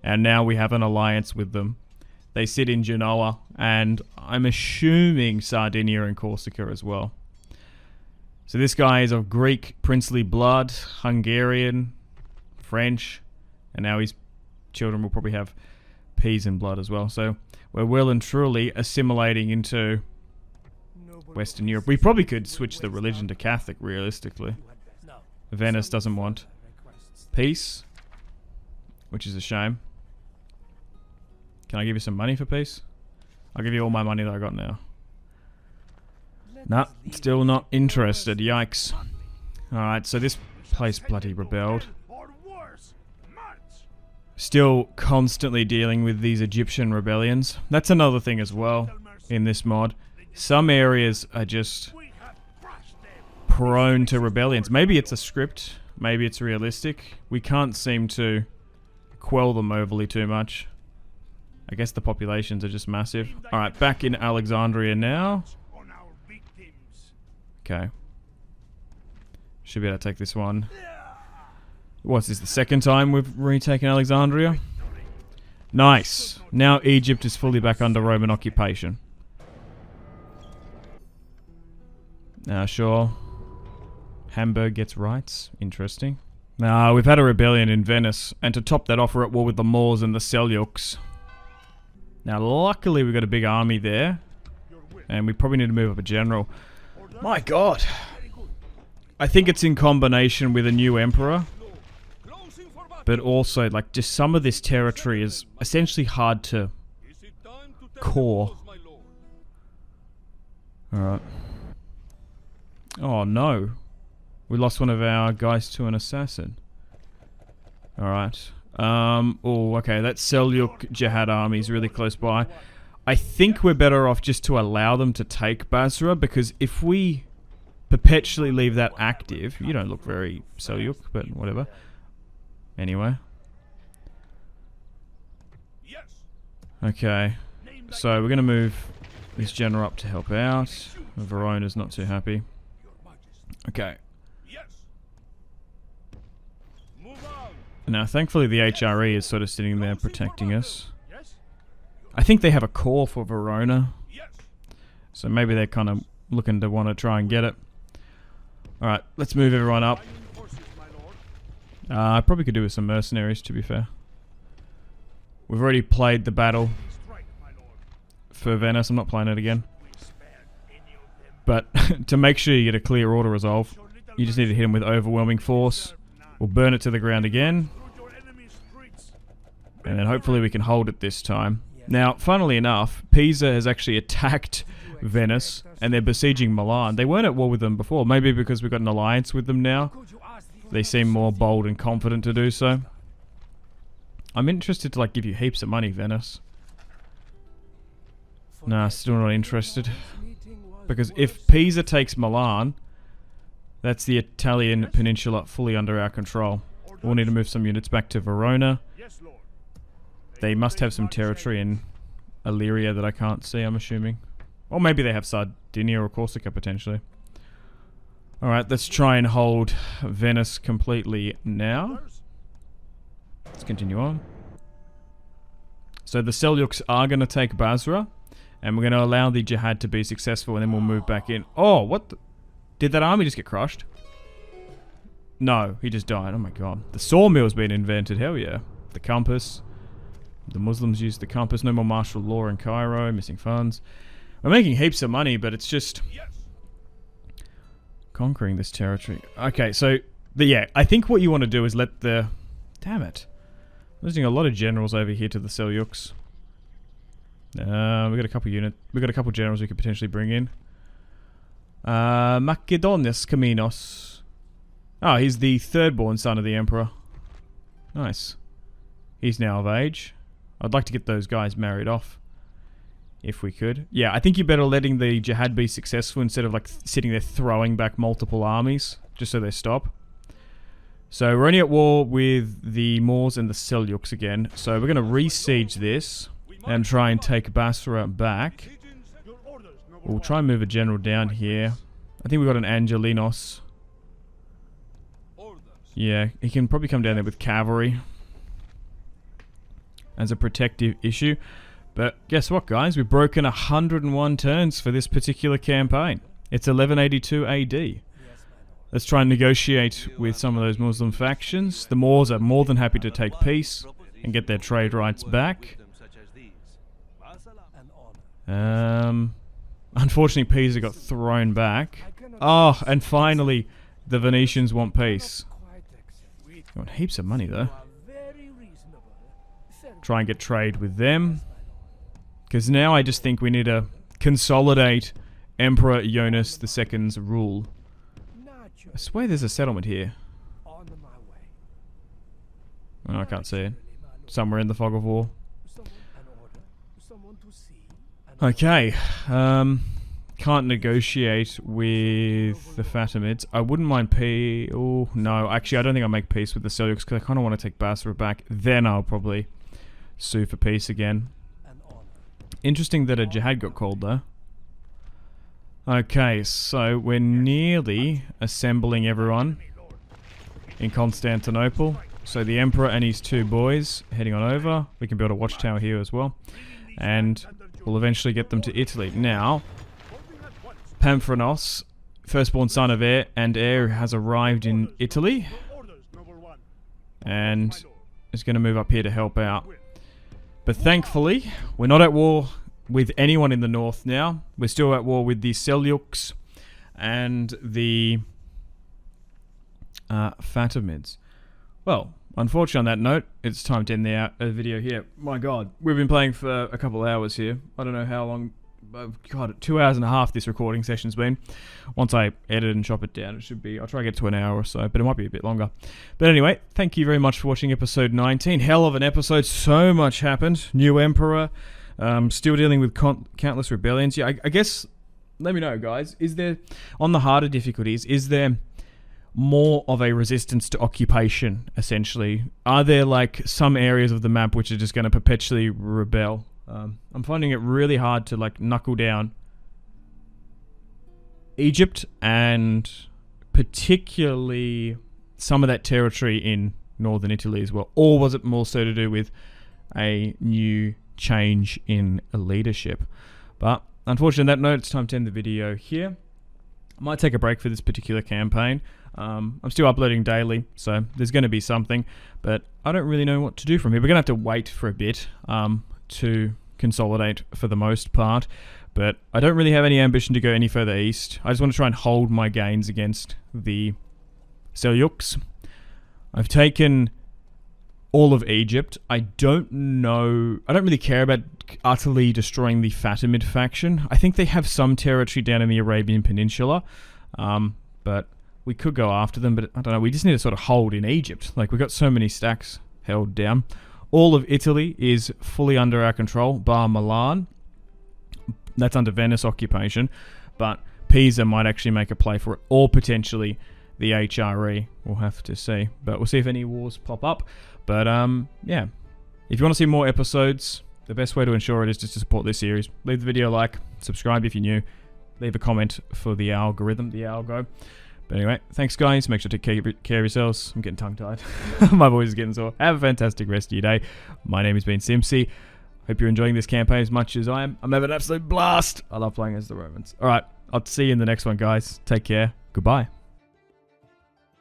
And now we have an alliance with them. They sit in Genoa, and I'm assuming Sardinia and Corsica as well. So this guy is of Greek princely blood, Hungarian, French, and now his children will probably have Pisan blood as well. So we're well and truly assimilating into Western Europe. We probably could switch the religion to Catholic, realistically. Venice doesn't want peace, which is a shame. Can I give you some money for peace? I'll give you all my money that I got now. Nah, still not interested. Yikes. Alright, so this place bloody rebelled. Still constantly dealing with these Egyptian rebellions. That's another thing as well in this mod. Some areas are just prone to rebellions. Maybe it's a script. Maybe it's realistic. We can't seem to quell them overly too much. I guess the populations are just massive. Alright, back in Alexandria now. Okay. Should be able to take this one. What's this, the second time we've retaken Alexandria? Nice. Now Egypt is fully back under Roman occupation. Sure. Hamburg gets rights. Interesting. We've had a rebellion in Venice. And to top that off, we're at war with the Moors and the Seljuks. Now, luckily, we've got a big army there. And we probably need to move up a general. My god. I think it's in combination with a new emperor. But also, like, just some of this territory is essentially hard to core. My lord. Alright. Oh no. We lost one of our guys to an assassin. Alright. Oh, okay. That Seljuk Jihad army is really close by. I think we're better off just to allow them to take Basra, because if we perpetually leave that active... You don't look very Seljuk, but whatever. Anyway. Yes. Okay. So we're going to move this general up to help out. Verona's not too happy. Okay. Yes. Move out. Now, thankfully, the HRE is sort of sitting there protecting us. Yes? I think they have a core for Verona, Yes. so maybe they're kind of looking to want to try and get it. Alright, let's move everyone up. Forces, my lord. I probably could do with some mercenaries, to be fair. We've already played the battle Strike, my lord. for Venice. I'm not playing it again. We spare any of them. But to make sure you get a clear order resolve, you just need to hit them with overwhelming force. We'll burn it to the ground again, Through your enemy's streets. and then hopefully we can hold it this time. Now, funnily enough, Pisa has actually attacked Venice, and they're besieging Milan. They weren't at war with them before, maybe because we've got an alliance with them now. They seem more bold and confident to do so. I'm interested to, like, give you heaps of money, Venice. Nah, still not interested. Because if Pisa takes Milan, that's the Italian peninsula fully under our control. We'll need to move some units back to Verona. Yes, lord. They must have some territory in Illyria that I can't see, I'm assuming. Or maybe they have Sardinia or Corsica, potentially. Alright, let's try and hold Venice completely now. Let's continue on. So the Seljuks are going to take Basra, and we're going to allow the Jihad to be successful, and then we'll move back in. Oh, what the... Did that army just get crushed? No, he just died. Oh my god. The sawmill's been invented, hell yeah. The compass. The Muslims use the compass. No more martial law in Cairo. Missing funds. We're making heaps of money, but it's just... conquering this territory. Okay, so... yeah, I think what you want to do is let the... Damn it. Losing a lot of generals over here to the Seljuks. We got a couple we got a couple generals we could potentially bring in. Macedonius Kaminos. Oh, he's the third-born son of the Emperor. Nice. He's now of age. I'd like to get those guys married off. If we could. Yeah, I think you're better letting the Jihad be successful instead of like sitting there throwing back multiple armies. Just so they stop. So we're only at war with the Moors and the Seljuks again. So we're going to re-siege this and try and take Basra back. We'll try and move a general down here. I think we've got an Angelinos. Yeah, he can probably come down there with cavalry as a protective issue. But guess what, guys? We've broken 101 turns for this particular campaign. It's 1182 AD. Let's try and negotiate with some of those Muslim factions. The Moors are more than happy to take peace and get their trade rights back. Unfortunately, Pisa got thrown back. Oh, and finally, the Venetians want peace. They want heaps of money, though. Try and get trade with them. Because now I just think we need to consolidate Emperor Jonas II's rule. I swear there's a settlement here. Oh, I can't see it. Somewhere in the fog of war. Okay. Can't negotiate with the Fatimids. I wouldn't mind oh, no. Actually, I don't think I'll make peace with the Seljuks because I kind of want to take Basra back. Then I'll probably sue for peace again. Interesting that a Jihad got called, though. Okay, so we're nearly assembling everyone in Constantinople. So the Emperor and his two boys heading on over. We can build a watchtower here as well. And we'll eventually get them to Italy. Now, Pamphronos, firstborn son of heir and heir, has arrived in Italy. And is going to move up here to help out. But thankfully, we're not at war with anyone in the north now. We're still at war with the Seljuks and the Fatimids. Well, unfortunately, on that note, it's time to end the video here. My God, we've been playing for a couple of hours here. I don't know how long. God, 2 hours and a half this recording session's been. Once I edit and chop it down, it should be, I'll try to get to an hour or so, but it might be a bit longer. But anyway, thank you very much for watching episode 19. Hell of an episode, so much happened. New emperor, still dealing with countless rebellions. Yeah, I guess, let me know, guys, is there, on the harder difficulties, is there more of a resistance to occupation, essentially? Are there, like, some areas of the map which are just going to perpetually rebel? I'm finding it really hard to, like, knuckle down Egypt and particularly some of that territory in northern Italy as well. Or was it more so to do with a new change in leadership? But unfortunately, on that note, it's time to end the video here. I might take a break for this particular campaign. I'm still uploading daily, so there's going to be something, but I don't really know what to do from here. We're going to have to wait for a bit to consolidate for the most part, but I don't really have any ambition to go any further east. I just want to try and hold my gains against the Seljuks. I've taken all of Egypt. I don't really care about utterly destroying the Fatimid faction. I think they have some territory down in the Arabian Peninsula, but we could go after them, but I don't know, we just need to sort of hold in Egypt. Like, we've got so many stacks held down. All of Italy is fully under our control, bar Milan. That's under Venice occupation, but Pisa might actually make a play for it, or potentially the HRE. We'll have to see, but we'll see if any wars pop up. But yeah, if you want to see more episodes, the best way to ensure it is just to support this series. Leave the video a like, subscribe if you're new, leave a comment for the algorithm, the algo. But anyway, thanks take care of yourselves. I'm getting tongue-tied. My voice is getting sore. Have a fantastic rest of your day. My name has been Simpsy. Hope you're enjoying this campaign as much as I am. I'm having an absolute blast. I love playing as the Romans. Alright, I'll see you in the next one, guys. Take care. Goodbye.